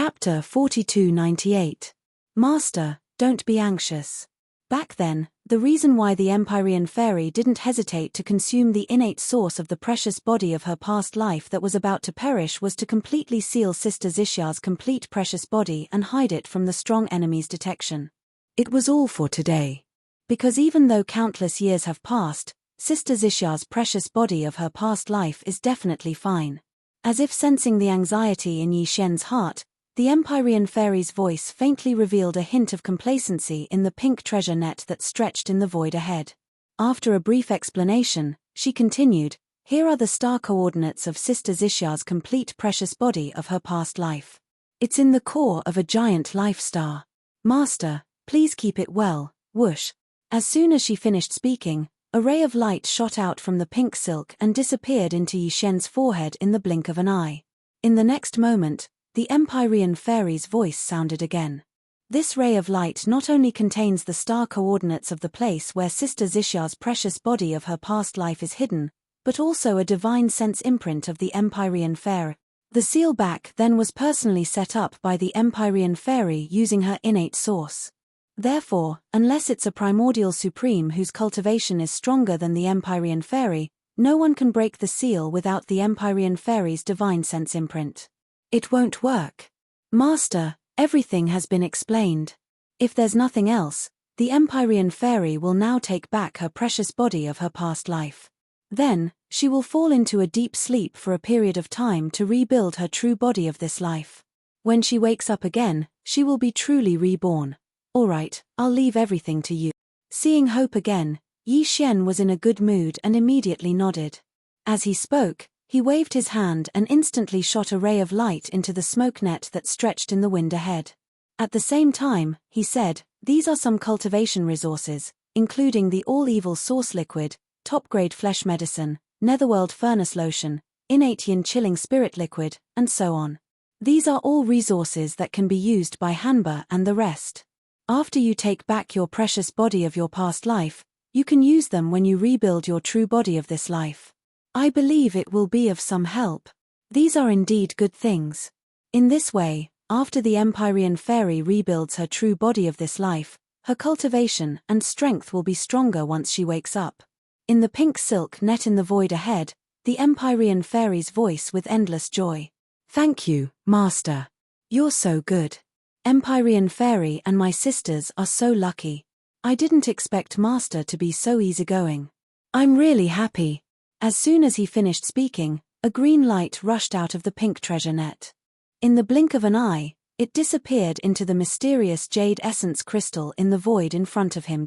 Chapter 4298. Master, don't be anxious. Back then, the reason why the Empyrean fairy didn't hesitate to consume the innate source of the precious body of her past life that was about to perish was to completely seal Sister Zisha's complete precious body and hide it from the strong enemy's detection. It was all for today. Because even though countless years have passed, Sister Zisha's precious body of her past life is definitely fine. As if sensing the anxiety in Yi Xian's heart, the Empyrean fairy's voice faintly revealed a hint of complacency in the pink treasure net that stretched in the void ahead. After a brief explanation, she continued, "Here are the star coordinates of Sister Zisha's complete precious body of her past life. It's in the core of a giant life star. Master, please keep it well." Whoosh. As soon as she finished speaking, a ray of light shot out from the pink silk and disappeared into Yi Xian's forehead in the blink of an eye. In the next moment, the Empyrean fairy's voice sounded again. "This ray of light not only contains the star coordinates of the place where Sister Zisha's precious body of her past life is hidden, but also a divine sense imprint of the Empyrean fairy. The seal back then was personally set up by the Empyrean fairy using her innate source. Therefore, unless it's a primordial supreme whose cultivation is stronger than the Empyrean fairy, no one can break the seal without the Empyrean fairy's divine sense imprint. It won't work. Master, everything has been explained. If there's nothing else, the Empyrean fairy will now take back her precious body of her past life. Then, she will fall into a deep sleep for a period of time to rebuild her true body of this life. When she wakes up again, she will be truly reborn. Alright, I'll leave everything to you." Seeing hope again, Yi Xian was in a good mood and immediately nodded. As he spoke, he waved his hand and instantly shot a ray of light into the smoke net that stretched in the wind ahead. At the same time, he said, "These are some cultivation resources, including the all-evil source liquid, top-grade flesh medicine, netherworld furnace lotion, innate yin chilling spirit liquid, and so on. These are all resources that can be used by Hanba and the rest. After you take back your precious body of your past life, you can use them when you rebuild your true body of this life. I believe it will be of some help. These are indeed good things." In this way, after the Empyrean fairy rebuilds her true body of this life, her cultivation and strength will be stronger once she wakes up. In the pink silk net in the void ahead, the Empyrean fairy's voice with endless joy. "Thank you, Master. You're so good. Empyrean fairy and my sisters are so lucky. I didn't expect Master to be so easygoing. I'm really happy." As soon as he finished speaking, a green light rushed out of the pink treasure net. In the blink of an eye, it disappeared into the mysterious jade essence crystal in the void in front of him.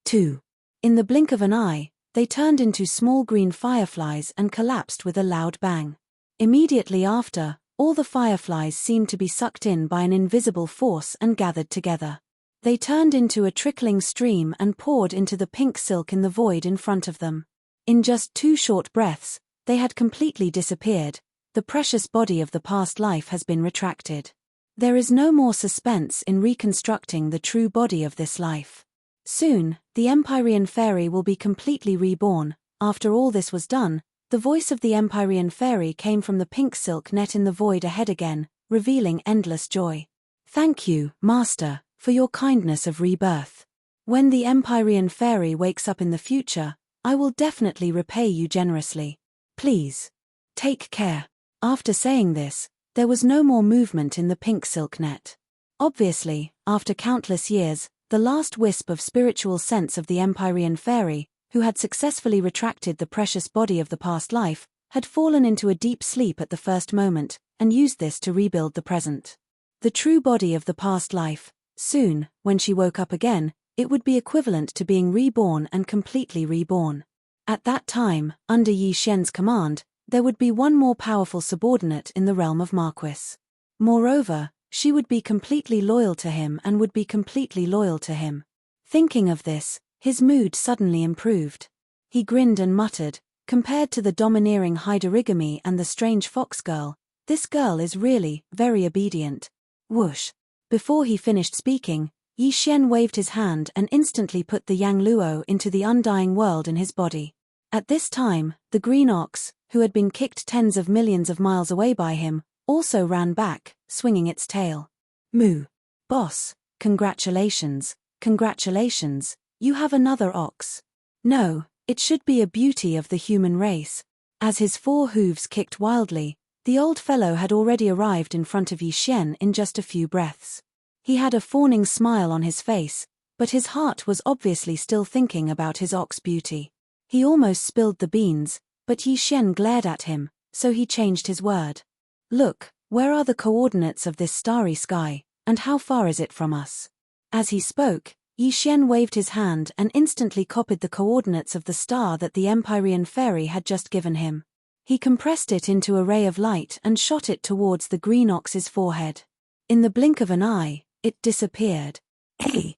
Two. In the blink of an eye, they turned into small green fireflies and collapsed with a loud bang. Immediately after, all the fireflies seemed to be sucked in by an invisible force and gathered together. They turned into a trickling stream and poured into the pink silk in the void in front of them. In just 2 short breaths, they had completely disappeared. The precious body of the past life has been retracted. There is no more suspense in reconstructing the true body of this life. Soon, the Empyrean fairy will be completely reborn. After all this was done, the voice of the Empyrean fairy came from the pink silk net in the void ahead again, revealing endless joy. "Thank you, Master, for your kindness of rebirth. When the Empyrean fairy wakes up in the future, I will definitely repay you generously. Please. Take care." After saying this, there was no more movement in the pink silk net. Obviously, after countless years, the last wisp of spiritual sense of the Empyrean fairy, who had successfully retracted the precious body of the past life, had fallen into a deep sleep at the first moment, and used this to rebuild the present. The true body of the past life, soon, when she woke up again, it would be equivalent to being reborn and completely reborn. At that time, under Yi Xian's command, there would be one more powerful subordinate in the realm of Marquis. Moreover, she would be completely loyal to him and would be completely loyal to him. Thinking of this, his mood suddenly improved. He grinned and muttered, "Compared to the domineering Hyderigami and the strange fox girl, this girl is really very obedient." Whoosh. Before he finished speaking, Yi Xian waved his hand and instantly put the Yang Luo into the undying world in his body. At this time, the green ox, who had been kicked tens of millions of miles away by him, also ran back, swinging its tail. Moo. Boss, congratulations, congratulations, you have another ox. No, it should be a beauty of the human race. As his 4 hooves kicked wildly, the old fellow had already arrived in front of Yi Xian in just a few breaths. He had a fawning smile on his face, but his heart was obviously still thinking about his ox beauty. He almost spilled the beans, but Yi Xian glared at him, so he changed his word. Look, where are the coordinates of this starry sky, and how far is it from us? As he spoke, Yi Xian waved his hand and instantly copied the coordinates of the star that the Empyrean fairy had just given him. He compressed it into a ray of light and shot it towards the green ox's forehead. In the blink of an eye, it disappeared. Hey!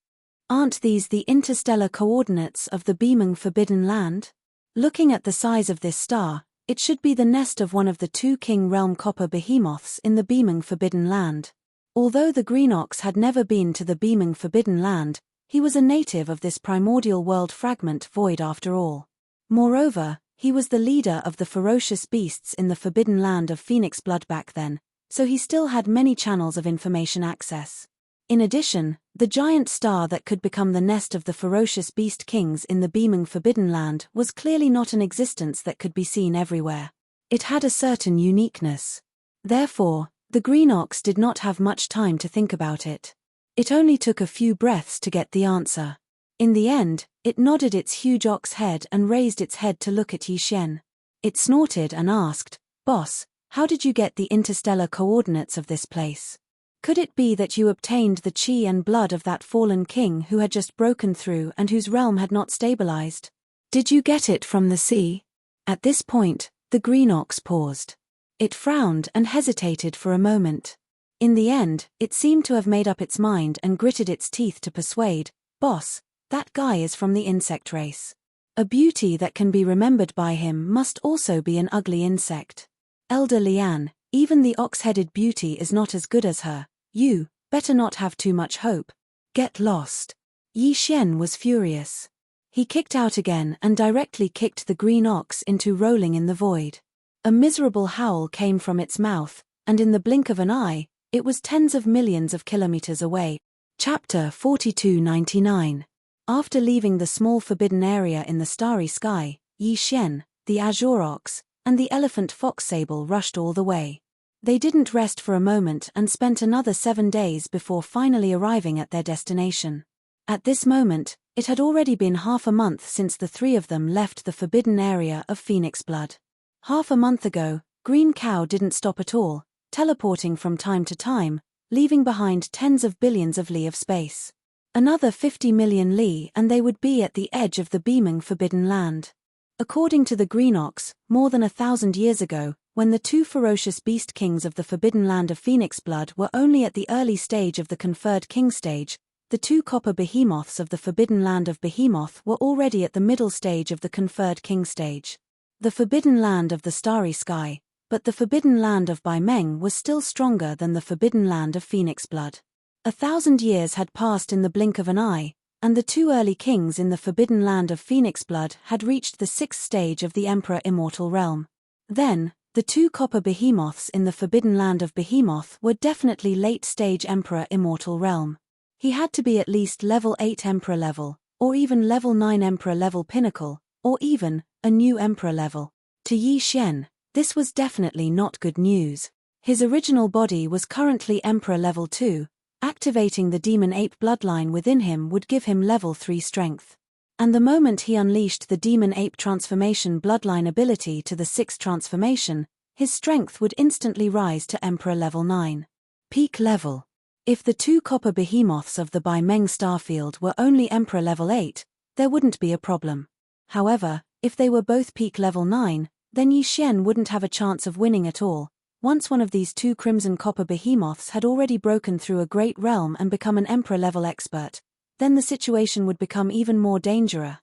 Aren't these the interstellar coordinates of the beaming Forbidden Land? Looking at the size of this star, it should be the nest of one of the 2 king realm copper behemoths in the beaming Forbidden Land. Although the green ox had never been to the beaming Forbidden Land, he was a native of this primordial world fragment void after all. Moreover, he was the leader of the ferocious beasts in the Forbidden Land of Phoenix Blood back then, so he still had many channels of information access. In addition, the giant star that could become the nest of the ferocious beast kings in the beaming Forbidden Land was clearly not an existence that could be seen everywhere. It had a certain uniqueness. Therefore, the green ox did not have much time to think about it. It only took a few breaths to get the answer. In the end, it nodded its huge ox head and raised its head to look at Yi Xian. It snorted and asked, "Boss, how did you get the interstellar coordinates of this place? Could it be that you obtained the chi and blood of that fallen king who had just broken through and whose realm had not stabilized? Did you get it from the sea?" At this point, the green ox paused. It frowned and hesitated for a moment. In the end, it seemed to have made up its mind and gritted its teeth to persuade, "Boss, that guy is from the insect race. A beauty that can be remembered by him must also be an ugly insect. Elder Lian, even the ox-headed beauty is not as good as her. You better not have too much hope. Get lost." Yi Xian was furious. He kicked out again and directly kicked the green ox into rolling in the void. A miserable howl came from its mouth, and in the blink of an eye, it was tens of millions of kilometers away. Chapter 4299. After leaving the small forbidden area in the starry sky, Yi Xian, the azure ox, and the elephant fox sable rushed all the way. They didn't rest for a moment and spent another 7 days before finally arriving at their destination. At this moment, it had already been half a month since the 3 of them left the forbidden area of Phoenix Blood. Half a month ago, Green Cow didn't stop at all, teleporting from time to time, leaving behind tens of billions of li of space. Another 50 million li and they would be at the edge of the beaming Forbidden Land. According to the Green Ox, more than 1,000 years ago, when the 2 ferocious beast kings of the Forbidden Land of Phoenix Blood were only at the early stage of the conferred king stage, the 2 copper behemoths of the Forbidden Land of Behemoth were already at the middle stage of the conferred king stage. The Forbidden Land of the Starry Sky, but the Forbidden Land of Bai Meng was still stronger than the Forbidden Land of Phoenix Blood. 1,000 years had passed in the blink of an eye, and the 2 early kings in the Forbidden Land of Phoenix Blood had reached the 6th stage of the Emperor Immortal Realm. Then, the 2 copper behemoths in the Forbidden Land of Behemoth were definitely late-stage Emperor Immortal Realm. He had to be at least level 8 Emperor level, or even level 9 Emperor level pinnacle, or even a new Emperor level. To Yi Xian, this was definitely not good news. His original body was currently Emperor level 2, activating the Demon Ape bloodline within him would give him level 3 strength. And the moment he unleashed the Demon Ape transformation bloodline ability to the 6th transformation, his strength would instantly rise to Emperor level 9. Peak level. If the 2 copper behemoths of the Bai Meng starfield were only Emperor level 8, there wouldn't be a problem. However, if they were both peak level 9, then Yi Xian wouldn't have a chance of winning at all. Once one of these 2 crimson copper behemoths had already broken through a great realm and become an Emperor level expert, then the situation would become even more dangerous.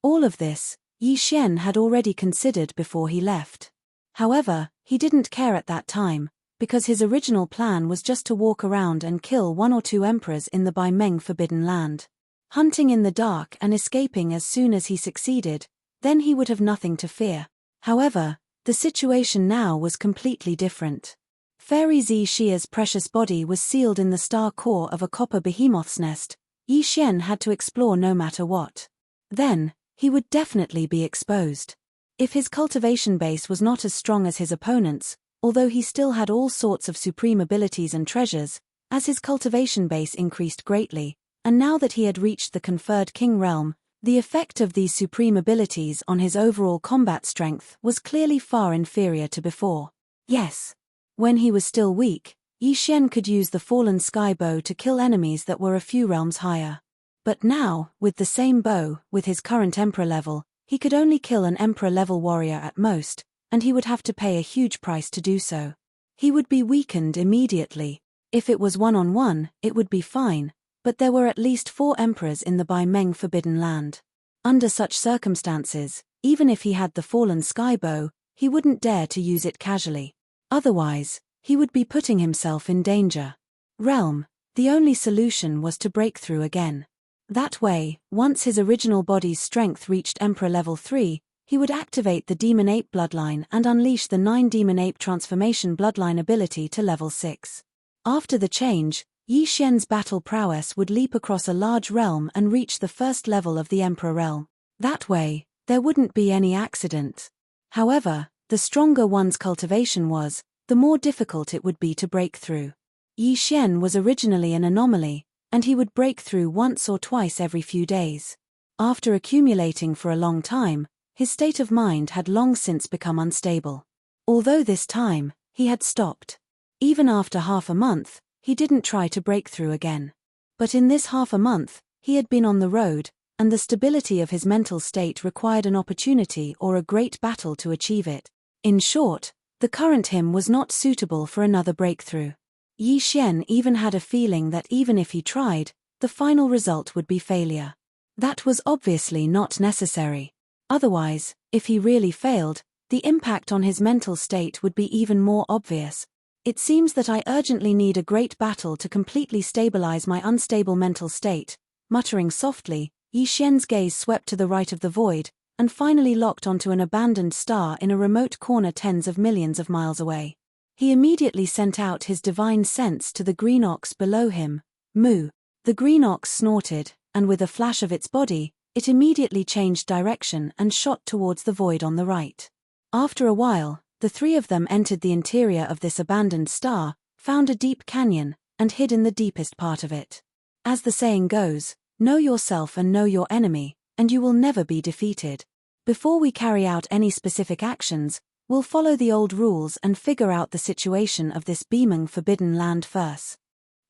All of this, Yi Xian had already considered before he left. However, he didn't care at that time, because his original plan was just to walk around and kill 1 or 2 emperors in the Bai Meng Forbidden Land. Hunting in the dark and escaping as soon as he succeeded, then he would have nothing to fear. However, the situation now was completely different. Fairy Xie's precious body was sealed in the star core of a copper behemoth's nest. Yi Xian had to explore no matter what. Then, he would definitely be exposed. If his cultivation base was not as strong as his opponent's, although he still had all sorts of supreme abilities and treasures, as his cultivation base increased greatly, and now that he had reached the conferred king realm, the effect of these supreme abilities on his overall combat strength was clearly far inferior to before. Yes. When he was still weak, Yi Xian could use the fallen sky bow to kill enemies that were a few realms higher. But now, with the same bow, with his current emperor level, he could only kill an emperor-level warrior at most, and he would have to pay a huge price to do so. He would be weakened immediately. If it was one-on-one, it would be fine, but there were at least 4 emperors in the Bai Meng Forbidden Land. Under such circumstances, even if he had the fallen sky bow, he wouldn't dare to use it casually. Otherwise, he would be putting himself in danger. The only solution was to break through again. That way, once his original body's strength reached Emperor Level 3, he would activate the Demon Ape bloodline and unleash the 9 Demon Ape transformation bloodline ability to Level 6. After the change, Yi Xian's battle prowess would leap across a large realm and reach the first level of the Emperor realm. That way, there wouldn't be any accident. However, the stronger one's cultivation was, the more difficult it would be to break through. Yi Xian was originally an anomaly, and he would break through once or twice every few days. After accumulating for a long time, his state of mind had long since become unstable. Although this time, he had stopped. Even after half a month, he didn't try to break through again. But in this half a month, he had been on the road, and the stability of his mental state required an opportunity or a great battle to achieve it. In short, the current him was not suitable for another breakthrough. Yi Xian even had a feeling that even if he tried, the final result would be failure. That was obviously not necessary. Otherwise, if he really failed, the impact on his mental state would be even more obvious. It seems that I urgently need a great battle to completely stabilize my unstable mental state. Muttering softly, Yi Xian's gaze swept to the right of the void, and finally locked onto an abandoned star in a remote corner tens of millions of miles away. He immediately sent out his divine sense to the green ox below him. Moo! The green ox snorted, and with a flash of its body, it immediately changed direction and shot towards the void on the right. After a while, the 3 of them entered the interior of this abandoned star, found a deep canyon, and hid in the deepest part of it. As the saying goes, know yourself and know your enemy, and you will never be defeated. Before we carry out any specific actions, we'll follow the old rules and figure out the situation of this beaming forbidden land first.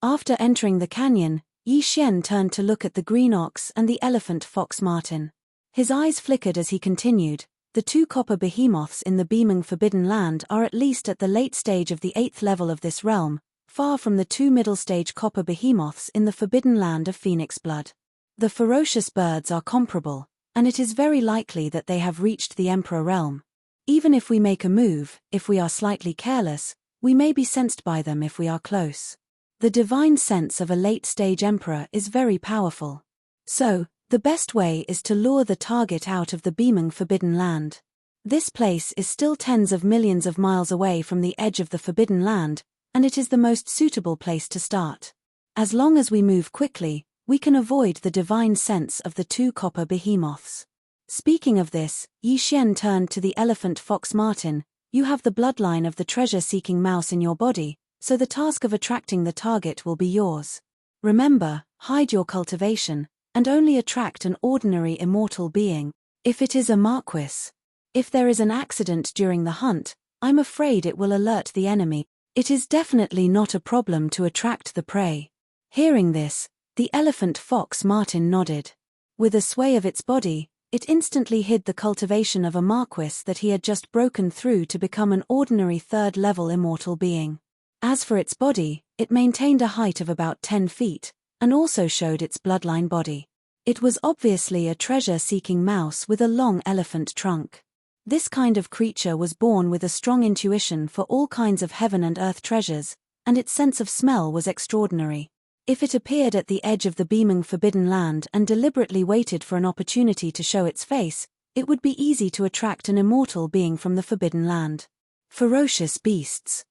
After entering the canyon, Yi Xian turned to look at the green ox and the elephant fox marten. His eyes flickered as he continued, the 2 copper behemoths in the beaming forbidden land are at least at the late stage of the 8th level of this realm, far from the 2 middle stage copper behemoths in the forbidden land of phoenix blood. The ferocious birds are comparable, and it is very likely that they have reached the Emperor realm. Even if we make a move, if we are slightly careless, we may be sensed by them if we are close. The divine sense of a late-stage Emperor is very powerful. So, the best way is to lure the target out of the beaming forbidden land. This place is still tens of millions of miles away from the edge of the forbidden land, and it is the most suitable place to start. As long as we move quickly, we can avoid the divine sense of the 2 copper behemoths. Speaking of this, Yi Xian turned to the elephant fox marten. You have the bloodline of the treasure-seeking mouse in your body, so the task of attracting the target will be yours. Remember, hide your cultivation, and only attract an ordinary immortal being. If it is a marquis. If there is an accident during the hunt, I'm afraid it will alert the enemy. It is definitely not a problem to attract the prey. Hearing this, the elephant fox marten nodded. With a sway of its body, it instantly hid the cultivation of a marquis that he had just broken through to become an ordinary 3rd-level immortal being. As for its body, it maintained a height of about 10 feet, and also showed its bloodline body. It was obviously a treasure-seeking mouse with a long elephant trunk. This kind of creature was born with a strong intuition for all kinds of heaven and earth treasures, and its sense of smell was extraordinary. If it appeared at the edge of the beaming forbidden land and deliberately waited for an opportunity to show its face, it would be easy to attract an immortal being from the forbidden land. Ferocious beasts.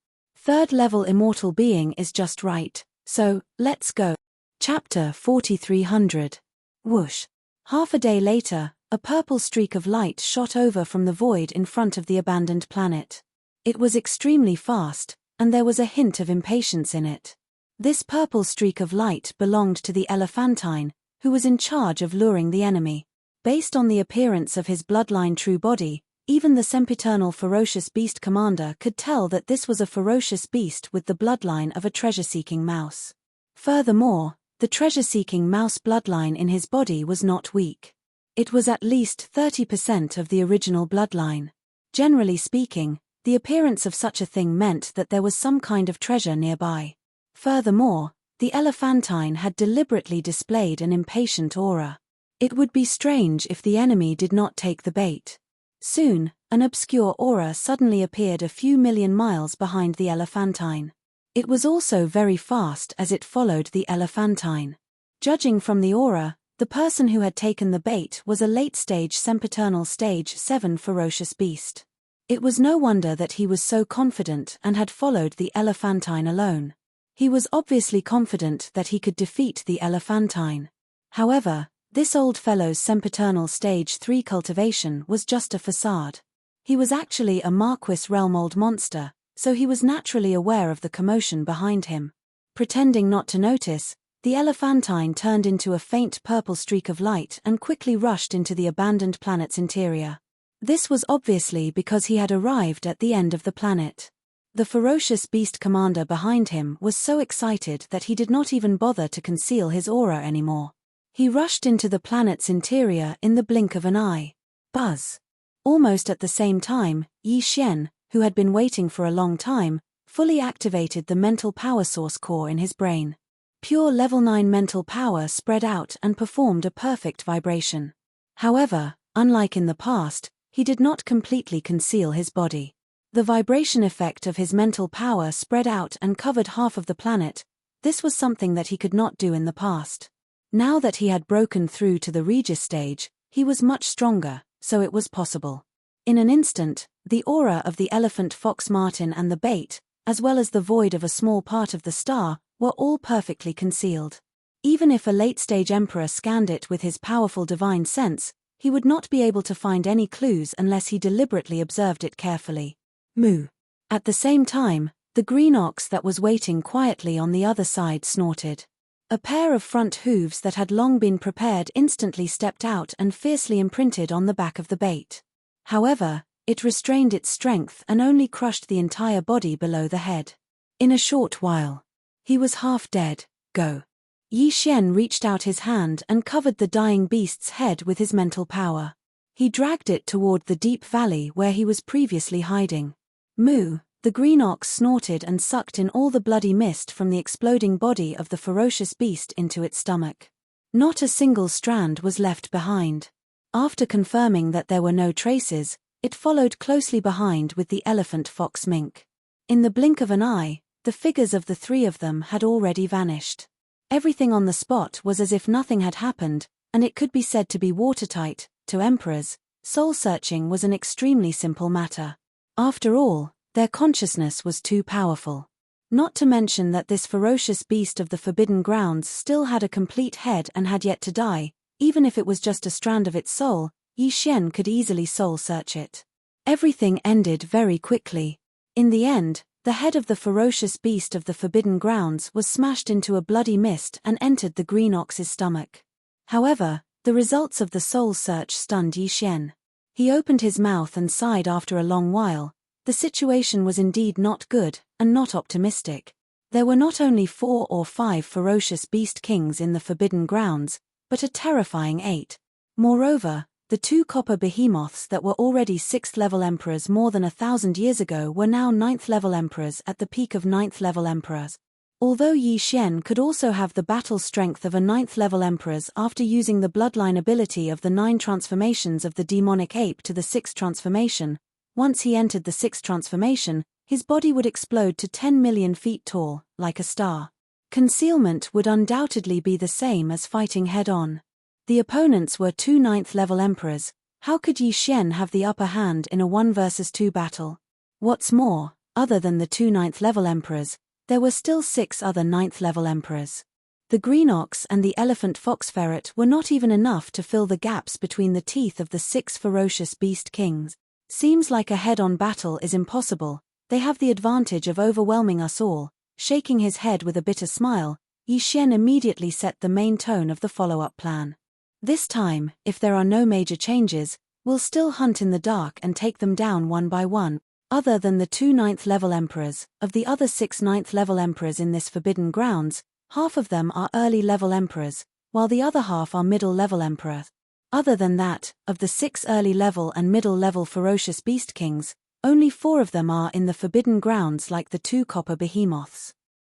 3rd-level immortal being is just right, so, let's go. Chapter 4300. Whoosh. Half a day later, a purple streak of light shot over from the void in front of the abandoned planet. It was extremely fast, and there was a hint of impatience in it. This purple streak of light belonged to the Elephantine, who was in charge of luring the enemy. Based on the appearance of his bloodline true body, even the sempiternal ferocious beast commander could tell that this was a ferocious beast with the bloodline of a treasure-seeking mouse. Furthermore, the treasure-seeking mouse bloodline in his body was not weak. It was at least 30% of the original bloodline. Generally speaking, the appearance of such a thing meant that there was some kind of treasure nearby. Furthermore, the Elephantine had deliberately displayed an impatient aura. It would be strange if the enemy did not take the bait. Soon, an obscure aura suddenly appeared a few million miles behind the Elephantine. It was also very fast as it followed the Elephantine. Judging from the aura, the person who had taken the bait was a late-stage sempiternal stage 7 ferocious beast. It was no wonder that he was so confident and had followed the Elephantine alone. He was obviously confident that he could defeat the Elephantine. However, this old fellow's sempiternal stage 3 cultivation was just a facade. He was actually a Marquis realm-old monster, so he was naturally aware of the commotion behind him. Pretending not to notice, the Elephantine turned into a faint purple streak of light and quickly rushed into the abandoned planet's interior. This was obviously because he had arrived at the end of the planet. The ferocious beast commander behind him was so excited that he did not even bother to conceal his aura anymore. He rushed into the planet's interior in the blink of an eye. Buzz. Almost at the same time, Yi Xian, who had been waiting for a long time, fully activated the mental power source core in his brain. Pure level 9 mental power spread out and performed a perfect vibration. However, unlike in the past, he did not completely conceal his body. The vibration effect of his mental power spread out and covered half of the planet. This was something that he could not do in the past. Now that he had broken through to the Regis stage, he was much stronger, so it was possible. In an instant, the aura of the elephant fox marten and the bait, as well as the void of a small part of the star, were all perfectly concealed. Even if a late-stage emperor scanned it with his powerful divine sense, he would not be able to find any clues unless he deliberately observed it carefully. Moo. At the same time, the green ox that was waiting quietly on the other side snorted. A pair of front hooves that had long been prepared instantly stepped out and fiercely imprinted on the back of the bait. However, it restrained its strength and only crushed the entire body below the head. In a short while, he was half dead. Go. Yi Xian reached out his hand and covered the dying beast's head with his mental power. He dragged it toward the deep valley where he was previously hiding. Moo, the green ox snorted and sucked in all the bloody mist from the exploding body of the ferocious beast into its stomach. Not a single strand was left behind. After confirming that there were no traces, it followed closely behind with the elephant fox mink. In the blink of an eye, the figures of the three of them had already vanished. Everything on the spot was as if nothing had happened, and it could be said to be watertight. To emperors, soul-searching was an extremely simple matter. After all, their consciousness was too powerful. Not to mention that this ferocious beast of the Forbidden Grounds still had a complete head and had yet to die. Even if it was just a strand of its soul, Yi Xian could easily soul-search it. Everything ended very quickly. In the end, the head of the ferocious beast of the Forbidden Grounds was smashed into a bloody mist and entered the green ox's stomach. However, the results of the soul search stunned Yi Xian. He opened his mouth and sighed after a long while. The situation was indeed not good, and not optimistic. There were not only 4 or 5 ferocious beast kings in the Forbidden Grounds, but a terrifying 8. Moreover, the 2 copper behemoths that were already 6th-level emperors more than 1,000 years ago were now 9th-level emperors at the peak of 9th-level emperors. Although Yi Xian could also have the battle strength of a 9th-level emperors after using the bloodline ability of the 9 transformations of the demonic ape to the 6th transformation, once he entered the 6th transformation, his body would explode to 10 million feet tall, like a star. Concealment would undoubtedly be the same as fighting head-on. The opponents were 2 9th-level emperors. How could Yi Xian have the upper hand in a 1 versus 2 battle? What's more, Other than the 2 ninth-level emperors, there were still 6 other ninth-level emperors. The green ox and the elephant fox ferret were not even enough to fill the gaps between the teeth of the 6 ferocious beast kings. Seems like a head-on battle is impossible. They have the advantage of overwhelming us all. Shaking his head with a bitter smile, Yi Xian immediately set the main tone of the follow-up plan. This time, if there are no major changes, we'll still hunt in the dark and take them down one by one. Other than the 2 ninth-level emperors, of the other 6 ninth-level emperors in this forbidden grounds, half of them are early-level emperors, while the other half are middle-level emperors. Other than that, of the 6 early-level and middle-level ferocious beast kings, only 4 of them are in the forbidden grounds like the 2 copper behemoths.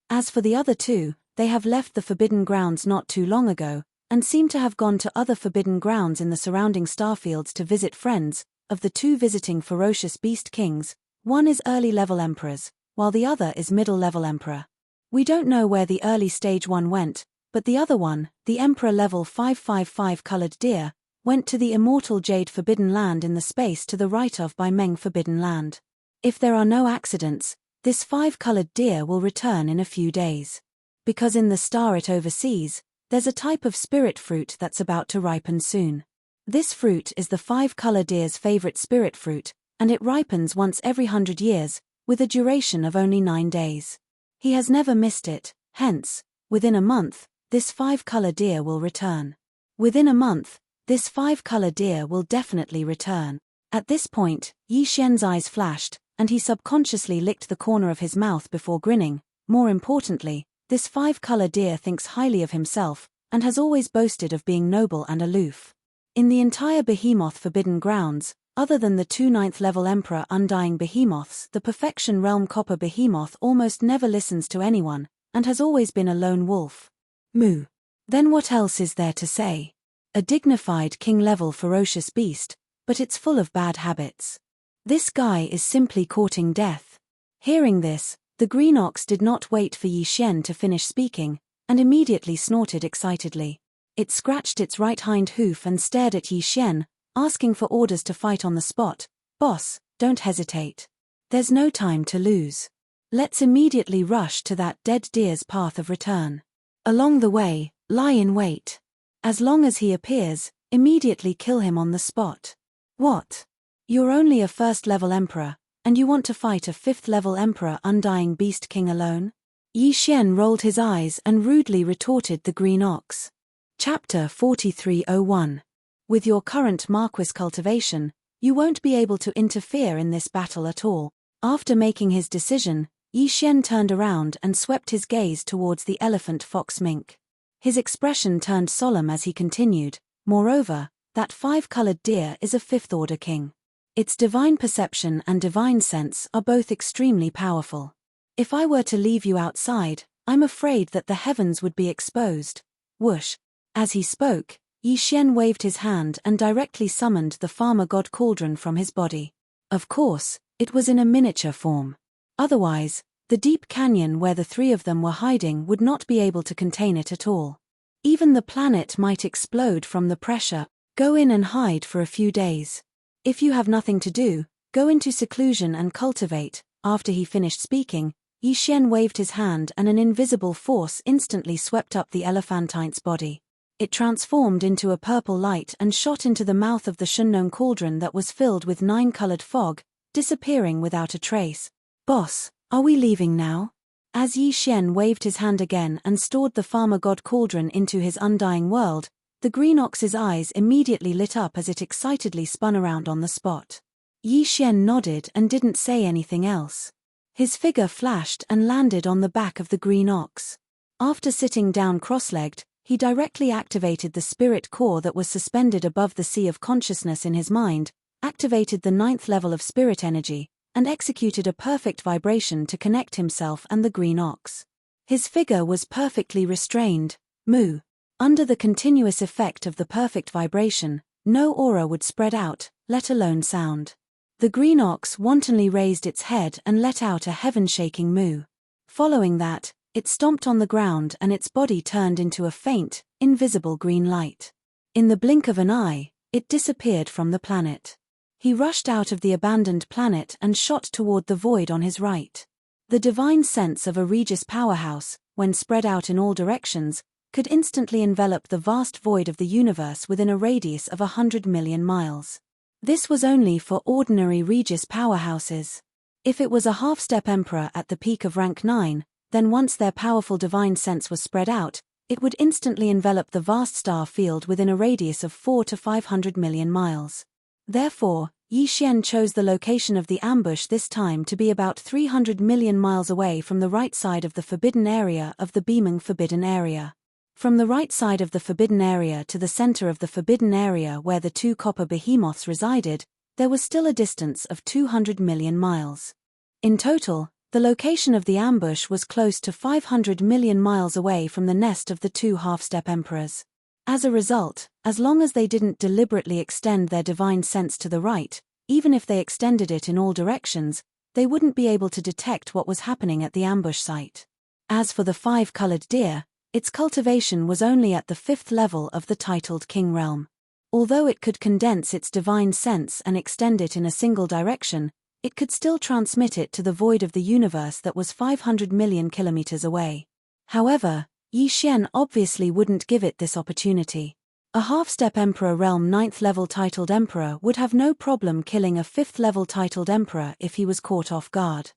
As for the other 2, they have left the forbidden grounds not too long ago, and seem to have gone to other forbidden grounds in the surrounding starfields to visit friends. Of the 2 visiting ferocious beast kings, one is early-level emperors, while the other is middle-level emperor. We don't know where the early stage one went, but the other one, the Emperor level 555 colored deer, went to the immortal Jade Forbidden Land in the space to the right of by Meng Forbidden Land. If there are no accidents, this 5-colored deer will return in a few days. Because in the star it oversees, there's a type of spirit fruit that's about to ripen soon. This fruit is the 5-color deer's favorite spirit fruit, and it ripens once every 100 years, with a duration of only 9 days. He has never missed it, hence, within a month, this 5-color deer will return. Within a month, this 5-color deer will definitely return. At this point, Yi Xian's eyes flashed, and he subconsciously licked the corner of his mouth before grinning. More importantly, this 5-color deer thinks highly of himself, and has always boasted of being noble and aloof. In the entire Behemoth Forbidden Grounds, other than the 2 ninth-level Emperor Undying Behemoths, the Perfection Realm Copper Behemoth almost never listens to anyone, and has always been a lone wolf. Moo. Then what else is there to say? A dignified king-level ferocious beast, but it's full of bad habits. This guy is simply courting death. Hearing this, the green ox did not wait for Yi Xian to finish speaking, and immediately snorted excitedly. It scratched its right hind hoof and stared at Yi Xian, asking for orders to fight on the spot. Boss, don't hesitate. There's no time to lose. Let's immediately rush to that dead deer's path of return. Along the way, lie in wait. As long as he appears, immediately kill him on the spot. What? You're only a 1st-level emperor, and you want to fight a 5th-level emperor Undying Beast King alone? Yi Xian rolled his eyes and rudely retorted the green ox. Chapter 4301. With your current Marquis cultivation, you won't be able to interfere in this battle at all. After making his decision, Yi Xian turned around and swept his gaze towards the elephant fox mink. His expression turned solemn as he continued, moreover, that 5-colored deer is a 5th-order king. Its divine perception and divine sense are both extremely powerful. If I were to leave you outside, I'm afraid that the heavens would be exposed. Whoosh. As he spoke, Yi Xian waved his hand and directly summoned the farmer god cauldron from his body. Of course, it was in a miniature form. Otherwise, the deep canyon where the 3 of them were hiding would not be able to contain it at all. Even the planet might explode from the pressure. Go in and hide for a few days. If you have nothing to do, go into seclusion and cultivate. After he finished speaking, Yi Xian waved his hand and an invisible force instantly swept up the elephantine's body. It transformed into a purple light and shot into the mouth of the Shunnong cauldron that was filled with 9-colored fog, disappearing without a trace. Boss, are we leaving now? As Yi Xian waved his hand again and stored the farmer god cauldron into his undying world, the green ox's eyes immediately lit up as it excitedly spun around on the spot. Yi Xian nodded and didn't say anything else. His figure flashed and landed on the back of the green ox. After sitting down cross-legged, he directly activated the spirit core that was suspended above the sea of consciousness in his mind, activated the 9th level of spirit energy, and executed a perfect vibration to connect himself and the green ox. His figure was perfectly restrained. Moo. Under the continuous effect of the perfect vibration, no aura would spread out, let alone sound. The green ox wantonly raised its head and let out a heaven-shaking moo. Following that, it stomped on the ground and its body turned into a faint, invisible green light. In the blink of an eye, it disappeared from the planet. He rushed out of the abandoned planet and shot toward the void on his right. The divine sense of a Regis powerhouse, when spread out in all directions, could instantly envelop the vast void of the universe within a radius of 100 million miles. This was only for ordinary Regis powerhouses. If it was a half-step emperor at the peak of rank 9, then once their powerful divine sense was spread out, it would instantly envelop the vast star field within a radius of 4 to 500 million miles. Therefore, Yi Xian chose the location of the ambush this time to be about 300 million miles away from the right side of the forbidden area of the beaming forbidden area. From the right side of the forbidden area to the center of the forbidden area where the two copper behemoths resided, there was still a distance of 200 million miles. In total, the location of the ambush was close to 500 million miles away from the nest of the two half-step emperors. As a result, as long as they didn't deliberately extend their divine sense to the right, even if they extended it in all directions, they wouldn't be able to detect what was happening at the ambush site. As for the five-colored deer, its cultivation was only at the 5th level of the titled King realm. Although it could condense its divine sense and extend it in a single direction, it could still transmit it to the void of the universe that was 500 million kilometers away. However, Yi Xian obviously wouldn't give it this opportunity. A half-step Emperor realm 9th level titled Emperor would have no problem killing a 5th level titled Emperor if he was caught off guard.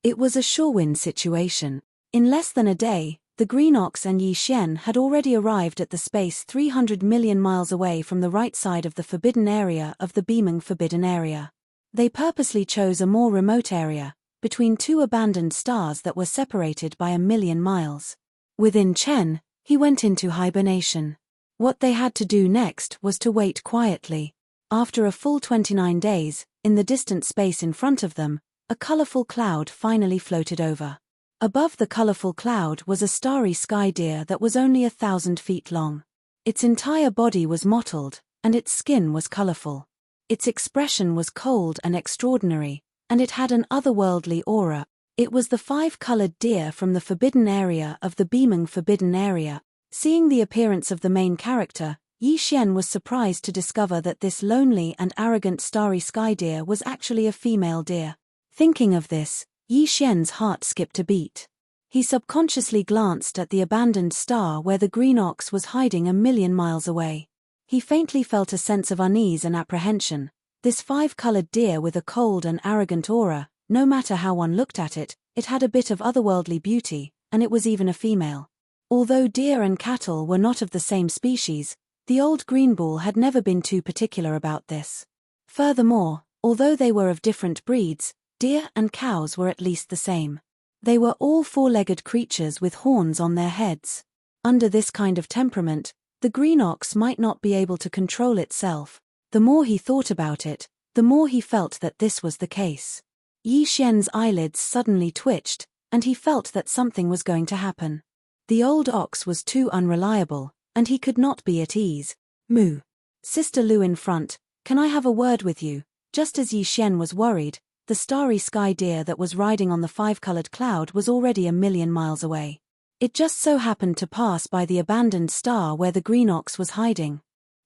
It was a sure-win situation. In less than a day, the Green Ox and Yi Xian had already arrived at the space 300 million miles away from the right side of the forbidden area of the beaming forbidden area. They purposely chose a more remote area, between two abandoned stars that were separated by 1,000,000 miles. Within Chen, he went into hibernation. What they had to do next was to wait quietly. After a full 29 days, in the distant space in front of them, a colorful cloud finally floated over. Above the colorful cloud was a starry sky deer that was only 1,000 feet long. Its entire body was mottled, and its skin was colorful. Its expression was cold and extraordinary, and it had an otherworldly aura. It was the five-colored deer from the forbidden area of the beaming forbidden area. Seeing the appearance of the main character, Yi Xian was surprised to discover that this lonely and arrogant starry sky deer was actually a female deer. Thinking of this, Yi Xian's heart skipped a beat. He subconsciously glanced at the abandoned star where the Green Ox was hiding 1,000,000 miles away. He faintly felt a sense of unease and apprehension. This five-colored deer with a cold and arrogant aura, no matter how one looked at it, it had a bit of otherworldly beauty, and it was even a female. Although deer and cattle were not of the same species, the old green bull had never been too particular about this. Furthermore, although they were of different breeds, deer and cows were at least the same. They were all four-legged creatures with horns on their heads. Under this kind of temperament, the Green Ox might not be able to control itself. The more he thought about it, the more he felt that this was the case. Yi Xian's eyelids suddenly twitched, and he felt that something was going to happen. The old ox was too unreliable, and he could not be at ease. Moo. Sister Lu in front, can I have a word with you? Just as Yi Xian was worried, the starry sky deer that was riding on the five-colored cloud was already 1,000,000 miles away. It just so happened to pass by the abandoned star where the Green Ox was hiding.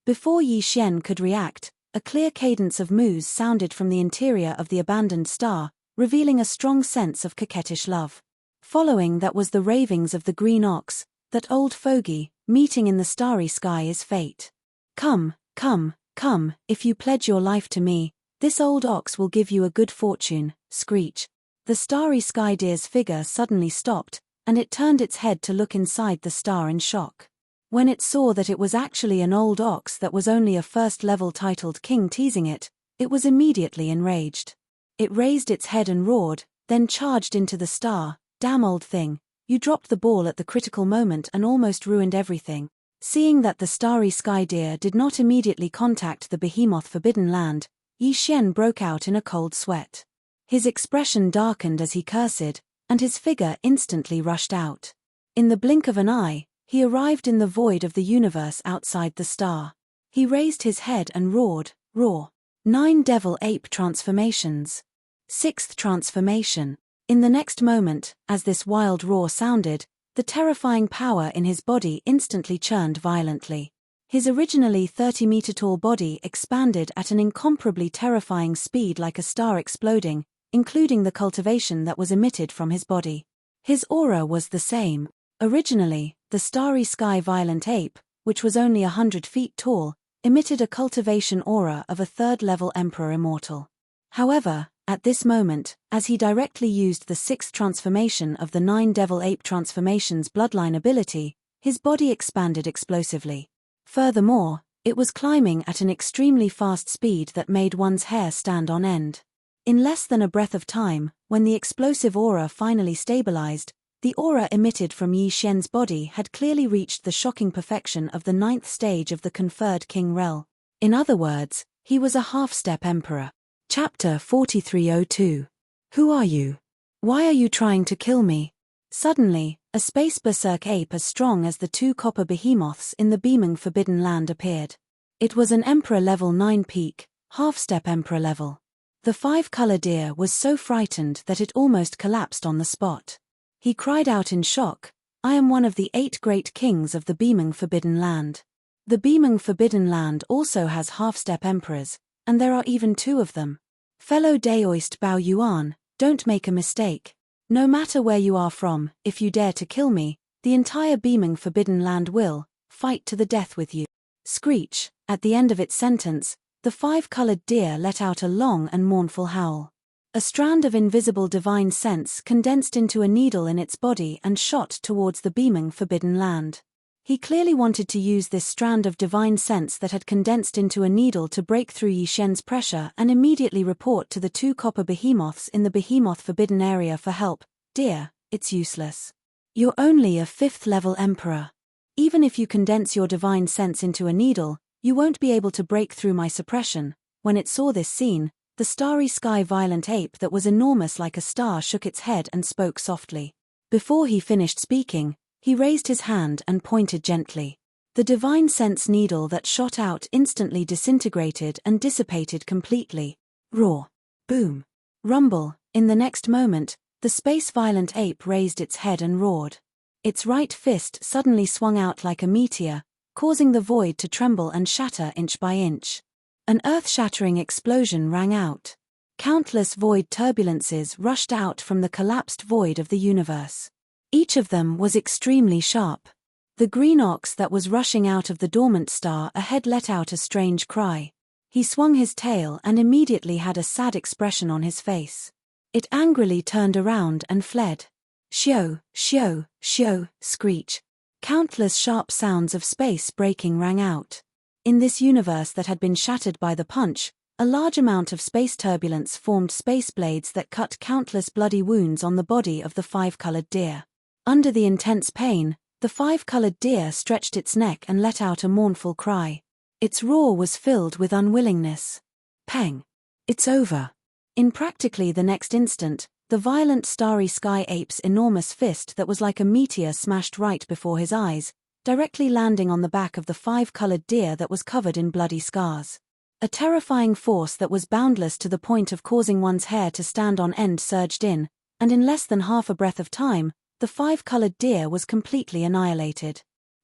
Before Yi Xian could react, a clear cadence of moos sounded from the interior of the abandoned star, revealing a strong sense of coquettish love. Following that was the ravings of the Green Ox, that old fogey, meeting in the starry sky is fate. Come, come, come, if you pledge your life to me, this old ox will give you a good fortune, screech. The starry sky deer's figure suddenly stopped, and it turned its head to look inside the star in shock. When it saw that it was actually an old ox that was only a first-level titled king teasing it, it was immediately enraged. It raised its head and roared, then charged into the star. Damn old thing, you dropped the ball at the critical moment and almost ruined everything. Seeing that the starry sky deer did not immediately contact the behemoth forbidden land, Yi Xian broke out in a cold sweat. His expression darkened as he cursed, and his figure instantly rushed out. In the blink of an eye, he arrived in the void of the universe outside the star. He raised his head and roared, roar. 9 devil ape transformations. 6th transformation. In the next moment, as this wild roar sounded, the terrifying power in his body instantly churned violently. His originally 30-meter-tall body expanded at an incomparably terrifying speed like a star exploding, including the cultivation that was emitted from his body. His aura was the same. Originally, the starry sky violent ape, which was only 100 feet tall, emitted a cultivation aura of a third-level Emperor Immortal. However, at this moment, as he directly used the sixth transformation of the 9 Devil Ape Transformations bloodline ability, his body expanded explosively. Furthermore, it was climbing at an extremely fast speed that made one's hair stand on end. In less than a breath of time, when the explosive aura finally stabilized, the aura emitted from Yi Xian's body had clearly reached the shocking perfection of the 9th stage of the conferred King Rel. In other words, he was a half-step emperor. Chapter 4302. Who are you? Why are you trying to kill me? Suddenly, a space berserk ape as strong as the 2 copper behemoths in the beaming Forbidden Land appeared. It was an Emperor level 9 peak, half-step Emperor level. The 5-color deer was so frightened that it almost collapsed on the spot. He cried out in shock, "I am one of the 8 great kings of the beaming Forbidden Land." The beaming Forbidden Land also has half-step emperors, and there are even 2 of them. Fellow Daoist Bao Yuan, don't make a mistake. No matter where you are from, if you dare to kill me, the entire beaming Forbidden Land will fight to the death with you. Screech. At the end of its sentence, the 5-colored deer let out a long and mournful howl. A strand of invisible divine sense condensed into a needle in its body and shot towards the beaming Forbidden Land. He clearly wanted to use this strand of divine sense that had condensed into a needle to break through Yi Xian's pressure and immediately report to the 2 copper behemoths in the Behemoth Forbidden Area for help. Dear, it's useless. You're only a 5th-level emperor. Even if you condense your divine sense into a needle, you won't be able to break through my suppression. When it saw this scene, the starry sky violent ape that was enormous like a star shook its head and spoke softly. Before he finished speaking, he raised his hand and pointed gently. The divine sense needle that shot out instantly disintegrated and dissipated completely. Roar. Boom. Rumble. In the next moment, the space violent ape raised its head and roared. Its right fist suddenly swung out like a meteor, causing the void to tremble and shatter inch by inch. An earth-shattering explosion rang out. Countless void turbulences rushed out from the collapsed void of the universe. Each of them was extremely sharp. The green ox that was rushing out of the dormant star ahead let out a strange cry. He swung his tail and immediately had a sad expression on his face. It angrily turned around and fled. Shio, shio, shio, screech. Countless sharp sounds of space breaking rang out. In this universe that had been shattered by the punch, a large amount of space turbulence formed space blades that cut countless bloody wounds on the body of the 5-colored deer. Under the intense pain, the 5-colored deer stretched its neck and let out a mournful cry. Its roar was filled with unwillingness. Pang! It's over. In practically the next instant, the violent starry sky ape's enormous fist that was like a meteor smashed right before his eyes, directly landing on the back of the 5-colored deer that was covered in bloody scars. A terrifying force that was boundless to the point of causing one's hair to stand on end surged in, and in less than half a breath of time, the 5-colored deer was completely annihilated.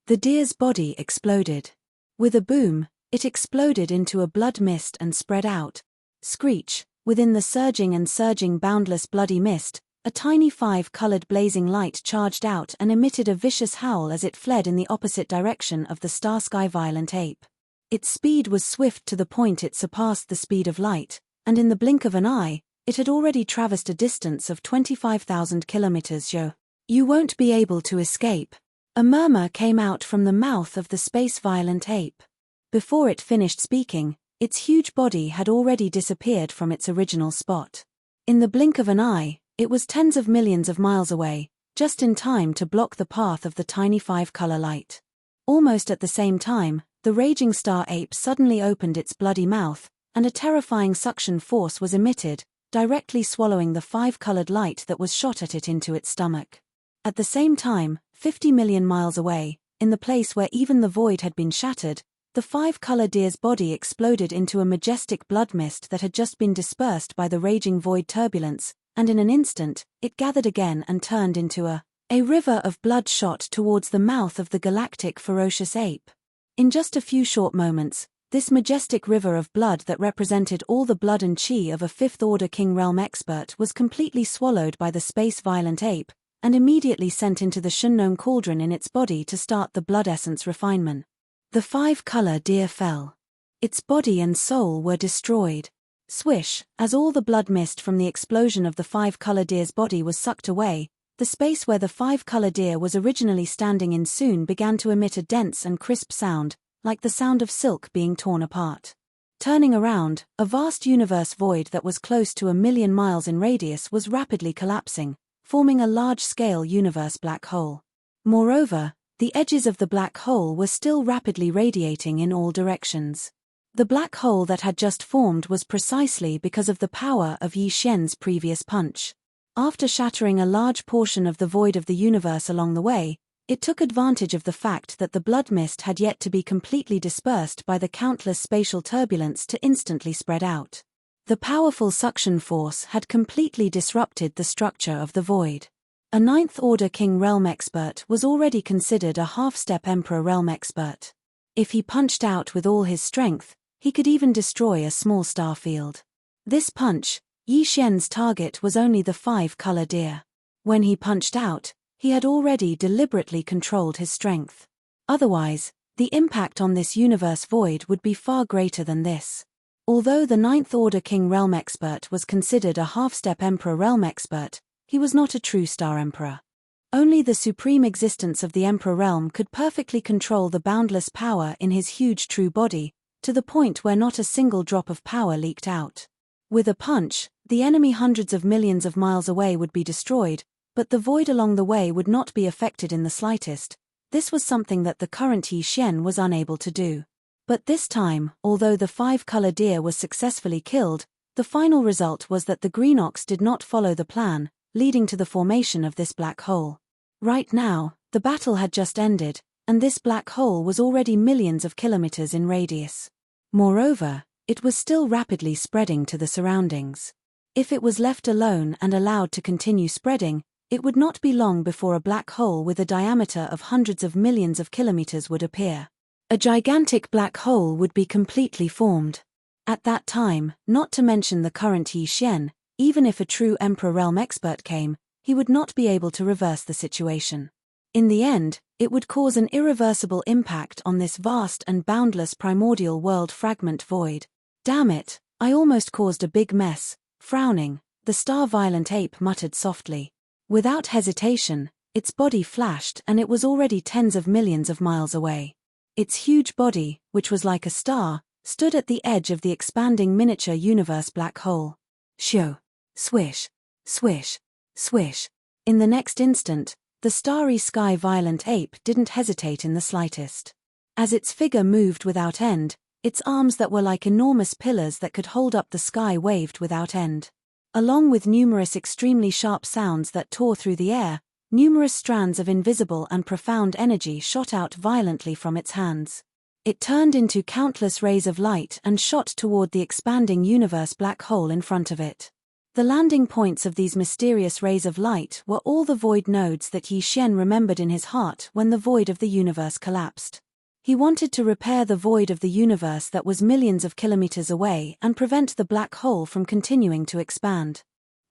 The deer's body exploded. With a boom, it exploded into a blood mist and spread out. Screech. Within the surging boundless bloody mist, a tiny 5-colored blazing light charged out and emitted a vicious howl as it fled in the opposite direction of the star-sky violent ape. Its speed was swift to the point it surpassed the speed of light, and in the blink of an eye, it had already traversed a distance of 25,000 kilometers. You won't be able to escape. A murmur came out from the mouth of the space violent ape. Before it finished speaking, its huge body had already disappeared from its original spot. In the blink of an eye, it was tens of millions of miles away, just in time to block the path of the tiny 5-color light. Almost at the same time, the raging star ape suddenly opened its bloody mouth, and a terrifying suction force was emitted, directly swallowing the 5-colored light that was shot at it into its stomach. At the same time, 50 million miles away, in the place where even the void had been shattered, the 5-color deer's body exploded into a majestic blood mist that had just been dispersed by the raging void turbulence, and in an instant, it gathered again and turned into a river of blood shot towards the mouth of the galactic ferocious ape. In just a few short moments, this majestic river of blood that represented all the blood and chi of a fifth-order King Realm expert was completely swallowed by the space-violent ape, and immediately sent into the Shunnome cauldron in its body to start the blood essence refinement. The five-color deer fell. Its body and soul were destroyed. Swish, as all the blood mist from the explosion of the five-color deer's body was sucked away, the space where the five-color deer was originally standing in soon began to emit a dense and crisp sound, like the sound of silk being torn apart. Turning around, a vast universe void that was close to 1,000,000 miles in radius was rapidly collapsing, forming a large-scale universe black hole. Moreover, the edges of the black hole were still rapidly radiating in all directions. The black hole that had just formed was precisely because of the power of Yi Xian's previous punch. After shattering a large portion of the void of the universe along the way, it took advantage of the fact that the blood mist had yet to be completely dispersed by the countless spatial turbulence to instantly spread out. The powerful suction force had completely disrupted the structure of the void. A ninth-order King Realm expert was already considered a half-step Emperor Realm expert. If he punched out with all his strength, he could even destroy a small star field. This punch, Yi Xian's target was only the five-color deer. When he punched out, he had already deliberately controlled his strength. Otherwise, the impact on this universe void would be far greater than this. Although the ninth-order King Realm expert was considered a half-step Emperor Realm expert, he was not a true Star Emperor. Only the supreme existence of the Emperor Realm could perfectly control the boundless power in his huge true body, to the point where not a single drop of power leaked out. With a punch, the enemy hundreds of millions of miles away would be destroyed, but the void along the way would not be affected in the slightest. This was something that the current Yi Xian was unable to do. But this time, although the five-color deer was successfully killed, the final result was that the green ox did not follow the plan, leading to the formation of this black hole. Right now, the battle had just ended, and this black hole was already millions of kilometers in radius. Moreover, it was still rapidly spreading to the surroundings. If it was left alone and allowed to continue spreading, it would not be long before a black hole with a diameter of hundreds of millions of kilometers would appear. A gigantic black hole would be completely formed. At that time, not to mention the current Yi Xian, even if a true Emperor Realm expert came, he would not be able to reverse the situation. In the end, it would cause an irreversible impact on this vast and boundless primordial world fragment void. Damn it, I almost caused a big mess. Frowning, the star-violent ape muttered softly. Without hesitation, its body flashed and it was already tens of millions of miles away. Its huge body, which was like a star, stood at the edge of the expanding miniature universe black hole. Shoo! Swish! Swish! Swish! In the next instant, the starry sky-violent ape didn't hesitate in the slightest. As its figure moved without end, its arms that were like enormous pillars that could hold up the sky waved without end. Along with numerous extremely sharp sounds that tore through the air, numerous strands of invisible and profound energy shot out violently from its hands. It turned into countless rays of light and shot toward the expanding universe black hole in front of it. The landing points of these mysterious rays of light were all the void nodes that Yi Xian remembered in his heart when the void of the universe collapsed. He wanted to repair the void of the universe that was millions of kilometers away and prevent the black hole from continuing to expand.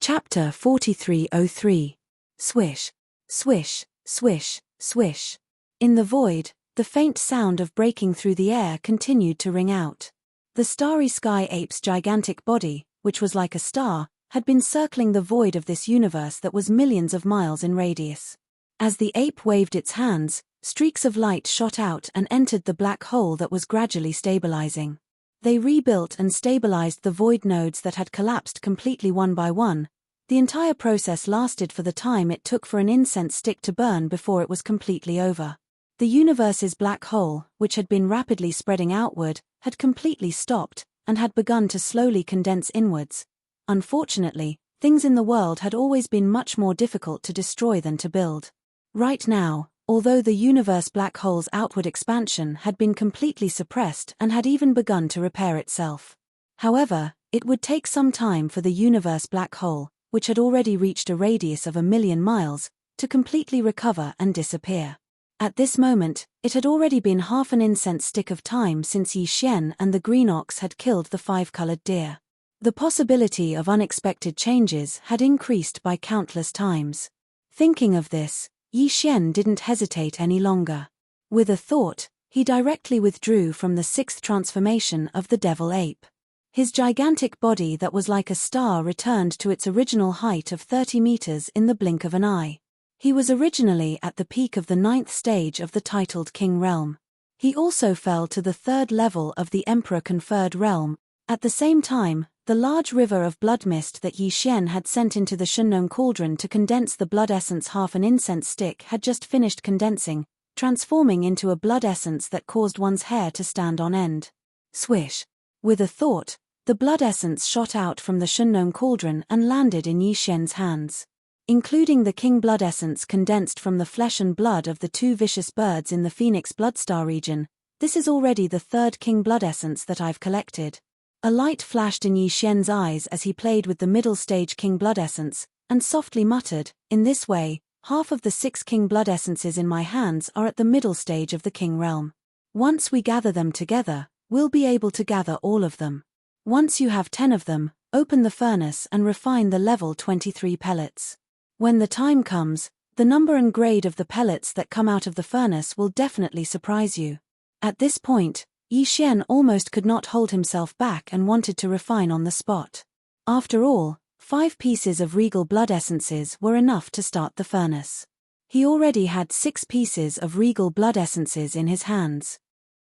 Chapter 4303. Swish. Swish, swish, swish. In the void, the faint sound of breaking through the air continued to ring out. The starry sky ape's gigantic body, which was like a star, had been circling the void of this universe that was millions of miles in radius. As the ape waved its hands, streaks of light shot out and entered the black hole that was gradually stabilizing. They rebuilt and stabilized the void nodes that had collapsed completely one by one. The entire process lasted for the time it took for an incense stick to burn before it was completely over. The universe's black hole, which had been rapidly spreading outward, had completely stopped, and had begun to slowly condense inwards. Unfortunately, things in the world had always been much more difficult to destroy than to build. Right now, although the universe black hole's outward expansion had been completely suppressed and had even begun to repair itself. However, it would take some time for the universe black hole, which had already reached a radius of 1,000,000 miles, to completely recover and disappear. At this moment, it had already been half an incense stick of time since Yi Xian and the green ox had killed the 5-colored deer. The possibility of unexpected changes had increased by countless times. Thinking of this, Yi Xian didn't hesitate any longer. With a thought, he directly withdrew from the 6th transformation of the devil ape. His gigantic body that was like a star returned to its original height of 30 meters in the blink of an eye. He was originally at the peak of the 9th stage of the titled King realm. He also fell to the 3rd level of the Emperor-conferred realm. At the same time, the large river of blood mist that Yi Xian had sent into the Shunnong cauldron to condense the blood essence half an incense stick had just finished condensing, transforming into a blood essence that caused one's hair to stand on end. Swish! With a thought, the blood essence shot out from the Shunnong cauldron and landed in Yi Xian's hands. Including the king blood essence condensed from the flesh and blood of the 2 vicious birds in the Phoenix Bloodstar region, this is already the 3rd king blood essence that I've collected. A light flashed in Yi Xian's eyes as he played with the middle stage king blood essence, and softly muttered, "In this way, half of the 6 king blood essences in my hands are at the middle stage of the king realm. Once we gather them together, we'll be able to gather all of them. Once you have 10 of them, open the furnace and refine the level 23 pellets. When the time comes, the number and grade of the pellets that come out of the furnace will definitely surprise you." At this point, Yi Xian almost could not hold himself back and wanted to refine on the spot. After all, 5 pieces of regal blood essences were enough to start the furnace. He already had 6 pieces of regal blood essences in his hands.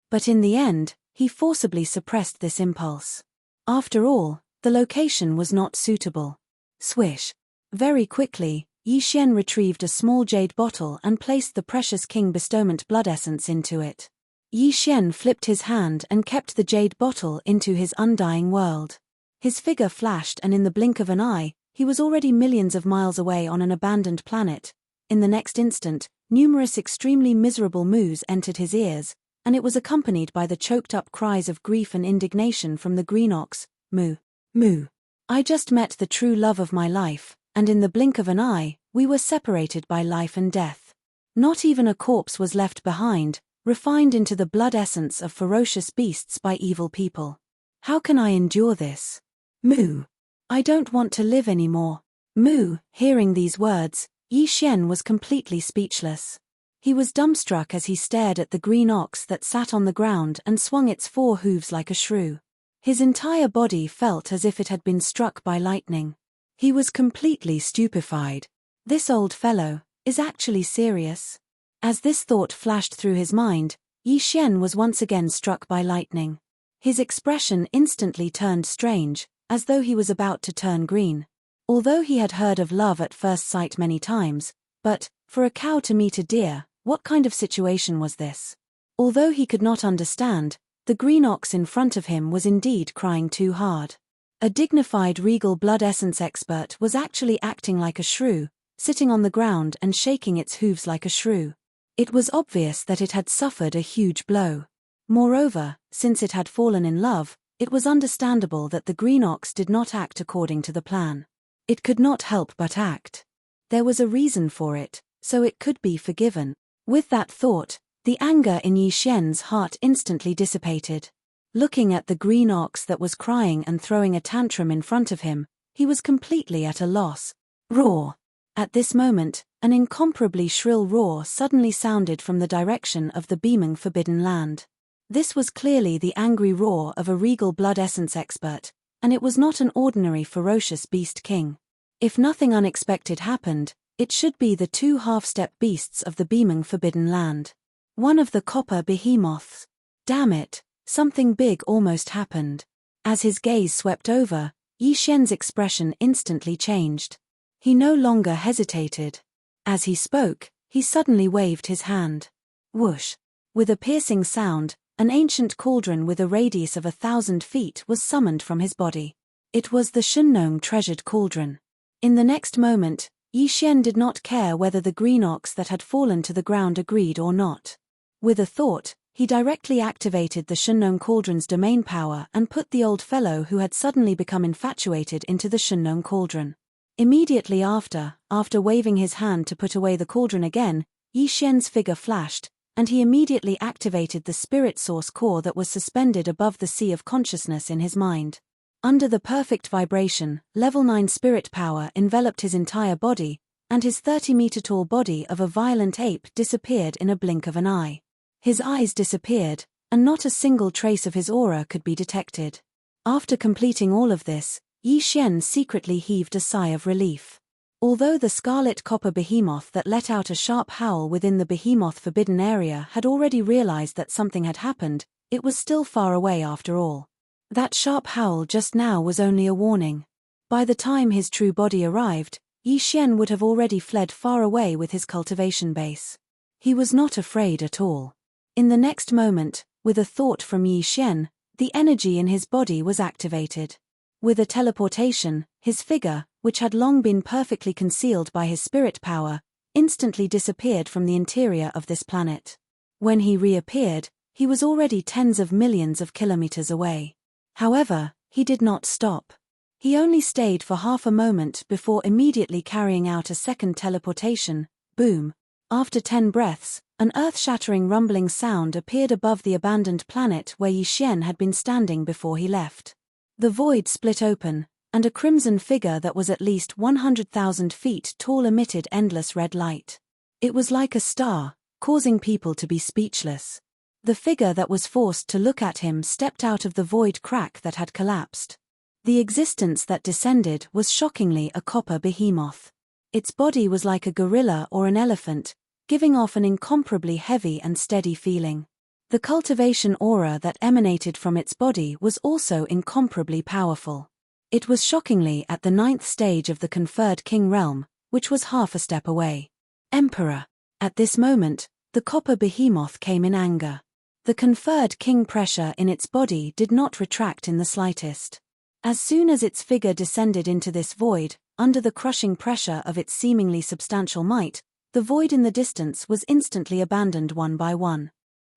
But in the end, he forcibly suppressed this impulse. After all, the location was not suitable. Swish! Very quickly, Yi Xian retrieved a small jade bottle and placed the precious king bestowment blood essence into it. Yi Xian flipped his hand and kept the jade bottle into his undying world. His figure flashed and in the blink of an eye, he was already millions of miles away on an abandoned planet. In the next instant, numerous extremely miserable moos entered his ears, and it was accompanied by the choked-up cries of grief and indignation from the green ox. "Moo! Moo! I just met the true love of my life, and in the blink of an eye, we were separated by life and death. Not even a corpse was left behind, refined into the blood essence of ferocious beasts by evil people. How can I endure this? Moo! I don't want to live anymore. Moo!" Hearing these words, Yi Xian was completely speechless. He was dumbstruck as he stared at the green ox that sat on the ground and swung its 4 hooves like a shrew. His entire body felt as if it had been struck by lightning. He was completely stupefied. This old fellow is actually serious. As this thought flashed through his mind, Yi Xian was once again struck by lightning. His expression instantly turned strange, as though he was about to turn green. Although he had heard of love at first sight many times, but, for a cow to meet a deer, what kind of situation was this? Although he could not understand, the green ox in front of him was indeed crying too hard. A dignified regal blood essence expert was actually acting like a shrew, sitting on the ground and shaking its hooves like a shrew. It was obvious that it had suffered a huge blow. Moreover, since it had fallen in love, it was understandable that the green ox did not act according to the plan. It could not help but act. There was a reason for it, so it could be forgiven. With that thought, the anger in Yi Xian's heart instantly dissipated. Looking at the green ox that was crying and throwing a tantrum in front of him, he was completely at a loss. Roar! At this moment, an incomparably shrill roar suddenly sounded from the direction of the beaming forbidden land. This was clearly the angry roar of a regal blood essence expert, and it was not an ordinary ferocious beast king. If nothing unexpected happened, it should be the 2 half-step beasts of the beaming forbidden land. One of the copper behemoths. Damn it, something big almost happened. As his gaze swept over, Yi Xian's expression instantly changed. He no longer hesitated. As he spoke, he suddenly waved his hand. Whoosh! With a piercing sound, an ancient cauldron with a radius of 1,000 feet was summoned from his body. It was the Shunnong treasured cauldron. In the next moment, Yi Xian did not care whether the green ox that had fallen to the ground agreed or not. With a thought, he directly activated the Shunnong cauldron's domain power and put the old fellow who had suddenly become infatuated into the Shunnong cauldron. Immediately after waving his hand to put away the cauldron again, Yi Xian's figure flashed, and he immediately activated the spirit source core that was suspended above the sea of consciousness in his mind. Under the perfect vibration, level 9 spirit power enveloped his entire body, and his 30-meter-tall body of a violent ape disappeared in a blink of an eye. His eyes disappeared, and not a single trace of his aura could be detected. After completing all of this, Yi Xian secretly heaved a sigh of relief. Although the scarlet copper behemoth that let out a sharp howl within the behemoth forbidden area had already realized that something had happened, it was still far away after all. That sharp howl just now was only a warning. By the time his true body arrived, Yi Xian would have already fled far away with his cultivation base. He was not afraid at all. In the next moment, with a thought from Yi Xian, the energy in his body was activated. With a teleportation, his figure, which had long been perfectly concealed by his spirit power, instantly disappeared from the interior of this planet. When he reappeared, he was already tens of millions of kilometers away. However, he did not stop. He only stayed for half a moment before immediately carrying out a second teleportation. Boom! After 10 breaths, an earth-shattering rumbling sound appeared above the abandoned planet where Yi Xian had been standing before he left. The void split open, and a crimson figure that was at least 100,000 feet tall emitted endless red light. It was like a star, causing people to be speechless. The figure that was forced to look at him stepped out of the void crack that had collapsed. The existence that descended was shockingly a copper behemoth. Its body was like a gorilla or an elephant, giving off an incomparably heavy and steady feeling. The cultivation aura that emanated from its body was also incomparably powerful. It was shockingly at the 9th stage of the conferred king realm, which was half a step away. Emperor. At this moment, the copper behemoth came in anger. The conferred king pressure in its body did not retract in the slightest. As soon as its figure descended into this void, under the crushing pressure of its seemingly substantial might, the void in the distance was instantly abandoned one by one.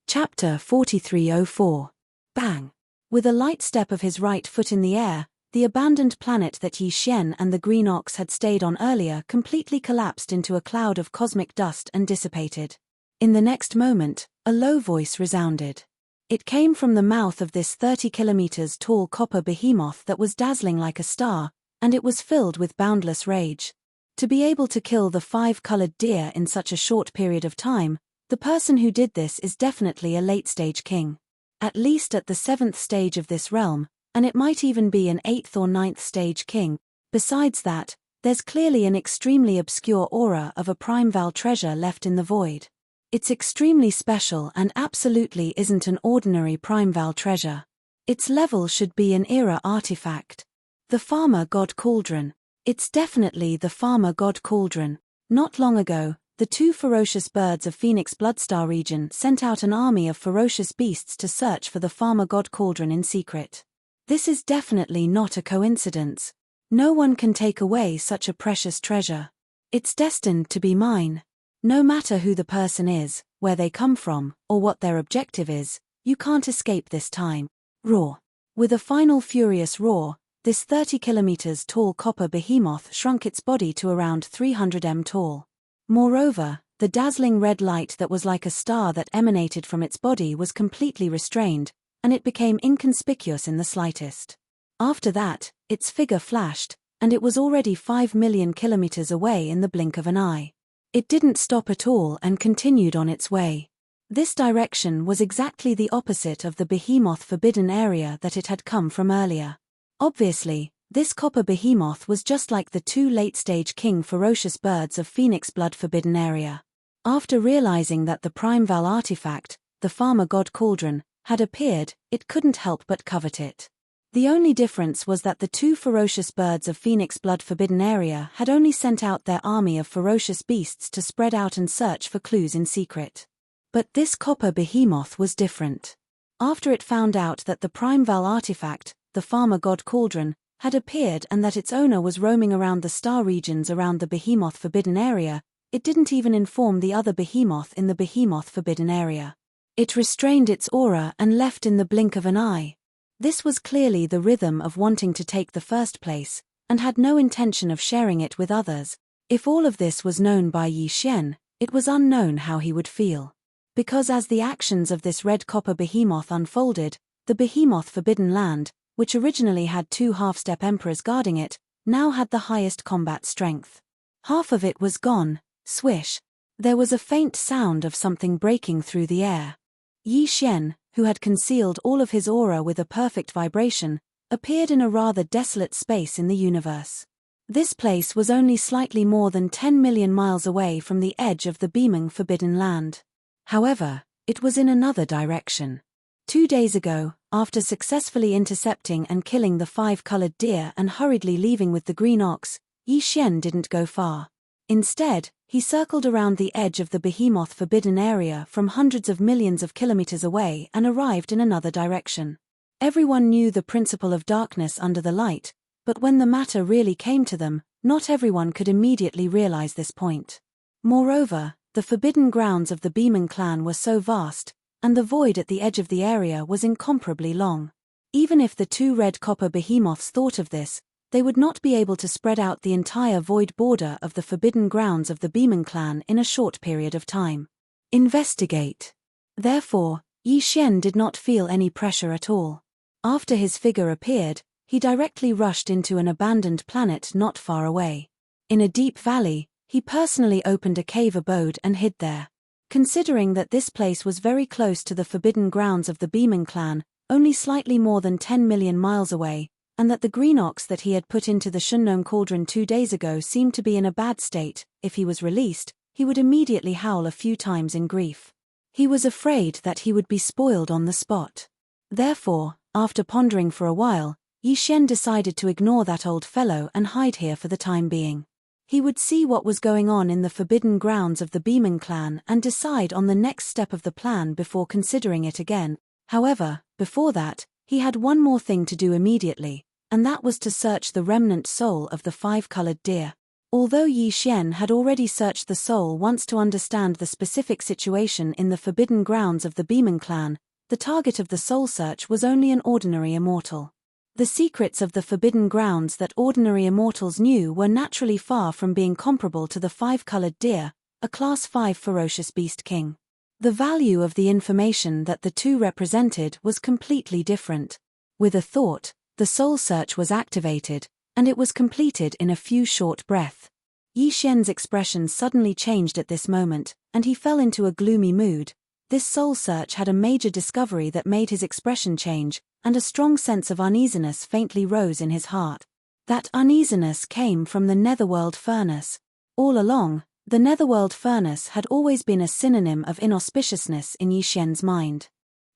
Chapter 4304. Bang! With a light step of his right foot in the air, the abandoned planet that Yi Xian and the Green Ox had stayed on earlier completely collapsed into a cloud of cosmic dust and dissipated. In the next moment, a low voice resounded. It came from the mouth of this 30 kilometers tall copper behemoth that was dazzling like a star, and it was filled with boundless rage. To be able to kill the 5-colored deer in such a short period of time, the person who did this is definitely a late-stage king. At least at the 7th stage of this realm, and it might even be an 8th or 9th stage king. Besides that, there's clearly an extremely obscure aura of a Primeval treasure left in the void. It's extremely special and absolutely isn't an ordinary Primeval treasure. Its level should be an era artifact. The Farmer God Cauldron. It's definitely the Farmer God Cauldron. Not long ago, the 2 ferocious birds of Phoenix Bloodstar region sent out an army of ferocious beasts to search for the Farmer God Cauldron in secret. This is definitely not a coincidence. No one can take away such a precious treasure. It's destined to be mine. No matter who the person is, where they come from, or what their objective is, you can't escape this time. Roar. With a final furious roar, this 30 kilometers tall copper behemoth shrunk its body to around 300 m tall. Moreover, the dazzling red light that was like a star that emanated from its body was completely restrained, and it became inconspicuous in the slightest. After that, its figure flashed, and it was already 5 million kilometers away in the blink of an eye. It didn't stop at all and continued on its way. This direction was exactly the opposite of the behemoth forbidden area that it had come from earlier. Obviously, this copper behemoth was just like the 2 late-stage king ferocious birds of Phoenix Blood forbidden area. After realizing that the Primeval artifact, the Farmer God Cauldron, had appeared, it couldn't help but covet it. The only difference was that the 2 ferocious birds of Phoenix Blood forbidden area had only sent out their army of ferocious beasts to spread out and search for clues in secret. But this copper behemoth was different. After it found out that the Primeval artifact, the Farmer God Cauldron, had appeared and that its owner was roaming around the star regions around the behemoth forbidden area, it didn't even inform the other behemoth in the behemoth forbidden area. It restrained its aura and left in the blink of an eye. This was clearly the rhythm of wanting to take the first place, and had no intention of sharing it with others. If all of this was known by Yi Xian, It was unknown how he would feel. Because as the actions of this red copper behemoth unfolded, the behemoth Forbidden Land, which originally had 2 half-step emperors guarding it, now had the highest combat strength. Half of it was gone. Swish. There was a faint sound of something breaking through the air. Yi Xian, who had concealed all of his aura with a perfect vibration, appeared in a rather desolate space in the universe. This place was only slightly more than 10 million miles away from the edge of the beaming Forbidden Land. However, it was in another direction. 2 days ago, after successfully intercepting and killing the 5-colored deer and hurriedly leaving with the green ox, Yi Xian didn't go far. Instead, he circled around the edge of the behemoth forbidden area from hundreds of millions of kilometers away and arrived in another direction. Everyone knew the principle of darkness under the light, but when the matter really came to them, not everyone could immediately realize this point. Moreover, the forbidden grounds of the Beeman clan were so vast, and the void at the edge of the area was incomparably long. Even if the 2 red copper behemoths thought of this, they would not be able to spread out the entire void border of the forbidden grounds of the Beeman clan in a short period of time. Investigate. Therefore, Yi Xian did not feel any pressure at all. After his figure appeared, he directly rushed into an abandoned planet not far away. In a deep valley, he personally opened a cave abode and hid there. Considering that this place was very close to the forbidden grounds of the Beeman clan, only slightly more than 10 million miles away, and that the green ox that he had put into the Shungnong cauldron 2 days ago seemed to be in a bad state, if he was released, he would immediately howl a few times in grief. He was afraid that he would be spoiled on the spot. Therefore, after pondering for a while, Yi Xian decided to ignore that old fellow and hide here for the time being. He would see what was going on in the forbidden grounds of the Beeman clan and decide on the next step of the plan before considering it again. However, before that, he had one more thing to do immediately, and that was to search the remnant soul of the 5-colored deer. Although Yi Xian had already searched the soul once to understand the specific situation in the forbidden grounds of the Beeman clan, the target of the soul search was only an ordinary immortal. The secrets of the forbidden grounds that ordinary immortals knew were naturally far from being comparable to the 5-colored deer, a Class 5 ferocious beast king. The value of the information that the 2 represented was completely different. With a thought, the soul search was activated, and it was completed in a few short breaths. Yi Xian's expression suddenly changed at this moment, and he fell into a gloomy mood. This soul search had a major discovery that made his expression change, and a strong sense of uneasiness faintly rose in his heart. That uneasiness came from the netherworld furnace. All along, the netherworld furnace had always been a synonym of inauspiciousness in Yi Xian's mind.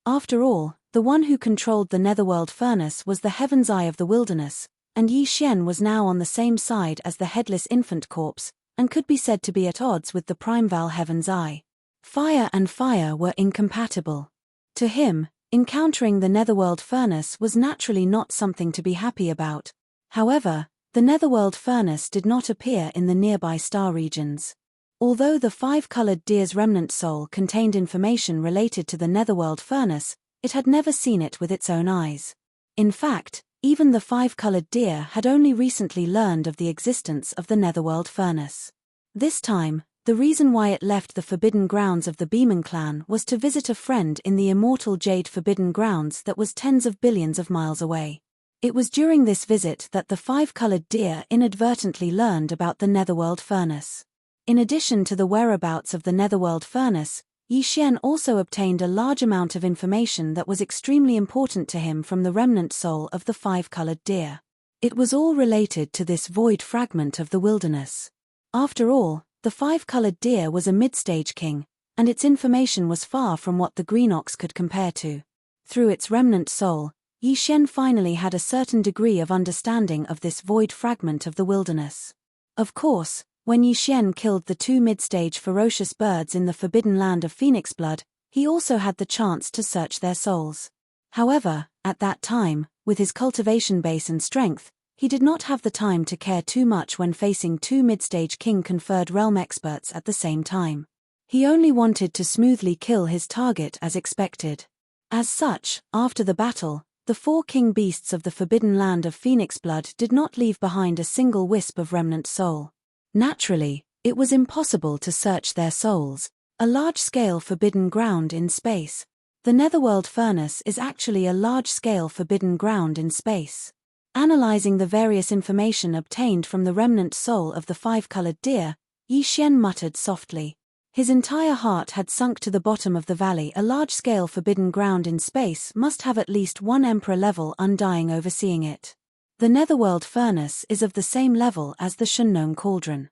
After all, the one who controlled the netherworld furnace was the Heaven's Eye of the wilderness, and Yi Xian was now on the same side as the headless infant corpse, and could be said to be at odds with the Primeval Heaven's Eye. Fire and fire were incompatible. To him, encountering the netherworld furnace was naturally not something to be happy about. However, the netherworld furnace did not appear in the nearby star regions. Although the 5-colored deer's remnant soul contained information related to the netherworld furnace, it had never seen it with its own eyes. In fact, even the 5-colored deer had only recently learned of the existence of the netherworld furnace. This time, the reason why it left the forbidden grounds of the Beeman clan was to visit a friend in the immortal Jade Forbidden Grounds that was tens of billions of miles away. It was during this visit that the 5-colored deer inadvertently learned about the netherworld furnace. In addition to the whereabouts of the netherworld furnace, Yi Xian also obtained a large amount of information that was extremely important to him from the remnant soul of the 5-colored deer. It was all related to this void fragment of the wilderness. After all, the 5-colored deer was a mid-stage king, and its information was far from what the green ox could compare to. Through its remnant soul, Yi Xian finally had a certain degree of understanding of this void fragment of the wilderness. Of course, when Yi Xian killed the 2 mid-stage ferocious birds in the forbidden land of Phoenix Blood, he also had the chance to search their souls. However, at that time, with his cultivation base and strength, he did not have the time to care too much when facing 2 mid-stage king-conferred realm experts at the same time. He only wanted to smoothly kill his target as expected. As such, after the battle, the 4 king beasts of the forbidden land of Phoenix Blood did not leave behind a single wisp of remnant soul. Naturally, It was impossible to search their souls. A large-scale forbidden ground in space. The Netherworld furnace is actually a large-scale forbidden ground in space. Analyzing the various information obtained from the remnant soul of the five-colored deer, Yi Xian muttered softly. His entire heart had sunk to the bottom of the valley. A large-scale forbidden ground in space must have at least one Emperor-level undying overseeing it. The Netherworld furnace is of the same level as the Shunnong cauldron.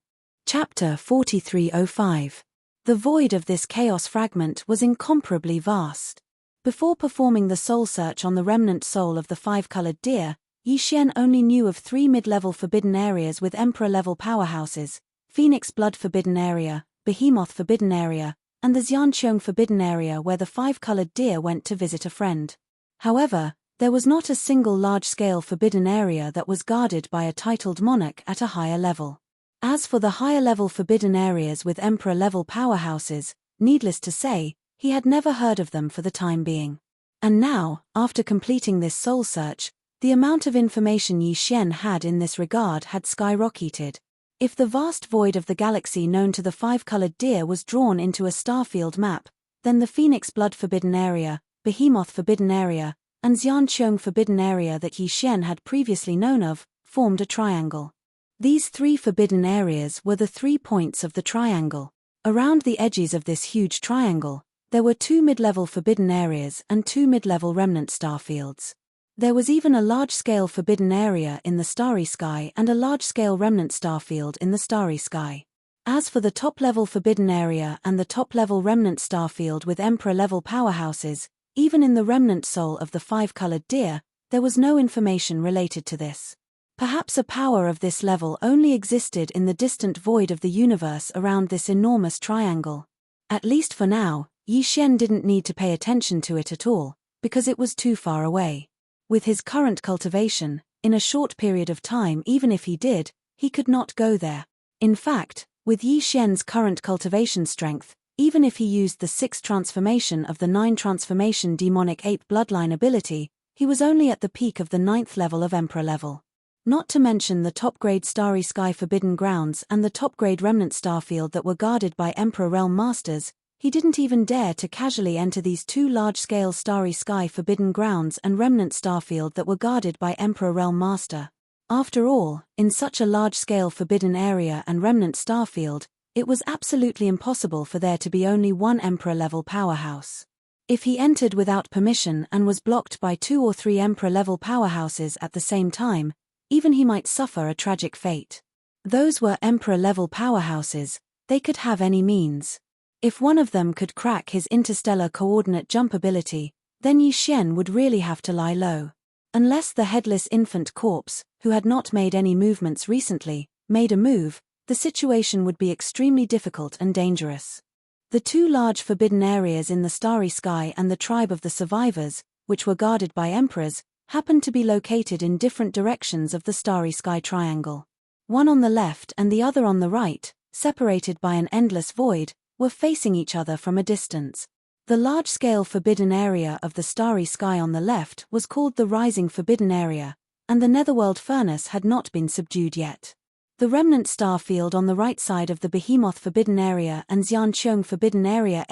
Chapter 4305. The void of this chaos fragment was incomparably vast. Before performing the soul search on the remnant soul of the five-colored deer, Yi Xian only knew of 3 mid-level forbidden areas with Emperor-level powerhouses: Phoenix Blood Forbidden Area, Behemoth Forbidden Area, and the Xianqiong Forbidden Area where the five-colored deer went to visit a friend. However, there was not a single large-scale forbidden area that was guarded by a titled monarch at a higher level. As for the higher-level forbidden areas with Emperor-level powerhouses, needless to say, he had never heard of them for the time being. And now, after completing this soul search, the amount of information Yi Xian had in this regard had skyrocketed. If the vast void of the galaxy known to the five-colored deer was drawn into a starfield map, then the Phoenix Blood Forbidden Area, Behemoth Forbidden Area, and Xianqiong Forbidden Area that Yi Xian had previously known of, formed a triangle. These 3 forbidden areas were the 3 points of the triangle. Around the edges of this huge triangle, there were 2 mid-level forbidden areas and 2 mid-level remnant starfields. There was even a large-scale forbidden area in the starry sky and a large-scale remnant starfield in the starry sky. As for the top-level forbidden area and the top-level remnant starfield with Emperor-level powerhouses, even in the remnant soul of the five-colored deer, there was no information related to this. Perhaps a power of this level only existed in the distant void of the universe around this enormous triangle. At least for now, Yi Xian didn't need to pay attention to it at all, because it was too far away. With his current cultivation, in a short period of time, even if he did, he could not go there. In fact, with Yi Xian's current cultivation strength, even if he used the 6th transformation of the 9 transformation demonic ape bloodline ability, he was only at the peak of the 9th level of Emperor level. Not to mention the top-grade Starry Sky Forbidden Grounds and the top-grade Remnant Starfield that were guarded by Emperor Realm Masters, he didn't even dare to casually enter these 2 large-scale Starry Sky Forbidden Grounds and Remnant Starfield that were guarded by Emperor Realm Master. After all, in such a large-scale Forbidden Area and Remnant Starfield, it was absolutely impossible for there to be only one Emperor-level powerhouse. If he entered without permission and was blocked by 2 or 3 Emperor-level powerhouses at the same time, even he might suffer a tragic fate. Those were Emperor-level powerhouses, they could have any means. If one of them could crack his interstellar coordinate jump ability, then Yi Xian would really have to lie low. Unless the headless infant corpse, who had not made any movements recently, made a move, the situation would be extremely difficult and dangerous. The 2 large forbidden areas in the starry sky and the tribe of the survivors, which were guarded by emperors, happened to be located in different directions of the starry sky triangle. One on the left and the other on the right, separated by an endless void, were facing each other from a distance. The large-scale forbidden area of the starry sky on the left was called the Rising Forbidden Area, and the Netherworld furnace had not been subdued yet. The remnant star field on the right side of the Behemoth Forbidden Area and Xianqiong Forbidden Area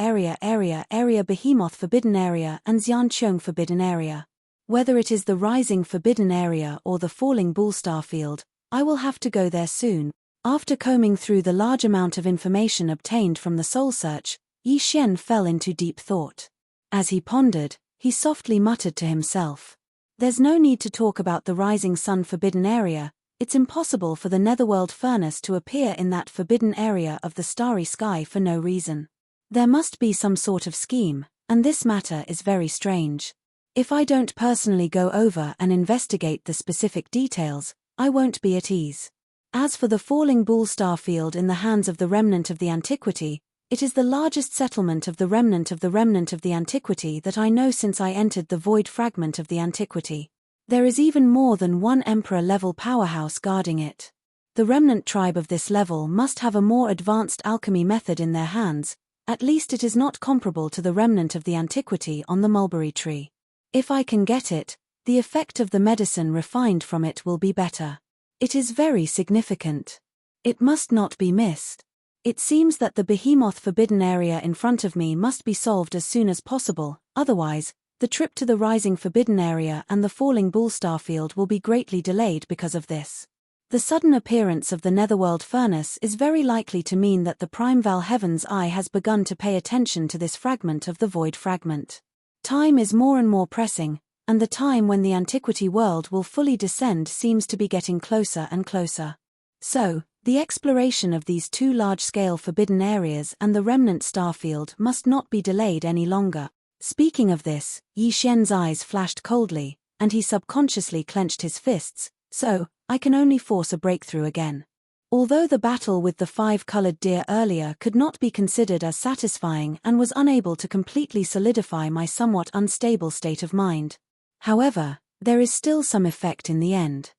Behemoth Forbidden Area and Xianqiong Forbidden Area. Whether it is the Rising Forbidden Area or the Falling Bull Star Field, I will have to go there soon. After combing through the large amount of information obtained from the soul search, Yi Xian fell into deep thought. As he pondered, he softly muttered to himself. There's no need to talk about the Rising Sun Forbidden Area, it's impossible for the Netherworld furnace to appear in that forbidden area of the starry sky for no reason. There must be some sort of scheme, and this matter is very strange. If I don't personally go over and investigate the specific details, I won't be at ease. As for the Falling Bull Star Field in the hands of the remnant of the Antiquity, it is the largest settlement of the remnant of the Antiquity that I know since I entered the void fragment of the Antiquity. There is even more than one Emperor-level powerhouse guarding it. The remnant tribe of this level must have a more advanced alchemy method in their hands, at least it is not comparable to the remnant of the Antiquity on the mulberry tree. If I can get it, the effect of the medicine refined from it will be better. It is very significant. It must not be missed. It seems that the behemoth forbidden area in front of me must be solved as soon as possible, otherwise, the trip to the rising forbidden area and the falling bull starfield will be greatly delayed because of this. The sudden appearance of the netherworld furnace is very likely to mean that the Primeval Heaven's eye has begun to pay attention to this fragment of the void fragment. Time is more and more pressing, and the time when the antiquity world will fully descend seems to be getting closer and closer. So, the exploration of these two large-scale forbidden areas and the remnant starfield must not be delayed any longer. Speaking of this, Yi Xian's eyes flashed coldly, and he subconsciously clenched his fists, so, I can only force a breakthrough again. Although the battle with the five-colored deer earlier could not be considered as satisfying and was unable to completely solidify my somewhat unstable state of mind. However, there is still some effect in the end.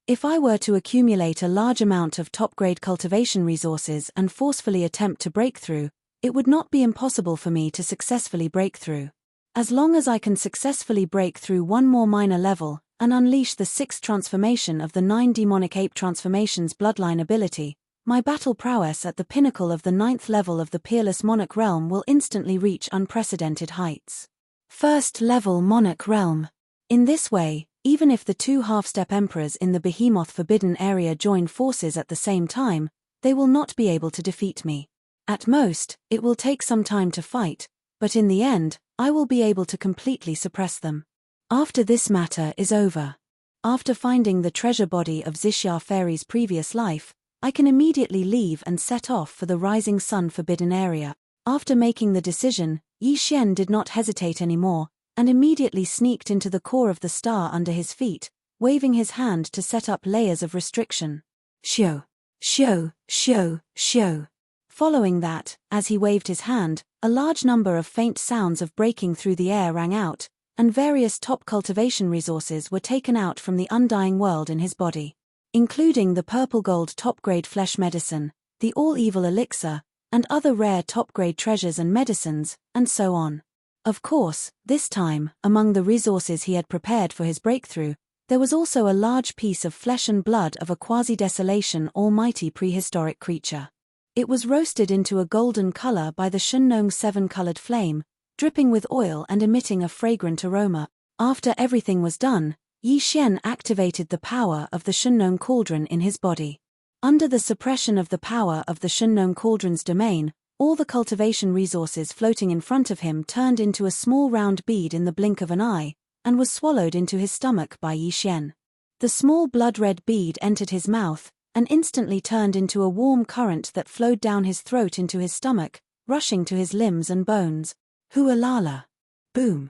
If I were to accumulate a large amount of top-grade cultivation resources and forcefully attempt to break through, it would not be impossible for me to successfully break through. As long as I can successfully break through one more minor level and unleash the sixth transformation of the 9 demonic ape transformations bloodline ability, my battle prowess at the pinnacle of the 9th level of the peerless monarch realm will instantly reach unprecedented heights. First level monarch realm. In this way, even if the two half-step emperors in the behemoth forbidden area join forces at the same time, they will not be able to defeat me. At most, it will take some time to fight, but in the end, I will be able to completely suppress them. After this matter is over. After finding the treasure body of Xixia Fairy's previous life, I can immediately leave and set off for the Rising Sun forbidden area. After making the decision, Yi Xian did not hesitate anymore, and immediately sneaked into the core of the star under his feet, waving his hand to set up layers of restriction. Shio, shio, shio, shio. Following that, as he waved his hand, a large number of faint sounds of breaking through the air rang out, and various top cultivation resources were taken out from the undying world in his body, including the purple gold top-grade flesh medicine, the all-evil elixir, and other rare top-grade treasures and medicines, and so on. Of course, this time, among the resources he had prepared for his breakthrough, there was also a large piece of flesh and blood of a quasi-desolation almighty prehistoric creature. It was roasted into a golden color by the Shunnong 7-colored flame, dripping with oil and emitting a fragrant aroma. After everything was done, Yi Xian activated the power of the Shunnong cauldron in his body. Under the suppression of the power of the Shunnong cauldron's domain, all the cultivation resources floating in front of him turned into a small round bead in the blink of an eye, and was swallowed into his stomach by Yi Xian. The small blood-red bead entered his mouth, and instantly turned into a warm current that flowed down his throat into his stomach, rushing to his limbs and bones. Hualala. Boom.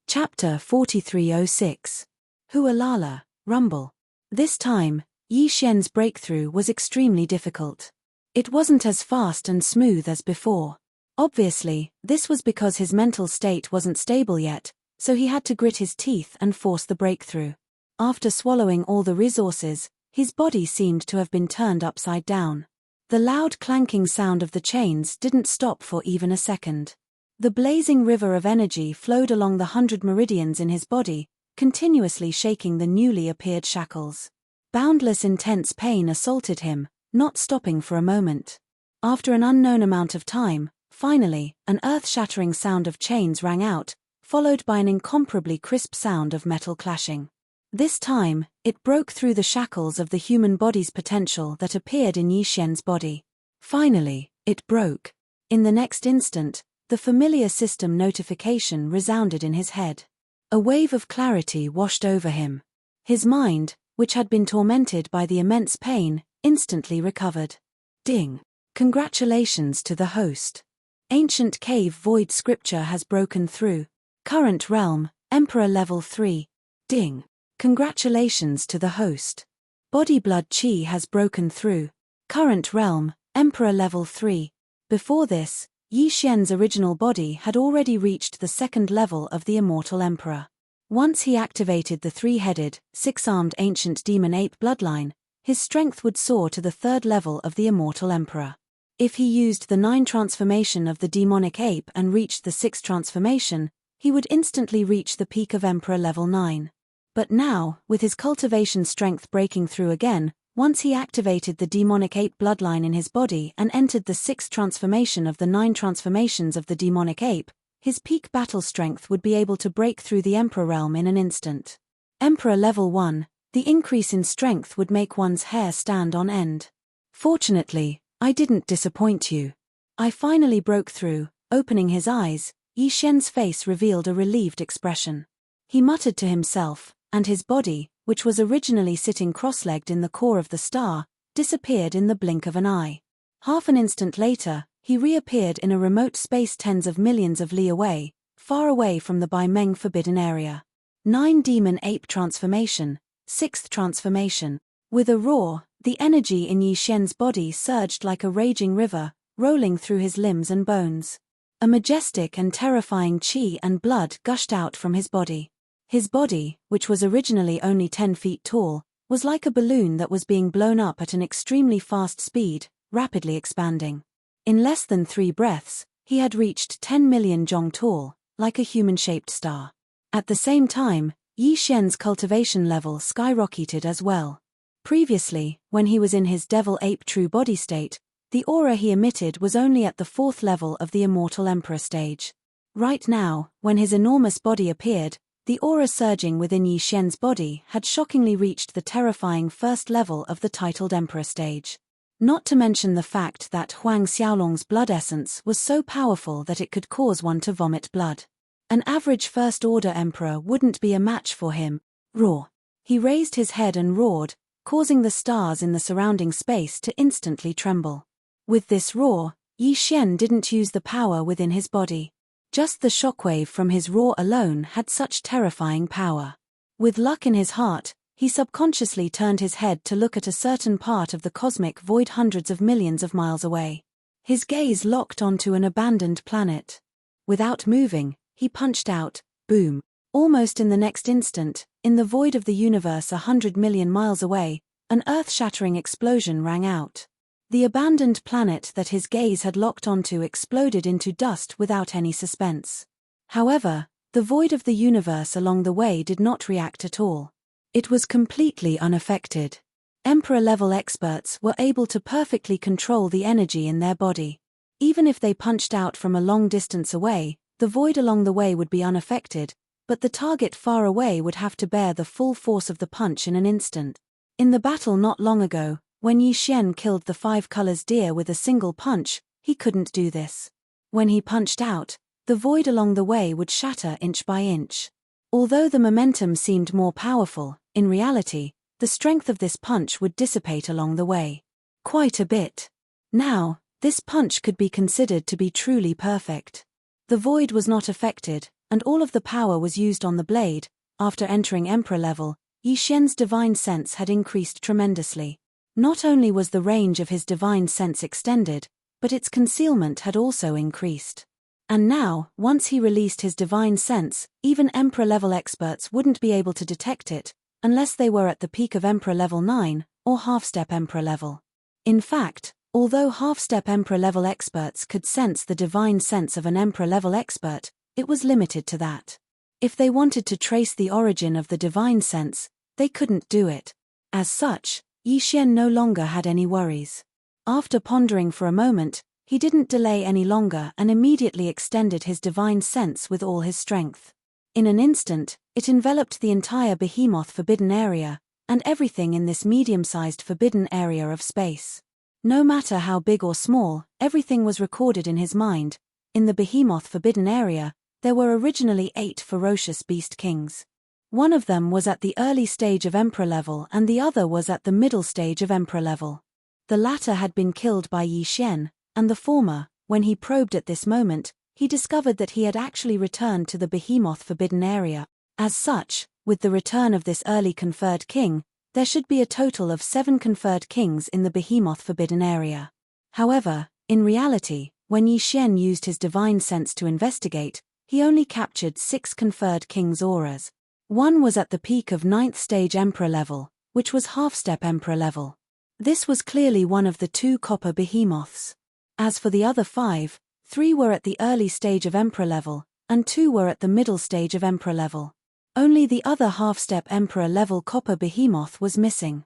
Chapter 4306. Hualala, rumble. This time, Yi Xian's breakthrough was extremely difficult. It wasn't as fast and smooth as before. Obviously, this was because his mental state wasn't stable yet, so he had to grit his teeth and force the breakthrough. After swallowing all the resources, his body seemed to have been turned upside down. The loud clanking sound of the chains didn't stop for even a second. The blazing river of energy flowed along the 100 meridians in his body, continuously shaking the newly appeared shackles. Boundless intense pain assaulted him, not stopping for a moment. After an unknown amount of time, finally, an earth-shattering sound of chains rang out, followed by an incomparably crisp sound of metal clashing. This time, it broke through the shackles of the human body's potential that appeared in Yi Xian's body. Finally, it broke. In the next instant, the familiar system notification resounded in his head. A wave of clarity washed over him. His mind, which had been tormented by the immense pain, instantly recovered. Ding! Congratulations to the host. Ancient cave void scripture has broken through. Current realm, Emperor level 3. Ding! Congratulations to the host. Body blood chi has broken through. Current realm, Emperor level 3. Before this, Yi Xian's original body had already reached the 2nd level of the Immortal Emperor. Once he activated the 3-headed, 6-armed ancient demon ape bloodline, his strength would soar to the 3rd level of the Immortal Emperor. If he used the 9 transformation of the demonic ape and reached the 6th transformation, he would instantly reach the peak of Emperor level 9. But now, with his cultivation strength breaking through again, Once he activated the demonic ape bloodline in his body and entered the 6th transformation of the 9 transformations of the demonic ape, his peak battle strength would be able to break through the Emperor realm in an instant. Emperor level 1, the increase in strength would make one's hair stand on end. Fortunately, I didn't disappoint you. I finally broke through. Opening his eyes, Yi Xian's face revealed a relieved expression. He muttered to himself, and his body, which was originally sitting cross-legged in the core of the star, disappeared in the blink of an eye. Half an instant later, he reappeared in a remote space tens of millions of li away, far away from the Bai Meng forbidden area. 9 Demon Ape Transformation, 6th Transformation. With a roar, the energy in Yi Xian's body surged like a raging river, rolling through his limbs and bones. A majestic and terrifying qi and blood gushed out from his body. His body, which was originally only 10 feet tall, was like a balloon that was being blown up at an extremely fast speed, rapidly expanding. In less than 3 breaths, he had reached 10 million zhong tall, like a human-shaped star. At the same time, Yi Xian's cultivation level skyrocketed as well. Previously, when he was in his devil ape true body state, the aura he emitted was only at the 4th level of the immortal emperor stage. Right now, when his enormous body appeared, the aura surging within Yi Xian's body had shockingly reached the terrifying 1st level of the titled emperor stage. Not to mention the fact that Huang Xiaolong's blood essence was so powerful that it could cause one to vomit blood. An average first-order emperor wouldn't be a match for him. Roar! He raised his head and roared, causing the stars in the surrounding space to instantly tremble. With this roar, Yi Xian didn't use the power within his body. Just the shockwave from his roar alone had such terrifying power. With luck in his heart, he subconsciously turned his head to look at a certain part of the cosmic void hundreds of millions of miles away. His gaze locked onto an abandoned planet. Without moving, he punched out, boom. Almost in the next instant, in the void of the universe 100 million miles away, an earth-shattering explosion rang out. The abandoned planet that his gaze had locked onto exploded into dust without any suspense. However, the void of the universe along the way did not react at all. It was completely unaffected. Emperor-level experts were able to perfectly control the energy in their body. Even if they punched out from a long distance away, the void along the way would be unaffected, but the target far away would have to bear the full force of the punch in an instant. In the battle not long ago, when Yi Xian killed the 5 colors deer with a single punch, he couldn't do this. When he punched out, the void along the way would shatter inch by inch. Although the momentum seemed more powerful, in reality, the strength of this punch would dissipate along the way. Quite a bit. Now, this punch could be considered to be truly perfect. The void was not affected, and all of the power was used on the blade. After entering Emperor level, Yi Xian's divine sense had increased tremendously. Not only was the range of his divine sense extended, but its concealment had also increased. And now, once he released his divine sense, even Emperor-level experts wouldn't be able to detect it, unless they were at the peak of Emperor level 9, or half-step Emperor level. In fact, although half-step Emperor-level experts could sense the divine sense of an Emperor-level expert, it was limited to that. If they wanted to trace the origin of the divine sense, they couldn't do it. As such, Yi Xian no longer had any worries. After pondering for a moment, he didn't delay any longer and immediately extended his divine sense with all his strength. In an instant, it enveloped the entire behemoth forbidden area, and everything in this medium-sized forbidden area of space. No matter how big or small, everything was recorded in his mind. In the behemoth forbidden area, there were originally 8 ferocious beast kings. One of them was at the early stage of Emperor level and the other was at the middle stage of Emperor level. The latter had been killed by Yi Xian, and the former, when he probed at this moment, he discovered that he had actually returned to the behemoth forbidden area. As such, with the return of this early conferred king, there should be a total of 7 conferred kings in the behemoth forbidden area. However, in reality, when Yi Xian used his divine sense to investigate, he only captured 6 conferred kings' auras. One was at the peak of 9th stage Emperor level, which was half-step Emperor level. This was clearly one of the 2 copper behemoths. As for the other 5, 3 were at the early stage of Emperor level, and 2 were at the middle stage of Emperor level. Only the other half-step Emperor level copper behemoth was missing.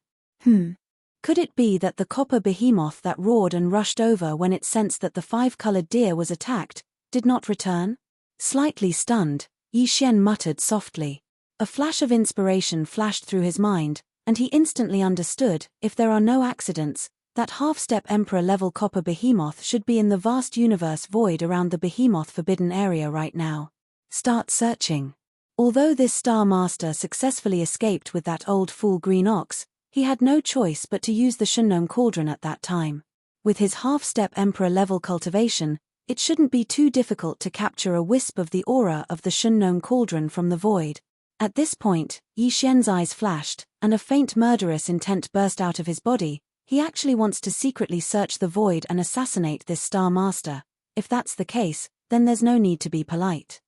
Could it be that the copper behemoth that roared and rushed over when it sensed that the five-colored deer was attacked did not return? Slightly stunned, Yi Xian muttered softly. A flash of inspiration flashed through his mind, and he instantly understood, if there are no accidents, that half-step Emperor-level copper behemoth should be in the vast universe void around the behemoth forbidden area right now. Start searching. Although this Star Master successfully escaped with that old fool green ox, he had no choice but to use the Shunnome Cauldron at that time. With his half-step Emperor-level cultivation, it shouldn't be too difficult to capture a wisp of the aura of the Shunnome Cauldron from the void. At this point, Yi Xian's eyes flashed, and a faint murderous intent burst out of his body. He actually wants to secretly search the void and assassinate this Star Master. If that's the case, then there's no need to be polite.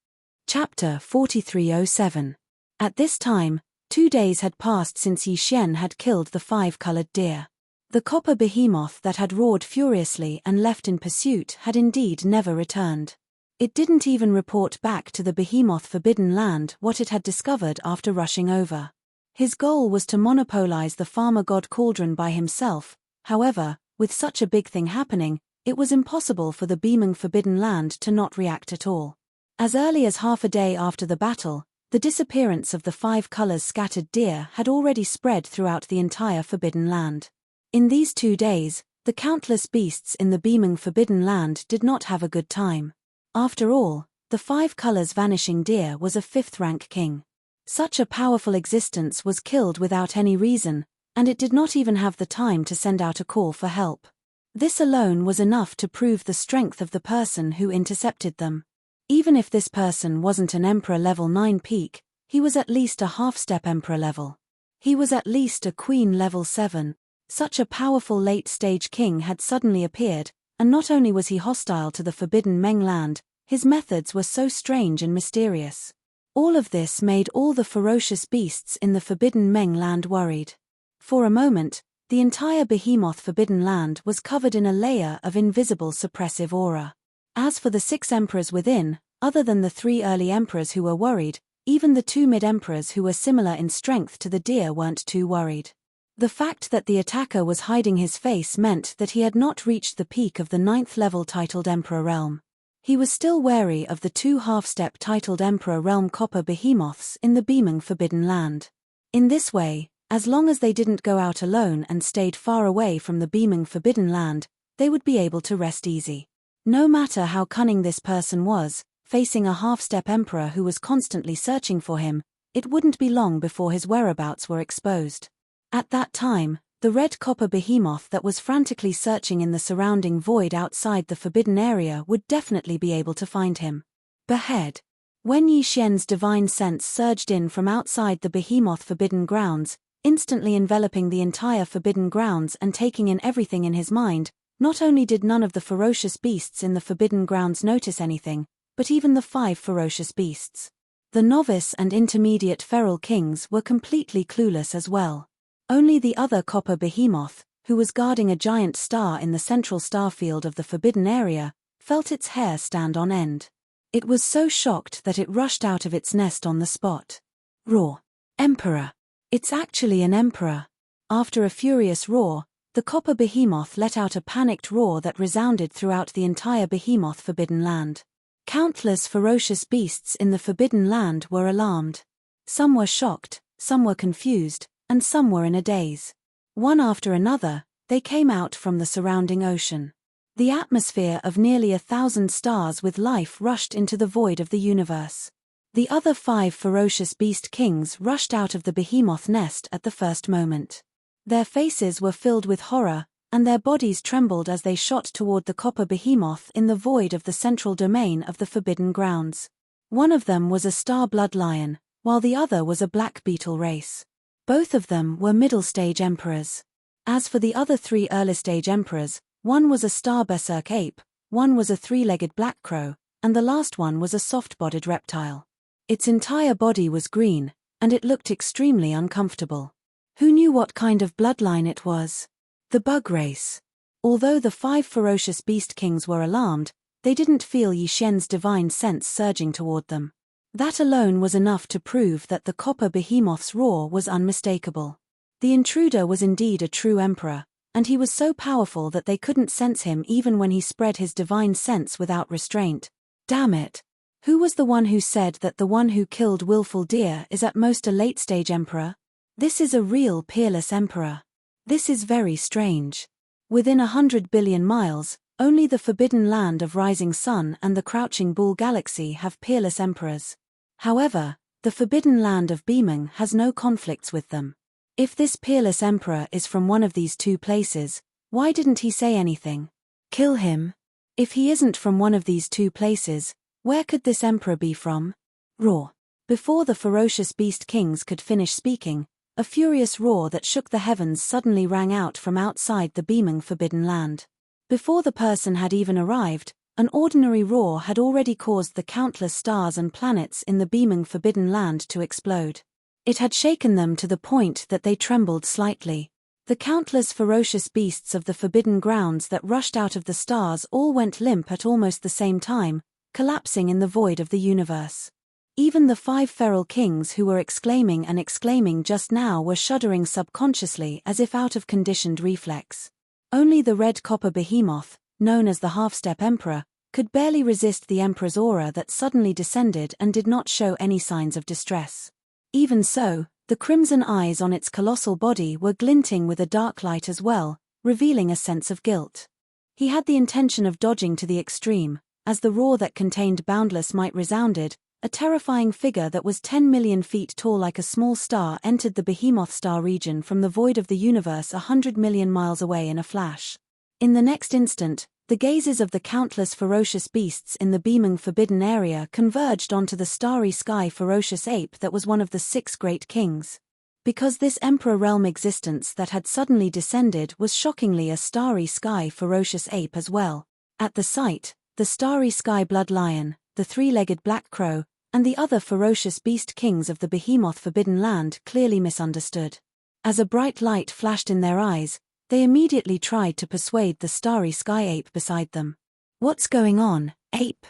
Chapter 4307. At this time, 2 days had passed since Yi Xian had killed the five-colored deer. The copper behemoth that had roared furiously and left in pursuit had indeed never returned. It didn't even report back to the behemoth forbidden land what it had discovered after rushing over. His goal was to monopolize the farmer god cauldron by himself. However, with such a big thing happening, it was impossible for the beaming forbidden land to not react at all. As early as half a day after the battle, the disappearance of the five colors scattered deer had already spread throughout the entire forbidden land. In these 2 days, the countless beasts in the beaming forbidden land did not have a good time. After all, the five colors vanishing deer was a 5th-rank king. Such a powerful existence was killed without any reason, and it did not even have the time to send out a call for help. This alone was enough to prove the strength of the person who intercepted them. Even if this person wasn't an Emperor level 9 peak, he was at least a half-step Emperor level. He was at least a Queen level 7. Such a powerful late-stage king had suddenly appeared, and not only was he hostile to the forbidden Meng land, his methods were so strange and mysterious. All of this made all the ferocious beasts in the forbidden Meng land worried. For a moment, the entire behemoth forbidden land was covered in a layer of invisible suppressive aura. As for the 6 emperors within, other than the 3 early emperors who were worried, even the 2 mid-emperors who were similar in strength to the deer weren't too worried. The fact that the attacker was hiding his face meant that he had not reached the peak of the 9th level titled Emperor realm. He was still wary of the 2 half-step titled Emperor realm copper behemoths in the beaming forbidden land. In this way, as long as they didn't go out alone and stayed far away from the beaming forbidden land, they would be able to rest easy. No matter how cunning this person was, facing a half-step emperor who was constantly searching for him, it wouldn't be long before his whereabouts were exposed. At that time, the red copper behemoth that was frantically searching in the surrounding void outside the forbidden area would definitely be able to find him. Behead. When Yi Xian's divine sense surged in from outside the behemoth forbidden grounds, instantly enveloping the entire forbidden grounds and taking in everything in his mind, not only did none of the ferocious beasts in the forbidden grounds notice anything, but even the 5 ferocious beasts. The novice and intermediate feral kings were completely clueless as well. Only the other copper behemoth, who was guarding a giant star in the central starfield of the forbidden area, felt its hair stand on end. It was so shocked that it rushed out of its nest on the spot. Roar. Emperor. It's actually an emperor. After a furious roar, the copper behemoth let out a panicked roar that resounded throughout the entire behemoth forbidden land. Countless ferocious beasts in the forbidden land were alarmed. Some were shocked, some were confused, and some were in a daze. One after another, they came out from the surrounding ocean. The atmosphere of nearly 1,000 stars with life rushed into the void of the universe. The other 5 ferocious beast kings rushed out of the behemoth nest at the first moment. Their faces were filled with horror, and their bodies trembled as they shot toward the copper behemoth in the void of the central domain of the forbidden grounds. One of them was a star blood lion, while the other was a black beetle race. Both of them were middle-stage emperors. As for the other 3 early-stage emperors, one was a star berserk ape, one was a 3-legged black crow, and the last one was a soft-bodied reptile. Its entire body was green, and it looked extremely uncomfortable. Who knew what kind of bloodline it was? The bug race. Although the 5 ferocious beast kings were alarmed, they didn't feel Yi Xian's divine sense surging toward them. That alone was enough to prove that the copper behemoth's roar was unmistakable. The intruder was indeed a true emperor, and he was so powerful that they couldn't sense him even when he spread his divine sense without restraint. Damn it! Who was the one who said that the one who killed willful deer is at most a late-stage emperor? This is a real peerless emperor. This is very strange. Within 100 billion miles, only the forbidden land of Rising Sun and the Crouching Bull Galaxy have peerless emperors. However, the forbidden land of Beaming has no conflicts with them. If this peerless emperor is from one of these two places, why didn't he say anything? Kill him? If he isn't from one of these two places, where could this emperor be from? Roar. Before the ferocious beast kings could finish speaking, a furious roar that shook the heavens suddenly rang out from outside the beaming forbidden land. Before the person had even arrived, an ordinary roar had already caused the countless stars and planets in the beaming forbidden land to explode. It had shaken them to the point that they trembled slightly. The countless ferocious beasts of the forbidden grounds that rushed out of the stars all went limp at almost the same time, collapsing in the void of the universe. Even the 5 feral kings who were exclaiming just now were shuddering subconsciously as if out of conditioned reflex. Only the red copper behemoth, known as the half-step emperor, could barely resist the emperor's aura that suddenly descended and did not show any signs of distress. Even so, the crimson eyes on its colossal body were glinting with a dark light as well, revealing a sense of guilt. He had the intention of dodging to the extreme, as the roar that contained boundless might resounded. A terrifying figure that was 10 million feet tall like a small star entered the behemoth star region from the void of the universe 100 million miles away in a flash. In the next instant, the gazes of the countless ferocious beasts in the beaming forbidden area converged onto the starry sky ferocious ape that was one of the 6 great kings. Because this emperor realm existence that had suddenly descended was shockingly a starry sky ferocious ape as well. At the sight, the starry sky blood lion, the 3-legged black crow, and the other ferocious beast kings of the behemoth forbidden land clearly misunderstood. As a bright light flashed in their eyes, they immediately tried to persuade the starry sky ape beside them. What's going on, ape?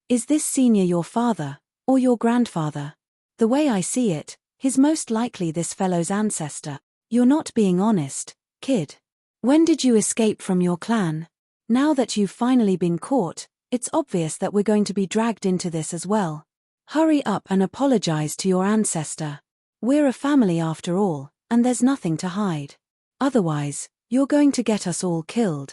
Is this senior your father, or your grandfather? The way I see it, he's most likely this fellow's ancestor. You're not being honest, kid. When did you escape from your clan? Now that you've finally been caught, it's obvious that we're going to be dragged into this as well. Hurry up and apologize to your ancestor. We're a family after all, and there's nothing to hide. Otherwise, you're going to get us all killed.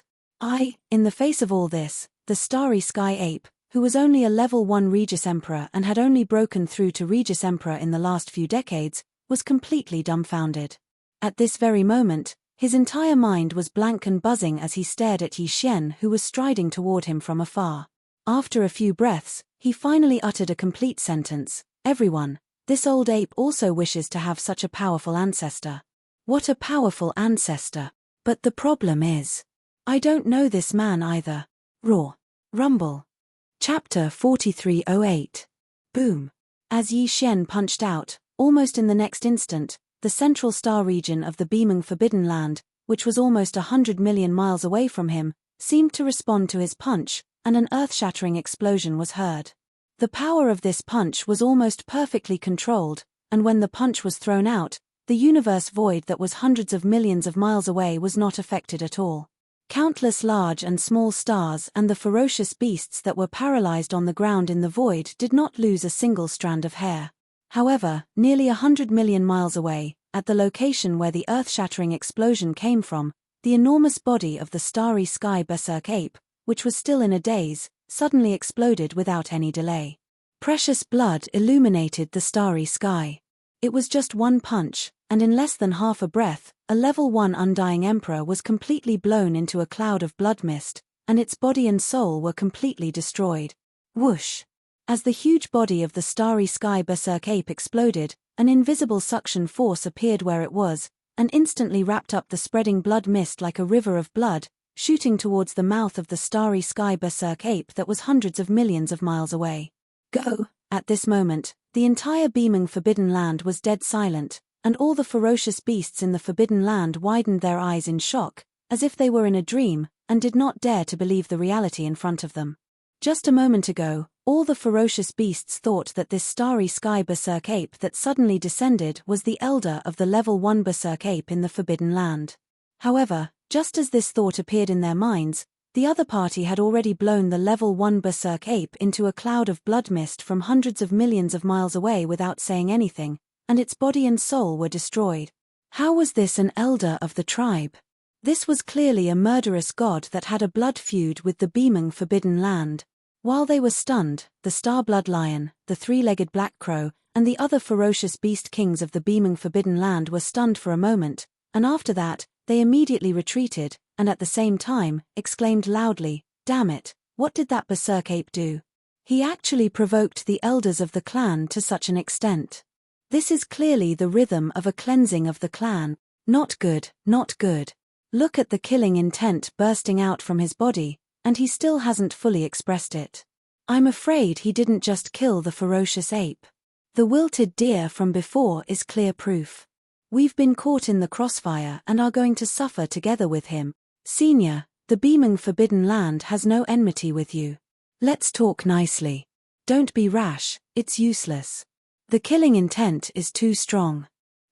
In the face of all this, the starry sky ape, who was only a level 1 Regis Emperor and had only broken through to Regis Emperor in the last few decades, was completely dumbfounded. At this very moment, his entire mind was blank and buzzing as he stared at Yi Xian who was striding toward him from afar. After a few breaths, he finally uttered a complete sentence. Everyone, this old ape also wishes to have such a powerful ancestor. What a powerful ancestor. But the problem is, I don't know this man either. Roar. Rumble. Chapter 4308. Boom. As Yi Xian punched out, almost in the next instant, the central star region of the beaming forbidden land, which was almost 100 million miles away from him, seemed to respond to his punch, and an earth-shattering explosion was heard. The power of this punch was almost perfectly controlled, and when the punch was thrown out, the universe void that was hundreds of millions of miles away was not affected at all. Countless large and small stars and the ferocious beasts that were paralyzed on the ground in the void did not lose a single strand of hair. However, nearly 100 million miles away, at the location where the earth-shattering explosion came from, the enormous body of the starry sky berserk ape, which was still in a daze, suddenly exploded without any delay. Precious blood illuminated the starry sky. It was just one punch, and in less than half a breath, a level 1 undying emperor was completely blown into a cloud of blood mist, and its body and soul were completely destroyed. Whoosh! As the huge body of the starry sky berserk ape exploded, an invisible suction force appeared where it was, and instantly wrapped up the spreading blood mist like a river of blood, shooting towards the mouth of the starry sky berserk ape that was hundreds of millions of miles away. Go! At this moment, the entire beaming forbidden land was dead silent, and all the ferocious beasts in the forbidden land widened their eyes in shock, as if they were in a dream, and did not dare to believe the reality in front of them. Just a moment ago, All the ferocious beasts thought that this starry sky berserk ape that suddenly descended was the elder of the level 1 berserk ape in the Forbidden Land. However, just as this thought appeared in their minds, the other party had already blown the level 1 berserk ape into a cloud of blood mist from hundreds of millions of miles away without saying anything, and its body and soul were destroyed. How was this an elder of the tribe? This was clearly a murderous god that had a blood feud with the beaming Forbidden Land. While they were stunned, the star-blood lion, the three-legged black crow, and the other ferocious beast kings of the beaming Forbidden Land were stunned for a moment, and after that, they immediately retreated, and at the same time, exclaimed loudly, "Damn it, what did that berserk ape do? He actually provoked the elders of the clan to such an extent. This is clearly the rhythm of a cleansing of the clan. Not good, not good. Look at the killing intent bursting out from his body, and he still hasn't fully expressed it. I'm afraid he didn't just kill the ferocious ape. The wilted deer from before is clear proof. We've been caught in the crossfire and are going to suffer together with him. Senior, the beaming Forbidden Land has no enmity with you. Let's talk nicely. Don't be rash, it's useless. The killing intent is too strong.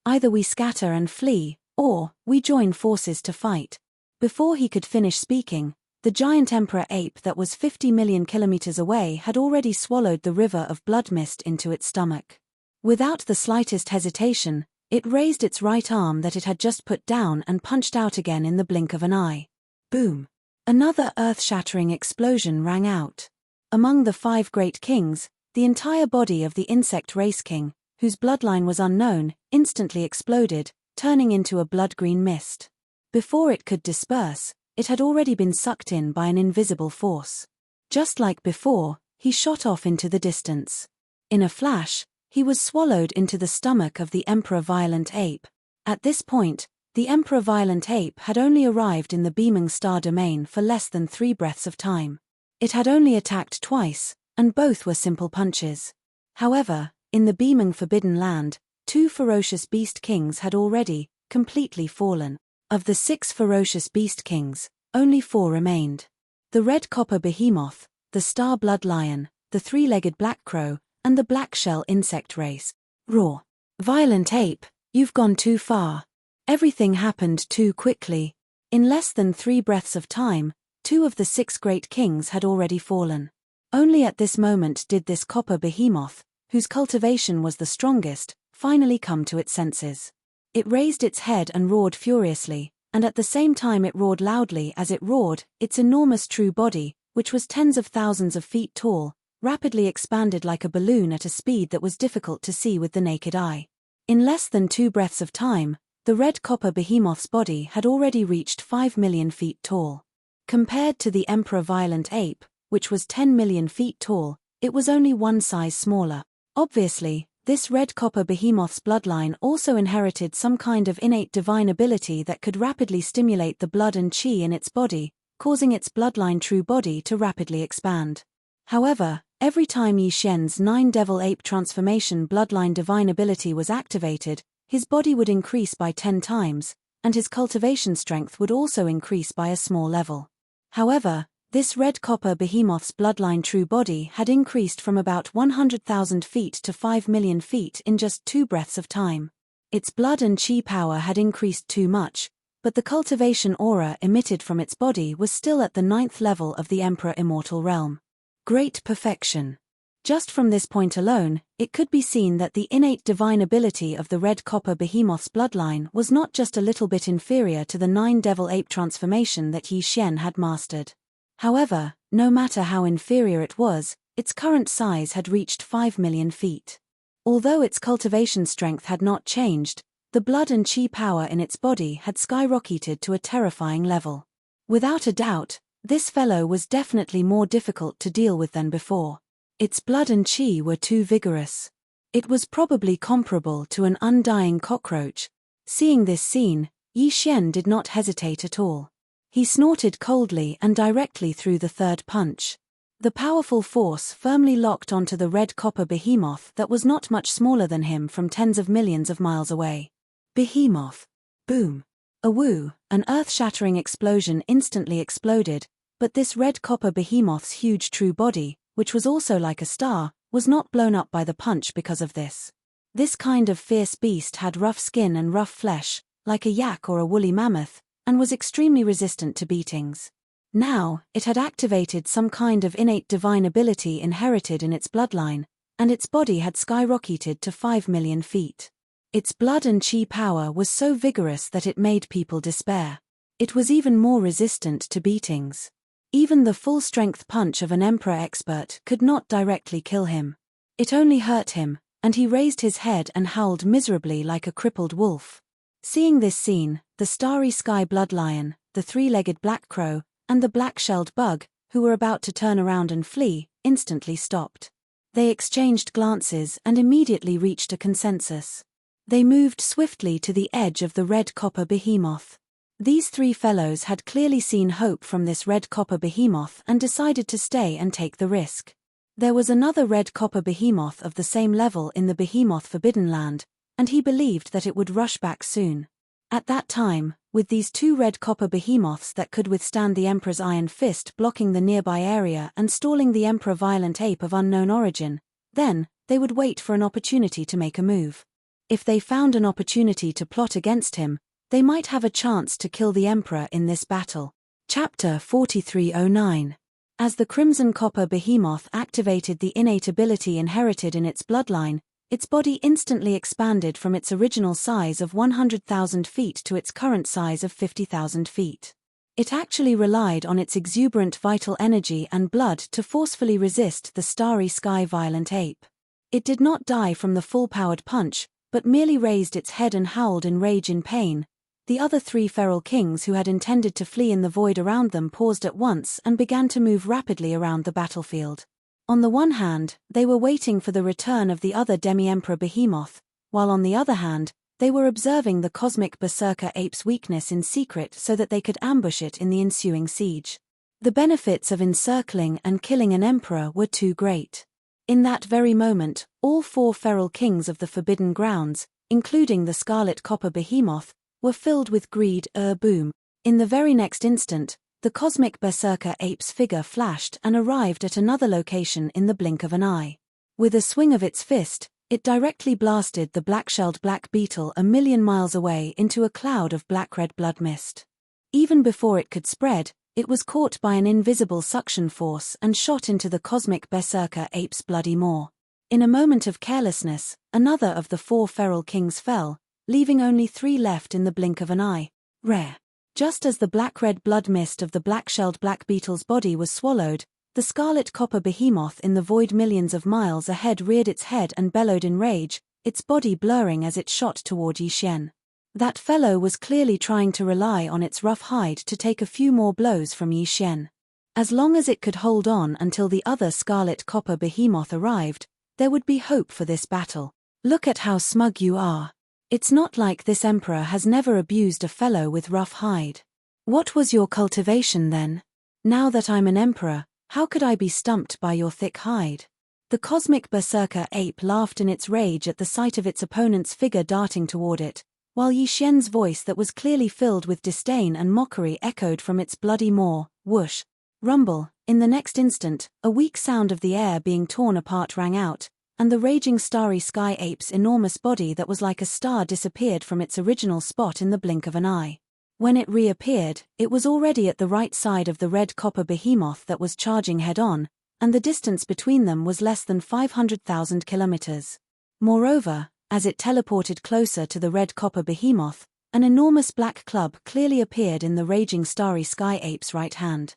Either we scatter and flee, or we join forces to fight." Before he could finish speaking, the giant emperor ape that was 50 million kilometers away had already swallowed the river of blood mist into its stomach. Without the slightest hesitation, it raised its right arm that it had just put down and punched out again in the blink of an eye. Boom! Another earth-shattering explosion rang out. Among the 5 great kings, the entire body of the insect race king, whose bloodline was unknown, instantly exploded, turning into a blood-green mist. Before it could disperse, it had already been sucked in by an invisible force. Just like before, he shot off into the distance. In a flash, he was swallowed into the stomach of the Emperor Violent Ape. At this point, the Emperor Violent Ape had only arrived in the beaming star domain for less than 3 breaths of time. It had only attacked twice, and both were simple punches. However, in the beaming Forbidden Land, 2 ferocious beast kings had already, completely fallen. Of the 6 ferocious beast kings, only 4 remained. The red copper behemoth, the star-blood lion, the three-legged black crow, and the black shell insect race. Roar. Violent ape, you've gone too far. Everything happened too quickly. In less than 3 breaths of time, 2 of the 6 great kings had already fallen. Only at this moment did this copper behemoth, whose cultivation was the strongest, finally come to its senses. It raised its head and roared furiously, and at the same time it roared loudly as it roared, its enormous true body, which was tens of thousands of feet tall, rapidly expanded like a balloon at a speed that was difficult to see with the naked eye. In less than 2 breaths of time, the red copper behemoth's body had already reached 5 million feet tall. Compared to the Emperor Violent Ape, which was 10 million feet tall, it was only 1 size smaller. Obviously, this red copper behemoth's bloodline also inherited some kind of innate divine ability that could rapidly stimulate the blood and chi in its body, causing its bloodline true body to rapidly expand. However, every time Yi Xian's 9 devil ape transformation bloodline divine ability was activated, his body would increase by 10 times, and his cultivation strength would also increase by a small level. However, this red copper behemoth's bloodline true body had increased from about 100,000 feet to 5 million feet in just 2 breaths of time. Its blood and chi power had increased too much, but the cultivation aura emitted from its body was still at the 9th level of the Emperor Immortal Realm. Great perfection. Just from this point alone, it could be seen that the innate divine ability of the red copper behemoth's bloodline was not just a little bit inferior to the 9 devil ape transformation that Yi Xian had mastered. However, no matter how inferior it was, its current size had reached 5 million feet. Although its cultivation strength had not changed, the blood and chi power in its body had skyrocketed to a terrifying level. Without a doubt, this fellow was definitely more difficult to deal with than before. Its blood and chi were too vigorous. It was probably comparable to an undying cockroach. Seeing this scene, Yi Xian did not hesitate at all. He snorted coldly and directly threw the 3rd punch. The powerful force firmly locked onto the red copper behemoth that was not much smaller than him from tens of millions of miles away. Behemoth. Boom. A woo, an earth-shattering explosion instantly exploded, but this red copper behemoth's huge true body, which was also like a star, was not blown up by the punch because of this. This kind of fierce beast had rough skin and rough flesh, like a yak or a woolly mammoth, and was extremely resistant to beatings. Now, it had activated some kind of innate divine ability inherited in its bloodline, and its body had skyrocketed to 5 million feet. Its blood and chi power was so vigorous that it made people despair. It was even more resistant to beatings. Even the full-strength punch of an emperor expert could not directly kill him. It only hurt him, and he raised his head and howled miserably like a crippled wolf. Seeing this scene, the starry sky blood lion, the three-legged black crow, and the black-shelled bug, who were about to turn around and flee, instantly stopped. They exchanged glances and immediately reached a consensus. They moved swiftly to the edge of the red copper behemoth. These three fellows had clearly seen hope from this red copper behemoth and decided to stay and take the risk. There was another red copper behemoth of the same level in the Behemoth Forbidden Land, and he believed that it would rush back soon. At that time, with these two red copper behemoths that could withstand the Emperor's iron fist blocking the nearby area and stalling the Emperor Violent Ape of unknown origin, then, they would wait for an opportunity to make a move. If they found an opportunity to plot against him, they might have a chance to kill the Emperor in this battle. Chapter 4309. As the Crimson Copper Behemoth activated the innate ability inherited in its bloodline, its body instantly expanded from its original size of 100,000 feet to its current size of 50,000 feet. It actually relied on its exuberant vital energy and blood to forcefully resist the starry sky violent ape. It did not die from the full-powered punch, but merely raised its head and howled in rage and pain. The other three feral kings who had intended to flee in the void around them paused at once and began to move rapidly around the battlefield. On the one hand, they were waiting for the return of the other demi-emperor behemoth, while on the other hand, they were observing the cosmic berserker ape's weakness in secret so that they could ambush it in the ensuing siege. The benefits of encircling and killing an emperor were too great. In that very moment, all four feral kings of the Forbidden Grounds, including the Scarlet Copper Behemoth, were filled with greed. Boom. In the very next instant, the cosmic berserker ape's figure flashed and arrived at another location in the blink of an eye. With a swing of its fist, it directly blasted the black-shelled black beetle 1,000,000 miles away into a cloud of black-red blood mist. Even before it could spread, it was caught by an invisible suction force and shot into the cosmic berserker ape's bloody maw. In a moment of carelessness, another of the four feral kings fell, leaving only three left in the blink of an eye. Rare. Just as the black-red blood mist of the black-shelled black beetle's body was swallowed, the scarlet copper behemoth in the void millions of miles ahead reared its head and bellowed in rage, its body blurring as it shot toward Yi Xian. That fellow was clearly trying to rely on its rough hide to take a few more blows from Yi Xian. As long as it could hold on until the other scarlet copper behemoth arrived, there would be hope for this battle. Look at how smug you are. It's not like this emperor has never abused a fellow with rough hide. What was your cultivation then? Now that I'm an emperor, how could I be stumped by your thick hide? The cosmic berserker ape laughed in its rage at the sight of its opponent's figure darting toward it, while Yi Xian's voice that was clearly filled with disdain and mockery echoed from its bloody maw. Whoosh. Rumble. In the next instant, a weak sound of the air being torn apart rang out, and the raging starry sky ape's enormous body that was like a star disappeared from its original spot in the blink of an eye. When it reappeared, it was already at the right side of the red copper behemoth that was charging head-on, and the distance between them was less than 500,000 kilometers. Moreover, as it teleported closer to the red copper behemoth, an enormous black club clearly appeared in the raging starry sky ape's right hand.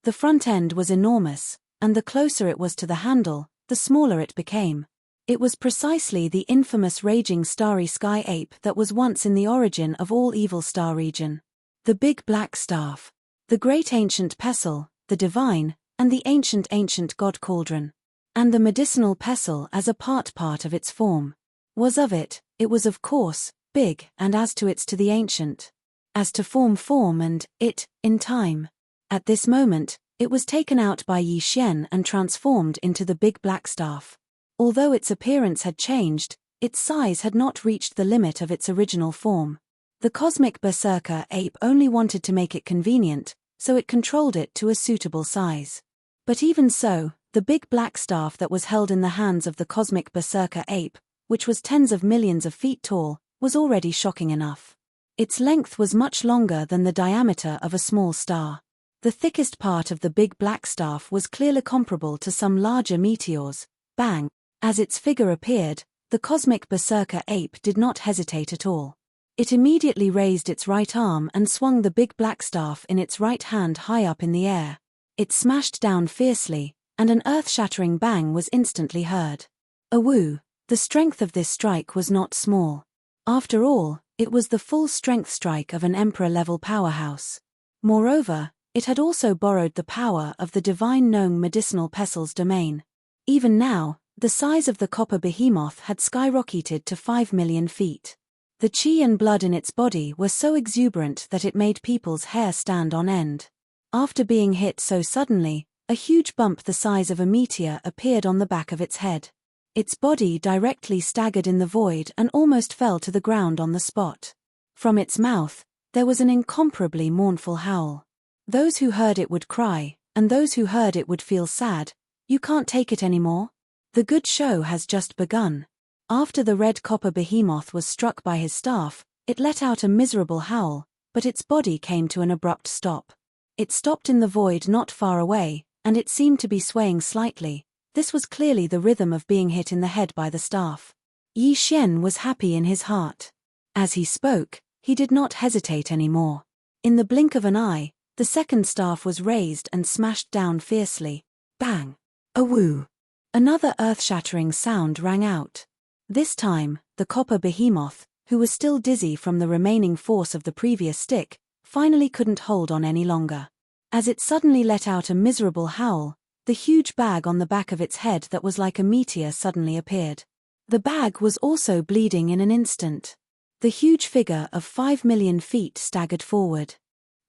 The front end was enormous, and the closer it was to the handle, the smaller it became. It was precisely the infamous raging starry sky ape that was once in the origin of all evil star region. The big black staff. The great ancient pestle, the divine, and the ancient god cauldron. And the medicinal pestle as a part of its form. Was of it was of course, big, and as to its to the ancient. As to form and it, in time. At this moment, it was taken out by Yi Xian and transformed into the big black staff. Although its appearance had changed, its size had not reached the limit of its original form. The cosmic berserker ape only wanted to make it convenient, so it controlled it to a suitable size. But even so, The big black staff that was held in the hands of the cosmic berserker ape, which was tens of millions of feet tall, was already shocking enough. Its length was much longer than the diameter of a small star. The thickest part of the big black staff was clearly comparable to some larger meteors. Bang! As its figure appeared, the cosmic berserker ape did not hesitate at all. It immediately raised its right arm and swung the big black staff in its right hand high up in the air. It smashed down fiercely, and an earth-shattering bang was instantly heard. Awoo! The strength of this strike was not small. After all, it was the full-strength strike of an emperor-level powerhouse. Moreover, it had also borrowed the power of the divine gnome medicinal Pestil's domain. Even now, the size of the copper behemoth had skyrocketed to 5 million feet. The chi and blood in its body were so exuberant that it made people's hair stand on end. After being hit so suddenly, a huge bump the size of a meteor appeared on the back of its head. Its body directly staggered in the void and almost fell to the ground on the spot. From its mouth, there was an incomparably mournful howl. Those who heard it would cry, and those who heard it would feel sad. You can't take it anymore? The good show has just begun. After the red copper behemoth was struck by his staff, it let out a miserable howl, but its body came to an abrupt stop. It stopped in the void not far away, and it seemed to be swaying slightly. This was clearly the rhythm of being hit in the head by the staff. Yi Xian was happy in his heart. As he spoke, he did not hesitate anymore. In the blink of an eye, the second staff was raised and smashed down fiercely. Bang! Awoo! Another earth-shattering sound rang out. This time, the copper behemoth, who was still dizzy from the remaining force of the previous stick, finally couldn't hold on any longer. As it suddenly let out a miserable howl, the huge bag on the back of its head that was like a meteor suddenly appeared. The bag was also bleeding in an instant. The huge figure of 5 million feet staggered forward.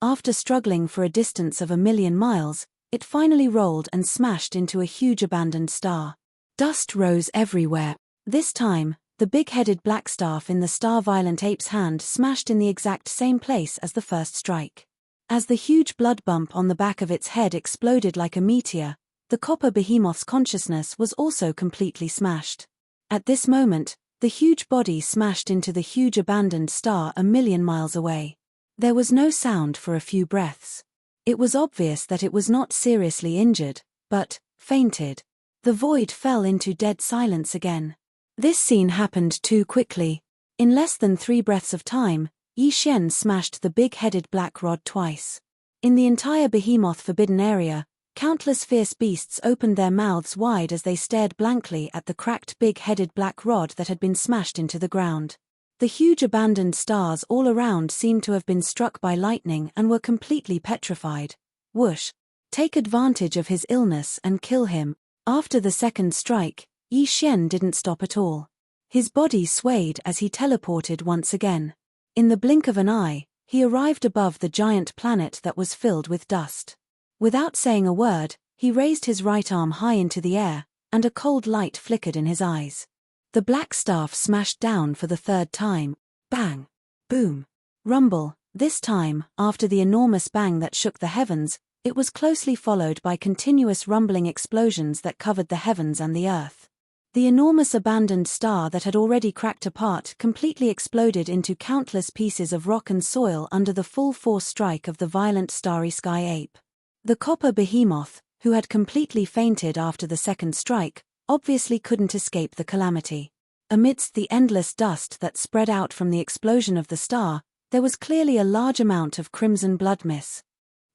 After struggling for a distance of 1,000,000 miles, it finally rolled and smashed into a huge abandoned star. Dust rose everywhere. This time, the big-headed black staff in the star-violent ape's hand smashed in the exact same place as the first strike. As the huge blood bump on the back of its head exploded like a meteor, the copper behemoth's consciousness was also completely smashed. At this moment, the huge body smashed into the huge abandoned star 1,000,000 miles away. There was no sound for a few breaths. It was obvious that it was not seriously injured, but fainted. The void fell into dead silence again. This scene happened too quickly. In less than 3 breaths of time, Yi Xian smashed the big-headed black rod twice. In the entire behemoth forbidden area, countless fierce beasts opened their mouths wide as they stared blankly at the cracked big-headed black rod that had been smashed into the ground. The huge abandoned stars all around seemed to have been struck by lightning and were completely petrified. Whoosh! Take advantage of his illness and kill him. After the second strike, Yi Xian didn't stop at all. His body swayed as he teleported once again. In the blink of an eye, he arrived above the giant planet that was filled with dust. Without saying a word, he raised his right arm high into the air, and a cold light flickered in his eyes. The black staff smashed down for the third time. Bang! Boom! Rumble. This time, after the enormous bang that shook the heavens, it was closely followed by continuous rumbling explosions that covered the heavens and the earth. The enormous abandoned star that had already cracked apart completely exploded into countless pieces of rock and soil under the full force strike of the violent starry sky ape. The copper behemoth, who had completely fainted after the second strike, obviously couldn't escape the calamity. Amidst the endless dust that spread out from the explosion of the star, there was clearly a large amount of crimson blood mist.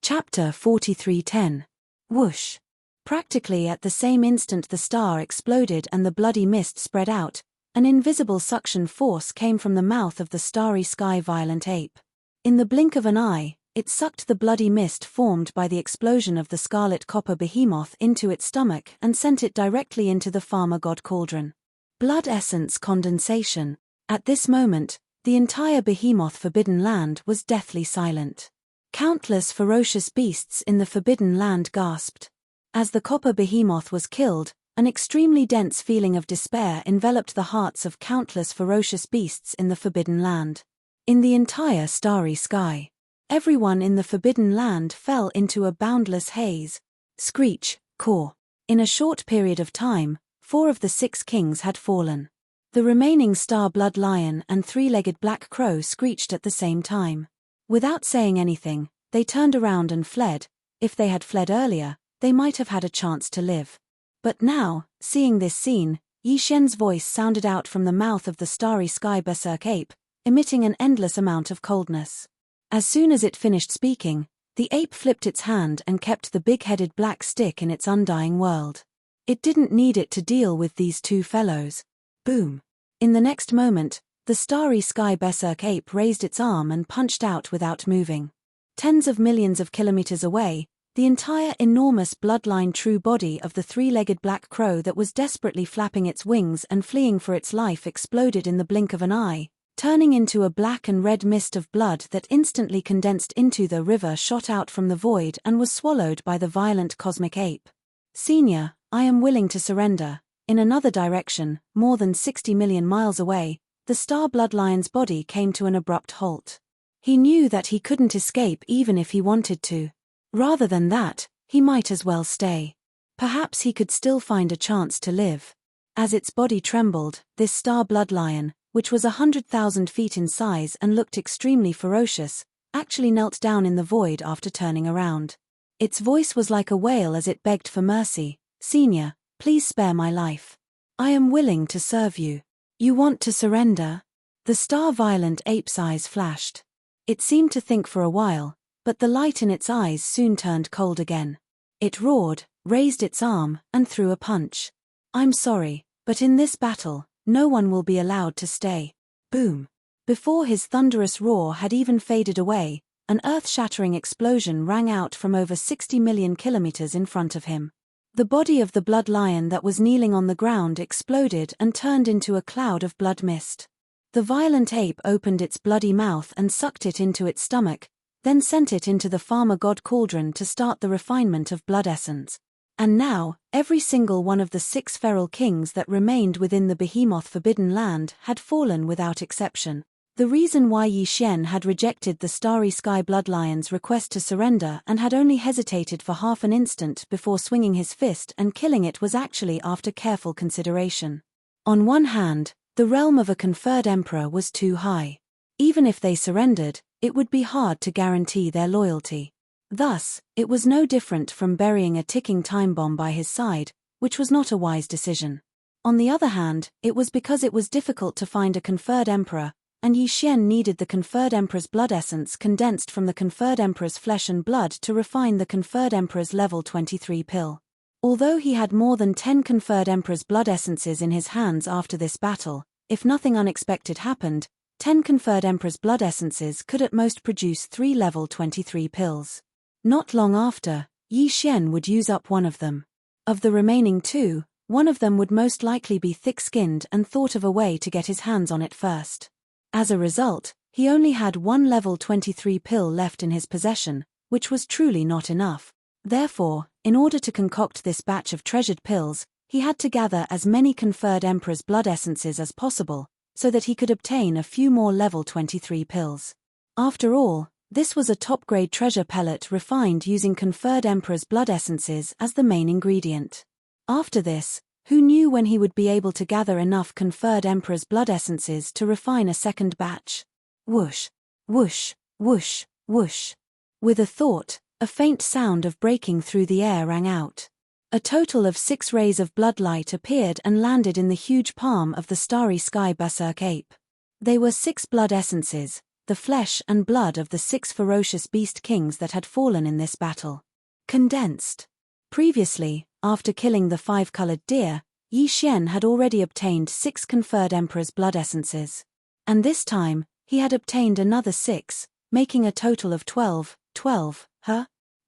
Chapter 43:10. Whoosh! Practically at the same instant the star exploded and the bloody mist spread out, an invisible suction force came from the mouth of the starry sky violent ape. In the blink of an eye, it sucked the bloody mist formed by the explosion of the scarlet copper behemoth into its stomach and sent it directly into the farmer god cauldron. Blood essence condensation. At this moment, the entire behemoth forbidden land was deathly silent. Countless ferocious beasts in the forbidden land gasped. As the copper behemoth was killed, an extremely dense feeling of despair enveloped the hearts of countless ferocious beasts in the forbidden land. In the entire starry sky, everyone in the forbidden land fell into a boundless haze. Screech, caw. In a short period of time, 4 of the 6 kings had fallen. The remaining star-blood lion and 3-legged black crow screeched at the same time. Without saying anything, they turned around and fled. If they had fled earlier, they might have had a chance to live. But now, seeing this scene, Yi Xian's voice sounded out from the mouth of the starry sky berserk ape, emitting an endless amount of coldness. As soon as it finished speaking, the ape flipped its hand and kept the big-headed black stick in its undying world. It didn't need it to deal with these 2 fellows. Boom! In the next moment, the starry sky berserk ape raised its arm and punched out without moving. Tens of millions of kilometers away, the entire enormous bloodline true body of the 3-legged black crow that was desperately flapping its wings and fleeing for its life exploded in the blink of an eye, turning into a black and red mist of blood that instantly condensed into the river, shot out from the void and was swallowed by the violent cosmic ape. Senior, I am willing to surrender. In another direction, more than 60 million miles away, the star bloodlion's body came to an abrupt halt. He knew that he couldn't escape even if he wanted to. Rather than that, he might as well stay. Perhaps he could still find a chance to live. As its body trembled, this star bloodlion, which was 100,000 feet in size and looked extremely ferocious, actually knelt down in the void after turning around. Its voice was like a wail as it begged for mercy. Senior, please spare my life. I am willing to serve you. You want to surrender? The star-violent ape's eyes flashed. It seemed to think for a while, but the light in its eyes soon turned cold again. It roared, raised its arm, and threw a punch. I'm sorry, but in this battle, no one will be allowed to stay. Boom! Before his thunderous roar had even faded away, an earth-shattering explosion rang out from over 60 million kilometers in front of him. The body of the blood lion that was kneeling on the ground exploded and turned into a cloud of blood mist. The violent ape opened its bloody mouth and sucked it into its stomach, then sent it into the farmer god cauldron to start the refinement of blood essence. And now, every single one of the 6 feral kings that remained within the behemoth forbidden land had fallen without exception. The reason why Yi Xian had rejected the starry sky bloodlion's request to surrender and had only hesitated for half an instant before swinging his fist and killing it was actually after careful consideration. On one hand, the realm of a conferred emperor was too high. Even if they surrendered, it would be hard to guarantee their loyalty. Thus, it was no different from burying a ticking time bomb by his side, which was not a wise decision. On the other hand, it was because it was difficult to find a conferred emperor, and Yi Xian needed the conferred emperor's blood essence condensed from the conferred emperor's flesh and blood to refine the conferred emperor's level 23 pill. Although he had more than 10 conferred emperor's blood essences in his hands after this battle, if nothing unexpected happened, 10 conferred emperor's blood essences could at most produce 3 level 23 pills. Not long after, Yi Xian would use up one of them. Of the remaining 2, one of them would most likely be thick-skinned and thought of a way to get his hands on it first. As a result, he only had 1 level 23 pill left in his possession, which was truly not enough. Therefore, in order to concoct this batch of treasured pills, he had to gather as many conferred emperor's blood essences as possible, so that he could obtain a few more level 23 pills. After all, this was a top-grade treasure pellet refined using conferred emperor's blood essences as the main ingredient. After this, who knew when he would be able to gather enough conferred emperor's blood essences to refine a second batch? Whoosh, whoosh, whoosh, whoosh. With a thought, a faint sound of breaking through the air rang out. A total of 6 rays of bloodlight appeared and landed in the huge palm of the starry sky berserk ape. They were 6 blood essences, the flesh and blood of the 6 ferocious beast kings that had fallen in this battle. Condensed. Previously, after killing the 5-colored deer, Yi Xian had already obtained 6 conferred emperor's blood essences. And this time, he had obtained another 6, making a total of 12.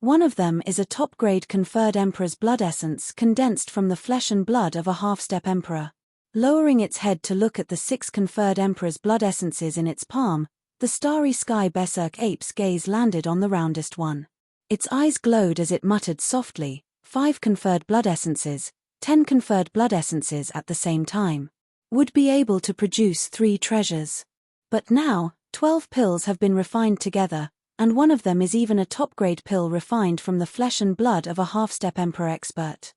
One of them is a top-grade conferred emperor's blood essence condensed from the flesh and blood of a half-step emperor. Lowering its head to look at the 6 conferred emperor's blood essences in its palm, the starry sky berserk ape's gaze landed on the roundest one. Its eyes glowed as it muttered softly, 5 conferred blood essences, 10 conferred blood essences at the same time. Would be able to produce 3 treasures. But now, 12 pills have been refined together, and one of them is even a top-grade pill refined from the flesh and blood of a half-step emperor expert.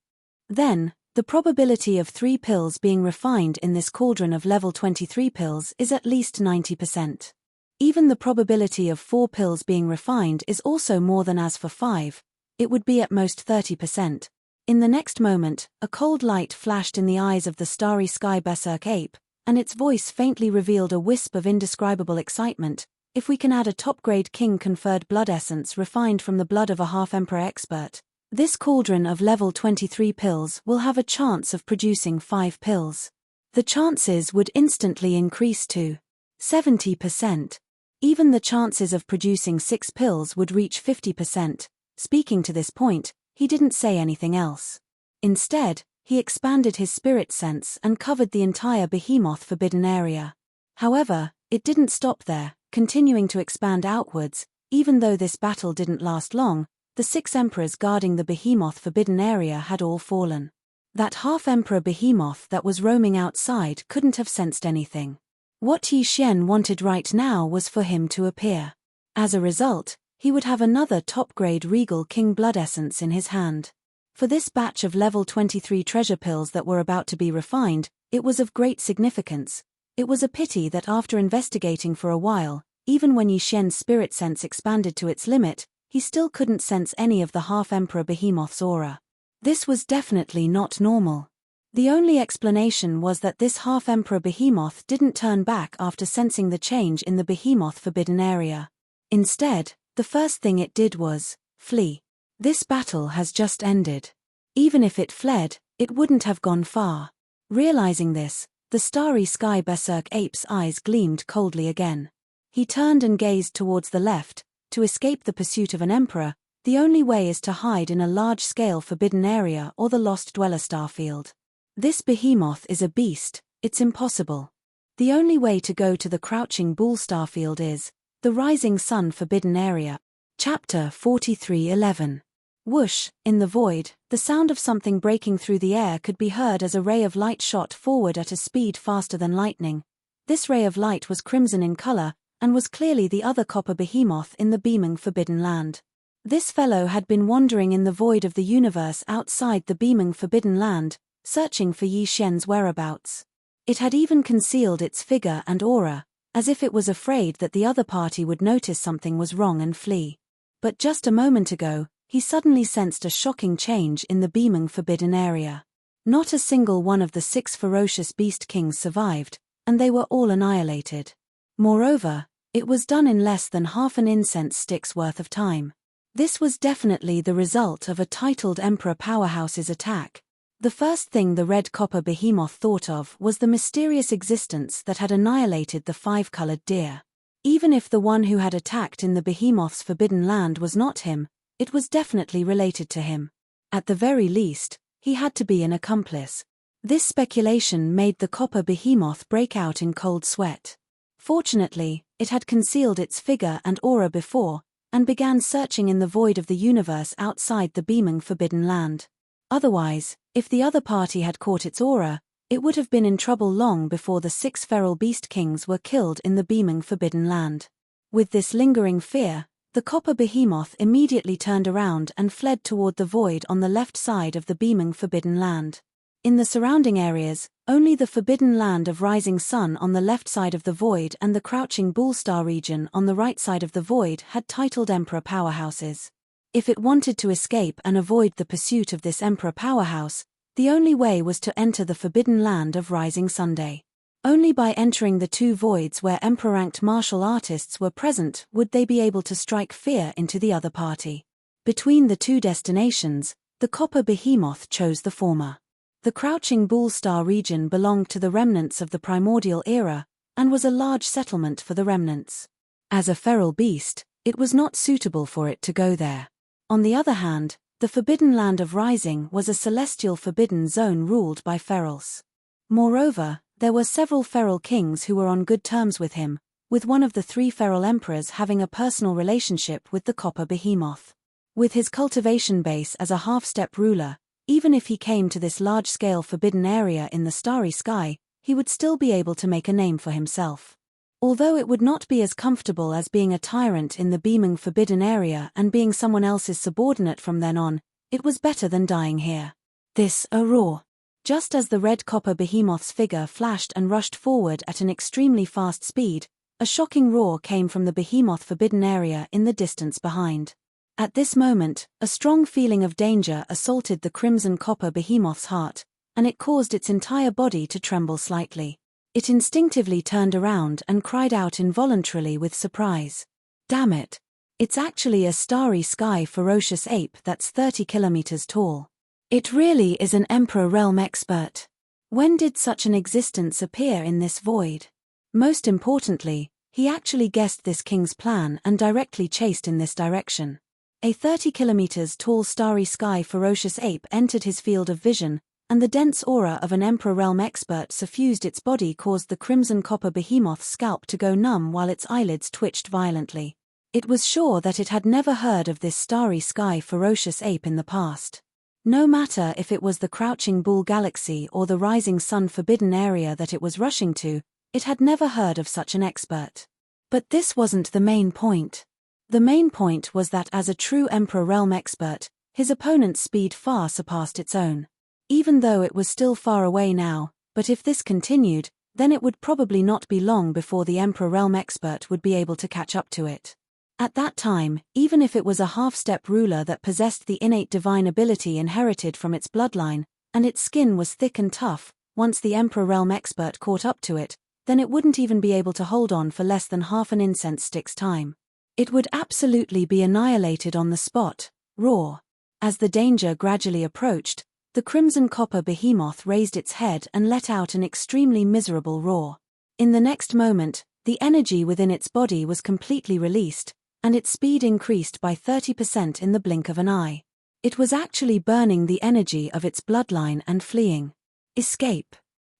Then, the probability of 3 pills being refined in this cauldron of level 23 pills is at least 90%. Even the probability of 4 pills being refined is also more than as for 5, it would be at most 30%. In the next moment, a cold light flashed in the eyes of the starry sky berserk ape, and its voice faintly revealed a wisp of indescribable excitement. If we can add a top-grade king-conferred blood essence refined from the blood of a half-emperor expert, this cauldron of level 23 pills will have a chance of producing 5 pills. The chances would instantly increase to 70%. Even the chances of producing 6 pills would reach 50%. Speaking to this point, he didn't say anything else. Instead, he expanded his spirit sense and covered the entire behemoth forbidden area. However, it didn't stop there, continuing to expand outwards. Even though this battle didn't last long, the 6 emperors guarding the behemoth forbidden area had all fallen. That half-emperor behemoth that was roaming outside couldn't have sensed anything. What Yi Xian wanted right now was for him to appear. As a result, he would have another top-grade regal king blood essence in his hand. For this batch of level 23 treasure pills that were about to be refined, it was of great significance. It was a pity that after investigating for a while, even when Yi Xian's spirit sense expanded to its limit, he still couldn't sense any of the half-emperor behemoth's aura. This was definitely not normal. The only explanation was that this half-emperor behemoth didn't turn back after sensing the change in the behemoth forbidden area. Instead, the first thing it did was flee. This battle has just ended. Even if it fled, it wouldn't have gone far. Realizing this, the starry sky berserk ape's eyes gleamed coldly again. He turned and gazed towards the left. To escape the pursuit of an emperor, the only way is to hide in a large-scale forbidden area or the Lost Dweller starfield. This behemoth is a beast, it's impossible. The only way to go to the Crouching Bull starfield is the Rising Sun forbidden area. Chapter 43:11. Whoosh, in the void, the sound of something breaking through the air could be heard as a ray of light shot forward at a speed faster than lightning. This ray of light was crimson in color, and was clearly the other copper behemoth in the beaming forbidden land. This fellow had been wandering in the void of the universe outside the beaming forbidden land, searching for Yi Xian's whereabouts. It had even concealed its figure and aura, as if it was afraid that the other party would notice something was wrong and flee. But just a moment ago, he suddenly sensed a shocking change in the beaming forbidden area. Not a single one of the 6 ferocious beast kings survived, and they were all annihilated. Moreover, it was done in less than half an incense stick's worth of time. This was definitely the result of a titled Emperor Powerhouse's attack. The first thing the red copper behemoth thought of was the mysterious existence that had annihilated the 5-colored deer. Even if the one who had attacked in the behemoth's forbidden land was not him, it was definitely related to him. At the very least, he had to be an accomplice. This speculation made the copper behemoth break out in cold sweat. Fortunately, it had concealed its figure and aura before, and began searching in the void of the universe outside the beaming forbidden land. Otherwise, if the other party had caught its aura, it would have been in trouble long before the 6 feral beast kings were killed in the beaming forbidden land. With this lingering fear, the copper behemoth immediately turned around and fled toward the void on the left side of the beaming forbidden land. In the surrounding areas, only the forbidden land of Rising Sun on the left side of the void and the Crouching Bull Star region on the right side of the void had titled Emperor Powerhouses. If it wanted to escape and avoid the pursuit of this Emperor Powerhouse, the only way was to enter the forbidden land of Rising Sunday. Only by entering the 2 voids where Emperor-ranked martial artists were present would they be able to strike fear into the other party. Between the 2 destinations, the copper behemoth chose the former. The Crouching Bull Star region belonged to the remnants of the primordial era, and was a large settlement for the remnants. As a feral beast, it was not suitable for it to go there. On the other hand, the forbidden land of Rising was a celestial forbidden zone ruled by ferals. Moreover, there were several feral kings who were on good terms with him, with one of the 3 feral emperors having a personal relationship with the copper behemoth. With his cultivation base as a half-step ruler, even if he came to this large-scale forbidden area in the starry sky, he would still be able to make a name for himself. Although it would not be as comfortable as being a tyrant in the beaming forbidden area and being someone else's subordinate from then on, it was better than dying here. This, a roar. Just as the red copper behemoth's figure flashed and rushed forward at an extremely fast speed, a shocking roar came from the behemoth forbidden area in the distance behind. At this moment, a strong feeling of danger assaulted the crimson copper behemoth's heart, and it caused its entire body to tremble slightly. It instinctively turned around and cried out involuntarily with surprise. Damn it! It's actually a starry sky ferocious ape that's 30 kilometers tall. It really is an Emperor Realm expert. When did such an existence appear in this void? Most importantly, he actually guessed this king's plan and directly chased in this direction. A 30 kilometers tall starry sky ferocious ape entered his field of vision, and the dense aura of an Emperor Realm expert suffused its body caused the crimson copper behemoth's scalp to go numb while its eyelids twitched violently. It was sure that it had never heard of this starry sky ferocious ape in the past. No matter if it was the crouching bull galaxy or the rising sun forbidden area that it was rushing to, it had never heard of such an expert. But this wasn't the main point. The main point was that as a true Emperor Realm expert, his opponent's speed far surpassed its own. Even though it was still far away now, but if this continued, then it would probably not be long before the Emperor Realm expert would be able to catch up to it. At that time, even if it was a half-step ruler that possessed the innate divine ability inherited from its bloodline, and its skin was thick and tough, once the Emperor Realm expert caught up to it, then it wouldn't even be able to hold on for less than half an incense stick's time. It would absolutely be annihilated on the spot. Roar. As the danger gradually approached, the crimson copper behemoth raised its head and let out an extremely miserable roar. In the next moment, the energy within its body was completely released, and its speed increased by 30% in the blink of an eye. It was actually burning the energy of its bloodline and fleeing. Escape.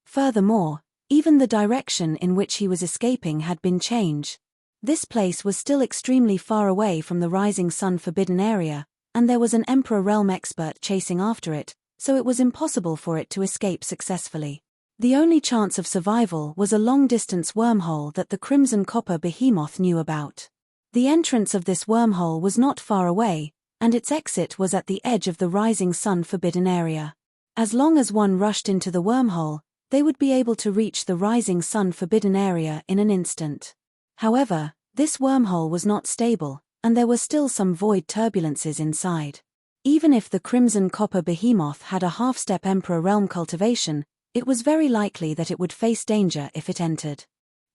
Furthermore, even the direction in which he was escaping had been changed. This place was still extremely far away from the rising sun forbidden area, and there was an Emperor Realm expert chasing after it, so it was impossible for it to escape successfully. The only chance of survival was a long-distance wormhole that the crimson copper behemoth knew about. The entrance of this wormhole was not far away, and its exit was at the edge of the rising sun forbidden area. As long as one rushed into the wormhole, they would be able to reach the rising sun forbidden area in an instant. However, this wormhole was not stable, and there were still some void turbulences inside. Even if the crimson copper behemoth had a half-step Emperor Realm cultivation, it was very likely that it would face danger if it entered.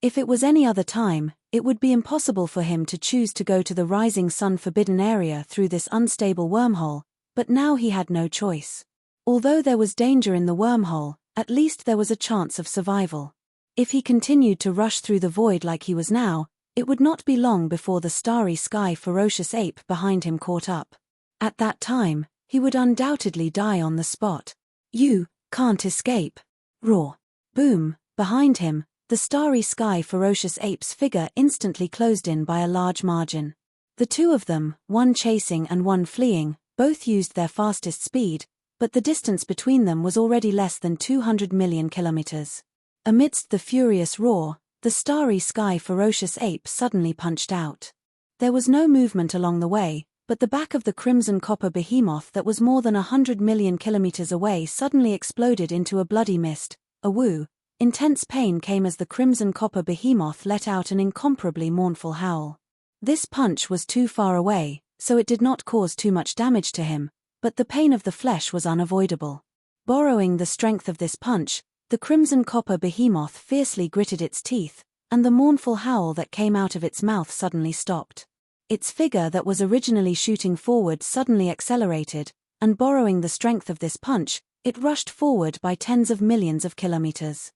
If it was any other time, it would be impossible for him to choose to go to the rising sun forbidden area through this unstable wormhole, but now he had no choice. Although there was danger in the wormhole, at least there was a chance of survival. If he continued to rush through the void like he was now, it would not be long before the starry sky ferocious ape behind him caught up. At that time, he would undoubtedly die on the spot. You can't escape. Roar. Boom. Behind him, the starry sky ferocious ape's figure instantly closed in by a large margin. The two of them, one chasing and one fleeing, both used their fastest speed, but the distance between them was already less than 200 million kilometers. Amidst the furious roar, the starry sky ferocious ape suddenly punched out. There was no movement along the way, but the back of the crimson copper behemoth that was more than 100 million kilometers away suddenly exploded into a bloody mist. A woo. Intense pain came as the crimson copper behemoth let out an incomparably mournful howl. This punch was too far away, so it did not cause too much damage to him, but the pain of the flesh was unavoidable. Borrowing the strength of this punch, the crimson copper behemoth fiercely gritted its teeth, and the mournful howl that came out of its mouth suddenly stopped. Its figure that was originally shooting forward suddenly accelerated, and borrowing the strength of this punch, it rushed forward by tens of millions of kilometers.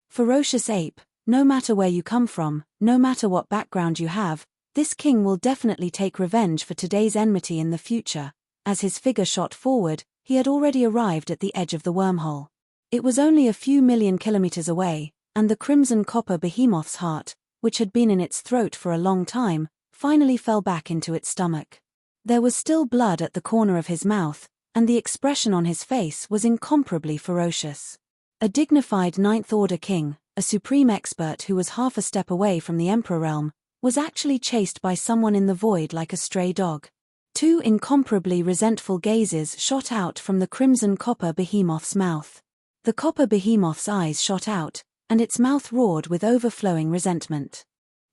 Ferocious ape, no matter where you come from, no matter what background you have, this king will definitely take revenge for today's enmity in the future. As his figure shot forward, he had already arrived at the edge of the wormhole. It was only a few million kilometers away, and the crimson copper behemoth's heart, which had been in its throat for a long time, finally fell back into its stomach. There was still blood at the corner of his mouth, and the expression on his face was incomparably ferocious. A dignified ninth-order king, a supreme expert who was half a step away from the Emperor realm, was actually chased by someone in the void like a stray dog. Two incomparably resentful gazes shot out from the crimson copper behemoth's mouth. The copper behemoth's eyes shot out, and its mouth roared with overflowing resentment.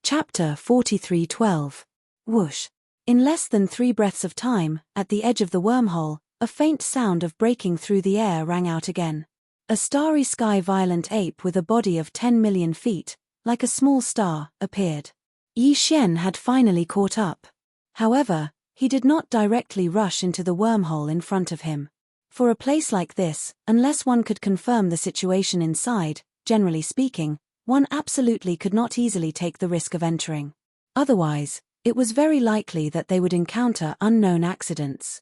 Chapter 43:12. Whoosh. In less than 3 breaths of time, at the edge of the wormhole, a faint sound of breaking through the air rang out again. A starry sky violent ape with a body of 10 million feet, like a small star, appeared. Yi Xian had finally caught up. However, he did not directly rush into the wormhole in front of him. For a place like this, unless one could confirm the situation inside, generally speaking, one absolutely could not easily take the risk of entering. Otherwise, it was very likely that they would encounter unknown accidents.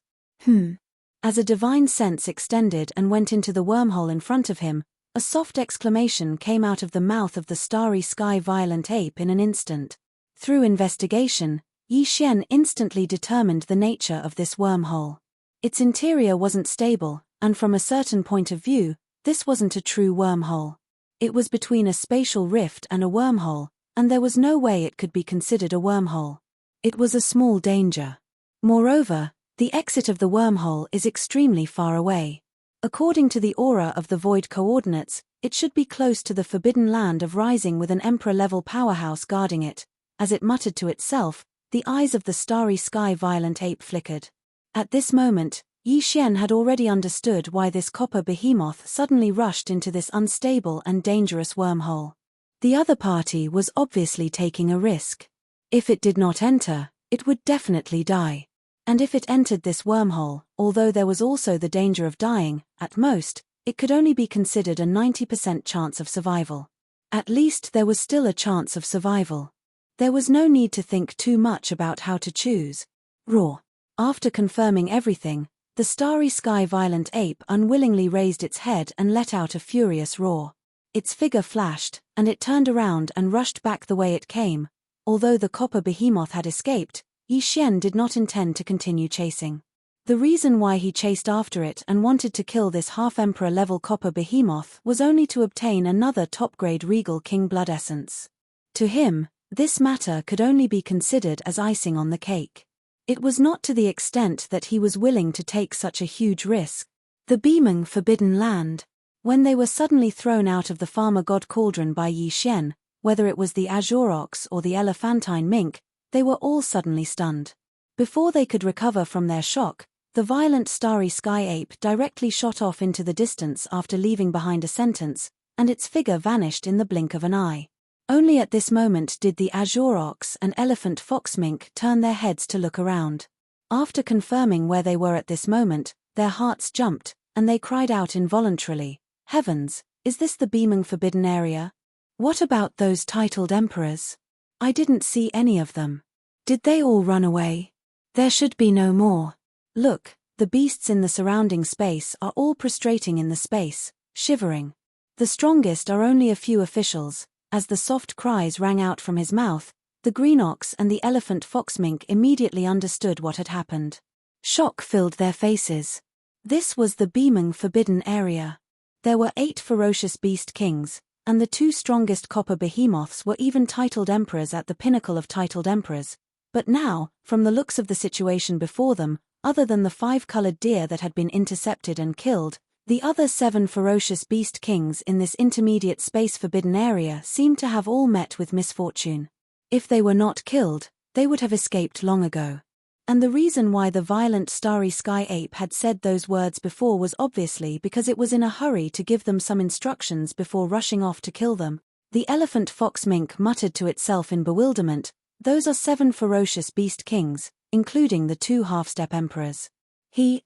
As a divine sense extended and went into the wormhole in front of him, a soft exclamation came out of the mouth of the starry sky violent ape in an instant. Through investigation, Yi Xian instantly determined the nature of this wormhole. Its interior wasn't stable, and from a certain point of view, this wasn't a true wormhole. It was between a spatial rift and a wormhole, and there was no way it could be considered a wormhole. It was a small danger. Moreover, the exit of the wormhole is extremely far away. According to the aura of the void coordinates, it should be close to the forbidden land of Rising with an emperor-level powerhouse guarding it. As it muttered to itself, the eyes of the starry sky violent ape flickered. At this moment, Yi Xian had already understood why this copper behemoth suddenly rushed into this unstable and dangerous wormhole. The other party was obviously taking a risk. If it did not enter, it would definitely die. And if it entered this wormhole, although there was also the danger of dying, at most, it could only be considered a 90% chance of survival. At least there was still a chance of survival. There was no need to think too much about how to choose. Roar. After confirming everything, the starry sky violent ape unwillingly raised its head and let out a furious roar. Its figure flashed, and it turned around and rushed back the way it came. Although the copper behemoth had escaped, Yi Xian did not intend to continue chasing. The reason why he chased after it and wanted to kill this half-emperor-level copper behemoth was only to obtain another top-grade regal king blood essence. To him, this matter could only be considered as icing on the cake. It was not to the extent that he was willing to take such a huge risk. The beaming forbidden land. When they were suddenly thrown out of the farmer god cauldron by Yi Xian, whether it was the azure ox or the elephantine mink, they were all suddenly stunned. Before they could recover from their shock, the violent starry sky ape directly shot off into the distance after leaving behind a sentence, and its figure vanished in the blink of an eye. Only at this moment did the azure ox and elephant fox mink turn their heads to look around. After confirming where they were at this moment, their hearts jumped, and they cried out involuntarily, "Heavens, is this the beaming forbidden area? What about those titled emperors? I didn't see any of them. Did they all run away? There should be no more. Look, the beasts in the surrounding space are all prostrating in the space, shivering. The strongest are only a few officials." As the soft cries rang out from his mouth, the green ox and the elephant fox mink immediately understood what had happened. Shock filled their faces. This was the beaming forbidden area. There were 8 ferocious beast kings, and the 2 strongest copper behemoths were even titled emperors at the pinnacle of titled emperors. But now, from the looks of the situation before them, other than the 5-colored deer that had been intercepted and killed, the other 7 ferocious beast kings in this intermediate space forbidden area seemed to have all met with misfortune. If they were not killed, they would have escaped long ago. And the reason why the violent starry sky ape had said those words before was obviously because it was in a hurry to give them some instructions before rushing off to kill them. The elephant fox mink muttered to itself in bewilderment, "Those are 7 ferocious beast kings, including the 2 half-step emperors.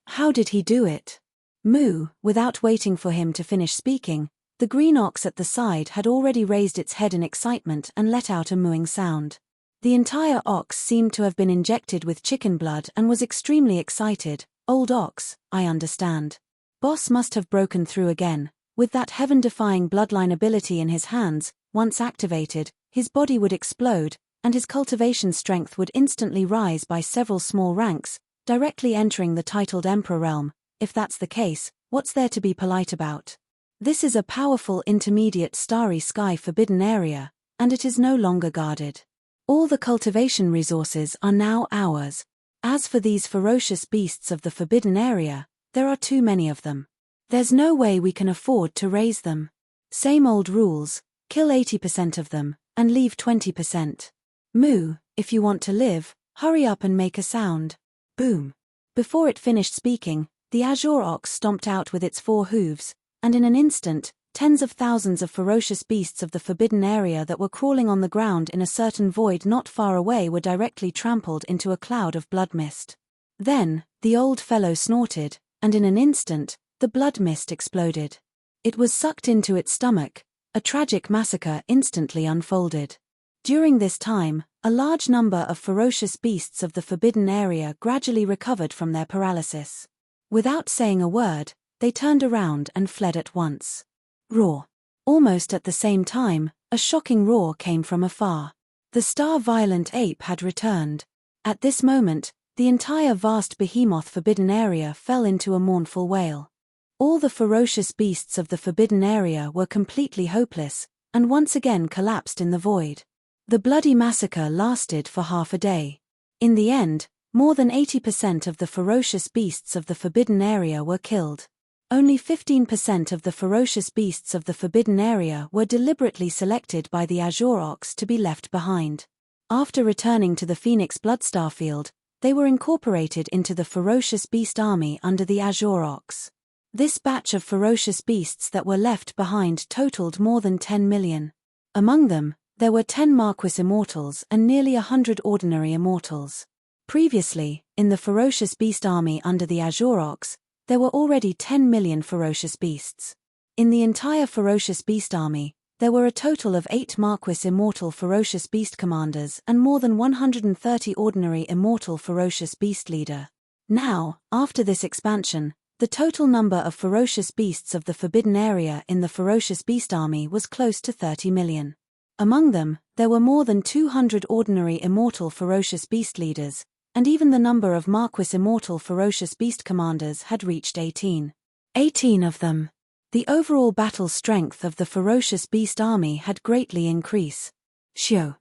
How did he do it?" Moo. Without waiting for him to finish speaking, the green ox at the side had already raised its head in excitement and let out a mooing sound. The entire ox seemed to have been injected with chicken blood and was extremely excited. "Old ox, I understand. Boss must have broken through again. With that heaven-defying bloodline ability in his hands, once activated, his body would explode, and his cultivation strength would instantly rise by several small ranks, directly entering the titled emperor realm. If that's the case, what's there to be polite about? This is a powerful intermediate starry sky forbidden area, and it is no longer guarded. All the cultivation resources are now ours. As for these ferocious beasts of the forbidden area, there are too many of them. There's no way we can afford to raise them. Same old rules, kill 80% of them, and leave 20%. Moo, if you want to live, hurry up and make a sound. Boom. Before it finished speaking, the azure ox stomped out with its 4 hooves, and in an instant, tens of thousands of ferocious beasts of the forbidden area that were crawling on the ground in a certain void not far away were directly trampled into a cloud of blood mist. Then, the old fellow snorted, and in an instant, the blood mist exploded. It was sucked into its stomach. A tragic massacre instantly unfolded. During this time, a large number of ferocious beasts of the forbidden area gradually recovered from their paralysis. Without saying a word, they turned around and fled at once. Roar. Almost at the same time, a shocking roar came from afar. The star-violent ape had returned. At this moment, the entire vast behemoth forbidden area fell into a mournful wail. All the ferocious beasts of the forbidden area were completely hopeless, and once again collapsed in the void. The bloody massacre lasted for half a day. In the end, more than 80% of the ferocious beasts of the forbidden area were killed. Only 15% of the ferocious beasts of the forbidden area were deliberately selected by the azure ox to be left behind. After returning to the Phoenix Bloodstar field, they were incorporated into the ferocious beast army under the azure ox. This batch of ferocious beasts that were left behind totaled more than 10 million. Among them, there were 10 Marquis Immortals and nearly 100 ordinary Immortals. Previously, in the ferocious beast army under the azure ox, there were already 10 million ferocious beasts. In the entire ferocious beast army, there were a total of 8 Marquis Immortal ferocious beast commanders and more than 130 ordinary Immortal ferocious beast leader. Now, after this expansion, the total number of ferocious beasts of the forbidden area in the ferocious beast army was close to 30 million. Among them, there were more than 200 ordinary Immortal ferocious beast leaders, and even the number of Marquis Immortal ferocious beast commanders had reached 18. 18 of them. The overall battle strength of the ferocious beast army had greatly increased. Shio.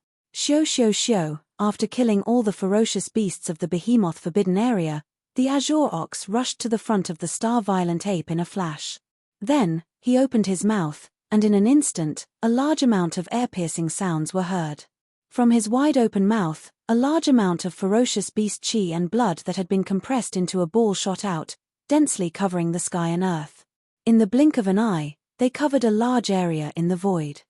After killing all the ferocious beasts of the behemoth forbidden area, the azure ox rushed to the front of the star-violent ape in a flash. Then, he opened his mouth, and in an instant, a large amount of air-piercing sounds were heard. From his wide-open mouth, a large amount of ferocious beast chi and blood that had been compressed into a ball shot out, densely covering the sky and earth. In the blink of an eye, they covered a large area in the void.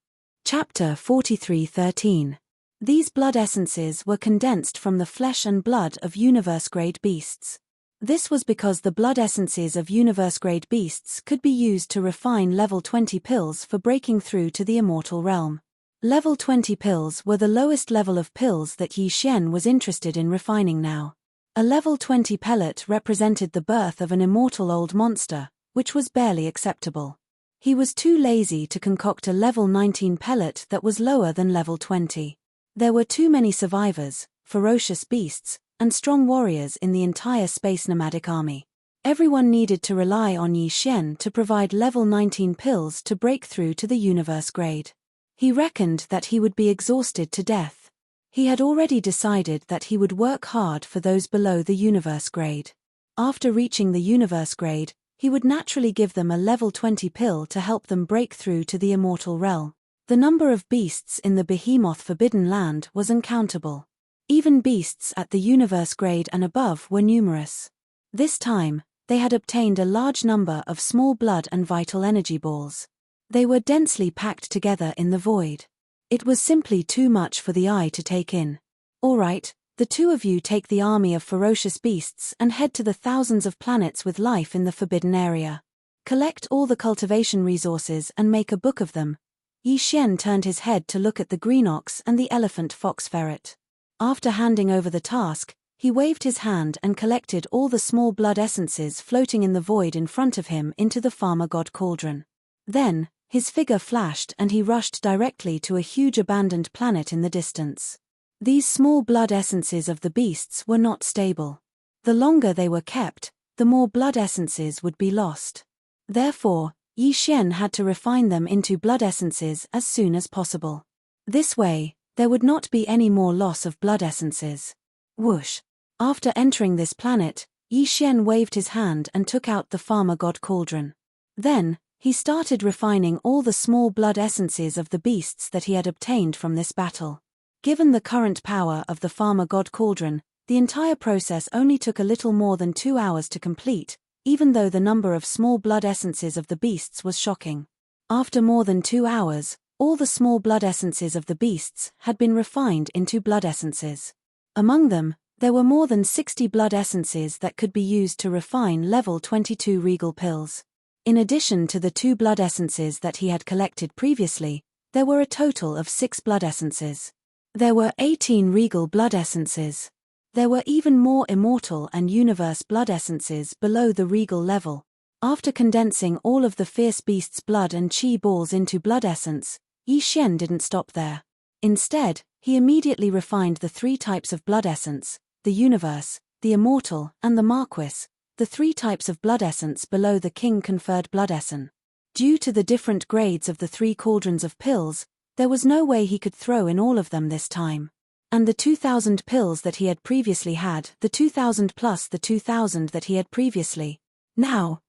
Chapter 43:13. These blood essences were condensed from the flesh and blood of universe-grade beasts. This was because the blood essences of universe-grade beasts could be used to refine level 20 pills for breaking through to the immortal realm. Level 20 pills were the lowest level of pills that Yi Xian was interested in refining now. A level 20 pellet represented the birth of an immortal old monster, which was barely acceptable. He was too lazy to concoct a level 19 pellet that was lower than level 20. There were too many survivors, ferocious beasts, and strong warriors in the entire space nomadic army. Everyone needed to rely on Yi Xian to provide level 19 pills to break through to the universe grade. He reckoned that he would be exhausted to death. He had already decided that he would work hard for those below the universe grade. After reaching the universe grade, he would naturally give them a level 20 pill to help them break through to the immortal realm. The number of beasts in the behemoth forbidden land was uncountable. Even beasts at the universe grade and above were numerous. This time, they had obtained a large number of small blood and vital energy balls. They were densely packed together in the void. It was simply too much for the eye to take in. All right, the two of you take the army of ferocious beasts and head to the thousands of planets with life in the forbidden area. Collect all the cultivation resources and make a book of them. Yi Xian turned his head to look at the green ox and the elephant fox ferret. After handing over the task, he waved his hand and collected all the small blood essences floating in the void in front of him into the farmer god cauldron. Then, his figure flashed and he rushed directly to a huge abandoned planet in the distance. These small blood essences of the beasts were not stable. The longer they were kept, the more blood essences would be lost. Therefore, Yi Xian had to refine them into blood essences as soon as possible. This way, there would not be any more loss of blood essences. Whoosh! After entering this planet, Yi Xian waved his hand and took out the farmer god cauldron. Then, he started refining all the small blood essences of the beasts that he had obtained from this battle. Given the current power of the farmer god cauldron, the entire process only took a little more than 2 hours to complete, even though the number of small blood essences of the beasts was shocking. After more than 2 hours, all the small blood essences of the beasts had been refined into blood essences. Among them, there were more than 60 blood essences that could be used to refine level 22 regal pills. In addition to the 2 blood essences that he had collected previously, there were a total of 6 blood essences. There were 18 regal blood essences. There were even more immortal and universe blood essences below the regal level. After condensing all of the fierce beast's blood and chi balls into blood essence, Yi Xian didn't stop there. Instead, he immediately refined the 3 types of blood essence, the universe, the immortal, and the marquis, the 3 types of blood essence below the king-conferred blood essence. Due to the different grades of the 3 cauldrons of pills, there was no way he could throw in all of them this time. And the 2,000 pills that he had previously had, the 2,000 plus the 2,000 that he had previously. Now,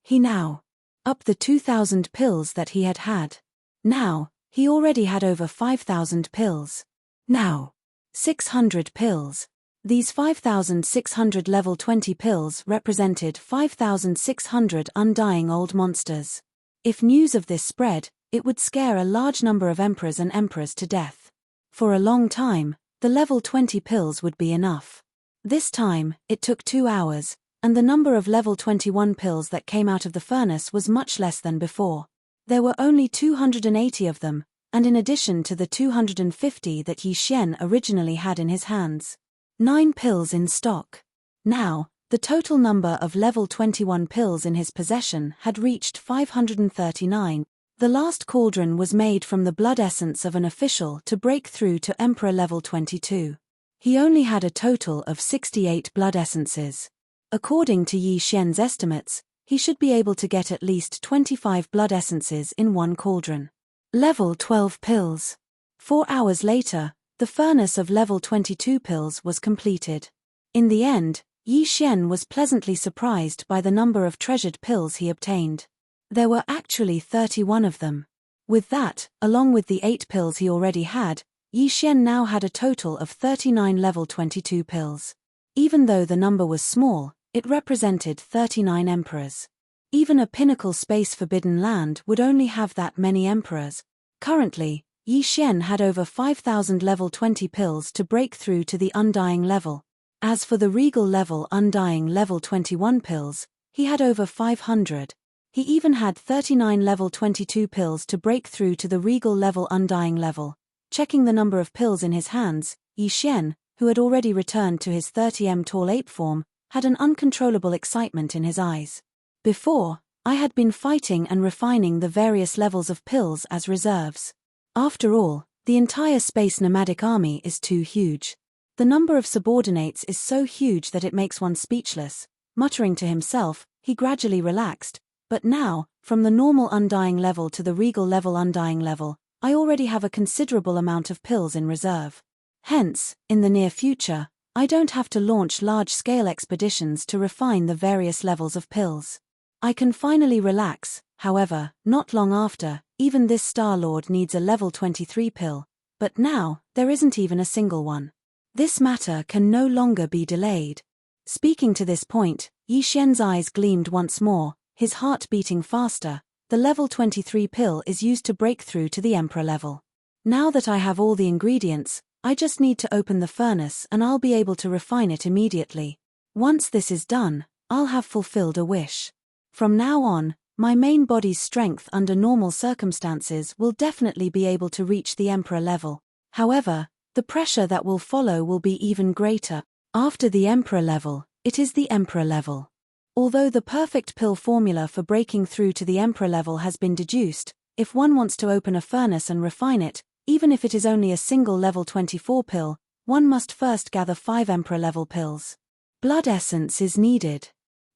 up the 2,000 pills that he had had. Now, he already had over 5,000 pills. Now, 600 pills. These 5,600 level 20 pills represented 5,600 undying old monsters. If news of this spread, it would scare a large number of emperors and emperors to death. For a long time, the level 20 pills would be enough. This time, it took 2 hours, and the number of level 21 pills that came out of the furnace was much less than before. There were only 280 of them, and in addition to the 250 that Yi Xian originally had in his hands. 9 pills in stock. Now, the total number of level 21 pills in his possession had reached 539. The last cauldron was made from the blood essence of an official to break through to Emperor level 22. He only had a total of 68 blood essences. According to Yi Xian's estimates, he should be able to get at least 25 blood essences in one cauldron. Level 12 pills. 4 hours later, the furnace of level 22 pills was completed. In the end, Yi Xian was pleasantly surprised by the number of treasured pills he obtained. There were actually 31 of them. With that, along with the 8 pills he already had, Yi Xian now had a total of 39 level 22 pills. Even though the number was small, it represented 39 emperors. Even a pinnacle space forbidden land would only have that many emperors. Currently, Yi Xian had over 5,000 level 20 pills to break through to the undying level. As for the regal level undying level 21 pills, he had over 500. He even had 39 level 22 pills to break through to the regal level undying level. Checking the number of pills in his hands, Yi Xian, who had already returned to his 30m tall ape form, had an uncontrollable excitement in his eyes. Before, I had been fighting and refining the various levels of pills as reserves. After all, the entire space nomadic army is too huge. The number of subordinates is so huge that it makes one speechless. Muttering to himself, he gradually relaxed. But now, from the normal undying level to the regal level undying level, I already have a considerable amount of pills in reserve. Hence, in the near future, I don't have to launch large-scale expeditions to refine the various levels of pills. I can finally relax. However, not long after, even this Star-Lord needs a level 23 pill, but now, there isn't even a single one. This matter can no longer be delayed. Speaking to this point, Yi Xian's eyes gleamed once more, his heart beating faster. The level 23 pill is used to break through to the Emperor level. Now that I have all the ingredients, I just need to open the furnace and I'll be able to refine it immediately. Once this is done, I'll have fulfilled a wish. From now on, my main body's strength under normal circumstances will definitely be able to reach the Emperor level. However, the pressure that will follow will be even greater. After the Emperor level, it is the Emperor level. Although the perfect pill formula for breaking through to the Emperor level has been deduced, if one wants to open a furnace and refine it, even if it is only a single level 24 pill, one must first gather 5 Emperor level pills. Blood essence is needed.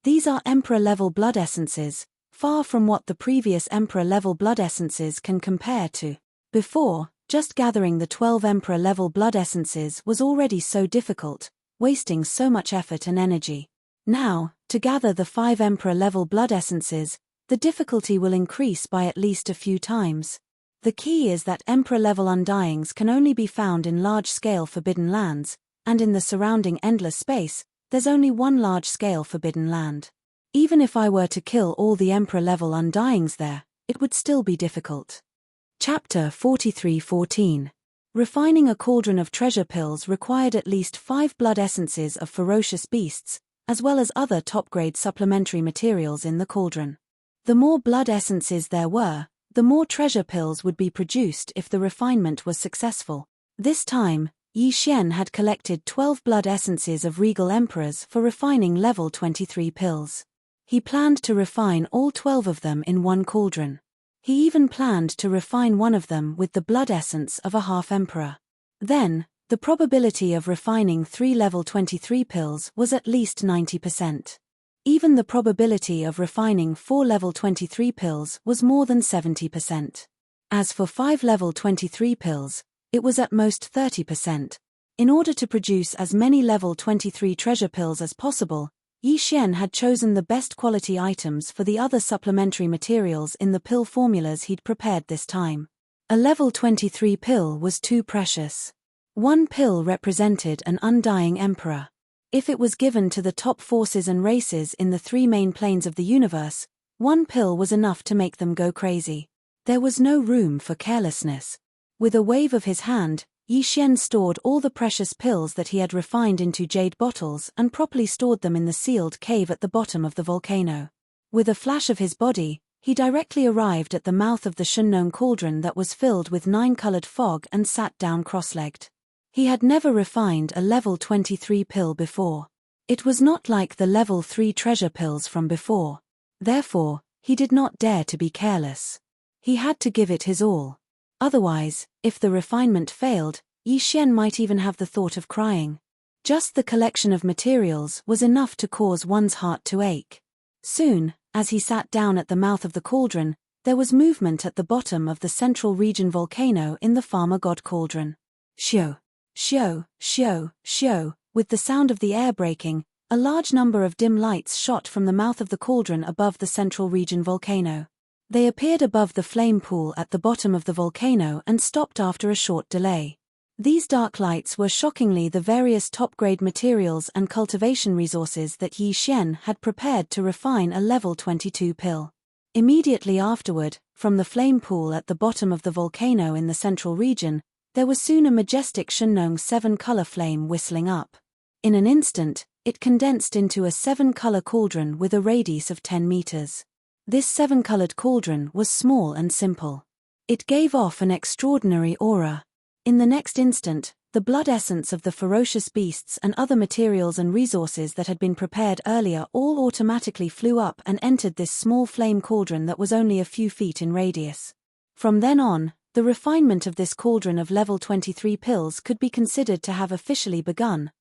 These are Emperor level blood essences, far from what the previous Emperor level blood essences can compare to. Before, just gathering the 12 Emperor level blood essences was already so difficult, wasting so much effort and energy. Now, to gather the 5 Emperor-level blood essences, the difficulty will increase by at least a few times. The key is that Emperor-level undyings can only be found in large-scale forbidden lands, and in the surrounding endless space, there's only one large-scale forbidden land. Even if I were to kill all the Emperor-level undyings there, it would still be difficult. Chapter 43:14. Refining a cauldron of treasure pills required at least 5 blood essences of ferocious beasts, as well as other top-grade supplementary materials in the cauldron. The more blood essences there were, the more treasure pills would be produced if the refinement was successful. This time, Yi Xian had collected 12 blood essences of regal emperors for refining level 23 pills. He planned to refine all 12 of them in one cauldron. He even planned to refine one of them with the blood essence of a half-emperor. Then, the probability of refining 3 level 23 pills was at least 90%. Even the probability of refining 4 level 23 pills was more than 70%. As for 5 level 23 pills, it was at most 30%. In order to produce as many level 23 treasure pills as possible, Yi Xian had chosen the best quality items for the other supplementary materials in the pill formulas he'd prepared this time. A level 23 pill was too precious. One pill represented an undying emperor. If it was given to the top forces and races in the 3 main planes of the universe, one pill was enough to make them go crazy. There was no room for carelessness. With a wave of his hand, Yi Xian stored all the precious pills that he had refined into jade bottles and properly stored them in the sealed cave at the bottom of the volcano. With a flash of his body, he directly arrived at the mouth of the Shunnong cauldron that was filled with 9-colored fog and sat down cross-legged. He had never refined a level 23 pill before. It was not like the level 3 treasure pills from before. Therefore, he did not dare to be careless. He had to give it his all. Otherwise, if the refinement failed, Yi Xian might even have the thought of crying. Just the collection of materials was enough to cause one's heart to ache. Soon, as he sat down at the mouth of the cauldron, there was movement at the bottom of the central region volcano in the farmer god cauldron. Shio, shio, shio, shio, with the sound of the air breaking, a large number of dim lights shot from the mouth of the cauldron above the central region volcano. They appeared above the flame pool at the bottom of the volcano and stopped after a short delay. These dark lights were shockingly the various top-grade materials and cultivation resources that Yi Xian had prepared to refine a level 22 pill. Immediately afterward, from the flame pool at the bottom of the volcano in the central region, there was soon a majestic Shunnong 7-color flame whistling up. In an instant, it condensed into a 7-color cauldron with a radius of 10 meters. This 7-colored cauldron was small and simple. It gave off an extraordinary aura. In the next instant, the blood essence of the ferocious beasts and other materials and resources that had been prepared earlier all automatically flew up and entered this small flame cauldron that was only a few feet in radius. From then on, the refinement of this cauldron of level 23 pills could be considered to have officially begun.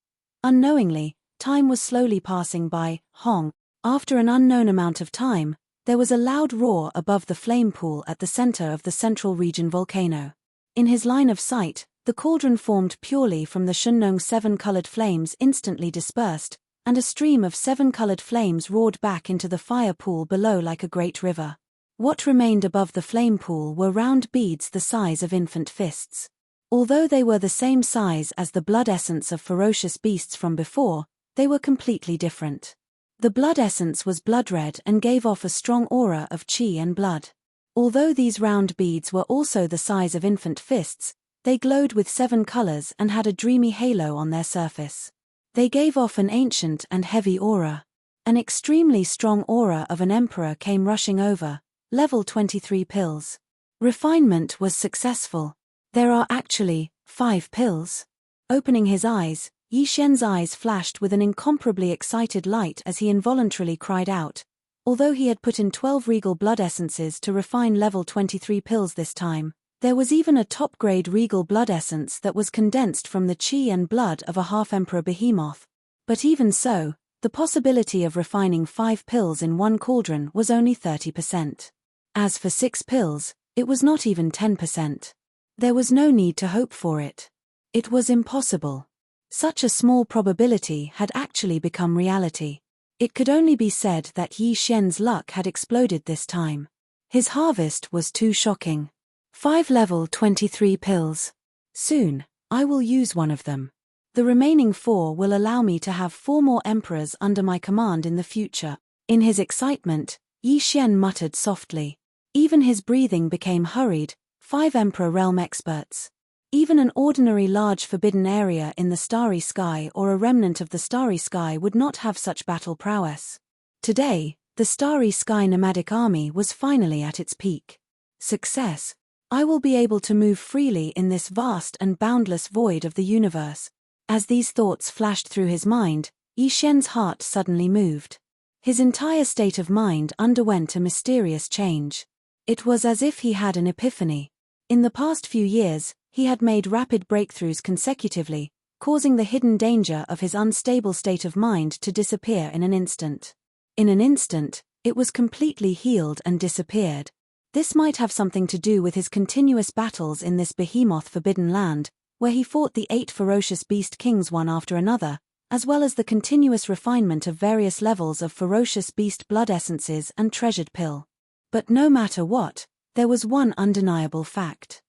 Unknowingly, time was slowly passing by. Hong. After an unknown amount of time, there was a loud roar above the flame pool at the center of the central region volcano. In his line of sight, the cauldron formed purely from the Shunnong 7-colored flames instantly dispersed, and a stream of 7-colored flames roared back into the fire pool below like a great river. What remained above the flame pool were round beads the size of infant fists. Although they were the same size as the blood essence of ferocious beasts from before, they were completely different. The blood essence was blood-red and gave off a strong aura of qi and blood. Although these round beads were also the size of infant fists, they glowed with 7 colors and had a dreamy halo on their surface. They gave off an ancient and heavy aura. An extremely strong aura of an emperor came rushing over. Level 23 pills. Refinement was successful. There are actually 5 pills. Opening his eyes, Yi Xian's eyes flashed with an incomparably excited light as he involuntarily cried out. Although he had put in 12 regal blood essences to refine level 23 pills this time, there was even a top-grade regal blood essence that was condensed from the qi and blood of a half-emperor behemoth. But even so, the possibility of refining 5 pills in one cauldron was only 30%. As for 6 pills, it was not even 10%. There was no need to hope for it. It was impossible. Such a small probability had actually become reality. It could only be said that Yi Xian's luck had exploded this time. His harvest was too shocking. 5 level 23 pills. Soon, I will use one of them. The remaining 4 will allow me to have 4 more emperors under my command in the future. In his excitement, Yi Xian muttered softly. Even his breathing became hurried. 5 Emperor Realm experts. Even an ordinary large forbidden area in the starry sky or a remnant of the starry sky would not have such battle prowess. Today, the starry sky nomadic army was finally at its peak. Success. I will be able to move freely in this vast and boundless void of the universe. As these thoughts flashed through his mind, Yi Xian's heart suddenly moved. His entire state of mind underwent a mysterious change. It was as if he had an epiphany. In the past few years, he had made rapid breakthroughs consecutively, causing the hidden danger of his unstable state of mind to disappear in an instant. In an instant, it was completely healed and disappeared. This might have something to do with his continuous battles in this behemoth forbidden land, where he fought the 8 ferocious beast kings one after another, as well as the continuous refinement of various levels of ferocious beast blood essences and treasured pill. But no matter what, there was one undeniable fact.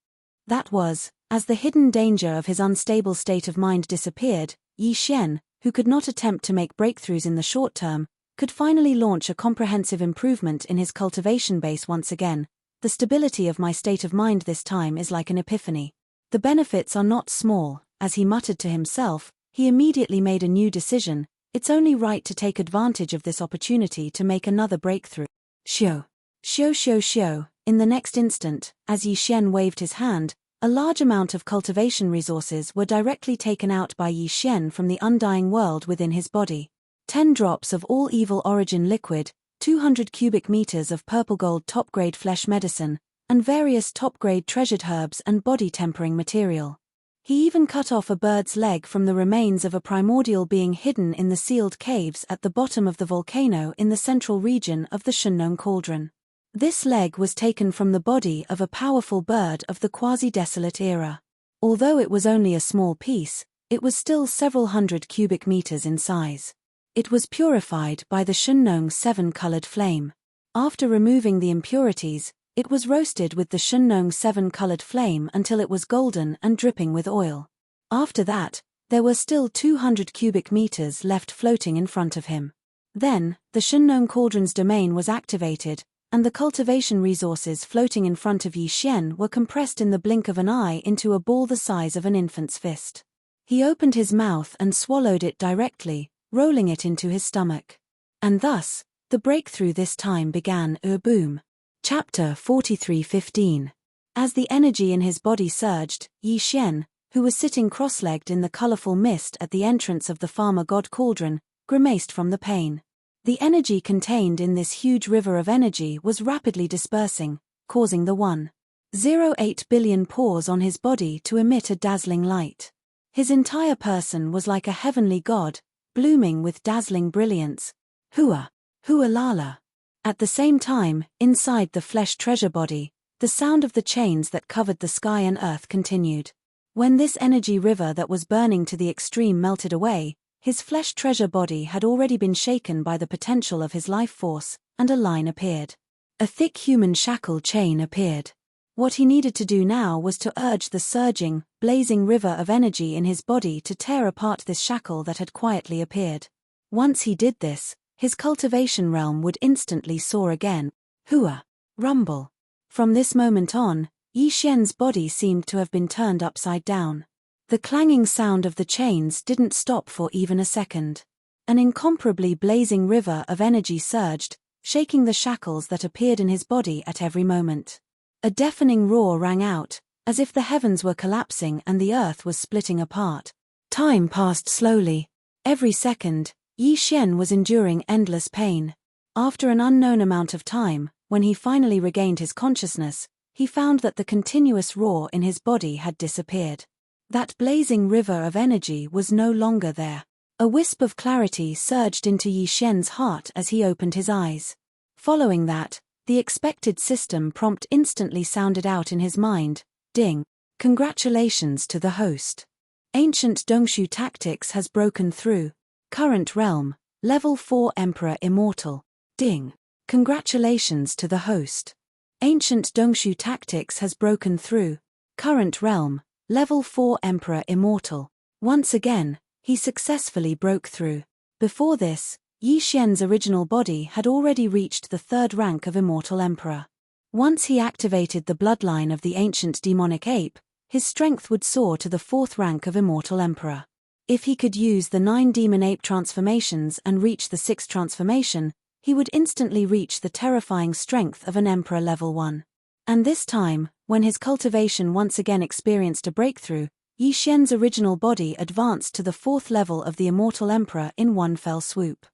That was, as the hidden danger of his unstable state of mind disappeared, Yi Xian, who could not attempt to make breakthroughs in the short term, could finally launch a comprehensive improvement in his cultivation base once again. The stability of my state of mind this time is like an epiphany. The benefits are not small. As he muttered to himself, he immediately made a new decision. It's only right to take advantage of this opportunity to make another breakthrough. Xiu. Xiu xiu xiu. In the next instant, as Yi Xian waved his hand, a large amount of cultivation resources were directly taken out by Yi Xian from the undying world within his body. 10 drops of all evil origin liquid, 200 cubic meters of purple gold top-grade flesh medicine, and various top-grade treasured herbs and body-tempering material. He even cut off a bird's leg from the remains of a primordial being hidden in the sealed caves at the bottom of the volcano in the central region of the Shunnong Cauldron. This leg was taken from the body of a powerful bird of the quasi-desolate era. Although it was only a small piece, it was still several hundred cubic meters in size. It was purified by the Shunnong 7-colored flame. After removing the impurities, it was roasted with the Shunnong 7-colored flame until it was golden and dripping with oil. After that, there were still 200 cubic meters left floating in front of him. Then, the Shunnong Cauldron's domain was activated, and the cultivation resources floating in front of Yi Xian were compressed in the blink of an eye into a ball the size of an infant's fist. He opened his mouth and swallowed it directly, rolling it into his stomach. And thus, the breakthrough this time began. Boom. Chapter 43:15. As the energy in his body surged, Yi Xian, who was sitting cross-legged in the colorful mist at the entrance of the farmer god cauldron, grimaced from the pain. The energy contained in this huge river of energy was rapidly dispersing, causing the 1.08 billion pores on his body to emit a dazzling light. His entire person was like a heavenly god, blooming with dazzling brilliance. Hua lala. At the same time, inside the flesh treasure body, the sound of the chains that covered the sky and earth continued. When this energy river that was burning to the extreme melted away, his flesh treasure body had already been shaken by the potential of his life force, and a line appeared. A thick human shackle chain appeared. What he needed to do now was to urge the surging, blazing river of energy in his body to tear apart this shackle that had quietly appeared. Once he did this, his cultivation realm would instantly soar again. Hua. Rumble. From this moment on, Yi Xian's body seemed to have been turned upside down. The clanging sound of the chains didn't stop for even a second. An incomparably blazing river of energy surged, shaking the shackles that appeared in his body at every moment. A deafening roar rang out, as if the heavens were collapsing and the earth was splitting apart. Time passed slowly. Every second, Yi Xian was enduring endless pain. After an unknown amount of time, when he finally regained his consciousness, he found that the continuous roar in his body had disappeared. That blazing river of energy was no longer there. A wisp of clarity surged into Yi Xian's heart as he opened his eyes. Following that, the expected system prompt instantly sounded out in his mind. Ding. Congratulations to the host. Ancient Dongshu Tactics has broken through. Current realm, Level 4 Emperor Immortal. Ding. Congratulations to the host. Ancient Dongshu Tactics has broken through. Current realm, Level 4 Emperor Immortal. Once again, he successfully broke through. Before this, Yi Xian's original body had already reached the 3rd rank of Immortal Emperor. Once he activated the bloodline of the ancient demonic ape, his strength would soar to the 4th rank of Immortal Emperor. If he could use the 9 demon ape transformations and reach the 6th transformation, he would instantly reach the terrifying strength of an Emperor Level 1. And this time, when his cultivation once again experienced a breakthrough, Yi Xian's original body advanced to the 4th level of the Immortal Emperor in one fell swoop.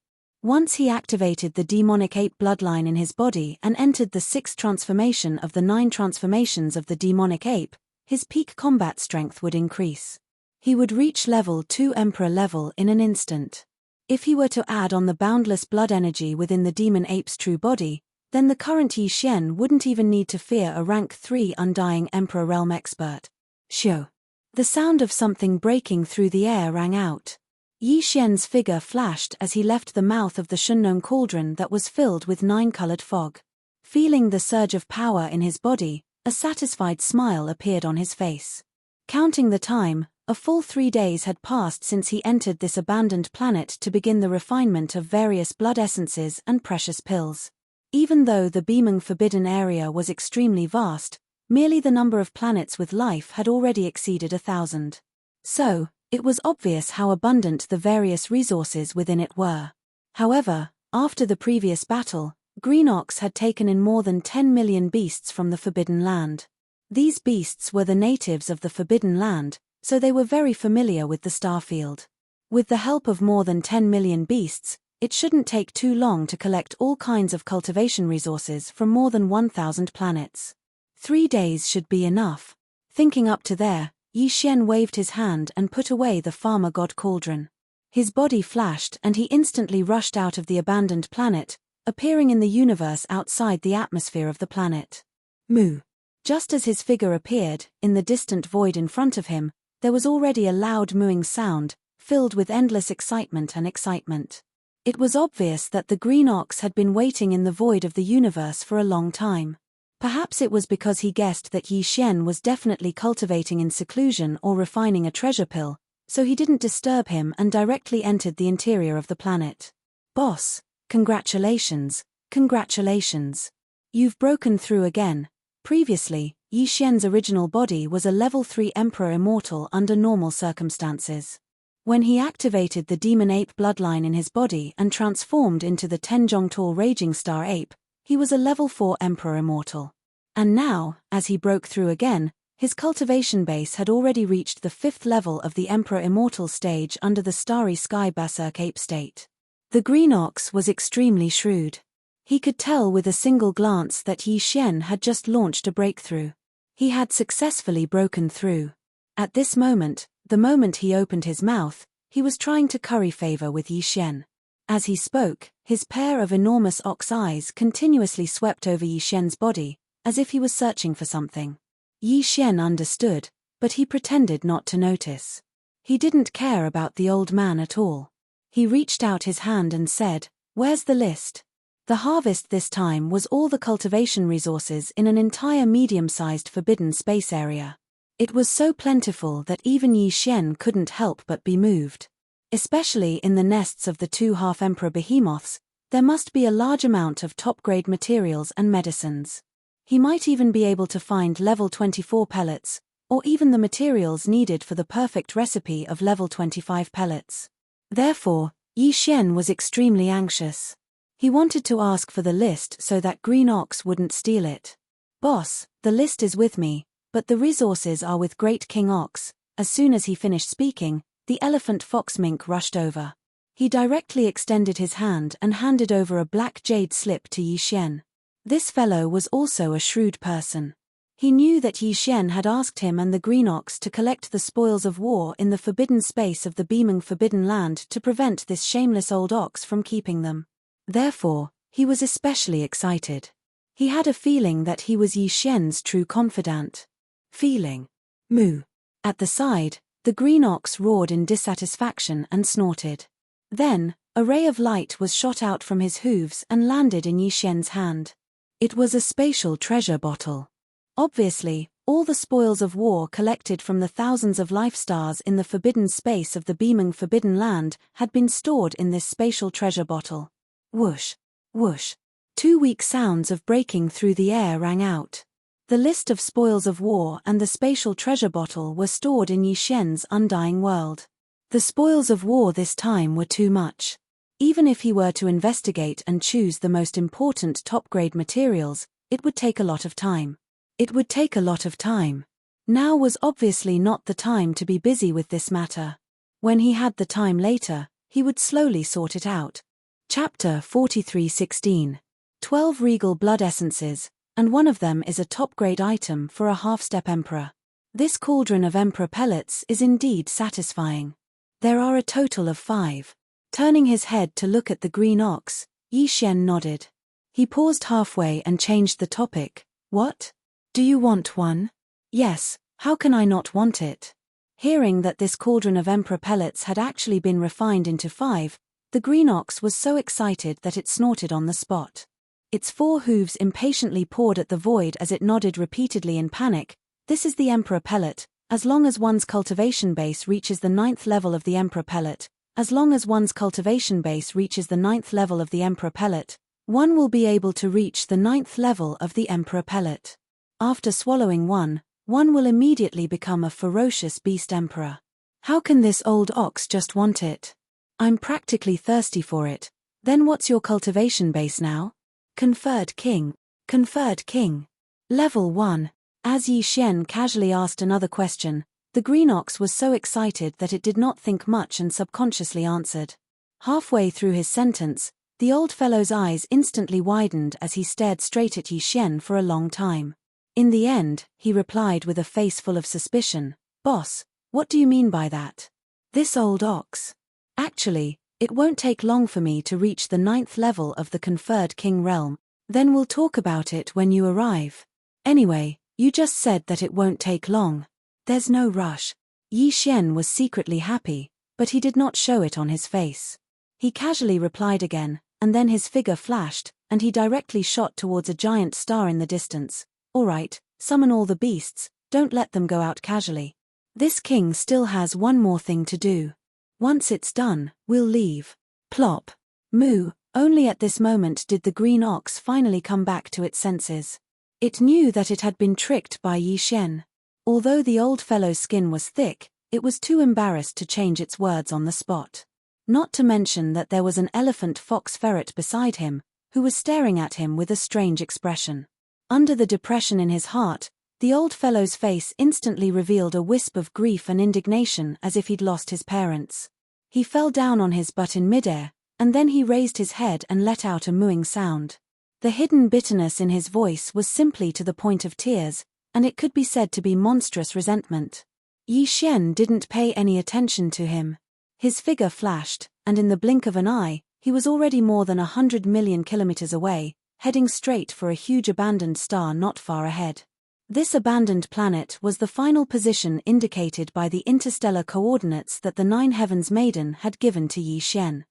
Once he activated the demonic ape bloodline in his body and entered the 6th transformation of the 9 transformations of the demonic ape, his peak combat strength would increase. He would reach level 2 Emperor level in an instant. If he were to add on the boundless blood energy within the demon ape's true body, then the current Yi Xian wouldn't even need to fear a rank 3 Undying Emperor Realm expert. Shoo. The sound of something breaking through the air rang out. Yi Xian's figure flashed as he left the mouth of the Shunnong cauldron that was filled with 9-colored fog. Feeling the surge of power in his body, a satisfied smile appeared on his face. Counting the time, a full 3 days had passed since he entered this abandoned planet to begin the refinement of various blood essences and precious pills. Even though the Beaming Forbidden area was extremely vast, merely the number of planets with life had already exceeded 1,000. So, it was obvious how abundant the various resources within it were. However, after the previous battle, Green Ox had taken in more than 10 million beasts from the Forbidden Land. These beasts were the natives of the Forbidden Land, so they were very familiar with the starfield. With the help of more than 10 million beasts, it shouldn't take too long to collect all kinds of cultivation resources from more than 1,000 planets. 3 days should be enough. Thinking up to there, Yi Xian waved his hand and put away the Farmer God Cauldron. His body flashed and he instantly rushed out of the abandoned planet, appearing in the universe outside the atmosphere of the planet. Moo. Just as his figure appeared, in the distant void in front of him, there was already a loud mooing sound, filled with endless excitement and excitement. It was obvious that the Green Ox had been waiting in the void of the universe for a long time. Perhaps it was because he guessed that Yi Xian was definitely cultivating in seclusion or refining a treasure pill, so he didn't disturb him and directly entered the interior of the planet. Boss, congratulations, congratulations. You've broken through again. Previously, Yi Xian's original body was a level 3 Emperor Immortal under normal circumstances. When he activated the demon ape bloodline in his body and transformed into the Tenjong-tall Raging Star Ape, he was a level 4 Emperor Immortal. And now, as he broke through again, his cultivation base had already reached the 5th level of the Emperor Immortal stage under the Starry Sky Berserk Ape state. The Green Ox was extremely shrewd. He could tell with a single glance that Yi Xian had just launched a breakthrough. He had successfully broken through. At this moment, the moment he opened his mouth, he was trying to curry favor with Yi Xian. As he spoke, his pair of enormous ox eyes continuously swept over Yi Xian's body, as if he was searching for something. Yi Xian understood, but he pretended not to notice. He didn't care about the old man at all. He reached out his hand and said, "Where's the list?" The harvest this time was all the cultivation resources in an entire medium-sized forbidden space area. It was so plentiful that even Yi Xian couldn't help but be moved. Especially in the nests of the 2 half-emperor behemoths, there must be a large amount of top-grade materials and medicines. He might even be able to find level 24 pellets, or even the materials needed for the perfect recipe of level 25 pellets. Therefore, Yi Xian was extremely anxious. He wanted to ask for the list so that Green Ox wouldn't steal it. "Boss, the list is with me, but the resources are with Great King Ox." As soon as he finished speaking, the elephant fox mink rushed over. He directly extended his hand and handed over a black jade slip to Yi Xian. This fellow was also a shrewd person. He knew that Yi Xian had asked him and the Green Ox to collect the spoils of war in the forbidden space of the Beaming Forbidden Land to prevent this shameless old ox from keeping them. Therefore, he was especially excited. He had a feeling that he was Yi Xian's true confidant. Feeling. Moo. At the side, The green ox roared in dissatisfaction and snorted. Then, a ray of light was shot out from his hooves and landed in Yi Xian's hand. It was a spatial treasure bottle. Obviously, all the spoils of war collected from the thousands of life stars in the forbidden space of the beaming forbidden land had been stored in this spatial treasure bottle. Whoosh! Whoosh! 2 weak sounds of breaking through the air rang out. The list of spoils of war and the spatial treasure bottle were stored in Yi Xian's undying world. The spoils of war this time were too much. Even if he were to investigate and choose the most important top-grade materials, it would take a lot of time. It would take a lot of time. Now was obviously not the time to be busy with this matter. When he had the time later, he would slowly sort it out. Chapter 43:16. 12 regal blood essences, and one of them is a top-grade item for a half-step emperor. This cauldron of emperor pellets is indeed satisfying. There are a total of 5. Turning his head to look at the green ox, Yi Xian nodded. He paused halfway and changed the topic. What? Do you want one? Yes, how can I not want it? Hearing that this cauldron of emperor pellets had actually been refined into 5, the green ox was so excited that it snorted on the spot. Its 4 hooves impatiently pawed at the void as it nodded repeatedly in panic. This is the emperor pellet. As long as one's cultivation base reaches the 9th level of the emperor pellet, as long as one's cultivation base reaches the 9th level of the emperor pellet, one will be able to reach the 9th level of the emperor pellet. After swallowing one will immediately become a ferocious beast emperor. How can this old ox just want it? I'm practically thirsty for it. Then what's your cultivation base now? Conferred king. Conferred king. Level 1. As Yi Xian casually asked another question, the green ox was so excited that it did not think much and subconsciously answered. Halfway through his sentence, the old fellow's eyes instantly widened as he stared straight at Yi Xian for a long time. In the end, he replied with a face full of suspicion, "Boss, what do you mean by that? This old ox? Actually, it won't take long for me to reach the 9th level of the conferred king realm. Then we'll talk about it when you arrive. Anyway, you just said that it won't take long. There's no rush." Yi Xian was secretly happy, but he did not show it on his face. He casually replied again, and then his figure flashed, and he directly shot towards a giant star in the distance. "All right, summon all the beasts, don't let them go out casually. This king still has one more thing to do. Once it's done, we'll leave." Plop. Moo. Only at this moment did the green ox finally come back to its senses. It knew that it had been tricked by Yi Xian. Although the old fellow's skin was thick, it was too embarrassed to change its words on the spot. Not to mention that there was an elephant fox ferret beside him, who was staring at him with a strange expression. Under the depression in his heart, the old fellow's face instantly revealed a wisp of grief and indignation as if he'd lost his parents. He fell down on his butt in midair, and then he raised his head and let out a mooing sound. The hidden bitterness in his voice was simply to the point of tears, and it could be said to be monstrous resentment. Yi Xian didn't pay any attention to him. His figure flashed, and in the blink of an eye, he was already more than 100 million kilometers away, heading straight for a huge abandoned star not far ahead. This abandoned planet was the final position indicated by the interstellar coordinates that the Nine Heavens Maiden had given to Yi Xian.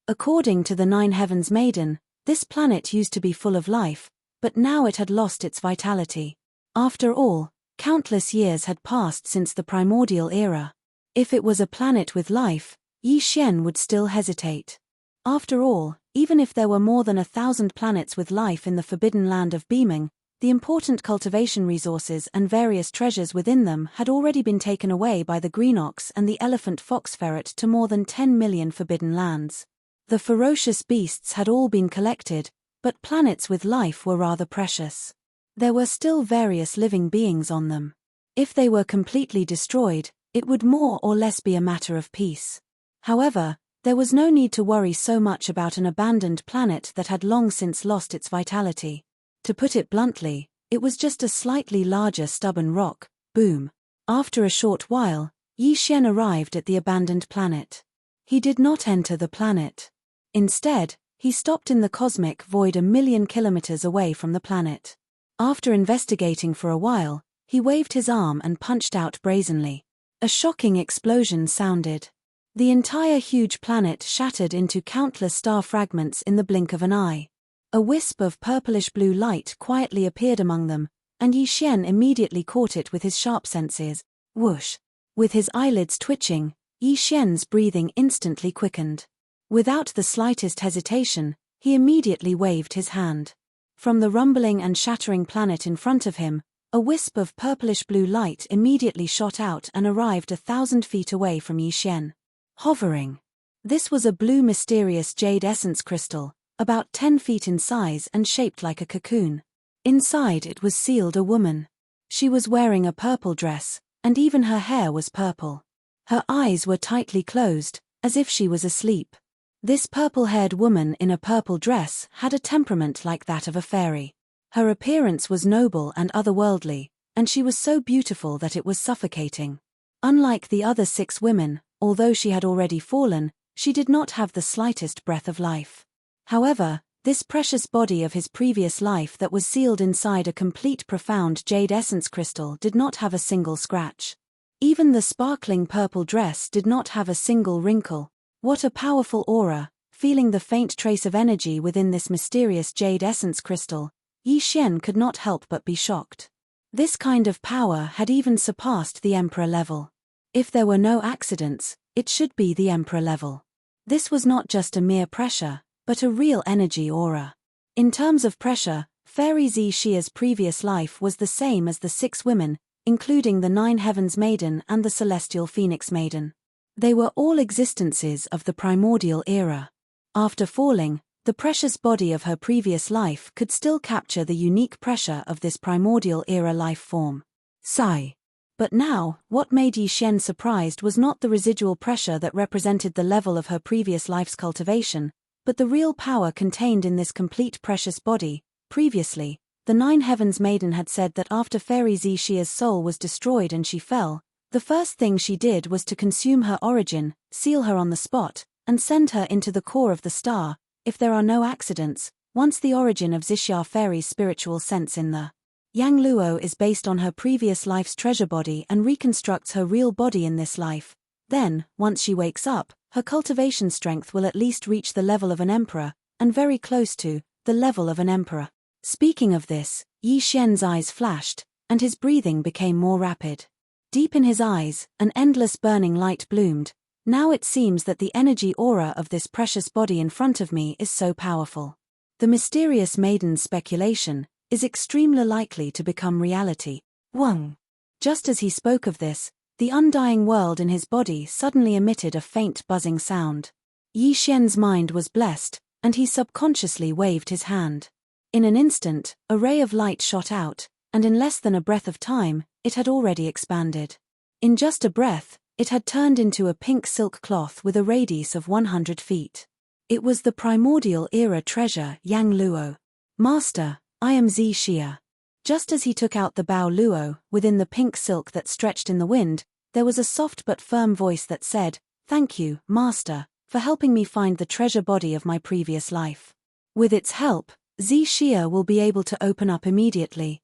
According to the Nine Heavens Maiden, this planet used to be full of life, but now it had lost its vitality. After all, countless years had passed since the primordial era. If it was a planet with life, Yi Xian would still hesitate. After all, even if there were more than 1,000 planets with life in the forbidden land of beaming, the important cultivation resources and various treasures within them had already been taken away by the green ox and the elephant fox ferret to more than 10 million forbidden lands. The ferocious beasts had all been collected, but planets with life were rather precious. There were still various living beings on them. If they were completely destroyed, it would more or less be a matter of peace. However, there was no need to worry so much about an abandoned planet that had long since lost its vitality. To put it bluntly, it was just a slightly larger stubborn rock. Boom. After a short while, Yi Xian arrived at the abandoned planet. He did not enter the planet. Instead, he stopped in the cosmic void a million kilometers away from the planet. After investigating for a while, he waved his arm and punched out brazenly. A shocking explosion sounded. The entire huge planet shattered into countless star fragments in the blink of an eye. A wisp of purplish-blue light quietly appeared among them, and Yi Xian immediately caught it with his sharp senses. Whoosh! With his eyelids twitching, Yi Xian's breathing instantly quickened. Without the slightest hesitation, he immediately waved his hand. From the rumbling and shattering planet in front of him, a wisp of purplish-blue light immediately shot out and arrived 1,000 feet away from Yi Xian. Hovering. This was a blue mysterious jade essence crystal, about 10 feet in size and shaped like a cocoon. Inside it was sealed a woman. She was wearing a purple dress, and even her hair was purple. Her eyes were tightly closed, as if she was asleep. This purple-haired woman in a purple dress had a temperament like that of a fairy. Her appearance was noble and otherworldly, and she was so beautiful that it was suffocating. Unlike the other 6 women, although she had already fallen, she did not have the slightest breath of life. However, this precious body of his previous life that was sealed inside a complete profound jade essence crystal did not have a single scratch. Even the sparkling purple dress did not have a single wrinkle. What a powerful aura! Feeling the faint trace of energy within this mysterious jade essence crystal, Yi Xian could not help but be shocked. This kind of power had even surpassed the Emperor level. If there were no accidents, it should be the Emperor level. This was not just a mere pressure, but a real energy aura. In terms of pressure, Fairy Zi Xia's previous life was the same as the 6 women, including the 9 Heavens Maiden and the Celestial Phoenix Maiden. They were all existences of the primordial era. After falling, the precious body of her previous life could still capture the unique pressure of this primordial era life form. Sigh. But now, what made Yi Xian surprised was not the residual pressure that represented the level of her previous life's cultivation, but the real power contained in this complete precious body. Previously, the 9 Heavens Maiden had said that after Fairy Zi Xia's soul was destroyed and she fell, the first thing she did was to consume her origin, seal her on the spot, and send her into the core of the star, if there are no accidents. Once the origin of Zixia Fairy's spiritual sense in the Yang Luo is based on her previous life's treasure body and reconstructs her real body in this life. Then, once she wakes up, her cultivation strength will at least reach the level of an emperor, and very close to the level of an emperor. Speaking of this, Yi Xian's eyes flashed, and his breathing became more rapid. Deep in his eyes, an endless burning light bloomed. Now it seems that the energy aura of this precious body in front of me is so powerful. The mysterious maiden's speculation is extremely likely to become reality. Wang. Just as he spoke of this, the undying world in his body suddenly emitted a faint buzzing sound. Yi Xian's mind was blessed, and he subconsciously waved his hand. In an instant, a ray of light shot out, and in less than a breath of time, it had already expanded. In just a breath, it had turned into a pink silk cloth with a radius of 100 feet. It was the primordial era treasure Yang Luo. Master, I am Zi Xia. Just as he took out the Bao Luo, within the pink silk that stretched in the wind, there was a soft but firm voice that said, "Thank you, Master, for helping me find the treasure body of my previous life. With its help, Zi Xia will be able to open up immediately."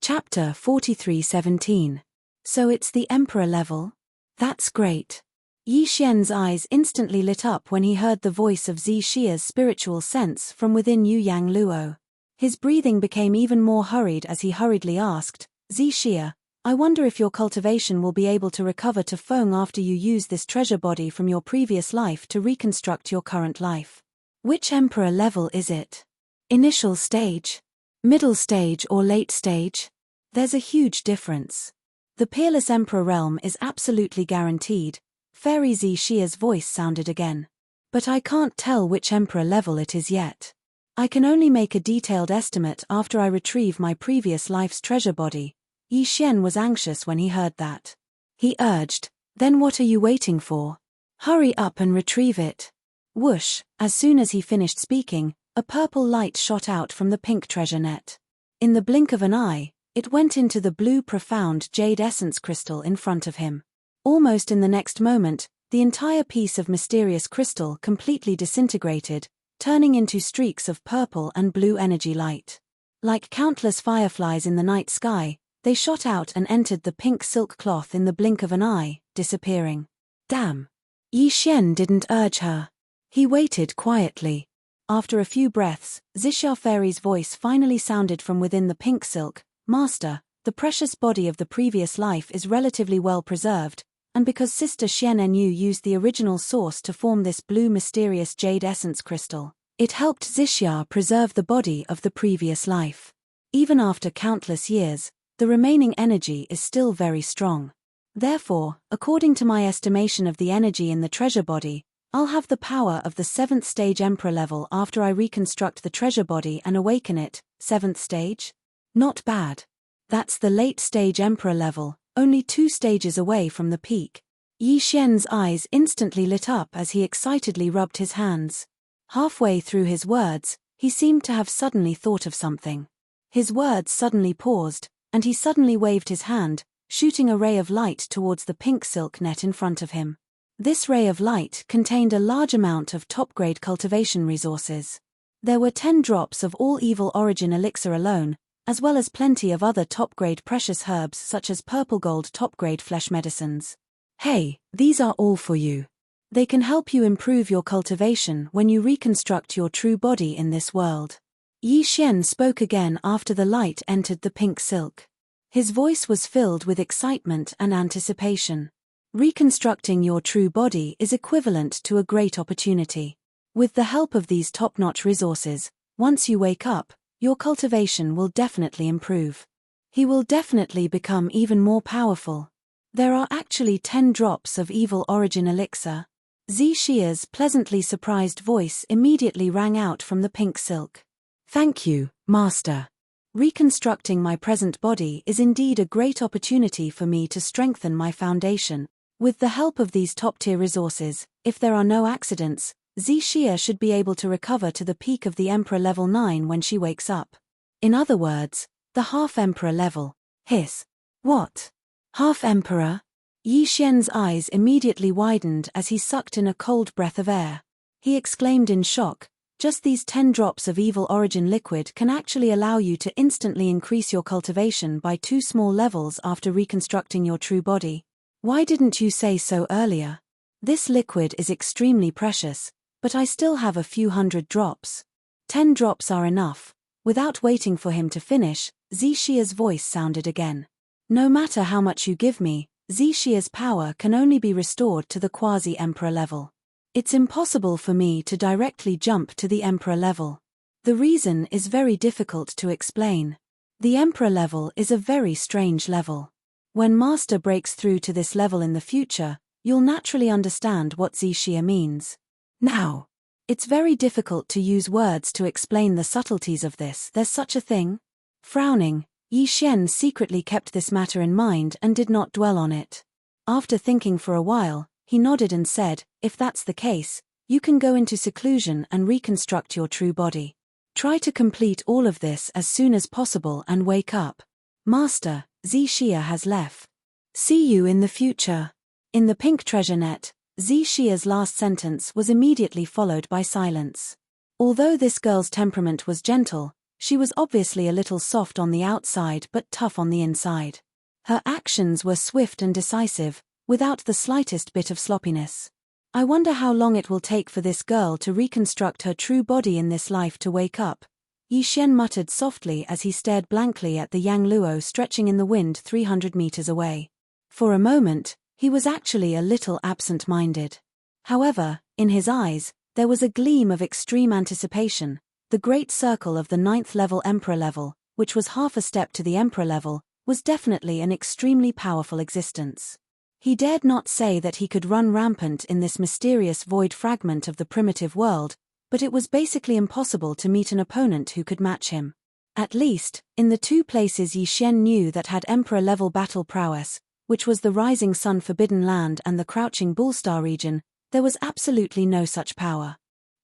Chapter 43:17. So it's the Emperor level? That's great. Yi Xian's eyes instantly lit up when he heard the voice of Zi Xia's spiritual sense from within Yang Luo. His breathing became even more hurried as he hurriedly asked, "Zi Xia, I wonder if your cultivation will be able to recover to Feng after you use this treasure body from your previous life to reconstruct your current life. Which Emperor level is it? Initial stage? Middle stage or late stage? There's a huge difference. The Peerless Emperor realm is absolutely guaranteed." Fairy Zi Xia's voice sounded again. "But I can't tell which Emperor level it is yet. I can only make a detailed estimate after I retrieve my previous life's treasure body." Yi Xian was anxious when he heard that. He urged, "Then what are you waiting for? Hurry up and retrieve it." Whoosh! As soon as he finished speaking, a purple light shot out from the pink treasure net. In the blink of an eye, it went into the blue profound jade essence crystal in front of him. Almost in the next moment, the entire piece of mysterious crystal completely disintegrated, turning into streaks of purple and blue energy light. Like countless fireflies in the night sky, they shot out and entered the pink silk cloth in the blink of an eye, disappearing. Damn. Yi Xian didn't urge her. He waited quietly. After a few breaths, Xixia Fairy's voice finally sounded from within the pink silk. Master, the precious body of the previous life is relatively well preserved, and because Sister Xian Enyu used the original source to form this blue mysterious jade essence crystal, it helped Xixia preserve the body of the previous life. Even after countless years, the remaining energy is still very strong. Therefore, according to my estimation of the energy in the treasure body, I'll have the power of the 7th stage Emperor level after I reconstruct the treasure body and awaken it. 7th stage? Not bad. That's the late stage Emperor level, only 2 stages away from the peak. Yi Xian's eyes instantly lit up as he excitedly rubbed his hands. Halfway through his words, he seemed to have suddenly thought of something. His words suddenly paused, and he suddenly waved his hand, shooting a ray of light towards the pink silk net in front of him. This ray of light contained a large amount of top-grade cultivation resources. There were 10 drops of all evil origin elixir alone, as well as plenty of other top-grade precious herbs such as purple gold top-grade flesh medicines. Hey, these are all for you. They can help you improve your cultivation when you reconstruct your true body in this world. Yi Xian spoke again after the light entered the pink silk. His voice was filled with excitement and anticipation. Reconstructing your true body is equivalent to a great opportunity. With the help of these top-notch resources, once you wake up, your cultivation will definitely improve. He will definitely become even more powerful. There are actually 10 drops of evil origin elixir. Xixia's pleasantly surprised voice immediately rang out from the pink silk. Thank you, Master. Reconstructing my present body is indeed a great opportunity for me to strengthen my foundation. With the help of these top-tier resources, if there are no accidents, Xixia should be able to recover to the peak of the Emperor level 9 when she wakes up. In other words, the half-Emperor level. Hiss. What? Half-Emperor? Yi Xian's eyes immediately widened as he sucked in a cold breath of air. He exclaimed in shock, just these 10 drops of evil origin liquid can actually allow you to instantly increase your cultivation by 2 small levels after reconstructing your true body. Why didn't you say so earlier? This liquid is extremely precious, but I still have a few hundred drops. 10 drops are enough. Without waiting for him to finish, Xixia's voice sounded again. No matter how much you give me, Xixia's power can only be restored to the quasi-emperor level. It's impossible for me to directly jump to the emperor level. The reason is very difficult to explain. The emperor level is a very strange level. When Master breaks through to this level in the future, you'll naturally understand what Xixia means. Now, it's very difficult to use words to explain the subtleties of this. There's such a thing? Frowning, Yi Xian secretly kept this matter in mind and did not dwell on it. After thinking for a while, he nodded and said, if that's the case, you can go into seclusion and reconstruct your true body. Try to complete all of this as soon as possible and wake up. Master, Xixia has left. See you in the future. In the pink treasure net, Xixia's last sentence was immediately followed by silence. Although this girl's temperament was gentle, she was obviously a little soft on the outside but tough on the inside. Her actions were swift and decisive, without the slightest bit of sloppiness. I wonder how long it will take for this girl to reconstruct her true body in this life to wake up. Yi Xian muttered softly as he stared blankly at the Yang Luo stretching in the wind 300 meters away. For a moment, he was actually a little absent-minded. However, in his eyes, there was a gleam of extreme anticipation. The great circle of the 9th level Emperor level, which was half a step to the Emperor level, was definitely an extremely powerful existence. He dared not say that he could run rampant in this mysterious void fragment of the primitive world, but it was basically impossible to meet an opponent who could match him. At least, in the 2 places Yi Xian knew that had Emperor-level battle prowess, which was the Rising Sun Forbidden Land and the Crouching Bullstar region, there was absolutely no such power.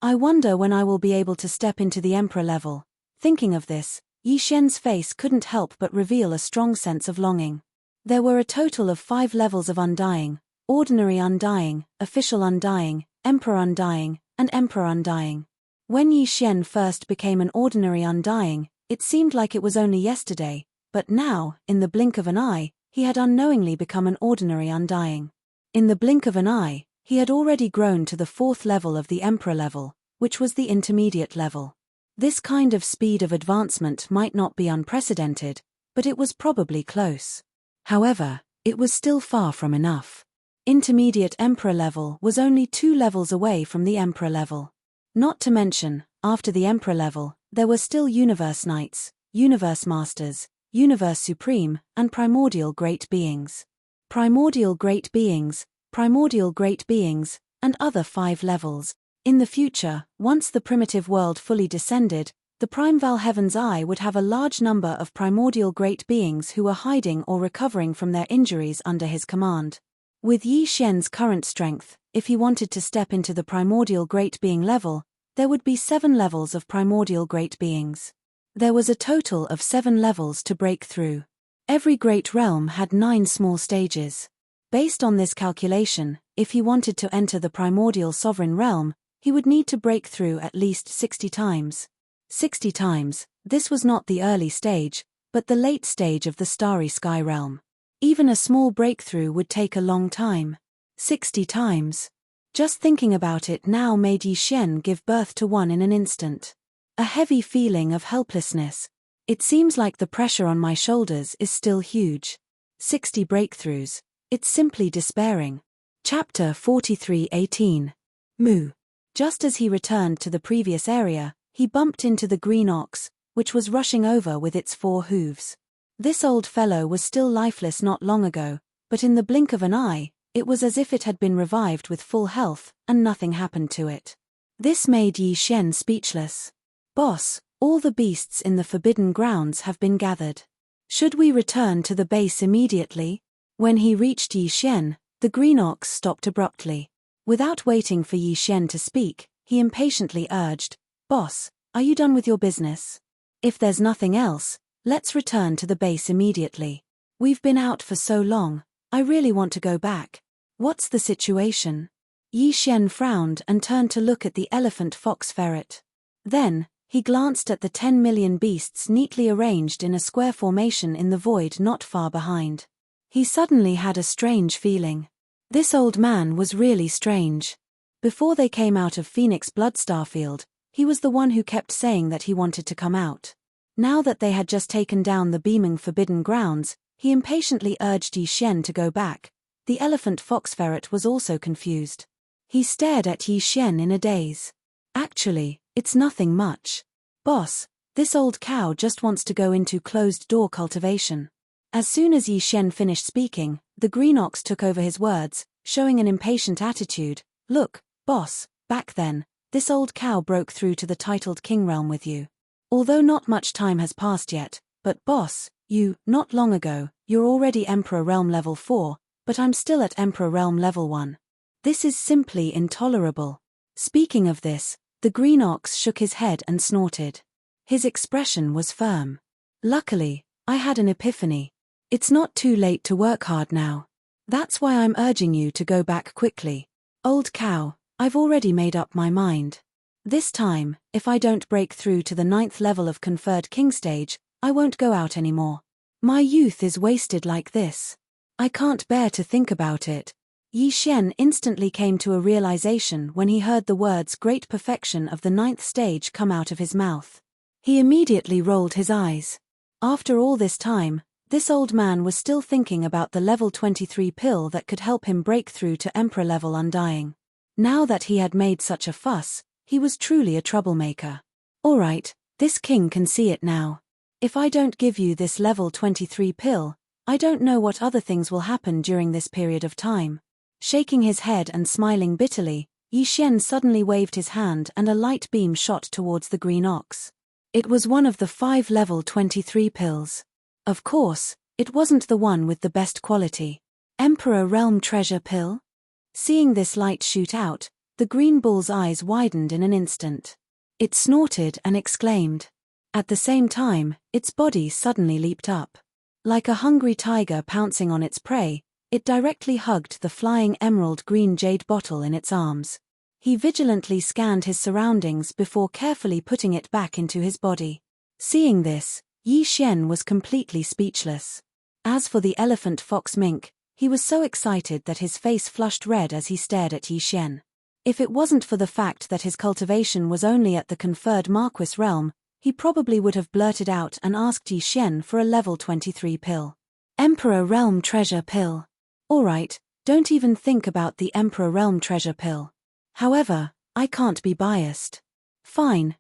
I wonder when I will be able to step into the Emperor level. Thinking of this, Yi Xian's face couldn't help but reveal a strong sense of longing. There were a total of 5 levels of Undying: Ordinary Undying, Official Undying, Emperor Undying, and Emperor Undying. When Yi Xian first became an Ordinary Undying, it seemed like it was only yesterday, but now, in the blink of an eye, he had unknowingly become an Ordinary Undying. In the blink of an eye, he had already grown to the 4th level of the Emperor level, which was the intermediate level. This kind of speed of advancement might not be unprecedented, but it was probably close. However, it was still far from enough. Intermediate Emperor level was only 2 levels away from the Emperor level. Not to mention, after the Emperor level, there were still Universe Knights, Universe Masters, Universe Supreme, and Primordial Great Beings. Primordial Great Beings, Primordial Great Beings, and other 5 levels. In the future, once the primitive world fully descended, the Primeval Heaven's Eye would have a large number of primordial great beings who were hiding or recovering from their injuries under his command. With Yi Xian's current strength, if he wanted to step into the primordial great being level, there would be 7 levels of primordial great beings. There was a total of 7 levels to break through. Every great realm had 9 small stages. Based on this calculation, if he wanted to enter the primordial sovereign realm, he would need to break through at least 60 times. 60 times, this was not the early stage, but the late stage of the Starry Sky realm. Even a small breakthrough would take a long time. 60 times. Just thinking about it now made Yi Xian give birth to one in an instant. A heavy feeling of helplessness. It seems like the pressure on my shoulders is still huge. 60 breakthroughs. It's simply despairing. Chapter 43:18. Moo. Just as he returned to the previous area, he bumped into the green ox, which was rushing over with its 4 hooves. This old fellow was still lifeless not long ago, but in the blink of an eye, it was as if it had been revived with full health, and nothing happened to it. This made Yi Xian speechless. Boss, all the beasts in the Forbidden Grounds have been gathered. Should we return to the base immediately? When he reached Yi Xian, the green ox stopped abruptly. Without waiting for Yi Xian to speak, he impatiently urged, "Boss, are you done with your business? If there's nothing else, let's return to the base immediately. We've been out for so long, I really want to go back. What's the situation?" Yi Xian frowned and turned to look at the elephant fox ferret. Then, he glanced at the 10 million beasts neatly arranged in a square formation in the void not far behind. He suddenly had a strange feeling. This old man was really strange. Before they came out of Phoenix Bloodstarfield, he was the one who kept saying that he wanted to come out. Now that they had just taken down the beaming Forbidden Grounds, he impatiently urged Yi Xian to go back. The elephant fox ferret was also confused. He stared at Yi Xian in a daze. "Actually, it's nothing much. Boss, this old cow just wants to go into closed-door cultivation." As soon as Yi Xian finished speaking, the green ox took over his words, showing an impatient attitude. "Look, boss, back then, this old cow broke through to the titled king realm with you. Although not much time has passed yet, but boss, not long ago, you're already Emperor Realm Level 4, but I'm still at Emperor Realm Level 1. This is simply intolerable." Speaking of this, the green ox shook his head and snorted. His expression was firm. "Luckily, I had an epiphany. It's not too late to work hard now. That's why I'm urging you to go back quickly. Old cow, I've already made up my mind. This time, if I don't break through to the 9th level of Conferred King stage, I won't go out anymore. My youth is wasted like this. I can't bear to think about it." Yi Xian instantly came to a realization when he heard the words "great perfection of the 9th stage" come out of his mouth. He immediately rolled his eyes. After all this time, this old man was still thinking about the level 23 pill that could help him break through to Emperor level undying. Now that he had made such a fuss, he was truly a troublemaker. "Alright, this king can see it now. If I don't give you this level 23 pill, I don't know what other things will happen during this period of time." Shaking his head and smiling bitterly, Yi Xian suddenly waved his hand and a light beam shot towards the green ox. It was one of the 5 level 23 pills. Of course, it wasn't the one with the best quality. Emperor Realm Treasure Pill? Seeing this light shoot out, the green bull's eyes widened in an instant. It snorted and exclaimed. At the same time, its body suddenly leaped up. Like a hungry tiger pouncing on its prey, it directly hugged the flying emerald green jade bottle in its arms. He vigilantly scanned his surroundings before carefully putting it back into his body. Seeing this, Yi Xian was completely speechless. As for the elephant fox mink, He was so excited that his face flushed red as he stared at Yi Xian. If it wasn't for the fact that his cultivation was only at the conferred Marquis realm, he probably would have blurted out and asked Yi Xian for a level 23 pill. Emperor Realm Treasure Pill. Alright, don't even think about the Emperor Realm Treasure Pill. However, I can't be biased. Fine,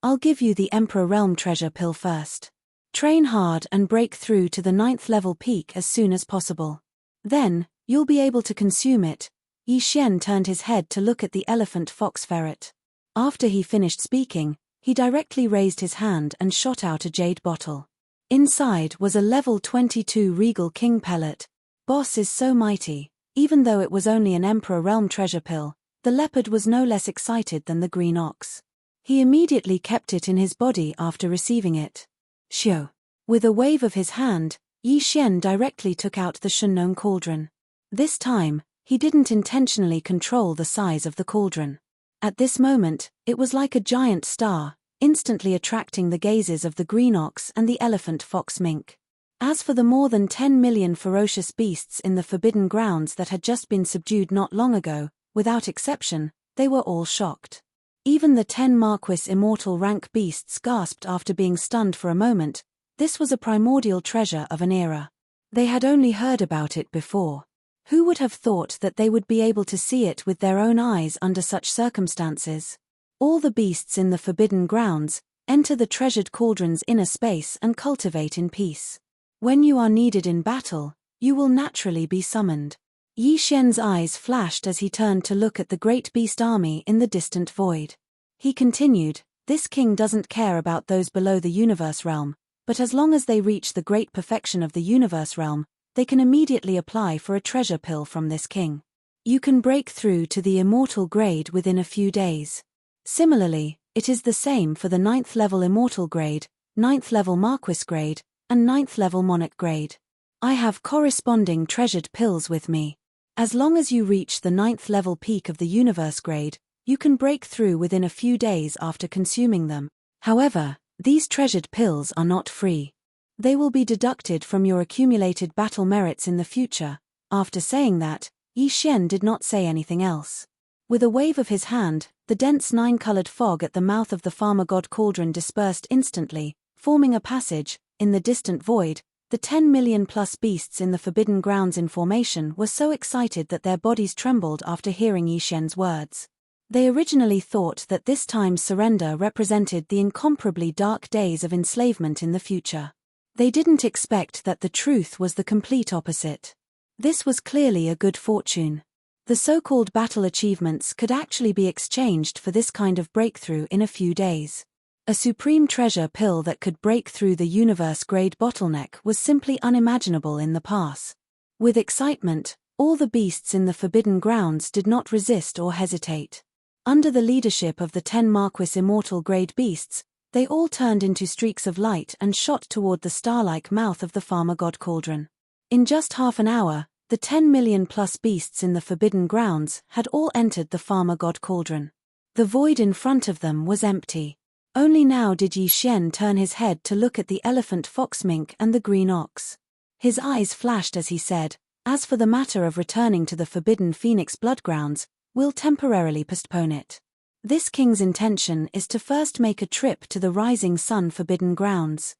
I'll give you the Emperor Realm Treasure Pill first. Train hard and break through to the 9th level peak as soon as possible. Then, you'll be able to consume it. Yi Xian turned his head to look at the elephant fox ferret. After he finished speaking, he directly raised his hand and shot out a jade bottle. Inside was a level 22 Regal King pellet. Boss is so mighty. Even though it was only an Emperor Realm treasure pill, the leopard was no less excited than the green ox. He immediately kept it in his body after receiving it. Shio. With a wave of his hand, Yi Xian directly took out the Shunnong cauldron. This time, he didn't intentionally control the size of the cauldron. At this moment, it was like a giant star, instantly attracting the gazes of the green ox and the elephant fox mink. As for the more than 10 million ferocious beasts in the forbidden grounds that had just been subdued not long ago, without exception, they were all shocked. Even the 10 Marquis immortal rank beasts gasped after being stunned for a moment. This was a primordial treasure of an era. They had only heard about it before. Who would have thought that they would be able to see it with their own eyes under such circumstances? All the beasts in the forbidden grounds enter the treasured cauldron's inner space and cultivate in peace. When you are needed in battle, you will naturally be summoned. Yi Xian's eyes flashed as he turned to look at the great beast army in the distant void. He continued, "This king doesn't care about those below the universe realm, but as long as they reach the great perfection of the universe realm, they can immediately apply for a treasure pill from this king. You can break through to the immortal grade within a few days. Similarly, it is the same for the 9th level immortal grade, 9th level Marquis grade, and 9th level monarch grade. I have corresponding treasured pills with me. As long as you reach the 9th level peak of the universe grade, you can break through within a few days after consuming them. However, these treasured pills are not free. They will be deducted from your accumulated battle merits in the future." After saying that, Yi Xian did not say anything else. With a wave of his hand, the dense 9-colored fog at the mouth of the Farmer God cauldron dispersed instantly, forming a passage. In the distant void, the 10 million plus beasts in the forbidden grounds in formation were so excited that their bodies trembled after hearing Yi Xian's words. They originally thought that this time's surrender represented the incomparably dark days of enslavement in the future. They didn't expect that the truth was the complete opposite. This was clearly a good fortune. The so-called battle achievements could actually be exchanged for this kind of breakthrough in a few days. A supreme treasure pill that could break through the universe-grade bottleneck was simply unimaginable in the past. With excitement, all the beasts in the forbidden grounds did not resist or hesitate. Under the leadership of the 10 Marquis immortal grade beasts, they all turned into streaks of light and shot toward the star-like mouth of the Farmer God cauldron. In just half an hour, the 10 million plus beasts in the forbidden grounds had all entered the Farmer God cauldron. The void in front of them was empty. Only now did Yi Xian turn his head to look at the elephant fox mink and the green ox. His eyes flashed as he said, "As for the matter of returning to the forbidden Phoenix blood grounds, we'll temporarily postpone it. This king's intention is to first make a trip to the Rising Sun Forbidden Grounds."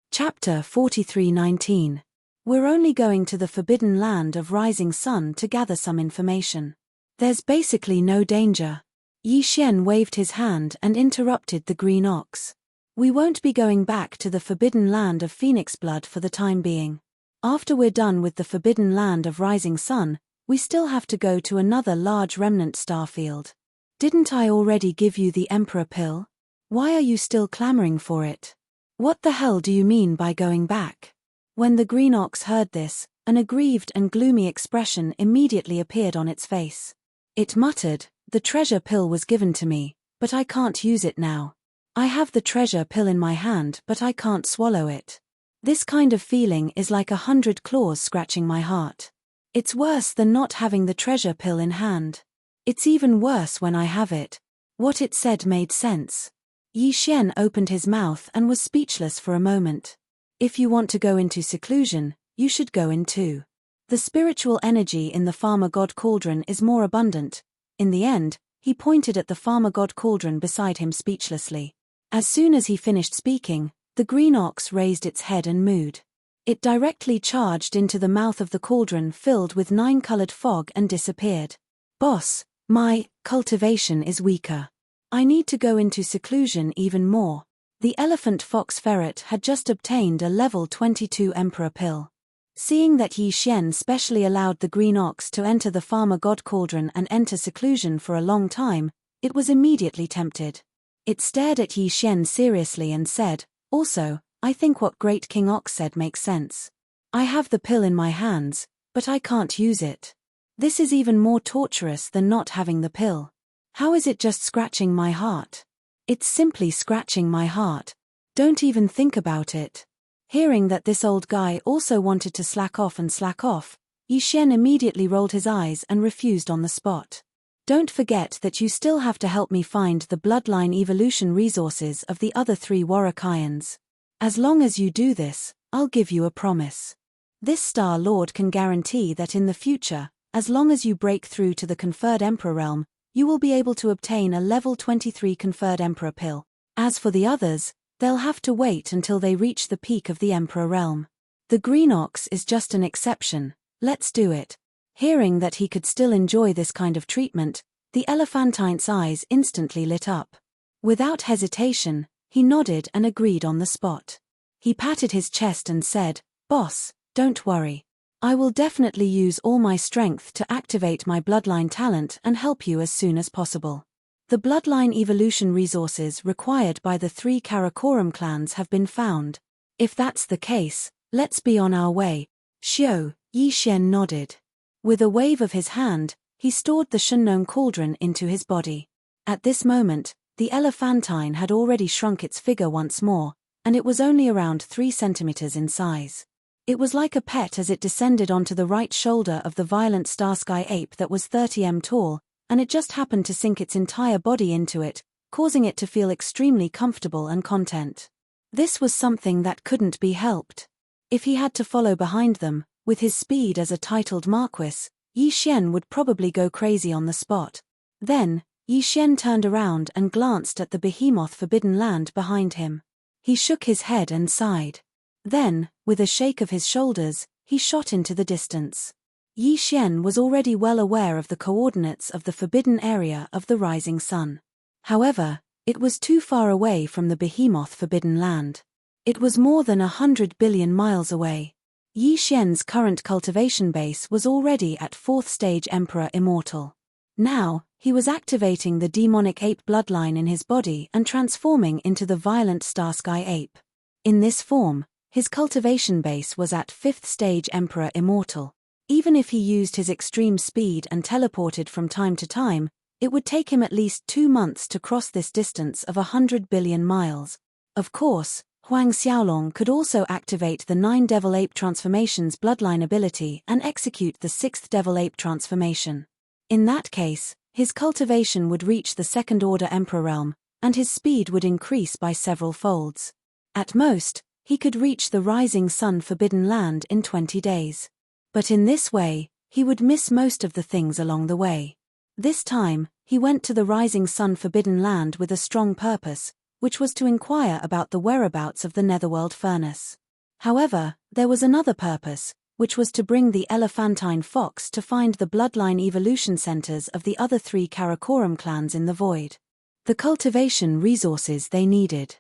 Chapter 43:19. We're only going to the forbidden land of Rising Sun to gather some information. There's basically no danger. Yi Xian waved his hand and interrupted the green ox. We won't be going back to the forbidden land of Phoenix blood for the time being. After we're done with the forbidden land of Rising Sun, we still have to go to another large remnant star field. Didn't I already give you the Emperor pill? Why are you still clamoring for it? What the hell do you mean by going back? When the green ox heard this, an aggrieved and gloomy expression immediately appeared on its face. It muttered, "The treasure pill was given to me, but I can't use it now. I have the treasure pill in my hand but I can't swallow it. This kind of feeling is like 100 claws scratching my heart. It's worse than not having the treasure pill in hand. It's even worse when I have it." What it said made sense. Yi Xian opened his mouth and was speechless for a moment. If you want to go into seclusion, you should go in too. The spiritual energy in the farmer god cauldron is more abundant. In the end, he pointed at the farmer god cauldron beside him speechlessly. As soon as he finished speaking, the green ox raised its head and mooed. It directly charged into the mouth of the cauldron filled with 9-colored fog and disappeared. Boss, my cultivation is weaker. I need to go into seclusion even more. The elephant fox ferret had just obtained a level 22 emperor pill. Seeing that Yi Xian specially allowed the green ox to enter the farmer god cauldron and enter seclusion for a long time, it was immediately tempted. It stared at Yi Xian seriously and said, "Also, I think what Great King Ox said makes sense. I have the pill in my hands, but I can't use it. This is even more torturous than not having the pill. How is it just scratching my heart? It's simply scratching my heart. Don't even think about it." Hearing that this old guy also wanted to slack off, Yi Xian immediately rolled his eyes and refused on the spot. "Don't forget that you still have to help me find the bloodline evolution resources of the other 3 Warrakayans. As long as you do this, I'll give you a promise. This Star Lord can guarantee that in the future, as long as you break through to the conferred Emperor realm, you will be able to obtain a level 23 conferred Emperor pill. As for the others, they'll have to wait until they reach the peak of the Emperor realm. The green ox is just an exception, let's do it." Hearing that he could still enjoy this kind of treatment, the elephantine's eyes instantly lit up. Without hesitation, he nodded and agreed on the spot. He patted his chest and said, "Boss, don't worry. I will definitely use all my strength to activate my bloodline talent and help you as soon as possible. The bloodline evolution resources required by the 3 Karakoram clans have been found. If that's the case, let's be on our way." Xiao, Yi Xian nodded. With a wave of his hand, he stored the Shunnong cauldron into his body. At this moment, the elephantine had already shrunk its figure once more, and it was only around 3 centimeters in size. It was like a pet as it descended onto the right shoulder of the violent Starsky ape that was 30 m tall, and it just happened to sink its entire body into it, causing it to feel extremely comfortable and content. This was something that couldn't be helped. If he had to follow behind them, with his speed as a titled marquis, Yi Xian would probably go crazy on the spot. Then, Yi Xian turned around and glanced at the behemoth forbidden land behind him. He shook his head and sighed. Then, with a shake of his shoulders, he shot into the distance. Yi Xian was already well aware of the coordinates of the forbidden area of the rising sun. However, it was too far away from the behemoth forbidden land. It was more than 100 billion miles away. Yi Xian's current cultivation base was already at 4th stage Emperor Immortal. Now, he was activating the demonic ape bloodline in his body and transforming into the violent Starsky ape. In this form, his cultivation base was at 5th stage Emperor Immortal. Even if he used his extreme speed and teleported from time to time, it would take him at least 2 months to cross this distance of 100 billion miles. Of course, Huang Xiaolong could also activate the 9 Devil Ape Transformation's bloodline ability and execute the 6th Devil Ape Transformation. In that case, his cultivation would reach the 2nd Order Emperor realm, and his speed would increase by several folds. At most, he could reach the Rising Sun Forbidden Land in 20 days. But in this way, he would miss most of the things along the way. This time, he went to the Rising Sun Forbidden Land with a strong purpose, which was to inquire about the whereabouts of the Netherworld furnace. However, there was another purpose, which was to bring the elephantine fox to find the bloodline evolution centers of the other 3 Karakoram clans in the void. The cultivation resources they needed.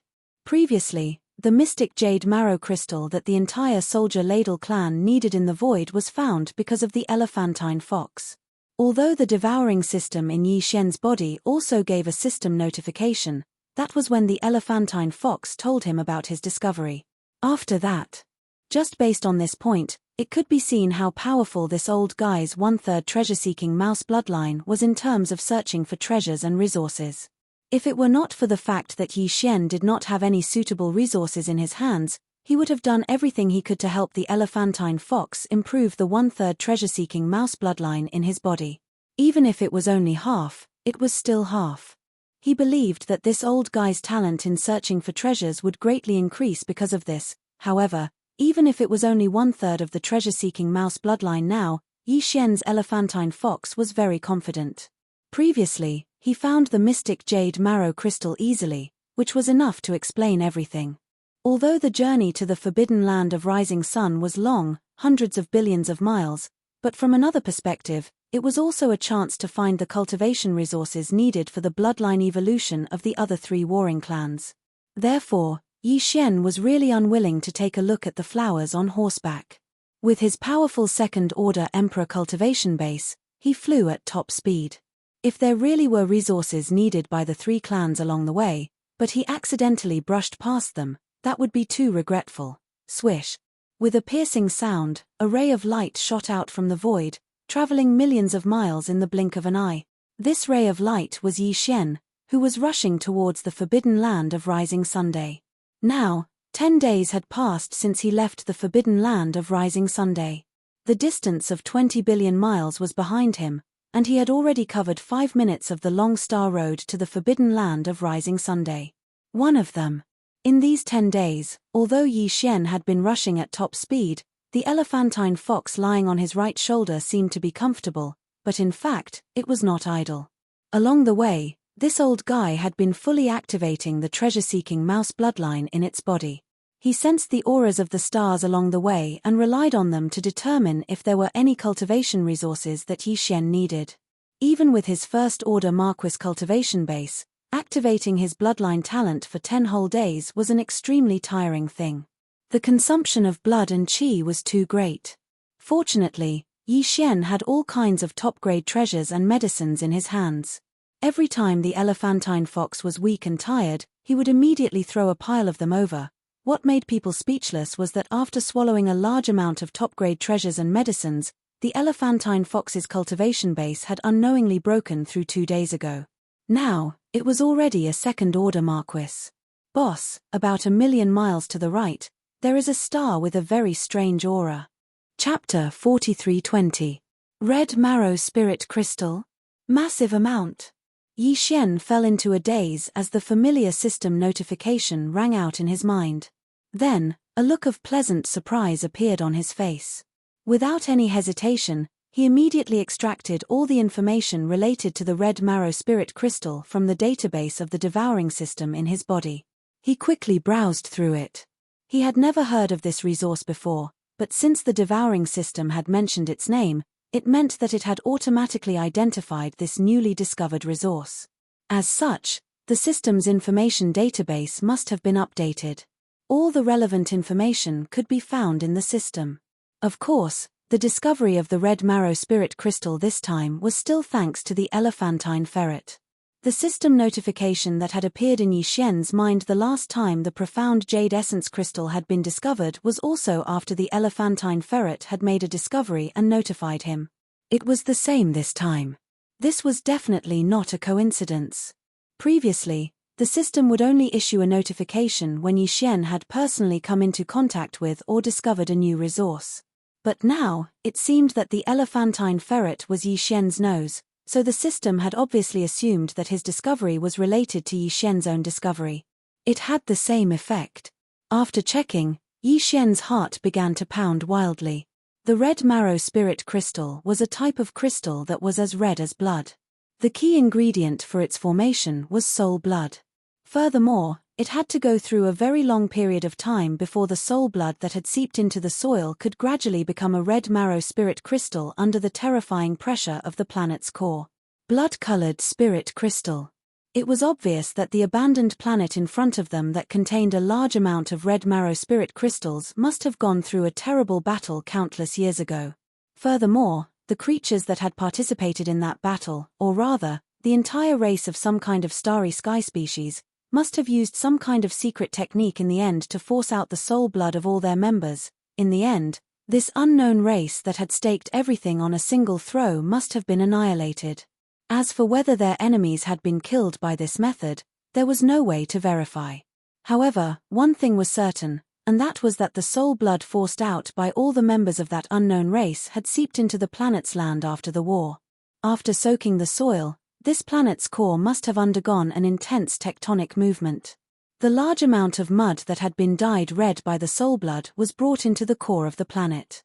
Previously, the mystic jade marrow crystal that the entire Soldier Ladle clan needed in the void was found because of the elephantine fox. Although the devouring system in Yi Xian's body also gave a system notification, that was when the elephantine fox told him about his discovery. After that, just based on this point, it could be seen how powerful this old guy's 1/3 treasure-seeking mouse bloodline was in terms of searching for treasures and resources. If it were not for the fact that Yi Xian did not have any suitable resources in his hands, he would have done everything he could to help the elephantine fox improve the 1/3 treasure-seeking mouse bloodline in his body. Even if it was only half, it was still half. He believed that this old guy's talent in searching for treasures would greatly increase because of this. However, Even if it was only 1/3 of the treasure-seeking mouse bloodline now, Yi Xian's elephantine fox was very confident. Previously, he found the mystic jade marrow crystal easily, which was enough to explain everything. Although the journey to the forbidden land of rising sun was long, hundreds of billions of miles, but from another perspective, it was also a chance to find the cultivation resources needed for the bloodline evolution of the other 3 warring clans. Therefore, Yi Xian was really unwilling to take a look at the flowers on horseback. With his powerful second-order Emperor cultivation base, he flew at top speed. If there really were resources needed by the 3 clans along the way, but he accidentally brushed past them, that would be too regretful. Swish! With a piercing sound, a ray of light shot out from the void, traveling millions of miles in the blink of an eye. This ray of light was Yi Xian, who was rushing towards the forbidden land of rising Sunday. Now, 10 days had passed since he left the forbidden land of rising Sunday. The distance of 20 billion miles was behind him, and he had already covered 5 minutes of the long star road to the forbidden land of rising Sunday. One of them. In these 10 days, although Yi Xian had been rushing at top speed, the elephantine fox lying on his right shoulder seemed to be comfortable, but in fact, it was not idle. Along the way, this old guy had been fully activating the treasure-seeking mouse bloodline in its body. He sensed the auras of the stars along the way and relied on them to determine if there were any cultivation resources that Yi Xian needed. Even with his first-order Marquis cultivation base, activating his bloodline talent for 10 whole days was an extremely tiring thing. The consumption of blood and qi was too great. Fortunately, Yi Xian had all kinds of top-grade treasures and medicines in his hands. Every time the elephantine fox was weak and tired, he would immediately throw a pile of them over. What made people speechless was that after swallowing a large amount of top-grade treasures and medicines, the elephantine fox's cultivation base had unknowingly broken through 2 days ago. Now, it was already a second-order Marquis. Boss, about 1,000,000 miles to the right, there is a star with a very strange aura. Chapter 4320. Red Marrow Spirit Crystal? Massive amount. Yi Xian fell into a daze as the familiar system notification rang out in his mind. Then, a look of pleasant surprise appeared on his face. Without any hesitation, he immediately extracted all the information related to the Red Marrow Spirit Crystal from the database of the devouring system in his body. He quickly browsed through it. He had never heard of this resource before, but since the devouring system had mentioned its name, it meant that it had automatically identified this newly discovered resource. As such, the system's information database must have been updated. All the relevant information could be found in the system. Of course, the discovery of the Red Marrow Spirit Crystal this time was still thanks to the elephantine ferret. The system notification that had appeared in Yi Xian's mind the last time the profound jade essence crystal had been discovered was also after the elephantine ferret had made a discovery and notified him. It was the same this time. This was definitely not a coincidence. Previously, the system would only issue a notification when Yi Xian had personally come into contact with or discovered a new resource. But now, it seemed that the elephantine ferret was Yi Xian's nose, so the system had obviously assumed that his discovery was related to Yi Xian's own discovery. It had the same effect. After checking, Yi Xian's heart began to pound wildly. The Red Marrow Spirit Crystal was a type of crystal that was as red as blood. The key ingredient for its formation was soul blood. Furthermore, it had to go through a very long period of time before the soul blood that had seeped into the soil could gradually become a red marrow spirit crystal under the terrifying pressure of the planet's core. Blood-colored spirit crystal. It was obvious that the abandoned planet in front of them that contained a large amount of red marrow spirit crystals must have gone through a terrible battle countless years ago. Furthermore, the creatures that had participated in that battle, or rather, the entire race of some kind of starry sky species, must have used some kind of secret technique in the end to force out the soul blood of all their members. In the end, this unknown race that had staked everything on a single throw must have been annihilated. As for whether their enemies had been killed by this method, there was no way to verify. However, one thing was certain, and that was that the soul blood forced out by all the members of that unknown race had seeped into the planet's land after the war. After soaking the soil, this planet's core must have undergone an intense tectonic movement. The large amount of mud that had been dyed red by the soul blood was brought into the core of the planet.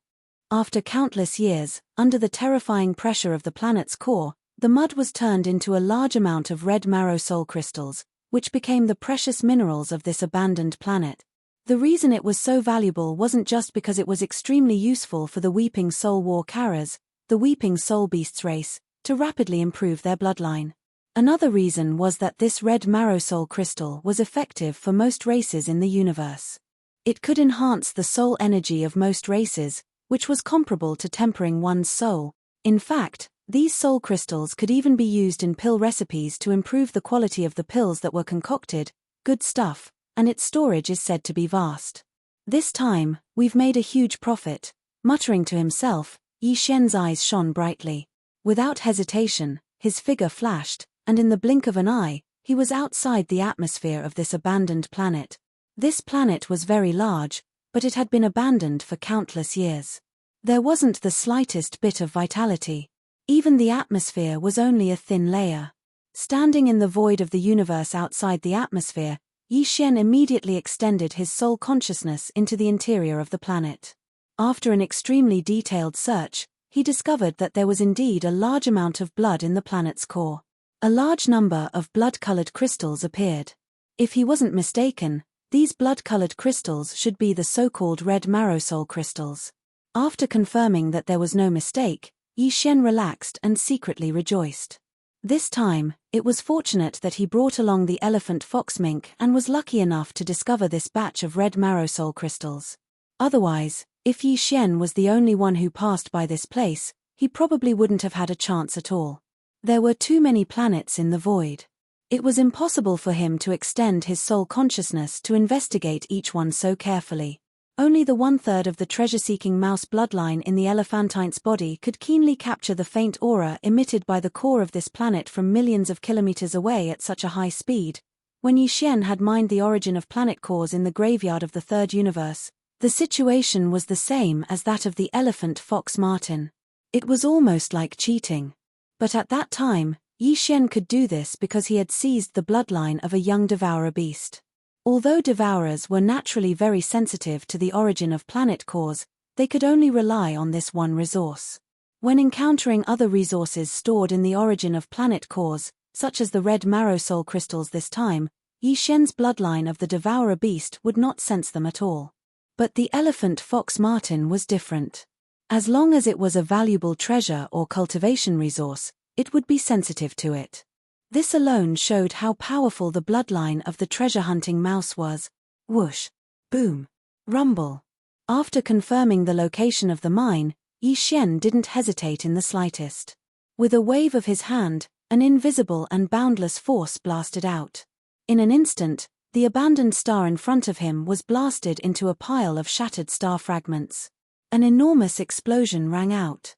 After countless years, under the terrifying pressure of the planet's core, the mud was turned into a large amount of red marrow soul crystals, which became the precious minerals of this abandoned planet. The reason it was so valuable wasn't just because it was extremely useful for the Weeping Soul War carriers, the Weeping Soul Beasts race, to rapidly improve their bloodline. Another reason was that this red marrow soul crystal was effective for most races in the universe. It could enhance the soul energy of most races, which was comparable to tempering one's soul. In fact, these soul crystals could even be used in pill recipes to improve the quality of the pills that were concocted. Good stuff, and its storage is said to be vast. This time, we've made a huge profit. Muttering to himself, Yi Xian's eyes shone brightly. Without hesitation, his figure flashed, and in the blink of an eye, he was outside the atmosphere of this abandoned planet. This planet was very large, but it had been abandoned for countless years. There wasn't the slightest bit of vitality. Even the atmosphere was only a thin layer. Standing in the void of the universe outside the atmosphere, Yi Xian immediately extended his soul consciousness into the interior of the planet. After an extremely detailed search, he discovered that there was indeed a large amount of blood in the planet's core. A large number of blood-colored crystals appeared. If he wasn't mistaken, these blood-colored crystals should be the so-called red marrow soul crystals. After confirming that there was no mistake, Yi Xian relaxed and secretly rejoiced. This time, it was fortunate that he brought along the elephant fox mink and was lucky enough to discover this batch of red marrow soul crystals. Otherwise, if Yi Xian was the only one who passed by this place, he probably wouldn't have had a chance at all. There were too many planets in the void. It was impossible for him to extend his soul consciousness to investigate each one so carefully. Only the 1/3 of the treasure-seeking mouse bloodline in the elephantine's body could keenly capture the faint aura emitted by the core of this planet from millions of kilometers away at such a high speed. When Yi Xian had mined the origin of planet cores in the graveyard of the third universe, the situation was the same as that of the elephant fox martin. It was almost like cheating. But at that time, Yi Xian could do this because he had seized the bloodline of a young devourer beast. Although devourers were naturally very sensitive to the origin of planet cores, they could only rely on this one resource. When encountering other resources stored in the origin of planet cores, such as the red marrow soul crystals this time, Yi Xian's bloodline of the devourer beast would not sense them at all. But the elephant fox martin was different. As long as it was a valuable treasure or cultivation resource, it would be sensitive to it. This alone showed how powerful the bloodline of the treasure-hunting mouse was. Whoosh! Boom! Rumble! After confirming the location of the mine, Yi Xian didn't hesitate in the slightest. With a wave of his hand, an invisible and boundless force blasted out. In an instant, the abandoned star in front of him was blasted into a pile of shattered star fragments. An enormous explosion rang out.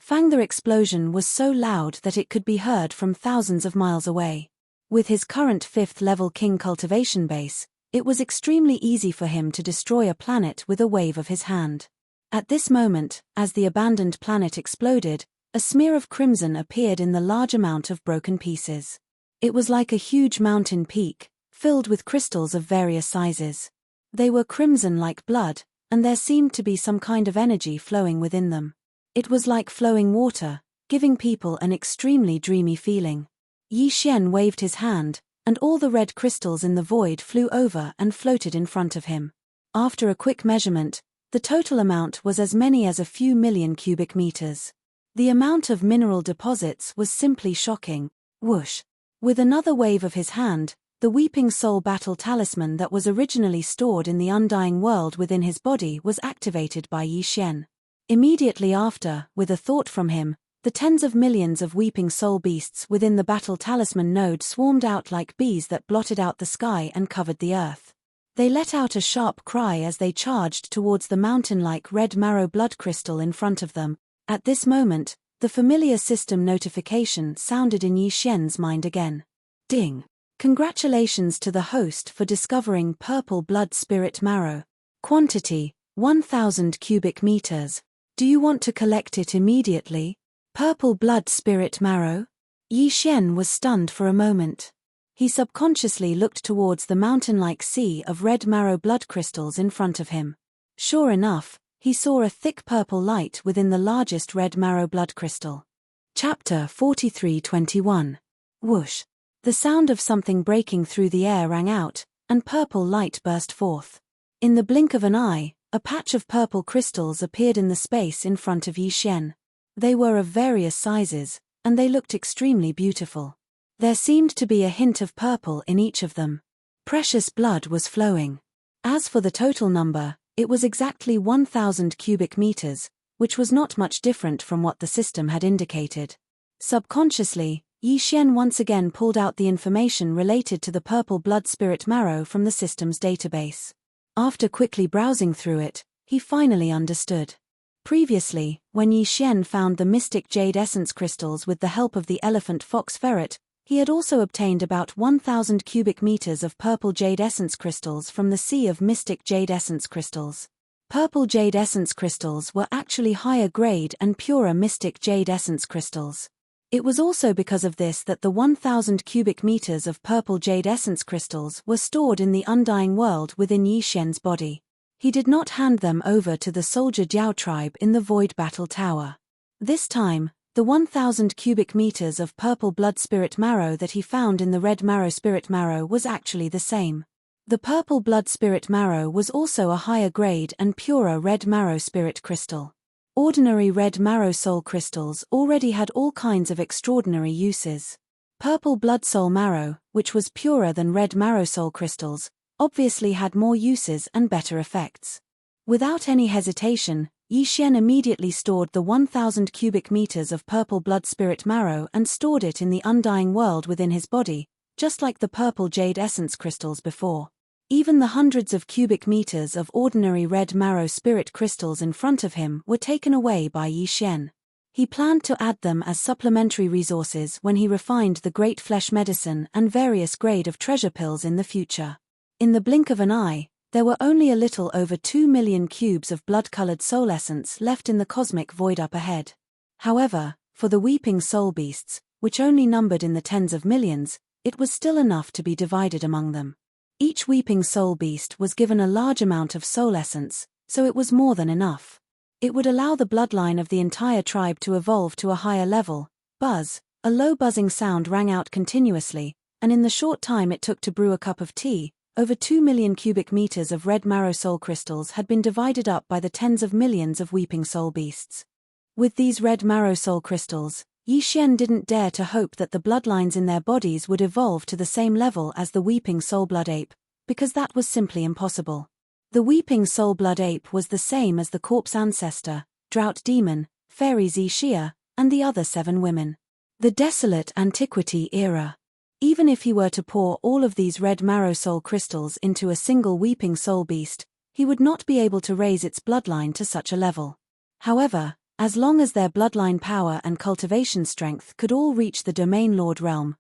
The explosion was so loud that it could be heard from thousands of miles away. With his current 5th-level king cultivation base, it was extremely easy for him to destroy a planet with a wave of his hand. At this moment, as the abandoned planet exploded, a smear of crimson appeared in the large amount of broken pieces. It was like a huge mountain peak, filled with crystals of various sizes. They were crimson like blood, and there seemed to be some kind of energy flowing within them. It was like flowing water, giving people an extremely dreamy feeling. Yi Xian waved his hand, and all the red crystals in the void flew over and floated in front of him. After a quick measurement, the total amount was as many as a few million cubic meters. The amount of mineral deposits was simply shocking. Whoosh! With another wave of his hand, the Weeping Soul Battle Talisman that was originally stored in the Undying World within his body was activated by Yi Xian. Immediately after, with a thought from him, the tens of millions of weeping soul beasts within the battle talisman node swarmed out like bees that blotted out the sky and covered the earth. They let out a sharp cry as they charged towards the mountain-like red marrow blood crystal in front of them. At this moment, the familiar system notification sounded in Yi Xian's mind again. Ding! Congratulations to the host for discovering purple blood spirit marrow. Quantity, 1,000 cubic meters. Do you want to collect it immediately? Purple blood spirit marrow? Yi Xian was stunned for a moment. He subconsciously looked towards the mountain-like sea of red marrow blood crystals in front of him. Sure enough, he saw a thick purple light within the largest red marrow blood crystal. Chapter 43:21. Whoosh. The sound of something breaking through the air rang out, and purple light burst forth. In the blink of an eye, a patch of purple crystals appeared in the space in front of Yi Xian. They were of various sizes, and they looked extremely beautiful. There seemed to be a hint of purple in each of them. Precious blood was flowing. As for the total number, it was exactly 1,000 cubic meters, which was not much different from what the system had indicated. Subconsciously, Yi Xian once again pulled out the information related to the purple blood spirit marrow from the system's database. After quickly browsing through it, he finally understood. Previously, when Yi Xian found the mystic jade essence crystals with the help of the elephant fox ferret, he had also obtained about 1,000 cubic meters of purple jade essence crystals from the sea of mystic jade essence crystals. Purple jade essence crystals were actually higher grade and purer mystic jade essence crystals. It was also because of this that the 1,000 cubic meters of purple jade essence crystals were stored in the undying world within Yi Xian's body. He did not hand them over to the soldier Jiao tribe in the Void Battle Tower. This time, the 1,000 cubic meters of purple blood spirit marrow that he found in the red marrow spirit marrow was actually the same. The purple blood spirit marrow was also a higher grade and purer red marrow spirit crystal. Ordinary red marrow soul crystals already had all kinds of extraordinary uses. Purple blood soul marrow, which was purer than red marrow soul crystals, obviously had more uses and better effects. Without any hesitation, Yi Xian immediately stored the 1,000 cubic meters of purple blood spirit marrow and stored it in the undying world within his body, just like the purple jade essence crystals before. Even the hundreds of cubic meters of ordinary red marrow spirit crystals in front of him were taken away by Yi Xian. He planned to add them as supplementary resources when he refined the great flesh medicine and various grade of treasure pills in the future. In the blink of an eye, there were only a little over 2 million cubes of blood-colored soul essence left in the cosmic void up ahead. However, for the weeping soul beasts, which only numbered in the tens of millions, it was still enough to be divided among them. Each weeping soul beast was given a large amount of soul essence, so it was more than enough. It would allow the bloodline of the entire tribe to evolve to a higher level. Buzz, a low buzzing sound rang out continuously, and in the short time it took to brew a cup of tea, over 2 million cubic meters of red marrow soul crystals had been divided up by the tens of millions of weeping soul beasts. With these red marrow soul crystals, Yi Xian didn't dare to hope that the bloodlines in their bodies would evolve to the same level as the weeping soul blood ape, because that was simply impossible. The weeping soul blood ape was the same as the corpse ancestor, drought demon, fairy Xixia, and the other 7 women. The desolate antiquity era. Even if he were to pour all of these red marrow soul crystals into a single weeping soul beast, he would not be able to raise its bloodline to such a level. However, as long as their bloodline power and cultivation strength could all reach the Domain Lord realm,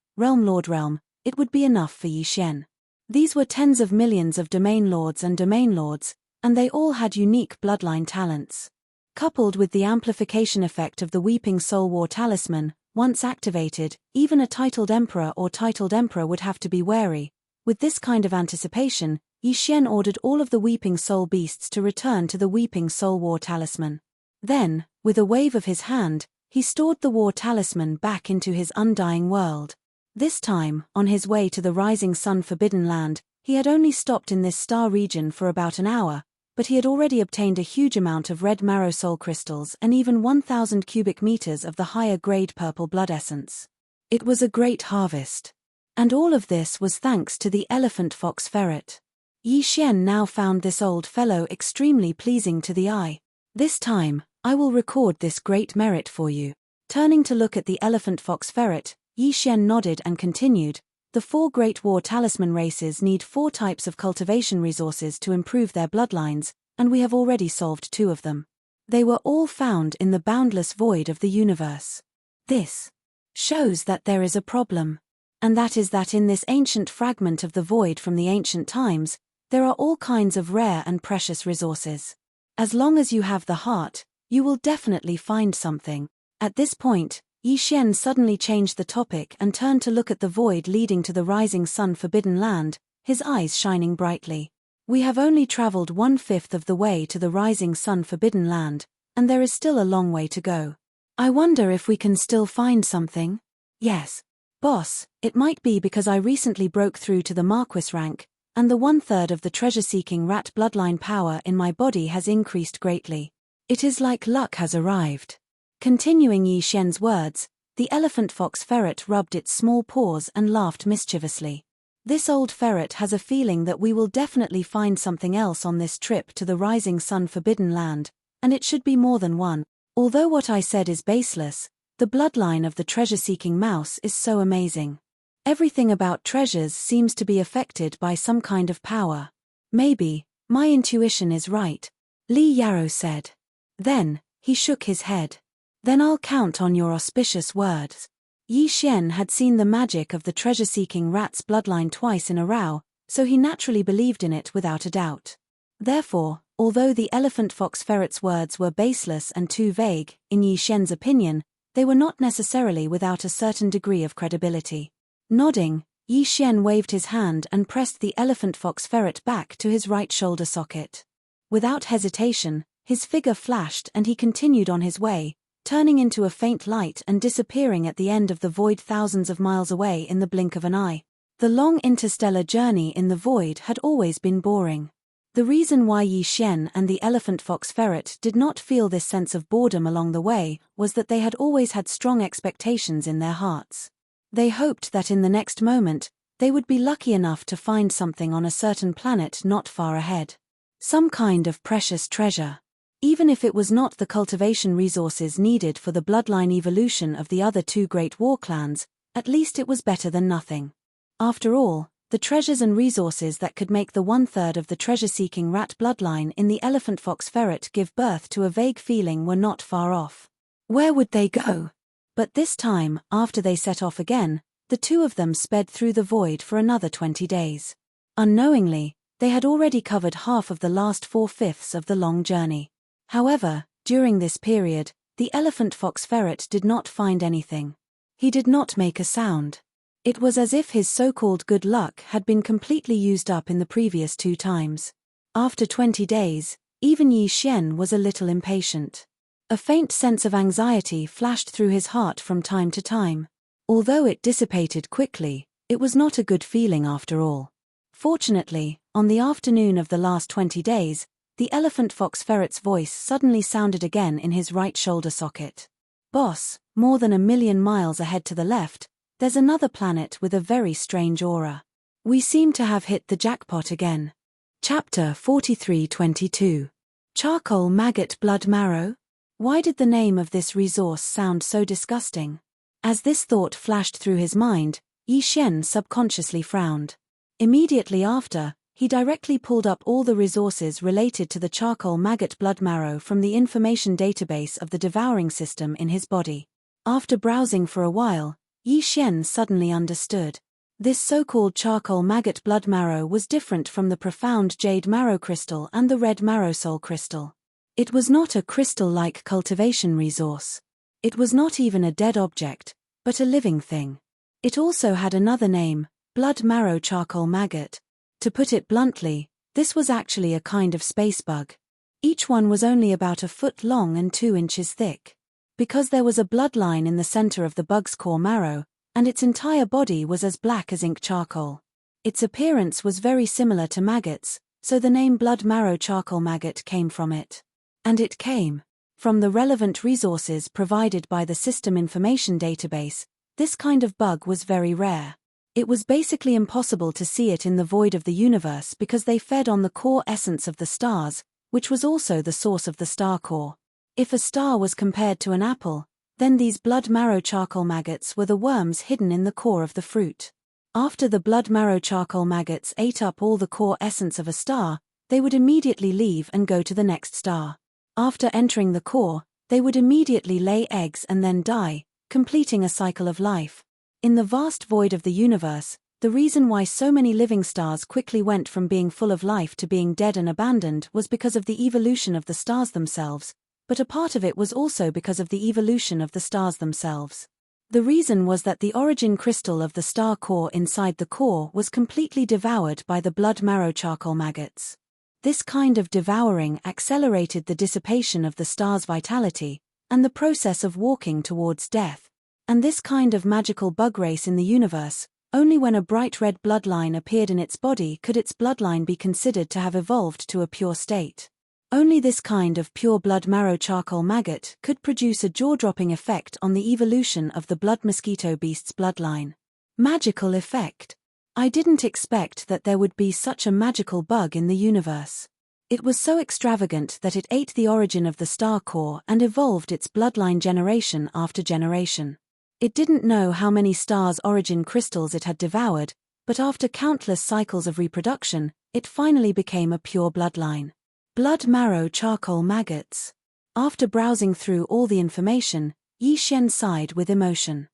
it would be enough for Yi Xian. These were tens of millions of Domain Lords, and they all had unique bloodline talents. Coupled with the amplification effect of the Weeping Soul War Talisman, once activated, even a titled emperor or titled emperor would have to be wary. With this kind of anticipation, Yi Xian ordered all of the Weeping Soul beasts to return to the Weeping Soul War Talisman. Then, with a wave of his hand, he stored the War Talisman back into his undying world. This time, on his way to the Rising Sun Forbidden Land, he had only stopped in this star region for about an hour, but he had already obtained a huge amount of red marrow soul crystals and even 1,000 cubic meters of the higher grade purple blood essence. It was a great harvest. And all of this was thanks to the elephant fox ferret. Yi Xian now found this old fellow extremely pleasing to the eye. This time, I will record this great merit for you. Turning to look at the elephant fox ferret, Yi Xian nodded and continued, the 4 great war talisman races need 4 types of cultivation resources to improve their bloodlines, and we have already solved 2 of them. They were all found in the boundless void of the universe. This shows that there is a problem, and that is that in this ancient fragment of the void from the ancient times, there are all kinds of rare and precious resources. As long as you have the heart, you will definitely find something. At this point, Yi Xian suddenly changed the topic and turned to look at the void leading to the rising sun forbidden land, his eyes shining brightly. We have only traveled 1/5 of the way to the rising sun forbidden land, and there is still a long way to go. I wonder if we can still find something? Yes. Boss, it might be because I recently broke through to the Marquis rank, and the 1/3 of the treasure-seeking rat bloodline power in my body has increased greatly. It is like luck has arrived. Continuing Yi Xian's words, the elephant fox ferret rubbed its small paws and laughed mischievously. This old ferret has a feeling that we will definitely find something else on this trip to the rising sun forbidden land, and it should be more than one. Although what I said is baseless, the bloodline of the treasure-seeking mouse is so amazing. Everything about treasures seems to be affected by some kind of power. Maybe, my intuition is right, Li Yarrow said. Then, he shook his head. Then I'll count on your auspicious words. Yi Xian had seen the magic of the treasure-seeking rat's bloodline twice in a row, so he naturally believed in it without a doubt. Therefore, although the elephant fox ferret's words were baseless and too vague, in Yi Xian's opinion, they were not necessarily without a certain degree of credibility. Nodding, Yi Xian waved his hand and pressed the elephant fox ferret back to his right shoulder socket. Without hesitation, his figure flashed and he continued on his way, turning into a faint light and disappearing at the end of the void thousands of miles away in the blink of an eye. The long interstellar journey in the void had always been boring. The reason why Yi Xian and the elephant fox ferret did not feel this sense of boredom along the way was that they had always had strong expectations in their hearts. They hoped that in the next moment, they would be lucky enough to find something on a certain planet not far ahead. Some kind of precious treasure. Even if it was not the cultivation resources needed for the bloodline evolution of the other two great war clans, at least it was better than nothing. After all, the treasures and resources that could make the 1/3 of the treasure-seeking rat bloodline in the elephant fox ferret give birth to a vague feeling were not far off. Where would they go? But this time, after they set off again, the two of them sped through the void for another 20 days. Unknowingly, they had already covered half of the last 4/5 of the long journey. However, during this period, the elephant fox ferret did not find anything. He did not make a sound. It was as if his so-called good luck had been completely used up in the previous 2 times. After 20 days, even Yi Xian was a little impatient. A faint sense of anxiety flashed through his heart from time to time. Although it dissipated quickly, it was not a good feeling after all. Fortunately, on the afternoon of the last 20 days, the elephant fox ferret's voice suddenly sounded again in his right shoulder socket. Boss, more than 1,000,000 miles ahead to the left, there's another planet with a very strange aura. We seem to have hit the jackpot again. Chapter 43-22. Charcoal maggot blood marrow? Why did the name of this resource sound so disgusting? As this thought flashed through his mind, Yi Xian subconsciously frowned. Immediately after, he directly pulled up all the resources related to the charcoal maggot blood marrow from the information database of the devouring system in his body. After browsing for a while, Yi Xian suddenly understood. This so-called charcoal maggot blood marrow was different from the profound jade marrow crystal and the red marrow soul crystal. It was not a crystal-like cultivation resource. It was not even a dead object, but a living thing. It also had another name, blood marrow charcoal maggot. To put it bluntly, this was actually a kind of space bug. Each one was only about 1 foot long and 2 inches thick. Because there was a bloodline in the center of the bug's core marrow, and its entire body was as black as ink charcoal. Its appearance was very similar to maggots, so the name blood marrow charcoal maggot came from it. And it came from the relevant resources provided by the system information database. This kind of bug was very rare. It was basically impossible to see it in the void of the universe because they fed on the core essence of the stars, which was also the source of the star core. If a star was compared to an apple, then these blood marrow charcoal maggots were the worms hidden in the core of the fruit. After the blood marrow charcoal maggots ate up all the core essence of a star, they would immediately leave and go to the next star. After entering the core, they would immediately lay eggs and then die, completing a cycle of life. In the vast void of the universe, the reason why so many living stars quickly went from being full of life to being dead and abandoned was because of the evolution of the stars themselves, but a part of it was also because of the evolution of the stars themselves. The reason was that the origin crystal of the star core inside the core was completely devoured by the blood marrow charcoal maggots. This kind of devouring accelerated the dissipation of the star's vitality, and the process of walking towards death. And this kind of magical bug race in the universe, only when a bright red bloodline appeared in its body could its bloodline be considered to have evolved to a pure state. Only this kind of pure blood marrow charcoal maggot could produce a jaw-dropping effect on the evolution of the blood mosquito beast's bloodline. Magical effect. I didn't expect that there would be such a magical bug in the universe. It was so extravagant that it ate the origin of the star core and evolved its bloodline generation after generation. It didn't know how many stars' origin crystals it had devoured, but after countless cycles of reproduction, it finally became a pure bloodline. Blood marrow charcoal maggots. After browsing through all the information, Yi Xian sighed with emotion.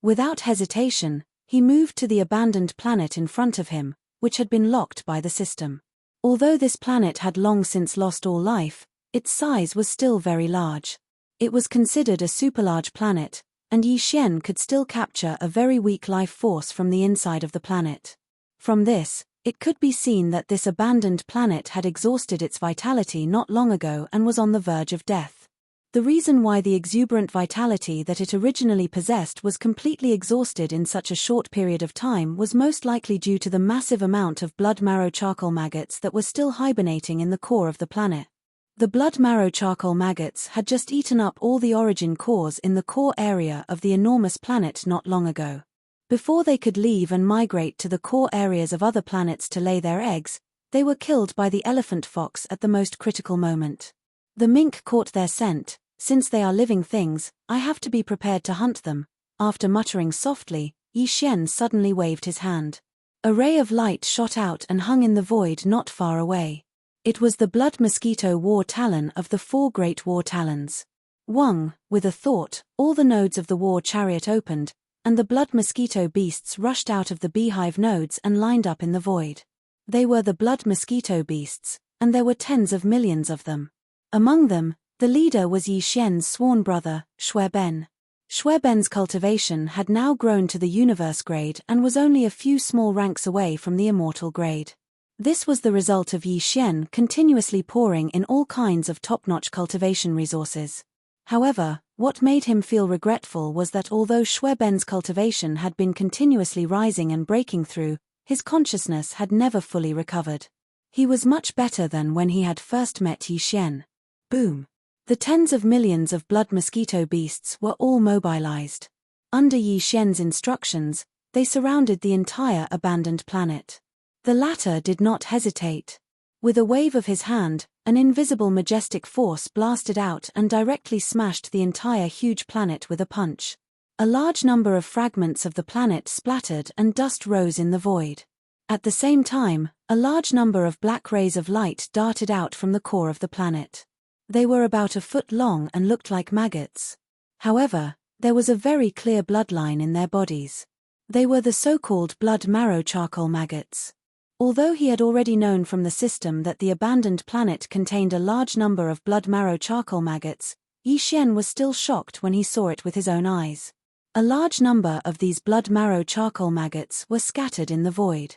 Without hesitation, he moved to the abandoned planet in front of him, which had been locked by the system. Although this planet had long since lost all life, its size was still very large. It was considered a superlarge planet, and Yi Xian could still capture a very weak life force from the inside of the planet. From this, it could be seen that this abandoned planet had exhausted its vitality not long ago and was on the verge of death. The reason why the exuberant vitality that it originally possessed was completely exhausted in such a short period of time was most likely due to the massive amount of blood marrow charcoal maggots that were still hibernating in the core of the planet. The blood marrow charcoal maggots had just eaten up all the origin cores in the core area of the enormous planet not long ago. Before they could leave and migrate to the core areas of other planets to lay their eggs, they were killed by the elephant fox at the most critical moment. The mink caught their scent. Since they are living things, I have to be prepared to hunt them. After muttering softly, Yi Xian suddenly waved his hand. A ray of light shot out and hung in the void not far away. It was the blood mosquito war talon of the 4 great war talons. Wang, with a thought, all the nodes of the war chariot opened, and the blood mosquito beasts rushed out of the beehive nodes and lined up in the void. They were the blood mosquito beasts, and there were tens of millions of them. Among them, the leader was Yi Xian's sworn brother, Shui Ben. Shui Ben's cultivation had now grown to the universe grade and was only a few small ranks away from the immortal grade. This was the result of Yi Xian continuously pouring in all kinds of top-notch cultivation resources. However, what made him feel regretful was that although Shui Ben's cultivation had been continuously rising and breaking through, his consciousness had never fully recovered. He was much better than when he had first met Yi Xian. Boom! The tens of millions of blood mosquito beasts were all mobilized. Under Yi Xian's instructions, they surrounded the entire abandoned planet. The latter did not hesitate. With a wave of his hand, an invisible majestic force blasted out and directly smashed the entire huge planet with a punch. A large number of fragments of the planet splattered and dust rose in the void. At the same time, a large number of black rays of light darted out from the core of the planet. They were about a foot long and looked like maggots. However, there was a very clear bloodline in their bodies. They were the so-called blood marrow charcoal maggots. Although he had already known from the system that the abandoned planet contained a large number of blood marrow charcoal maggots, Yi Xian was still shocked when he saw it with his own eyes. A large number of these blood marrow charcoal maggots were scattered in the void.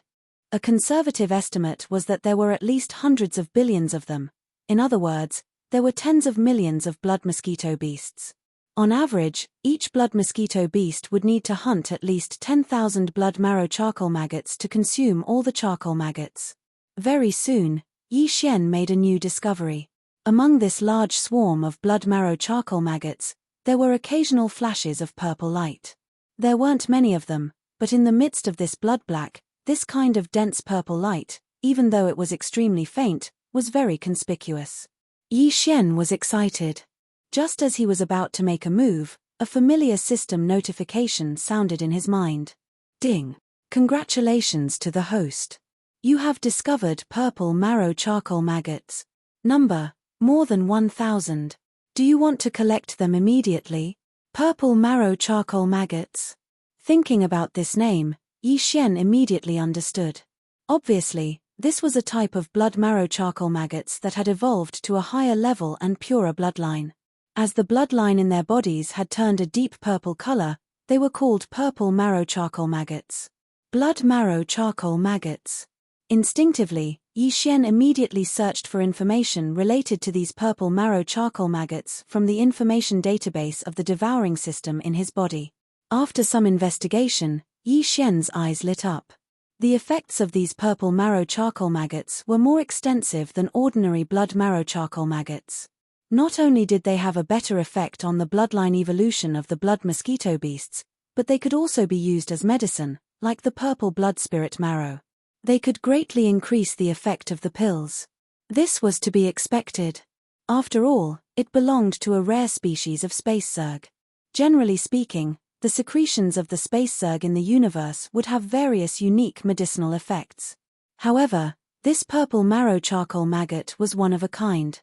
A conservative estimate was that there were at least hundreds of billions of them. In other words, there were tens of millions of blood mosquito beasts. On average, each blood mosquito beast would need to hunt at least 10,000 blood marrow charcoal maggots to consume all the charcoal maggots. Very soon, Yi Xian made a new discovery. Among this large swarm of blood marrow charcoal maggots, there were occasional flashes of purple light. There weren't many of them, but in the midst of this blood black, this kind of dense purple light, even though it was extremely faint, was very conspicuous. Yi Xian was excited. Just as he was about to make a move, a familiar system notification sounded in his mind. Ding! Congratulations to the host. You have discovered purple marrow charcoal maggots. Number, more than 1,000. Do you want to collect them immediately? Purple marrow charcoal maggots. Thinking about this name, Yi Xian immediately understood. Obviously, this was a type of blood marrow charcoal maggots that had evolved to a higher level and purer bloodline. As the bloodline in their bodies had turned a deep purple color, They were called purple marrow charcoal maggots. Blood marrow charcoal maggots. Instinctively, Yi Xian immediately searched for information related to these purple marrow charcoal maggots from the information database of the devouring system in his body. After some investigation, Yi Xian's eyes lit up. The effects of these purple marrow charcoal maggots were more extensive than ordinary blood marrow charcoal maggots. Not only did they have a better effect on the bloodline evolution of the blood mosquito beasts, but they could also be used as medicine, like the purple blood spirit marrow. They could greatly increase the effect of the pills. This was to be expected. After all, it belonged to a rare species of space zerg. Generally speaking, the secretions of the space zerg in the universe would have various unique medicinal effects. However, this purple marrow charcoal maggot was one of a kind.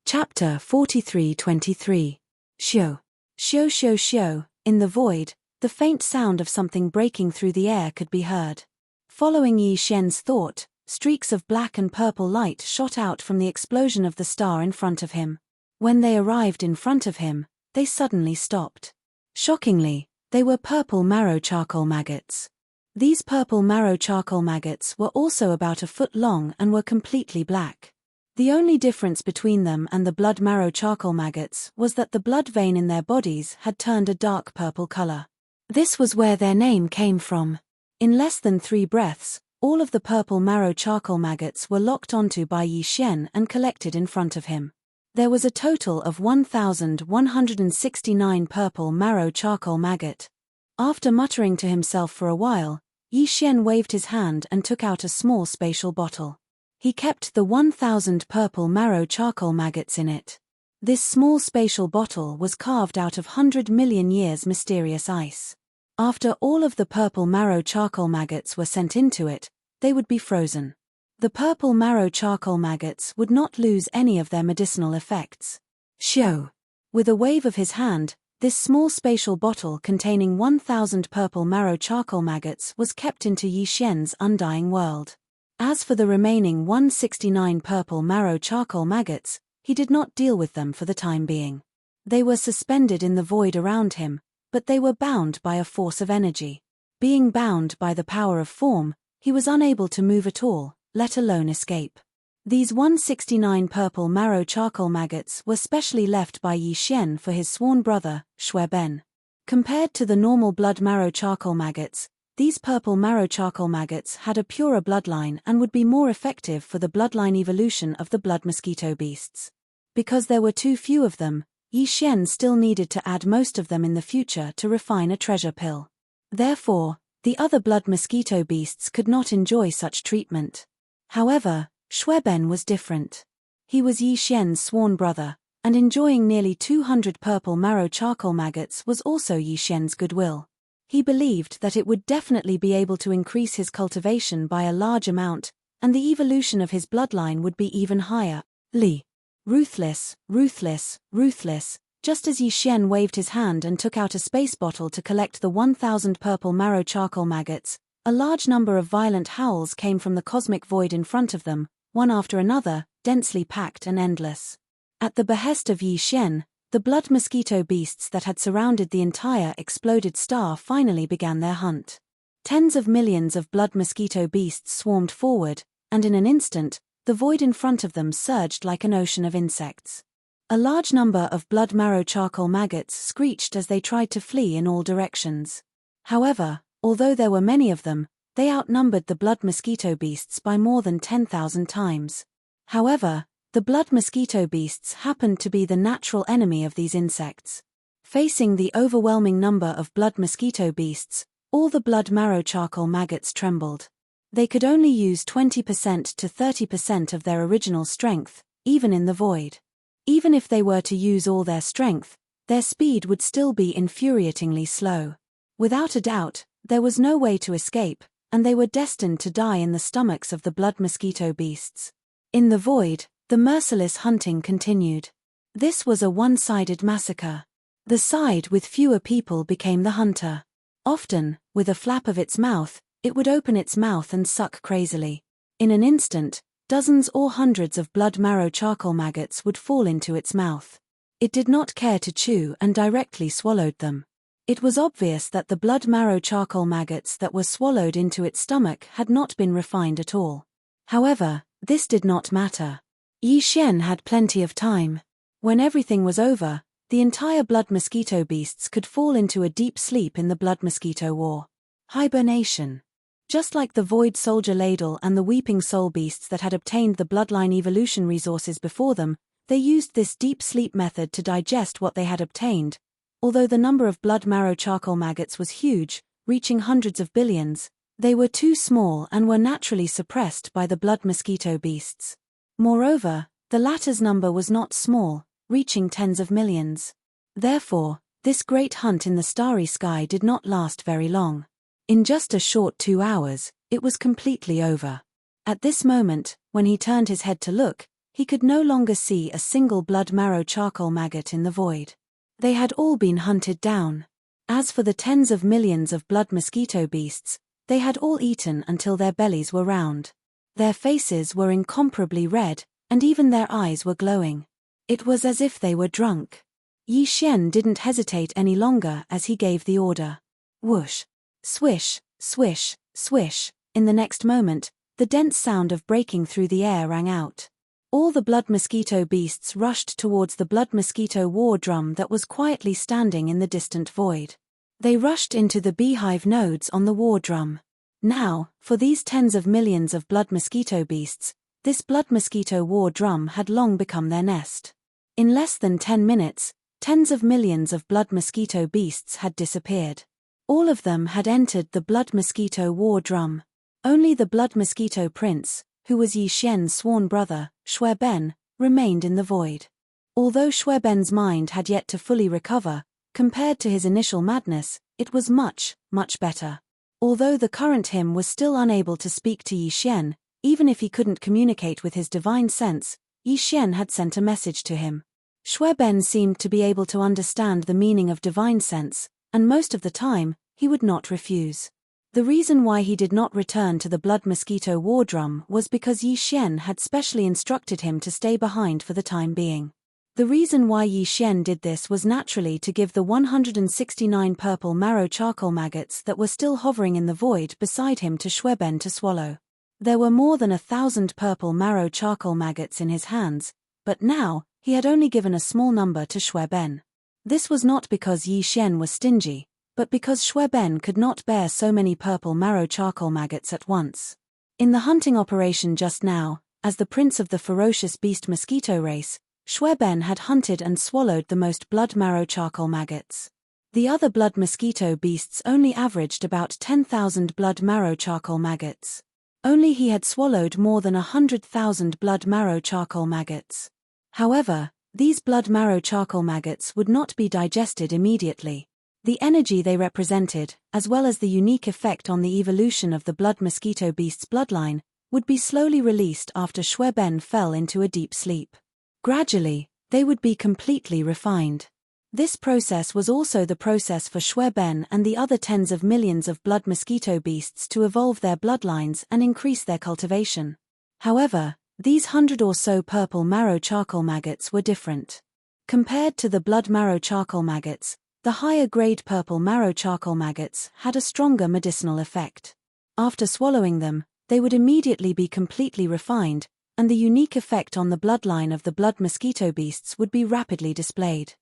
Chapter 43-23. Xiu. Xiu xiu xiu. In the void, the faint sound of something breaking through the air could be heard. Following Yi Xian's thought, streaks of black and purple light shot out from the explosion of the star in front of him. When they arrived in front of him, they suddenly stopped. Shockingly, they were purple marrow charcoal maggots. These purple marrow charcoal maggots were also about a foot long and were completely black. The only difference between them and the blood marrow charcoal maggots was that the blood vein in their bodies had turned a dark purple color. This was where their name came from. In less than 3 breaths, all of the purple marrow charcoal maggots were locked onto by Yi Xian and collected in front of him. There was a total of 1,169 purple marrow charcoal maggot. After muttering to himself for a while, Yi Xian waved his hand and took out a small spatial bottle. He kept the 1,000 purple marrow charcoal maggots in it. This small spatial bottle was carved out of 100 million years mysterious ice. After all of the purple marrow charcoal maggots were sent into it, they would be frozen. The purple marrow charcoal maggots would not lose any of their medicinal effects. Xiu. With a wave of his hand, this small spatial bottle containing 1,000 purple marrow charcoal maggots was kept into Yi Xian's undying world. As for the remaining 169 purple marrow charcoal maggots, he did not deal with them for the time being. They were suspended in the void around him, but they were bound by a force of energy. Being bound by the power of form, he was unable to move at all, let alone escape. These 169 purple marrow charcoal maggots were specially left by Yi Xian for his sworn brother, Shui Ben. Compared to the normal blood marrow charcoal maggots, these purple marrow charcoal maggots had a purer bloodline and would be more effective for the bloodline evolution of the blood mosquito beasts. Because there were too few of them, Yi Xian still needed to add most of them in the future to refine a treasure pill. Therefore, the other blood mosquito beasts could not enjoy such treatment. However, Shui Ben was different. He was Yi Xian's sworn brother, and enjoying nearly 200 purple marrow charcoal maggots was also Yi Xian's goodwill. He believed that it would definitely be able to increase his cultivation by a large amount, and the evolution of his bloodline would be even higher. Li. Ruthless, ruthless, ruthless. Just as Yi Xian waved his hand and took out a space bottle to collect the 1,000 purple marrow charcoal maggots, a large number of violent howls came from the cosmic void in front of them, one after another, densely packed and endless. At the behest of Yi Xian, the blood mosquito beasts that had surrounded the entire exploded star finally began their hunt. Tens of millions of blood mosquito beasts swarmed forward, and in an instant, the void in front of them surged like an ocean of insects. A large number of blood marrow charcoal maggots screeched as they tried to flee in all directions. However, although there were many of them, they outnumbered the blood mosquito beasts by more than 10,000 times. However, the blood mosquito beasts happened to be the natural enemy of these insects. Facing the overwhelming number of blood mosquito beasts, all the blood marrow charcoal maggots trembled. They could only use 20% to 30% of their original strength, even in the void. Even if they were to use all their strength, their speed would still be infuriatingly slow. Without a doubt, there was no way to escape, and they were destined to die in the stomachs of the blood mosquito beasts. In the void, the merciless hunting continued. This was a one-sided massacre. The side with fewer people became the hunter. Often, with a flap of its mouth, it would open its mouth and suck crazily. In an instant, dozens or hundreds of blood marrow charcoal maggots would fall into its mouth. It did not care to chew and directly swallowed them. It was obvious that the blood marrow charcoal maggots that were swallowed into its stomach had not been refined at all. However, this did not matter. Yi Xian had plenty of time. When everything was over, the entire blood mosquito beasts could fall into a deep sleep in the blood mosquito war. Hibernation. Just like the void soldier ladle and the weeping soul beasts that had obtained the bloodline evolution resources before them, they used this deep sleep method to digest what they had obtained. Although the number of blood marrow charcoal maggots was huge, reaching hundreds of billions, they were too small and were naturally suppressed by the blood mosquito beasts. Moreover, the latter's number was not small, reaching tens of millions. Therefore, this great hunt in the starry sky did not last very long. In just a short 2 hours, it was completely over. At this moment, when he turned his head to look, he could no longer see a single blood marrow charcoal maggot in the void. They had all been hunted down. As for the tens of millions of blood mosquito beasts, they had all eaten until their bellies were round. Their faces were incomparably red, and even their eyes were glowing. It was as if they were drunk. Yi Xian didn't hesitate any longer as he gave the order. Whoosh! Swish, swish, swish. In the next moment, the dense sound of breaking through the air rang out. All the blood mosquito beasts rushed towards the blood mosquito war drum that was quietly standing in the distant void. They rushed into the beehive nodes on the war drum. Now, for these tens of millions of blood mosquito beasts, this blood mosquito war drum had long become their nest. In less than 10 minutes, tens of millions of blood mosquito beasts had disappeared. All of them had entered the blood mosquito war drum. Only the blood mosquito prince, who was Yi Xian's sworn brother, Shui Ben, remained in the void. Although Shui Ben's mind had yet to fully recover, compared to his initial madness, it was much, much better. Although the current him was still unable to speak to Yi Xian, even if he couldn't communicate with his divine sense, Yi Xian had sent a message to him. Shui Ben seemed to be able to understand the meaning of divine sense, and most of the time, he would not refuse. The reason why he did not return to the blood mosquito war drum was because Yi Xian had specially instructed him to stay behind for the time being. The reason why Yi Xian did this was naturally to give the 169 purple marrow charcoal maggots that were still hovering in the void beside him to Shui Ben to swallow. There were more than 1,000 purple marrow charcoal maggots in his hands, but now, he had only given a small number to Shui Ben. This was not because Yi Xian was stingy, but because Shui Ben could not bear so many purple marrow charcoal maggots at once. In the hunting operation just now, as the prince of the ferocious beast mosquito race, Shui Ben had hunted and swallowed the most blood marrow charcoal maggots. The other blood mosquito beasts only averaged about 10,000 blood marrow charcoal maggots. Only he had swallowed more than 100,000 blood marrow charcoal maggots. However, these blood marrow charcoal maggots would not be digested immediately. The energy they represented, as well as the unique effect on the evolution of the blood mosquito beast's bloodline, would be slowly released after Shui Ben fell into a deep sleep. Gradually, they would be completely refined. This process was also the process for Shui Ben and the other tens of millions of blood mosquito beasts to evolve their bloodlines and increase their cultivation. However, these 100 or so purple marrow charcoal maggots were different. Compared to the blood marrow charcoal maggots, the higher-grade purple marrow charcoal maggots had a stronger medicinal effect. After swallowing them, they would immediately be completely refined, and the unique effect on the bloodline of the blood mosquito beasts would be rapidly displayed.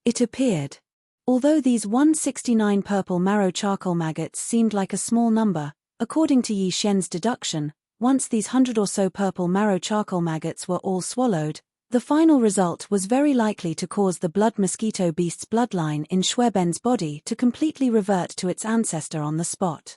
It appeared. Although these 169 purple marrow charcoal maggots seemed like a small number, according to Yi Xian's deduction, once these 100 or so purple marrow charcoal maggots were all swallowed, the final result was very likely to cause the blood mosquito beast's bloodline in Shui Ben's body to completely revert to its ancestor on the spot.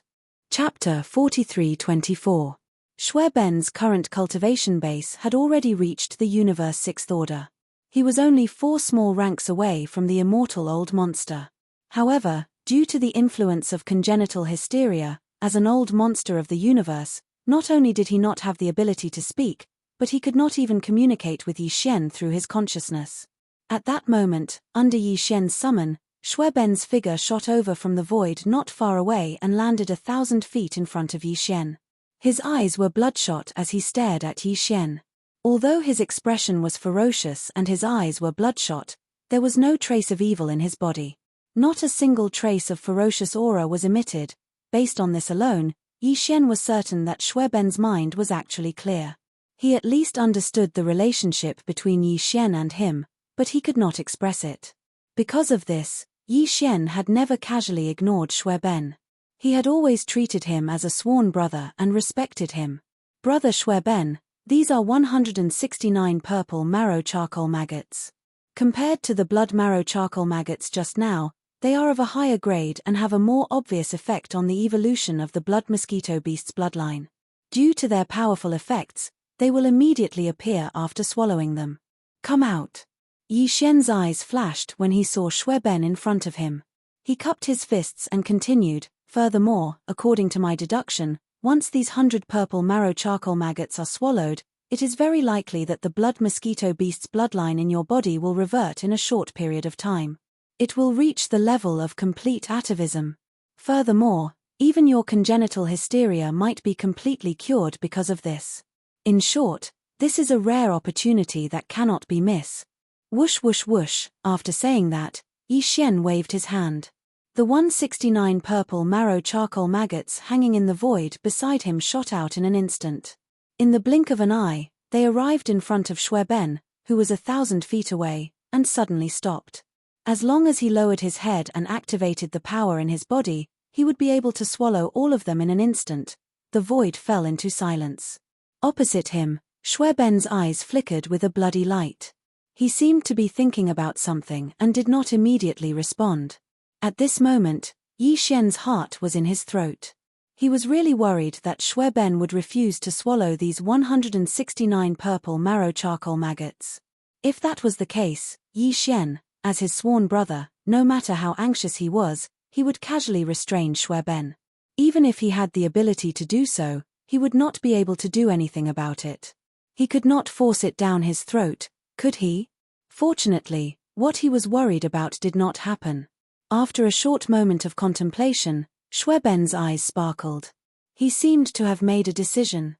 Chapter 43-24. Shui Ben's current cultivation base had already reached the universe 6th order. He was only 4 small ranks away from the immortal old monster. However, due to the influence of congenital hysteria, as an old monster of the universe, not only did he not have the ability to speak, but he could not even communicate with Yi Xian through his consciousness. At that moment, under Yi Xian's summon, Shui Ben's figure shot over from the void not far away and landed 1,000 feet in front of Yi Xian. His eyes were bloodshot as he stared at Yi Xian. Although his expression was ferocious and his eyes were bloodshot, there was no trace of evil in his body. Not a single trace of ferocious aura was emitted. Based on this alone, Yi Xian was certain that Shui Ben's mind was actually clear. He at least understood the relationship between Yi Xian and him, but he could not express it. Because of this, Yi Xian had never casually ignored Shui Ben. He had always treated him as a sworn brother and respected him. Brother Shui Ben, these are 169 purple marrow charcoal maggots. Compared to the blood marrow charcoal maggots just now, they are of a higher grade and have a more obvious effect on the evolution of the blood mosquito beast's bloodline. Due to their powerful effects, they will immediately appear after swallowing them. Come out. Yi Xian's eyes flashed when he saw Shui Ben in front of him. He cupped his fists and continued, furthermore, according to my deduction, once these 100 purple marrow charcoal maggots are swallowed, it is very likely that the blood mosquito beast's bloodline in your body will revert in a short period of time. It will reach the level of complete atavism. Furthermore, even your congenital hysteria might be completely cured because of this. In short, this is a rare opportunity that cannot be missed. Whoosh whoosh whoosh. After saying that, Yi Xian waved his hand. The 169 purple marrow charcoal maggots hanging in the void beside him shot out in an instant. In the blink of an eye, they arrived in front of Shui Ben, who was 1,000 feet away, and suddenly stopped. As long as he lowered his head and activated the power in his body, he would be able to swallow all of them in an instant. The void fell into silence. Opposite him, Shui Ben's eyes flickered with a bloody light. He seemed to be thinking about something and did not immediately respond. At this moment, Yi Xian's heart was in his throat. He was really worried that Shui Ben would refuse to swallow these 169 purple marrow charcoal maggots. If that was the case, Yi Xian, as his sworn brother, no matter how anxious he was, he would casually restrain Shui Ben. Even if he had the ability to do so, he would not be able to do anything about it. He could not force it down his throat, could he? Fortunately, what he was worried about did not happen. After a short moment of contemplation, Shui Ben's eyes sparkled. He seemed to have made a decision.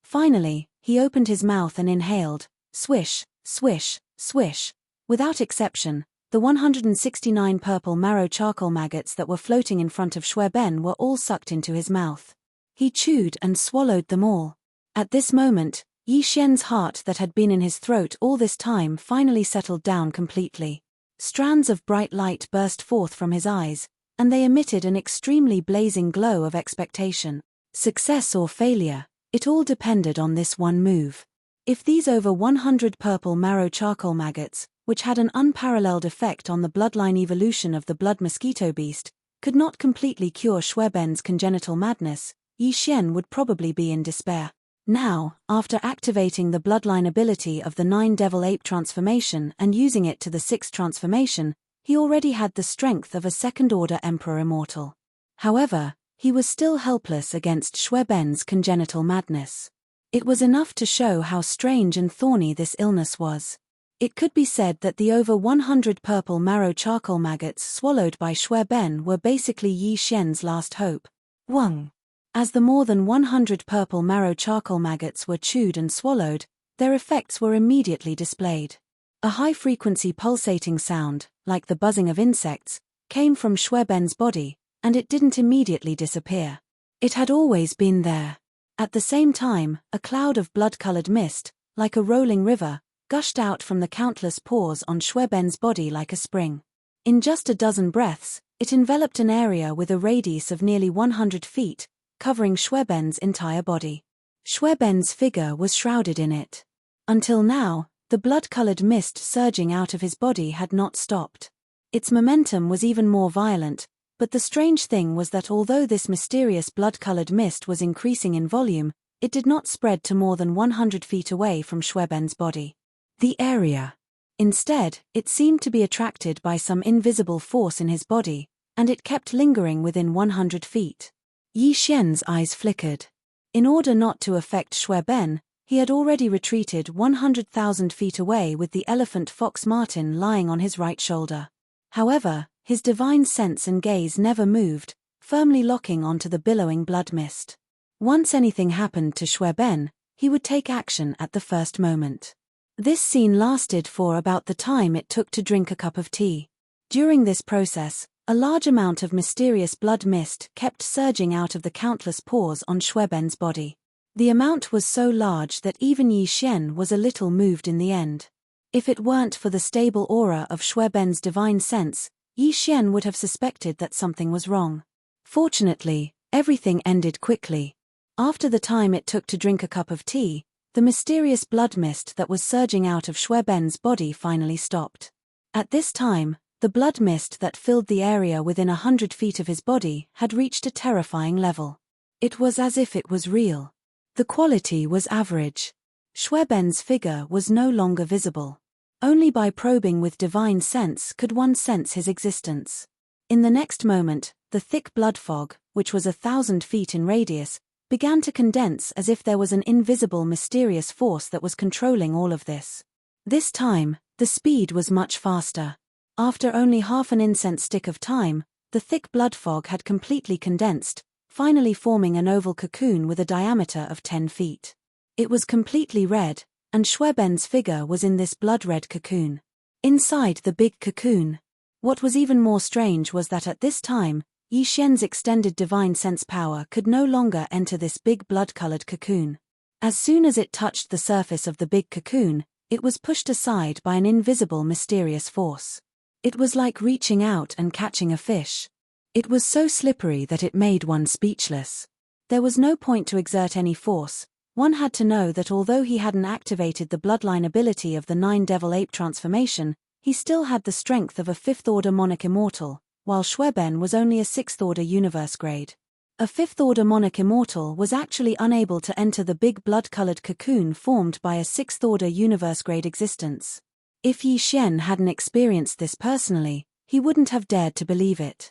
Finally, he opened his mouth and inhaled. Swish, swish, swish. Without exception, the 169 purple marrow charcoal maggots that were floating in front of Shui Ben were all sucked into his mouth. He chewed and swallowed them all. At this moment, Yi Xian's heart that had been in his throat all this time finally settled down completely. Strands of bright light burst forth from his eyes, and they emitted an extremely blazing glow of expectation. Success or failure, it all depended on this one move. If these over 100 purple marrow charcoal maggots, which had an unparalleled effect on the bloodline evolution of the blood mosquito beast, could not completely cure Shui Ben's congenital madness, Yi Xian would probably be in despair. Now, after activating the bloodline ability of the 9 Devil Ape transformation and using it to the 6th transformation, he already had the strength of a second-order Emperor Immortal. However, he was still helpless against Shui Ben's congenital madness. It was enough to show how strange and thorny this illness was. It could be said that the over 100 purple marrow charcoal maggots swallowed by Shui Ben were basically Yi Xian's last hope. Wang. As the more than 100 purple marrow charcoal maggots were chewed and swallowed, their effects were immediately displayed. A high-frequency pulsating sound, like the buzzing of insects, came from Shui Ben's body, and it didn't immediately disappear. It had always been there. At the same time, a cloud of blood-colored mist, like a rolling river, gushed out from the countless pores on Shui Ben's body like a spring. In just a dozen breaths, it enveloped an area with a radius of nearly 100 feet, covering Shui Ben's entire body. Shui Ben's figure was shrouded in it. Until now, the blood-colored mist surging out of his body had not stopped. Its momentum was even more violent, but the strange thing was that although this mysterious blood-colored mist was increasing in volume, it did not spread to more than 100 feet away from Shui Ben's body. The area. Instead, it seemed to be attracted by some invisible force in his body, and it kept lingering within 100 feet. Yi Xian's eyes flickered. In order not to affect Shui Ben, he had already retreated 100,000 feet away with the elephant fox marten lying on his right shoulder. However, his divine sense and gaze never moved, firmly locking onto the billowing blood mist. Once anything happened to Shui Ben, he would take action at the first moment. This scene lasted for about the time it took to drink a cup of tea. During this process, A large amount of mysterious blood mist kept surging out of the countless pores on Shueben's body. The amount was so large that even Yi Xian was a little moved in the end. If it weren't for the stable aura of Shueben's divine sense, Yi Xian would have suspected that something was wrong. Fortunately, everything ended quickly. After the time it took to drink a cup of tea, the mysterious blood mist that was surging out of Shueben's body finally stopped. At this time, the blood mist that filled the area within 100 feet of his body had reached a terrifying level. It was as if it was real. The quality was average. Shueben's figure was no longer visible. Only by probing with divine sense could one sense his existence. In the next moment, the thick blood fog, which was 1,000 feet in radius, began to condense as if there was an invisible mysterious force that was controlling all of this. This time, the speed was much faster. After only half an incense stick of time, the thick blood fog had completely condensed, finally forming an oval cocoon with a diameter of 10 feet. It was completely red, and Shueben's figure was in this blood-red cocoon. Inside the big cocoon. What was even more strange was that at this time, Yi Xian's extended divine sense power could no longer enter this big blood-colored cocoon. As soon as it touched the surface of the big cocoon, it was pushed aside by an invisible mysterious force. It was like reaching out and catching a fish. It was so slippery that it made one speechless. There was no point to exert any force. One had to know that although he hadn't activated the bloodline ability of the 9 Devil Ape transformation, he still had the strength of a 5th-order Monarch Immortal, while Shueben was only a 6th-order Universe grade. A 5th-order Monarch Immortal was actually unable to enter the big blood-colored cocoon formed by a 6th-order Universe grade existence. If Yi Xian hadn't experienced this personally, he wouldn't have dared to believe it.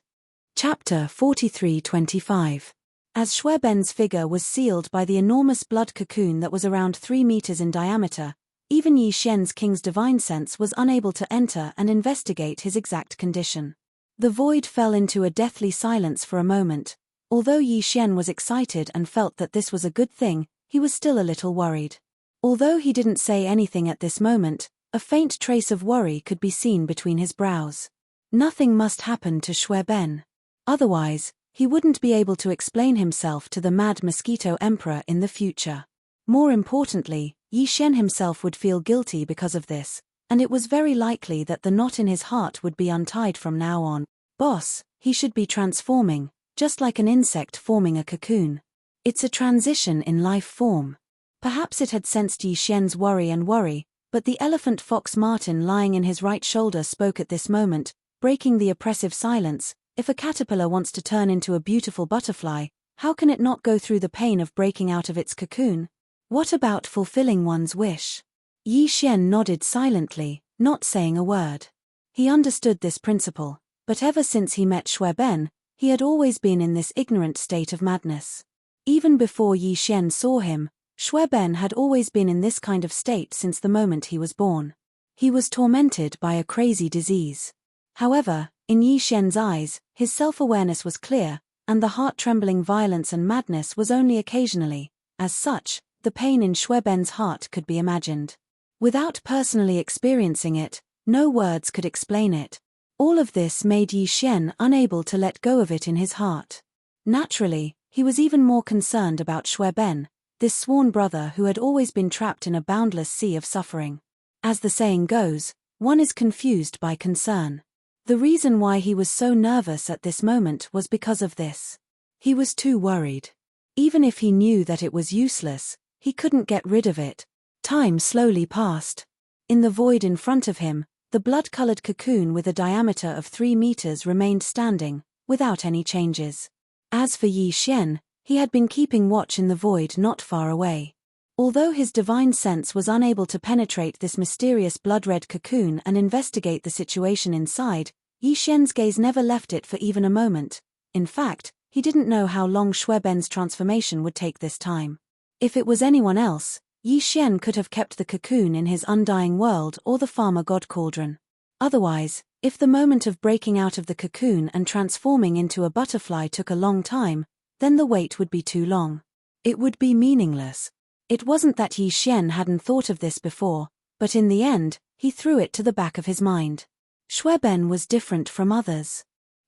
Chapter 43-25. As Shueben's figure was sealed by the enormous blood cocoon that was around 3 meters in diameter, even Yi Xian's king's divine sense was unable to enter and investigate his exact condition. The void fell into a deathly silence for a moment. Although Yi Xian was excited and felt that this was a good thing, he was still a little worried. Although he didn't say anything at this moment, a faint trace of worry could be seen between his brows. Nothing must happen to Shueben. Otherwise, he wouldn't be able to explain himself to the Mad Mosquito Emperor in the future. More importantly, Yi Xian himself would feel guilty because of this, and it was very likely that the knot in his heart would be untied from now on. Boss, he should be transforming, just like an insect forming a cocoon. It's a transition in life form. Perhaps it had sensed Yi Xian's worry, but the elephant fox Martin lying in his right shoulder spoke at this moment, breaking the oppressive silence. If a caterpillar wants to turn into a beautiful butterfly, how can it not go through the pain of breaking out of its cocoon? What about fulfilling one's wish? Yi Xian nodded silently, not saying a word. He understood this principle, but ever since he met Shueben, he had always been in this ignorant state of madness. Even before Yi Xian saw him, Shueben had always been in this kind of state since the moment he was born. He was tormented by a crazy disease. However, in Yi Xian's eyes, his self-awareness was clear, and the heart-trembling violence and madness was only occasionally. As such, the pain in Shueben's heart could be imagined. Without personally experiencing it, no words could explain it. All of this made Yi Xian unable to let go of it in his heart. Naturally, he was even more concerned about Shueben, this sworn brother who had always been trapped in a boundless sea of suffering. As the saying goes, one is confused by concern. The reason why he was so nervous at this moment was because of this. He was too worried. Even if he knew that it was useless, he couldn't get rid of it. Time slowly passed. In the void in front of him, the blood-colored cocoon with a diameter of 3 meters remained standing, without any changes. As for Yi Xian, he had been keeping watch in the void not far away. Although his divine sense was unable to penetrate this mysterious blood-red cocoon and investigate the situation inside, Yi Xian's gaze never left it for even a moment. In fact, he didn't know how long Shueben's transformation would take this time. If it was anyone else, Yi Xian could have kept the cocoon in his undying world or the farmer god cauldron. Otherwise, if the moment of breaking out of the cocoon and transforming into a butterfly took a long time, then the wait would be too long. It would be meaningless. It wasn't that Yi Xian hadn't thought of this before, but in the end, he threw it to the back of his mind. Shueben was different from others.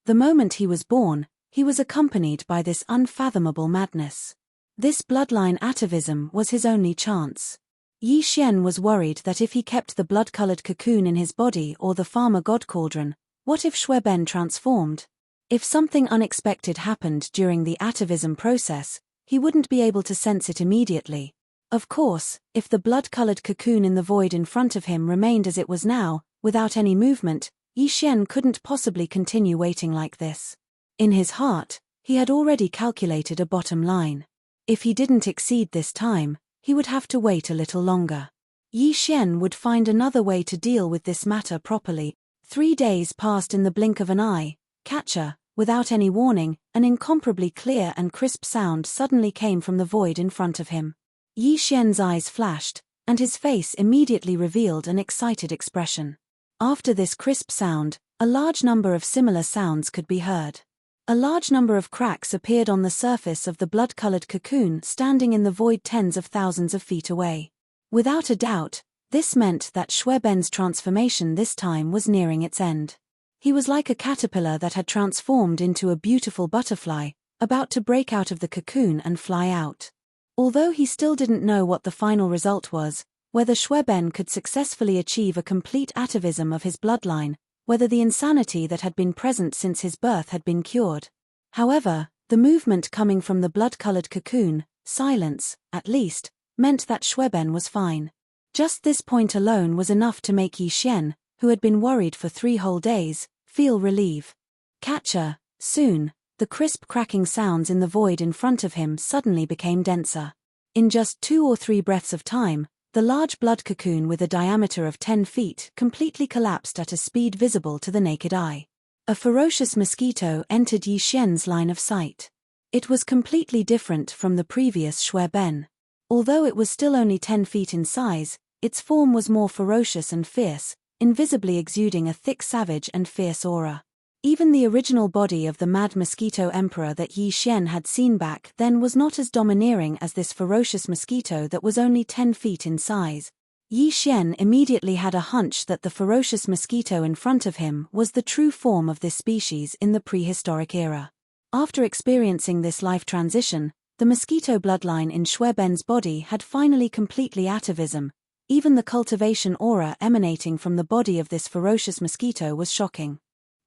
The moment he was born, he was accompanied by this unfathomable madness. This bloodline atavism was his only chance. Yi Xian was worried that if he kept the blood-colored cocoon in his body or the farmer god cauldron, what if Shui Ben transformed? If something unexpected happened during the atavism process, he wouldn't be able to sense it immediately. Of course, if the blood-colored cocoon in the void in front of him remained as it was now, without any movement, Yi Xian couldn't possibly continue waiting like this. In his heart, he had already calculated a bottom line. If he didn't exceed this time, he would have to wait a little longer. Yi Xian would find another way to deal with this matter properly. 3 days passed in the blink of an eye. Catcher, without any warning, an incomparably clear and crisp sound suddenly came from the void in front of him. Yi Xian's eyes flashed, and his face immediately revealed an excited expression. After this crisp sound, a large number of similar sounds could be heard. A large number of cracks appeared on the surface of the blood-colored cocoon standing in the void tens of thousands of feet away. Without a doubt, this meant that Shui Ben's transformation this time was nearing its end. He was like a caterpillar that had transformed into a beautiful butterfly, about to break out of the cocoon and fly out. Although he still didn't know what the final result was, whether Shui Ben could successfully achieve a complete atavism of his bloodline, whether the insanity that had been present since his birth had been cured. However, the movement coming from the blood-colored cocoon, silence, at least, meant that Shui Ben was fine. Just this point alone was enough to make Yi Xian, who had been worried for 3 whole days, feel relief. Catcher, soon, the crisp cracking sounds in the void in front of him suddenly became denser. In just 2 or 3 breaths of time, the large blood cocoon with a diameter of 10 feet completely collapsed at a speed visible to the naked eye. A ferocious mosquito entered Yi Xian's line of sight. It was completely different from the previous Shui Ben. Although it was still only 10 feet in size, its form was more ferocious and fierce, invisibly exuding a thick savage and fierce aura. Even the original body of the mad mosquito emperor that Yi Xian had seen back then was not as domineering as this ferocious mosquito that was only 10 feet in size. Yi Xian immediately had a hunch that the ferocious mosquito in front of him was the true form of this species in the prehistoric era. After experiencing this life transition, the mosquito bloodline in Shui Ben's body had finally completely atavism. Even the cultivation aura emanating from the body of this ferocious mosquito was shocking.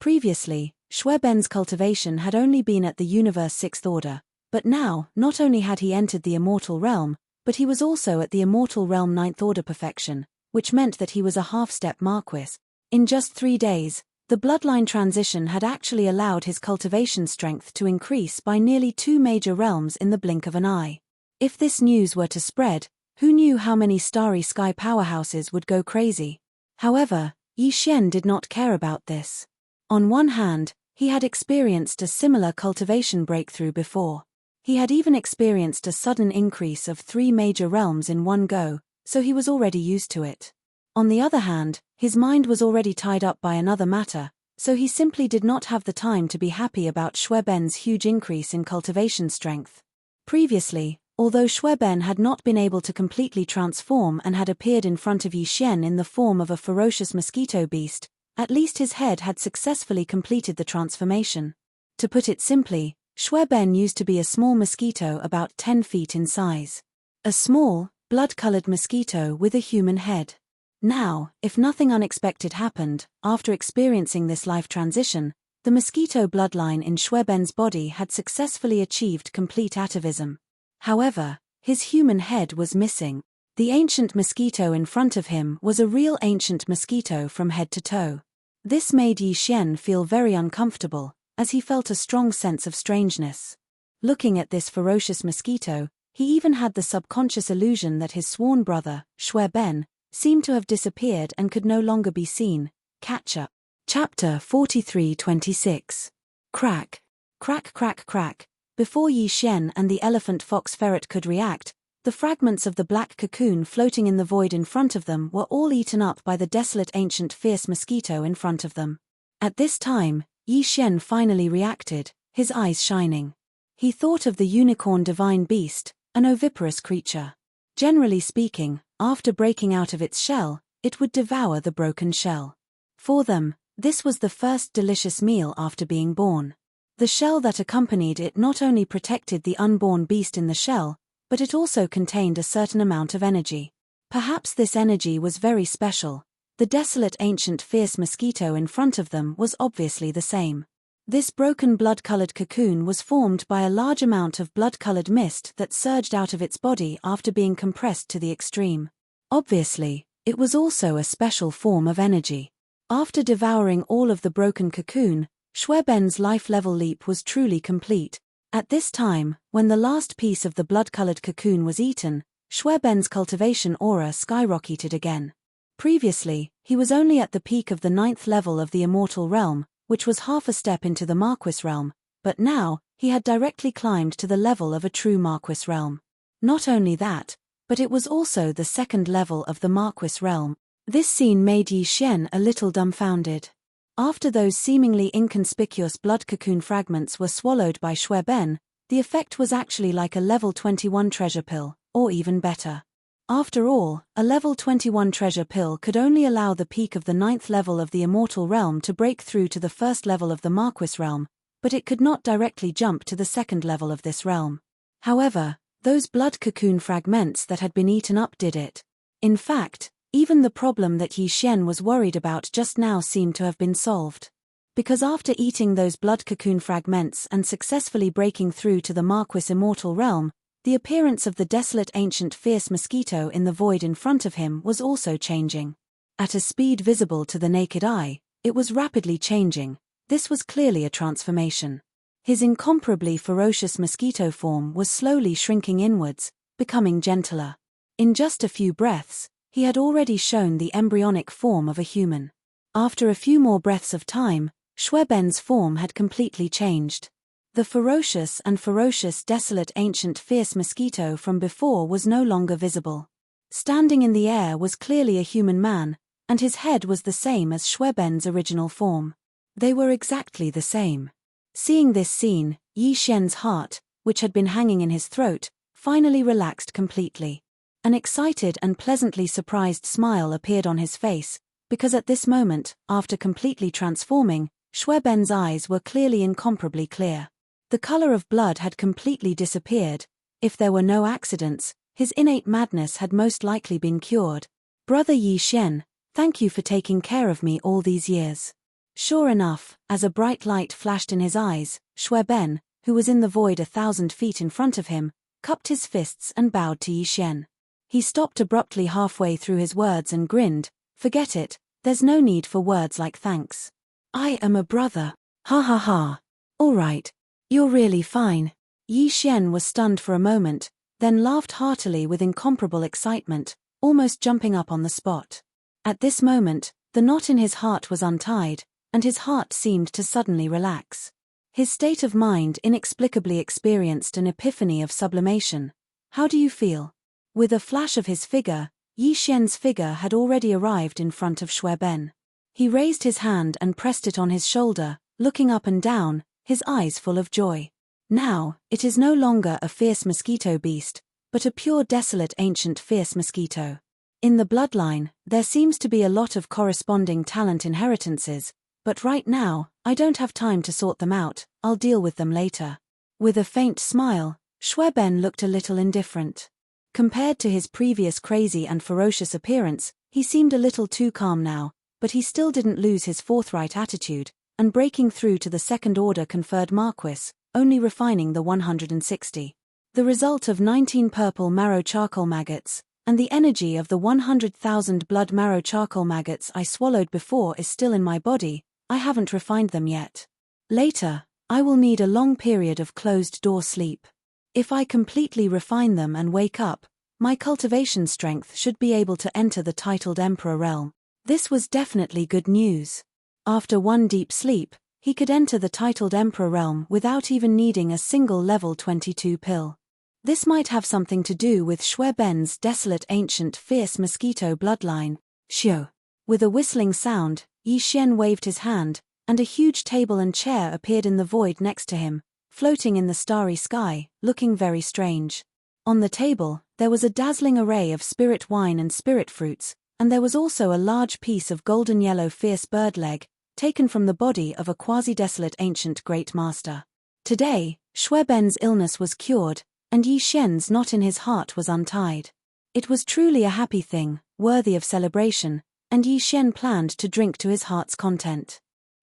Previously, Shui Ben's cultivation had only been at the universe 6th order, but now, not only had he entered the immortal realm, but he was also at the immortal realm 9th order perfection, which meant that he was a half-step Marquis. In just 3 days, the bloodline transition had actually allowed his cultivation strength to increase by nearly 2 major realms in the blink of an eye. If this news were to spread, who knew how many starry sky powerhouses would go crazy? However, Yi Xian did not care about this. On one hand, he had experienced a similar cultivation breakthrough before. He had even experienced a sudden increase of 3 major realms in one go, so he was already used to it. On the other hand, his mind was already tied up by another matter, so he simply did not have the time to be happy about Shui Ben's huge increase in cultivation strength. Previously, although Shui Ben had not been able to completely transform and had appeared in front of Yi Xian in the form of a ferocious mosquito beast, at least his head had successfully completed the transformation. To put it simply, Shui Ben used to be a small mosquito about 10 feet in size. A small, blood-colored mosquito with a human head. Now, if nothing unexpected happened, after experiencing this life transition, the mosquito bloodline in Shui Ben's body had successfully achieved complete atavism. However, his human head was missing. The ancient mosquito in front of him was a real ancient mosquito from head to toe. This made Yi Xian feel very uncomfortable, as he felt a strong sense of strangeness. Looking at this ferocious mosquito, he even had the subconscious illusion that his sworn brother, Shui Ben, seemed to have disappeared and could no longer be seen. Catch up. Chapter 43-26. Crack. Crack crack crack. Before Yi Xian and the elephant fox ferret could react, the fragments of the black cocoon floating in the void in front of them were all eaten up by the desolate ancient fierce mosquito in front of them. At this time, Yi Xian finally reacted, his eyes shining. He thought of the unicorn divine beast, an oviparous creature. Generally speaking, after breaking out of its shell, it would devour the broken shell. For them, This was the first delicious meal after being born. The shell that accompanied it not only protected the unborn beast in the shell, but it also contained a certain amount of energy. Perhaps this energy was very special. The desolate ancient fierce mosquito in front of them was obviously the same. This broken blood-colored cocoon was formed by a large amount of blood-colored mist that surged out of its body after being compressed to the extreme. Obviously, it was also a special form of energy. After devouring all of the broken cocoon, Schwerben's life-level leap was truly complete. At this time, when the last piece of the blood-colored cocoon was eaten, Schwerben's cultivation aura skyrocketed again. Previously, he was only at the peak of the 9th level of the immortal realm, which was half a step into the Marquis realm, but now, he had directly climbed to the level of a true Marquis realm. Not only that, but it was also the 2nd level of the Marquis realm. This scene made Yi Xian a little dumbfounded. After those seemingly inconspicuous blood cocoon fragments were swallowed by Schwerben, the effect was actually like a level 21 treasure pill, or even better. After all, a level 21 treasure pill could only allow the peak of the 9th level of the immortal realm to break through to the 1st level of the Marquis realm, but it could not directly jump to the 2nd level of this realm. However, those blood cocoon fragments that had been eaten up did it. In fact, even the problem that Yi Xian was worried about just now seemed to have been solved. Because after eating those blood cocoon fragments and successfully breaking through to the Marquis immortal realm, the appearance of the desolate ancient fierce mosquito in the void in front of him was also changing. At a speed visible to the naked eye, it was rapidly changing. This was clearly a transformation. His incomparably ferocious mosquito form was slowly shrinking inwards, becoming gentler. In just a few breaths, he had already shown the embryonic form of a human. After a few more breaths of time, Schwerben's form had completely changed. The ferocious desolate ancient fierce mosquito from before was no longer visible. Standing in the air was clearly a human man, and his head was the same as Schwerben's original form. They were exactly the same. Seeing this scene, Yi Xian's heart, which had been hanging in his throat, finally relaxed completely. An excited and pleasantly surprised smile appeared on his face, because at this moment, after completely transforming, Schwerben's eyes were clearly incomparably clear. The color of blood had completely disappeared. If there were no accidents, his innate madness had most likely been cured. Brother Yi Xian, thank you for taking care of me all these years. Sure enough, as a bright light flashed in his eyes, Schwerben, who was in the void 1,000 feet in front of him, cupped his fists and bowed to Yi Xian. He stopped abruptly halfway through his words and grinned. Forget it, there's no need for words like thanks. I am a brother. Ha ha ha. All right. You're really fine. Yi Xian was stunned for a moment, then laughed heartily with incomparable excitement, almost jumping up on the spot. At this moment, the knot in his heart was untied, and his heart seemed to suddenly relax. His state of mind inexplicably experienced an epiphany of sublimation. How do you feel? With a flash of his figure, Yi Xian's figure had already arrived in front of Schwerben. He raised his hand and pressed it on his shoulder, looking up and down, his eyes full of joy. Now, it is no longer a fierce mosquito beast, but a pure desolate ancient fierce mosquito. In the bloodline, there seems to be a lot of corresponding talent inheritances, but right now, I don't have time to sort them out, I'll deal with them later. With a faint smile, Schwerben looked a little indifferent. Compared to his previous crazy and ferocious appearance, he seemed a little too calm now, but he still didn't lose his forthright attitude, and breaking through to the 2nd order conferred Marquis, only refining the 160. The result of 19 purple marrow charcoal maggots, and the energy of the 100,000 blood marrow charcoal maggots I swallowed before is still in my body. I haven't refined them yet. Later, I will need a long period of closed-door sleep. If I completely refine them and wake up, my cultivation strength should be able to enter the titled Emperor realm. This was definitely good news. After one deep sleep, he could enter the titled Emperor realm without even needing a single level 22 pill. This might have something to do with Schwerben's desolate ancient fierce mosquito bloodline. Shio. With a whistling sound, Yi Xian waved his hand, and a huge table and chair appeared in the void next to him, floating in the starry sky, looking very strange. On the table, there was a dazzling array of spirit wine and spirit fruits, and there was also a large piece of golden yellow fierce bird leg, taken from the body of a quasi-desolate ancient great master. Today, Shui Ben's illness was cured, and Yi Xian's knot in his heart was untied. It was truly a happy thing, worthy of celebration, and Yi Xian planned to drink to his heart's content.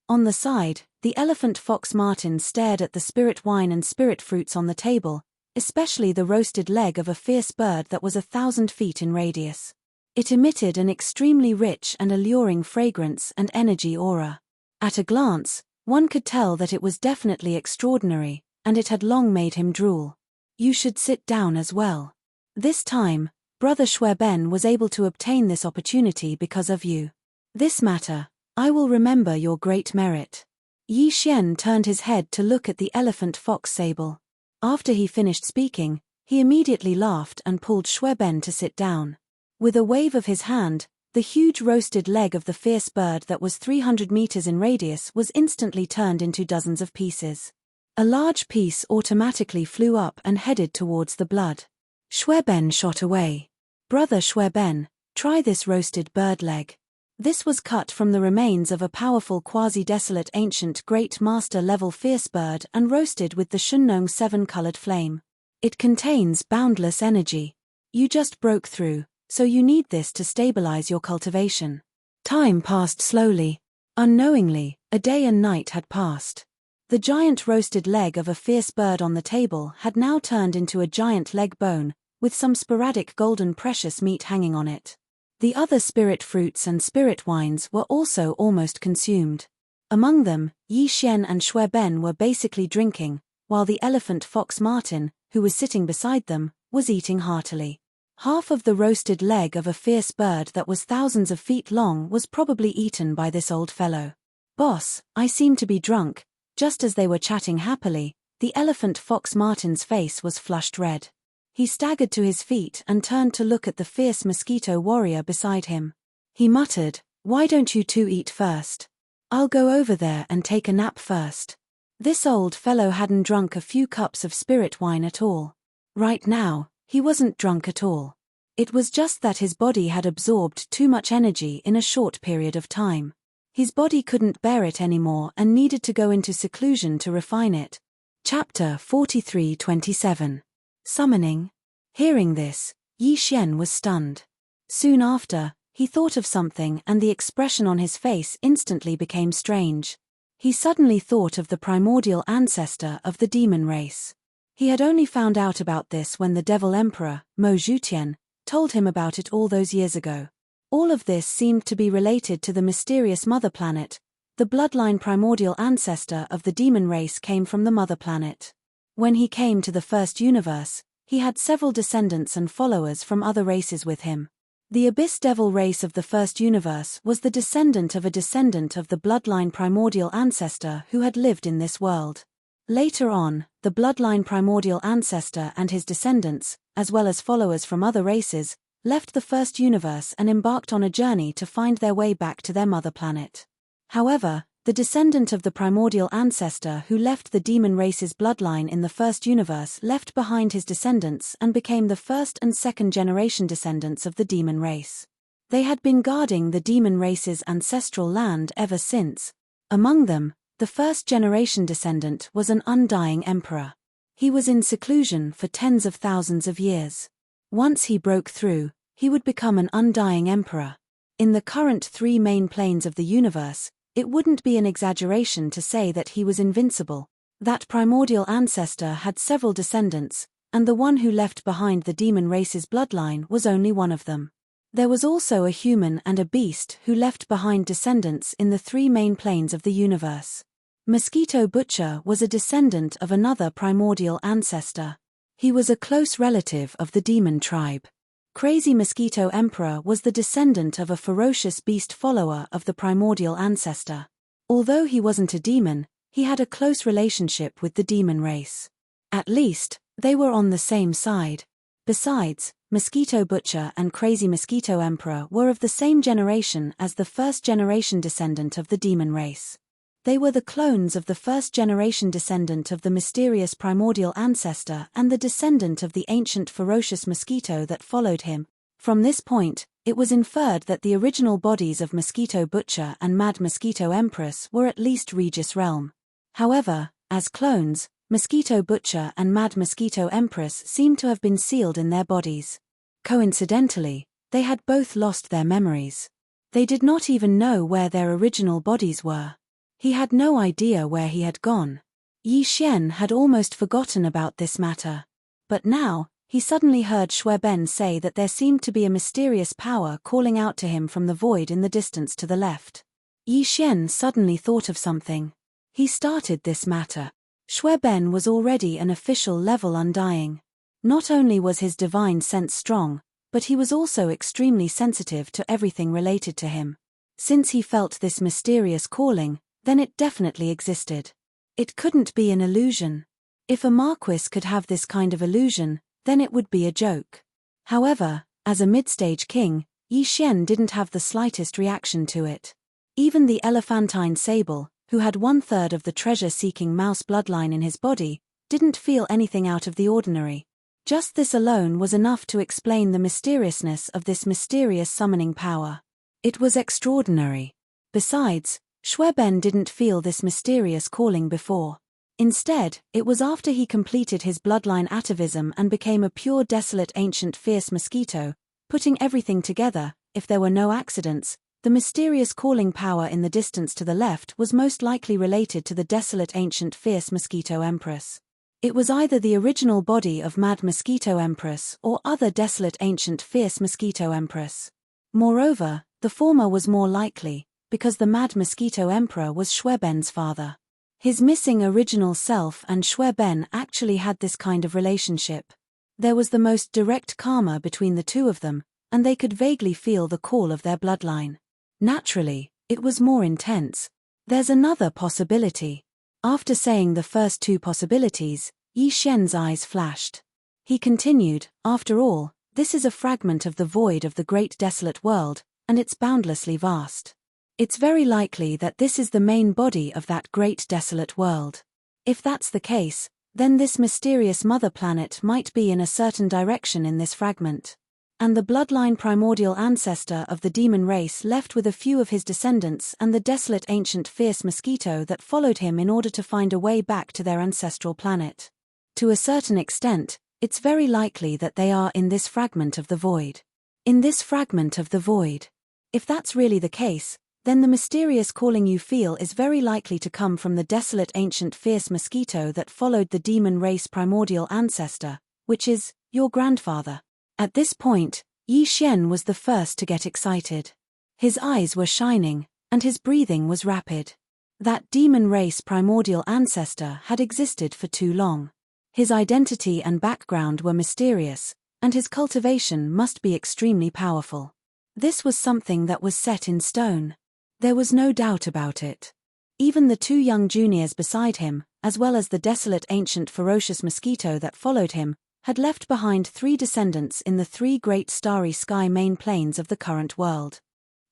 On the side, the elephant fox Martin stared at the spirit wine and spirit fruits on the table, especially the roasted leg of a fierce bird that was 1,000 feet in radius. It emitted an extremely rich and alluring fragrance and energy aura. At a glance, one could tell that it was definitely extraordinary, and it had long made him drool. You should sit down as well. This time, Brother Shui Ben was able to obtain this opportunity because of you. This matter, I will remember your great merit. Yi Xian turned his head to look at the elephant fox sable. After he finished speaking, he immediately laughed and pulled Shui Ben to sit down. With a wave of his hand, the huge roasted leg of the fierce bird that was 300 meters in radius was instantly turned into dozens of pieces. A large piece automatically flew up and headed towards the blood. Shui Ben shot away. Brother Shui Ben, try this roasted bird leg. This was cut from the remains of a powerful quasi-desolate ancient great master level fierce bird and roasted with the Shunong 7-colored flame. It contains boundless energy. You just broke through, so you need this to stabilize your cultivation. Time passed slowly. Unknowingly, a day and night had passed. The giant roasted leg of a fierce bird on the table had now turned into a giant leg bone, with some sporadic golden precious meat hanging on it. The other spirit fruits and spirit wines were also almost consumed. Among them, Yi Xian and Shui Ben were basically drinking, while the elephant fox Martin, who was sitting beside them, was eating heartily. Half of the roasted leg of a fierce bird that was thousands of feet long was probably eaten by this old fellow. Boss, I seem to be drunk. Just as they were chatting happily, the elephant fox Martin's face was flushed red. He staggered to his feet and turned to look at the fierce mosquito warrior beside him. He muttered, "Why don't you two eat first? I'll go over there and take a nap first." This old fellow hadn't drunk a few cups of spirit wine at all. Right now, he wasn't drunk at all. It was just that his body had absorbed too much energy in a short period of time. His body couldn't bear it anymore and needed to go into seclusion to refine it. Chapter 43:27. Summoning. Hearing this, Yi Xian was stunned. Soon after, he thought of something and the expression on his face instantly became strange. He suddenly thought of the primordial ancestor of the demon race. He had only found out about this when the Devil Emperor, Mo Zhutian, told him about it all those years ago. All of this seemed to be related to the mysterious mother planet. The bloodline primordial ancestor of the demon race came from the mother planet. When he came to the first universe, he had several descendants and followers from other races with him. The Abyss Devil race of the first universe was the descendant of a descendant of the bloodline primordial ancestor who had lived in this world. Later on, the bloodline primordial ancestor and his descendants, as well as followers from other races, left the first universe and embarked on a journey to find their way back to their mother planet. However, the descendant of the primordial ancestor who left the demon race's bloodline in the first universe left behind his descendants and became the first and second generation descendants of the demon race. They had been guarding the demon race's ancestral land ever since. Among them, the first generation descendant was an undying emperor. He was in seclusion for tens of thousands of years. Once he broke through, he would become an undying emperor. In the current 3 main planes of the universe, it wouldn't be an exaggeration to say that he was invincible. That primordial ancestor had several descendants, and the one who left behind the demon race's bloodline was only one of them. There was also a human and a beast who left behind descendants in the 3 main planes of the universe. Mosquito Butcher was a descendant of another primordial ancestor. He was a close relative of the demon tribe. Crazy Mosquito Emperor was the descendant of a ferocious beast follower of the primordial ancestor. Although he wasn't a demon, he had a close relationship with the demon race. At least, they were on the same side. Besides, Mosquito Butcher and Crazy Mosquito Emperor were of the same generation as the first generation descendant of the demon race. They were the clones of the first generation descendant of the mysterious primordial ancestor and the descendant of the ancient ferocious mosquito that followed him. From this point, It was inferred that the original bodies of Mosquito Butcher and Mad Mosquito Empress were at least Regis realm. However, as clones, Mosquito Butcher and Mad Mosquito Empress seemed to have been sealed in their bodies. Coincidentally, they had both lost their memories. They did not even know where their original bodies were. He had no idea where he had gone. Yi Xian had almost forgotten about this matter. But now, he suddenly heard Xue Ben say that there seemed to be a mysterious power calling out to him from the void in the distance to the left. Yi Xian suddenly thought of something. He started this matter. Xue Ben was already an official level undying. Not only was his divine sense strong, but he was also extremely sensitive to everything related to him. Since he felt this mysterious calling, then it definitely existed. It couldn't be an illusion. If a marquis could have this kind of illusion, then it would be a joke. However, as a mid-stage king, Yi Xian didn't have the slightest reaction to it. Even the elephantine sable, who had 1/3 of the treasure-seeking mouse bloodline in his body, didn't feel anything out of the ordinary. Just this alone was enough to explain the mysteriousness of this mysterious summoning power. It was extraordinary. Besides, Xue Ben didn't feel this mysterious calling before. Instead, it was after he completed his bloodline atavism and became a pure desolate ancient fierce mosquito, putting everything together, if there were no accidents, the mysterious calling power in the distance to the left was most likely related to the desolate ancient fierce mosquito empress. It was either the original body of Mad Mosquito Empress or other desolate ancient fierce mosquito empress. Moreover, the former was more likely, because the Mad Mosquito Emperor was Xue Ben's father. His missing original self and Xue Ben actually had this kind of relationship. There was the most direct karma between the two of them, and they could vaguely feel the call of their bloodline. Naturally, it was more intense. There's another possibility. After saying the first two possibilities, Yi Xian's eyes flashed. He continued, after all, this is a fragment of the void of the great desolate world, and it's boundlessly vast. It's very likely that this is the main body of that great desolate world. If that's the case, then this mysterious mother planet might be in a certain direction in this fragment. And the bloodline primordial ancestor of the demon race left with a few of his descendants and the desolate ancient fierce mosquito that followed him in order to find a way back to their ancestral planet. To a certain extent, it's very likely that they are in this fragment of the void. In this fragment of the void. If that's really the case, then the mysterious calling you feel is very likely to come from the desolate ancient fierce mosquito that followed the demon race primordial ancestor, which is your grandfather. At this point, Yi Xian was the first to get excited. His eyes were shining, and his breathing was rapid. That demon race primordial ancestor had existed for too long. His identity and background were mysterious, and his cultivation must be extremely powerful. This was something that was set in stone. There was no doubt about it. Even the two young juniors beside him, as well as the desolate ancient ferocious mosquito that followed him, had left behind 3 descendants in the 3 great starry sky main planes of the current world.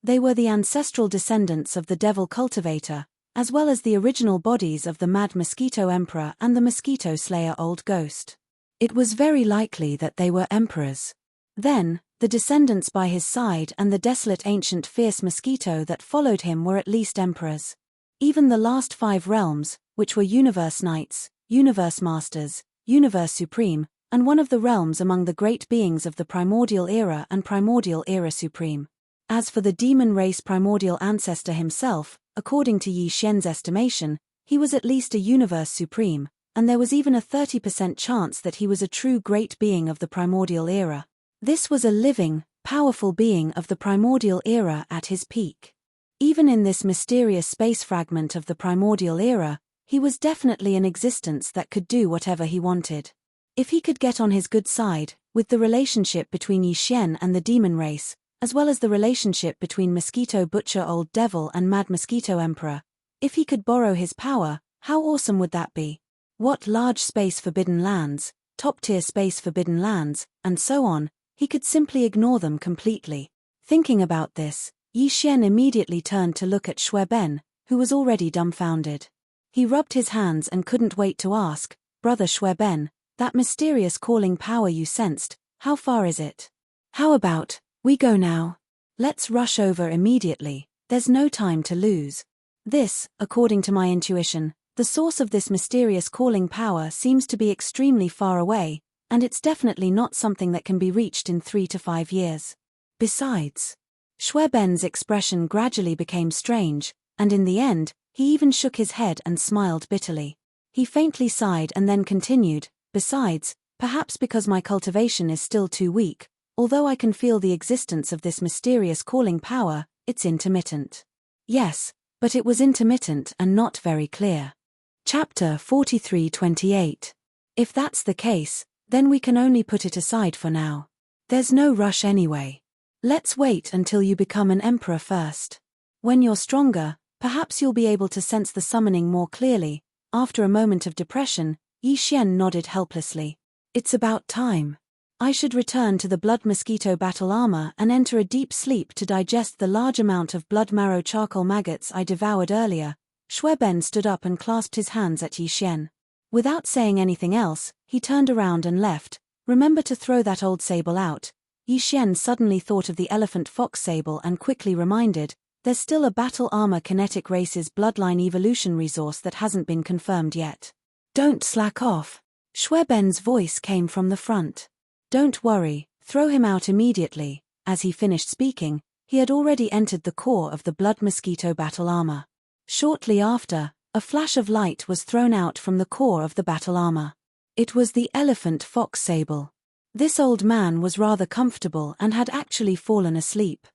They were the ancestral descendants of the devil cultivator, as well as the original bodies of the Mad Mosquito Emperor and the Mosquito Slayer Old Ghost. It was very likely that they were emperors. Then, the descendants by his side and the desolate ancient fierce mosquito that followed him were at least emperors. Even the last 5 realms, which were Universe Knights, Universe Masters, Universe Supreme, and one of the realms among the great beings of the Primordial Era and Primordial Era Supreme. As for the demon race primordial ancestor himself, according to Yi Xian's estimation, he was at least a Universe Supreme, and there was even a 30% chance that he was a true great being of the Primordial Era. This was a living, powerful being of the Primordial Era at his peak. Even in this mysterious space fragment of the Primordial Era, he was definitely an existence that could do whatever he wanted. If he could get on his good side, with the relationship between Yi Xian and the demon race, as well as the relationship between Mosquito Butcher Old Devil and Mad Mosquito Emperor, if he could borrow his power, how awesome would that be? What large space forbidden lands, top-tier space forbidden lands, and so on, he could simply ignore them completely. Thinking about this, Yi Xian immediately turned to look at Xue Ben, who was already dumbfounded. He rubbed his hands and couldn't wait to ask, "Brother Xue Ben, that mysterious calling power you sensed, how far is it? How about, We go now. Let's rush over immediately, there's no time to lose. This, according to my intuition, the source of this mysterious calling power seems to be extremely far away, and it's definitely not something that can be reached in 3 to 5 years. Besides, Schwerben's expression gradually became strange, and in the end, he even shook his head and smiled bitterly. He faintly sighed and then continued, besides, perhaps because my cultivation is still too weak, although I can feel the existence of this mysterious calling power, it's intermittent. Yes, but it was intermittent and not very clear. Chapter 43:28. If that's the case, then we can only put it aside for now. There's no rush anyway. Let's wait until you become an emperor first. When you're stronger, perhaps you'll be able to sense the summoning more clearly. After a moment of depression, Yi Xian nodded helplessly. It's about time. I should return to the blood mosquito battle armor and enter a deep sleep to digest the large amount of blood marrow charcoal maggots I devoured earlier. Schwerben stood up and clasped his hands at Yi Xian. Without saying anything else, he turned around and left. Remember to throw that old sable out. Yi Xian suddenly thought of the elephant fox sable and quickly reminded, there's still a battle armor kinetic race's bloodline evolution resource that hasn't been confirmed yet. Don't slack off. Schwerben's voice came from the front. Don't worry, throw him out immediately. As he finished speaking, he had already entered the core of the blood mosquito battle armor. Shortly after, a flash of light was thrown out from the core of the battle armor. It was the elephant fox sable. This old man was rather comfortable and had actually fallen asleep.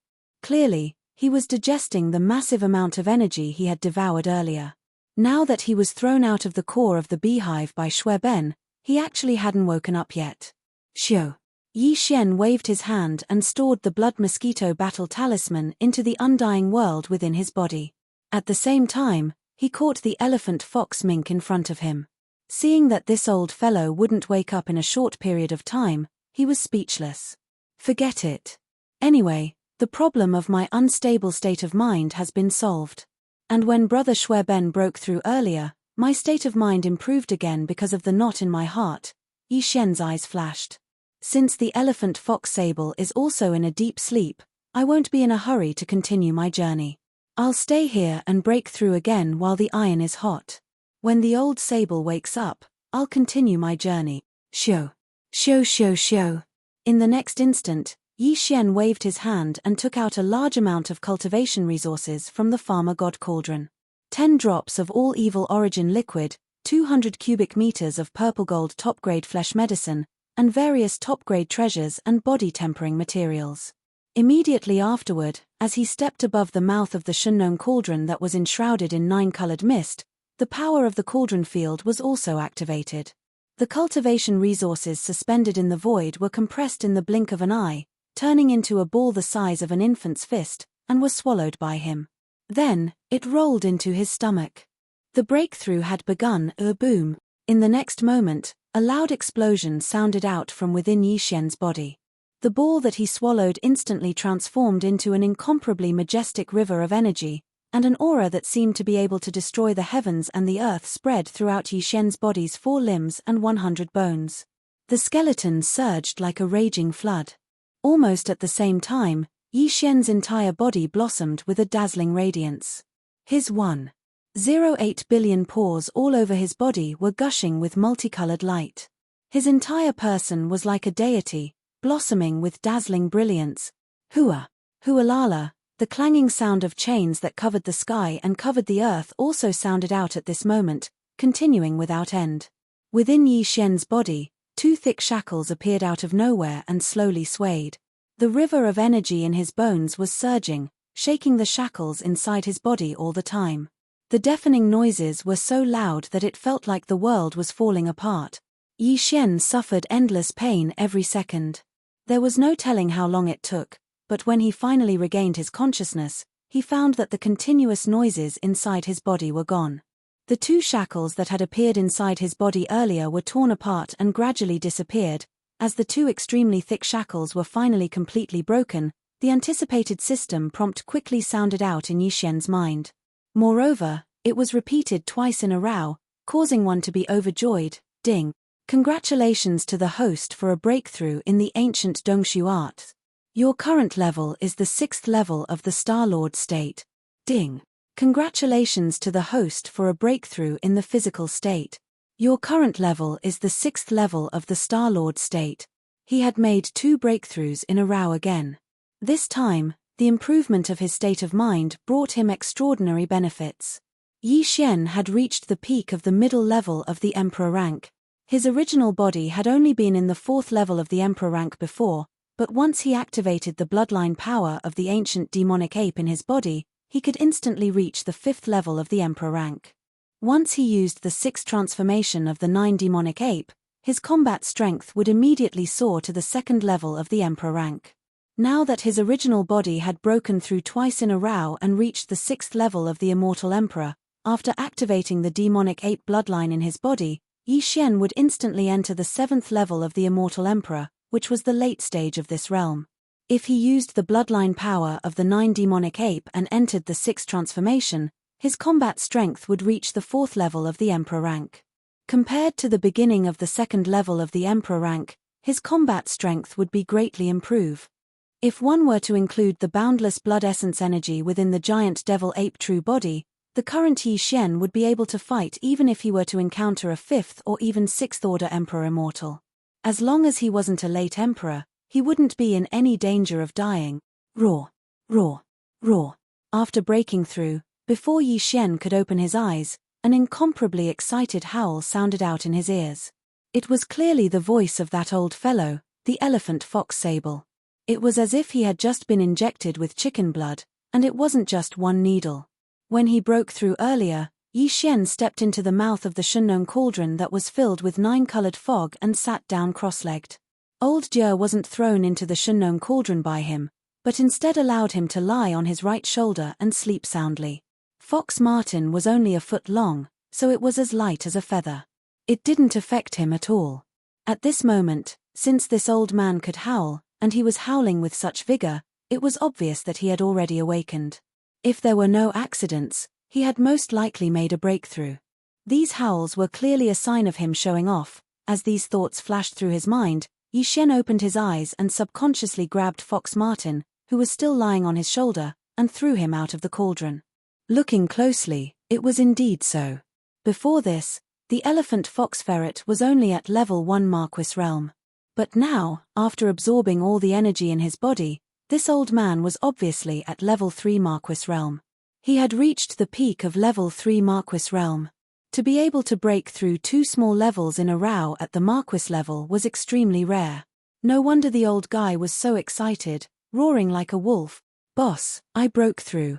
Clearly, he was digesting the massive amount of energy he had devoured earlier. Now that he was thrown out of the core of the beehive by Schwerben, he actually hadn't woken up yet. Xiu. Yi Xian waved his hand and stored the blood mosquito battle talisman into the undying world within his body. At the same time, he caught the elephant fox mink in front of him. Seeing that this old fellow wouldn't wake up in a short period of time, he was speechless. Forget it. Anyway, the problem of my unstable state of mind has been solved. And when Brother Schwerben broke through earlier, my state of mind improved again because of the knot in my heart. Yi Xian's eyes flashed. Since the elephant fox sable is also in a deep sleep, I won't be in a hurry to continue my journey. I'll stay here and break through again while the iron is hot. When the old sable wakes up, I'll continue my journey. Shoo. Shoo shoo shoo. In the next instant, Yi Xian waved his hand and took out a large amount of cultivation resources from the farmer god cauldron. 10 drops of all evil origin liquid, 200 cubic meters of purple gold top-grade flesh medicine, and various top-grade treasures and body tempering materials. Immediately afterward, as he stepped above the mouth of the Shunnong cauldron that was enshrouded in 9-colored mist, the power of the cauldron field was also activated. The cultivation resources suspended in the void were compressed in the blink of an eye, turning into a ball the size of an infant's fist, and were swallowed by him. Then, it rolled into his stomach. The breakthrough had begun. Boom. In the next moment, a loud explosion sounded out from within Yi Xian's body. The ball that he swallowed instantly transformed into an incomparably majestic river of energy, and an aura that seemed to be able to destroy the heavens and the earth spread throughout Yi Xian's body's 4 limbs and 100 bones. The skeleton surged like a raging flood. Almost at the same time, Yi Xian's entire body blossomed with a dazzling radiance. His 1.08 billion pores all over his body were gushing with multicolored light. His entire person was like a deity, blossoming with dazzling brilliance. Hua. Hualala, the clanging sound of chains that covered the sky and covered the earth also sounded out at this moment, continuing without end. Within Yi Xian's body, 2 thick shackles appeared out of nowhere and slowly swayed. The river of energy in his bones was surging, shaking the shackles inside his body all the time. The deafening noises were so loud that it felt like the world was falling apart. Yi Xian suffered endless pain every second. There was no telling how long it took, but when he finally regained his consciousness, he found that the continuous noises inside his body were gone. The 2 shackles that had appeared inside his body earlier were torn apart and gradually disappeared. As the 2 extremely thick shackles were finally completely broken, the anticipated system prompt quickly sounded out in Yi Xian's mind. Moreover, it was repeated twice in a row, causing one to be overjoyed. Ding. Congratulations to the host for a breakthrough in the ancient Dongshu art. Your current level is the 6th level of the Star-Lord state. Ding. Congratulations to the host for a breakthrough in the physical state. Your current level is the 6th level of the Star-Lord state. He had made 2 breakthroughs in a row again. This time, the improvement of his state of mind brought him extraordinary benefits. Yi Xian had reached the peak of the middle level of the Emperor rank. His original body had only been in the 4th level of the Emperor rank before, but once he activated the bloodline power of the ancient demonic ape in his body, he could instantly reach the 5th level of the Emperor rank. Once he used the 6th transformation of the 9 demonic ape, his combat strength would immediately soar to the 2nd level of the Emperor rank. Now that his original body had broken through twice in a row and reached the 6th level of the Immortal Emperor, after activating the demonic ape bloodline in his body, Yi Xian would instantly enter the 7th level of the Immortal Emperor, which was the late stage of this realm. If he used the bloodline power of the 9 demonic ape and entered the 6th transformation, his combat strength would reach the 4th level of the Emperor rank. Compared to the beginning of the 2nd level of the Emperor rank, his combat strength would be greatly improved. If one were to include the boundless blood essence energy within the giant devil ape true body, the current Yi Xian would be able to fight even if he were to encounter a 5th or even 6th order Emperor immortal. As long as he wasn't a late Emperor, he wouldn't be in any danger of dying. Roar, roar, roar. After breaking through, before Yi Xian could open his eyes, an incomparably excited howl sounded out in his ears. It was clearly the voice of that old fellow, the elephant fox sable. It was as if he had just been injected with chicken blood, and it wasn't just one needle. When he broke through earlier, Yi Xian stepped into the mouth of the Shunnong cauldron that was filled with 9-colored fog and sat down cross-legged. Old Jia wasn't thrown into the Shunnong cauldron by him, but instead allowed him to lie on his right shoulder and sleep soundly. Fox Martin was only a foot long, so it was as light as a feather. It didn't affect him at all. At this moment, since this old man could howl, and he was howling with such vigor, it was obvious that he had already awakened. If there were no accidents, he had most likely made a breakthrough. These howls were clearly a sign of him showing off. As these thoughts flashed through his mind, Yi Xian opened his eyes and subconsciously grabbed Fox Martin, who was still lying on his shoulder, and threw him out of the cauldron. Looking closely, it was indeed so. Before this, the elephant fox ferret was only at level 1 Marquis realm. But now, after absorbing all the energy in his body, this old man was obviously at level 3 Marquis realm. He had reached the peak of level 3 Marquis realm. To be able to break through 2 small levels in a row at the Marquis level was extremely rare. No wonder the old guy was so excited, roaring like a wolf. "Boss, I broke through.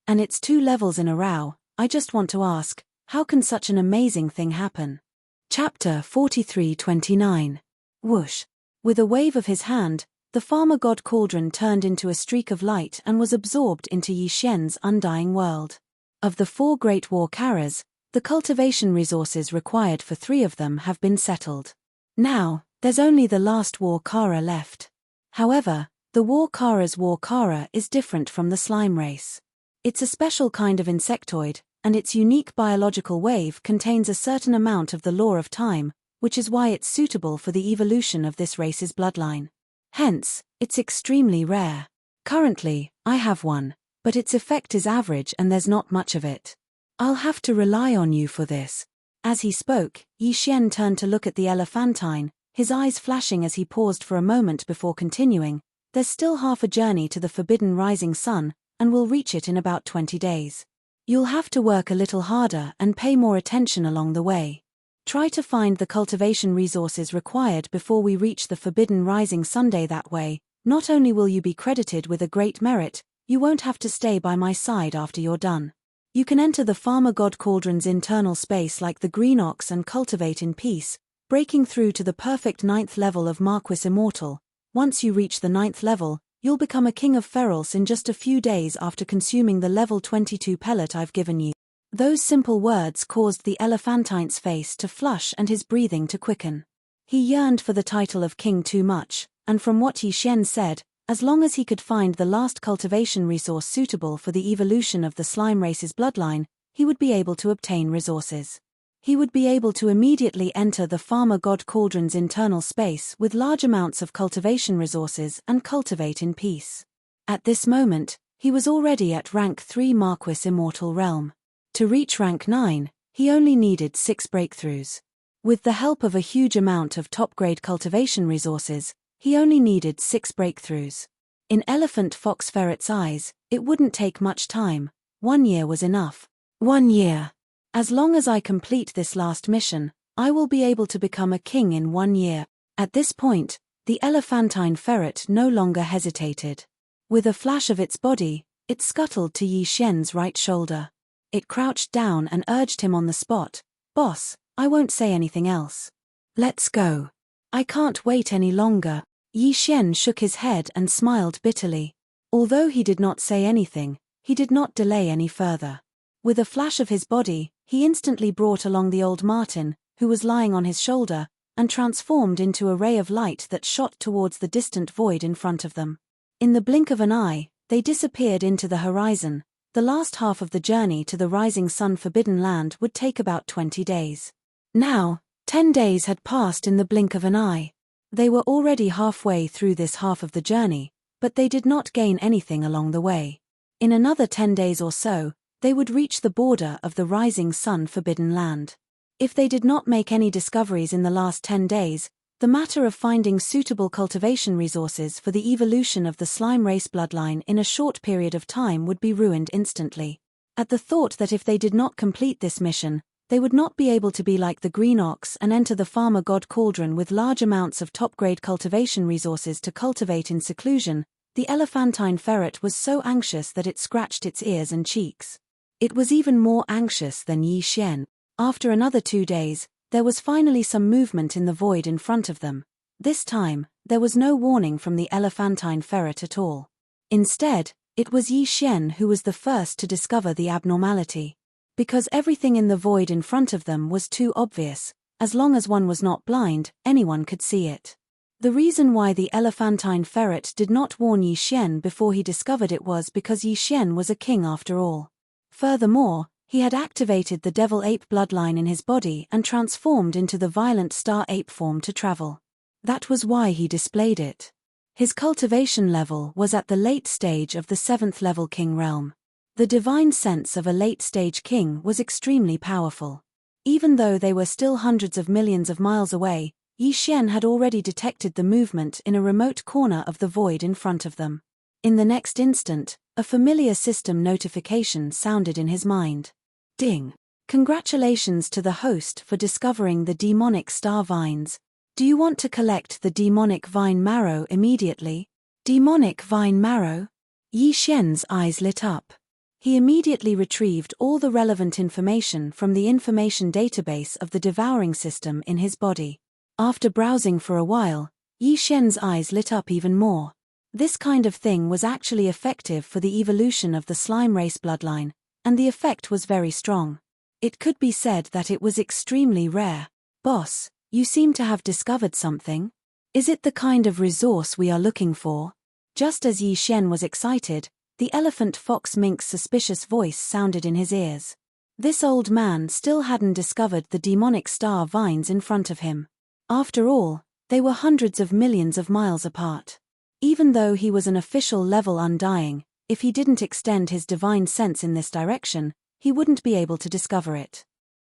And it's 2 levels in a row. I just want to ask, how can such an amazing thing happen?" Chapter 43-29. Whoosh. With a wave of his hand, the farmer god cauldron turned into a streak of light and was absorbed into Yi Xian's undying world. Of the 4 great war karas, the cultivation resources required for 3 of them have been settled. Now, there's only the last war kara left. However, the war kara's war kara is different from the slime race. It's a special kind of insectoid, and its unique biological wave contains a certain amount of the law of time, which is why it's suitable for the evolution of this race's bloodline. Hence, it's extremely rare. Currently, I have one, but its effect is average and there's not much of it. I'll have to rely on you for this. As he spoke, Yi Xian turned to look at the elephantine, his eyes flashing as he paused for a moment before continuing. "There's still half a journey to the forbidden rising sun, and we'll reach it in about 20 days. You'll have to work a little harder and pay more attention along the way. Try to find the cultivation resources required before we reach the forbidden rising Sunday. That way, not only will you be credited with a great merit, you won't have to stay by my side after you're done. You can enter the farmer god cauldron's internal space like the green ox and cultivate in peace, breaking through to the perfect 9th level of Marquis Immortal. Once you reach the 9th level, you'll become a king of Ferals in just a few days after consuming the level 22 pellet I've given you." Those simple words caused the elephantine's face to flush and his breathing to quicken. He yearned for the title of king too much, and from what Yi Xian said, as long as he could find the last cultivation resource suitable for the evolution of the slime race's bloodline, he would be able to obtain resources. he would be able to immediately enter the Farmer God Cauldron's internal space with large amounts of cultivation resources and cultivate in peace. At this moment, he was already at rank 3 Marquis Immortal Realm. To reach rank 9, he only needed 6 breakthroughs. With the help of a huge amount of top-grade cultivation resources, he only needed 6 breakthroughs. In Elephant Fox Ferret's eyes, it wouldn't take much time. 1 year was enough. 1 year. As long as I complete this last mission, I will be able to become a king in 1 year. At this point, the elephantine ferret no longer hesitated. With a flash of its body, it scuttled to Yi Xian's right shoulder. It crouched down and urged him on the spot. "Boss, I won't say anything else. Let's go. I can't wait any longer." Yi Xian shook his head and smiled bitterly. Although he did not say anything, he did not delay any further. With a flash of his body, he instantly brought along the old marten, who was lying on his shoulder, and transformed into a ray of light that shot towards the distant void in front of them. In the blink of an eye, they disappeared into the horizon. The last half of the journey to the rising sun Forbidden Land would take about 20 days. Now, 10 days had passed in the blink of an eye. They were already halfway through this half of the journey, but they did not gain anything along the way. In another 10 days or so, they would reach the border of the rising sun Forbidden Land. If they did not make any discoveries in the last 10 days, the matter of finding suitable cultivation resources for the evolution of the slime race bloodline in a short period of time would be ruined instantly. At the thought that if they did not complete this mission, they would not be able to be like the green ox and enter the Farmer God Cauldron with large amounts of top-grade cultivation resources to cultivate in seclusion, the elephantine ferret was so anxious that it scratched its ears and cheeks. It was even more anxious than Yi Xian. After another 2 days, there was finally some movement in the void in front of them. This time, there was no warning from the elephantine ferret at all. Instead, it was Yi Xian who was the first to discover the abnormality. Because everything in the void in front of them was too obvious, as long as one was not blind, anyone could see it. The reason why the elephantine ferret did not warn Yi Xian before he discovered it was because Yi Xian was a king after all. Furthermore, he had activated the devil ape bloodline in his body and transformed into the violent star ape form to travel. That was why he displayed it. His cultivation level was at the late stage of the 7th level king realm. The divine sense of a late-stage king was extremely powerful. Even though they were still hundreds of millions of miles away, Yi Xian had already detected the movement in a remote corner of the void in front of them. In the next instant, a familiar system notification sounded in his mind. Ding! Congratulations to the host for discovering the demonic star vines. Do you want to collect the demonic vine marrow immediately? Demonic vine marrow? Yi Xian's eyes lit up. He immediately retrieved all the relevant information from the information database of the devouring system in his body. After browsing for a while, Yi Xian's eyes lit up even more. This kind of thing was actually effective for the evolution of the slime race bloodline, and the effect was very strong. It could be said that it was extremely rare. Boss, you seem to have discovered something. Is it the kind of resource we are looking for? Just as Yi Xian was excited, the elephant fox mink's suspicious voice sounded in his ears. This old man still hadn't discovered the demonic star vines in front of him. After all, they were hundreds of millions of miles apart. Even though he was an official level undying, if he didn't extend his divine sense in this direction, he wouldn't be able to discover it.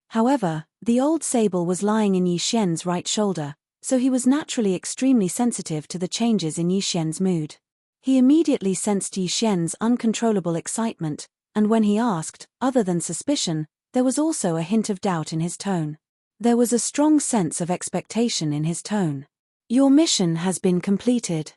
However, the old sable was lying in Yi Xian's right shoulder, so he was naturally extremely sensitive to the changes in Yi Xian's mood. He immediately sensed Yi Xian's uncontrollable excitement, and when he asked, other than suspicion, there was also a hint of doubt in his tone. There was a strong sense of expectation in his tone. Your mission has been completed.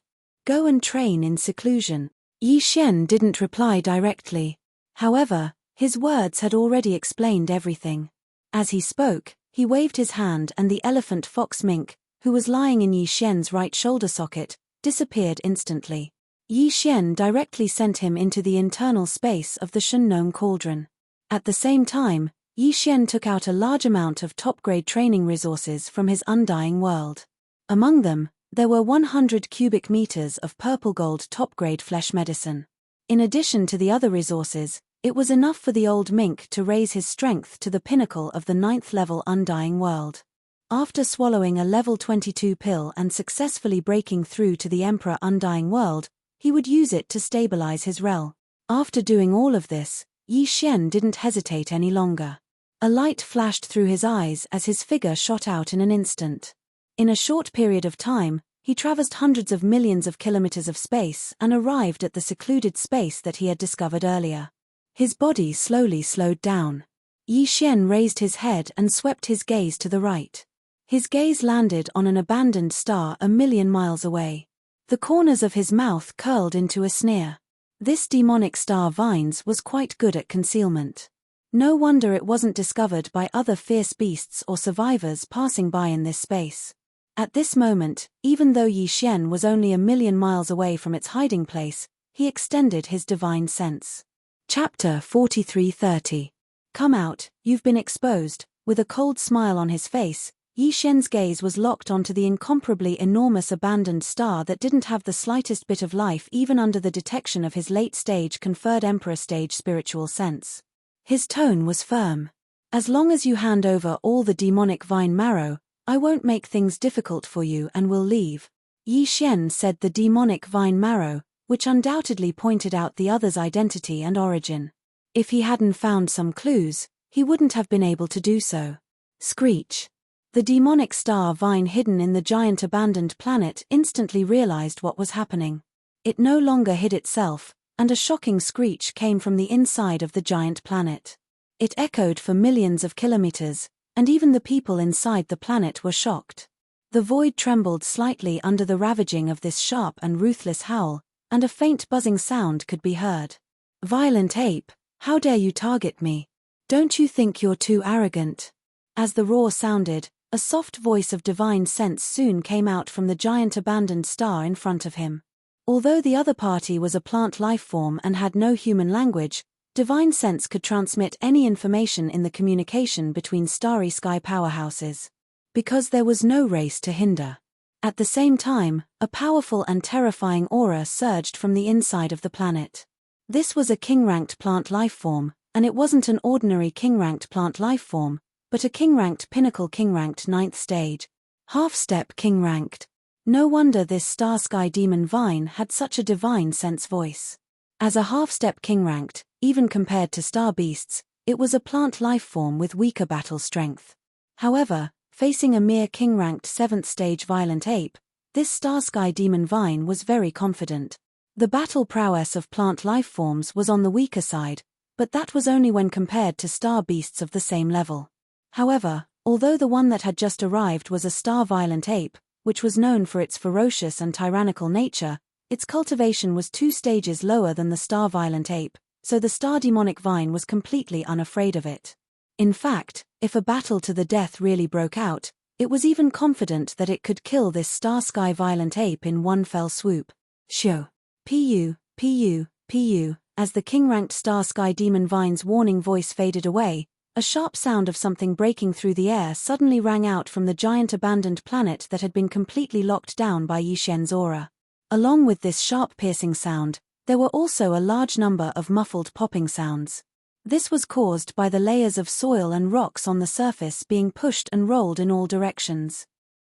Go and train in seclusion. Yi Xian didn't reply directly. However, his words had already explained everything. As he spoke, he waved his hand and the elephant fox mink, who was lying in Yi Xian's right shoulder socket, disappeared instantly. Yi Xian directly sent him into the internal space of the Shunnome Cauldron. At the same time, Yi Xian took out a large amount of top-grade training resources from his undying world. Among them, there were 100 cubic meters of purple gold top-grade flesh medicine. In addition to the other resources, It was enough for the old mink to raise his strength to the pinnacle of the 9th level Undying World. After swallowing a level 22 pill and successfully breaking through to the Emperor Undying World, he would use it to stabilize his rel. After doing all of this, Yi Xian didn't hesitate any longer. A light flashed through his eyes as his figure shot out in an instant. In a short period of time, he traversed hundreds of millions of kilometers of space and arrived at the secluded space that he had discovered earlier. His body slowly slowed down. Yi Xian raised his head and swept his gaze to the right. His gaze landed on an abandoned star a million miles away. The corners of his mouth curled into a sneer. This demonic star vines was quite good at concealment. No wonder it wasn't discovered by other fierce beasts or survivors passing by in this space. At this moment, even though Yi Xian was only a million miles away from its hiding place, he extended his divine sense. Chapter 43:30. Come out, you've been exposed. With a cold smile on his face, Yi Xian's gaze was locked onto the incomparably enormous abandoned star that didn't have the slightest bit of life even under the detection of his late-stage conferred Emperor stage spiritual sense. His tone was firm. As long as you hand over all the demonic vine marrow, I won't make things difficult for you and will leave. Yi Xian said the demonic vine marrow, which undoubtedly pointed out the other's identity and origin. If he hadn't found some clues, he wouldn't have been able to do so. Screech. The demonic star vine hidden in the giant abandoned planet instantly realized what was happening. It no longer hid itself, and a shocking screech came from the inside of the giant planet. It echoed for millions of kilometers, and even the people inside the planet were shocked. The void trembled slightly under the ravaging of this sharp and ruthless howl, and a faint buzzing sound could be heard. Violent ape, how dare you target me? Don't you think you're too arrogant? As the roar sounded, a soft voice of divine sense soon came out from the giant abandoned star in front of him. Although the other party was a plant life form and had no human language, divine sense could transmit any information in the communication between starry sky powerhouses. Because there was no race to hinder. At the same time, a powerful and terrifying aura surged from the inside of the planet. This was a king-ranked plant life form, and it wasn't an ordinary king-ranked plant life form, but a king-ranked pinnacle king-ranked 9th stage. Half-step king-ranked. No wonder this star sky demon vine had such a divine sense voice. As a half-step king-ranked, even compared to star beasts, it was a plant life form with weaker battle strength. However, facing a mere king-ranked 7th stage violent ape, this star sky demon vine was very confident. The battle prowess of plant life forms was on the weaker side, but that was only when compared to star beasts of the same level. However, although the one that had just arrived was a star violent ape, which was known for its ferocious and tyrannical nature, its cultivation was 2 stages lower than the star violent ape, so the star demonic vine was completely unafraid of it. In fact, if a battle to the death really broke out, it was even confident that it could kill this star sky violent ape in one fell swoop. Shoo. Pu, pu, pu, as the king-ranked star sky demon vine's warning voice faded away, a sharp sound of something breaking through the air suddenly rang out from the giant abandoned planet that had been completely locked down by Yi Xian's aura. Along with this sharp piercing sound, there were also a large number of muffled popping sounds. This was caused by the layers of soil and rocks on the surface being pushed and rolled in all directions.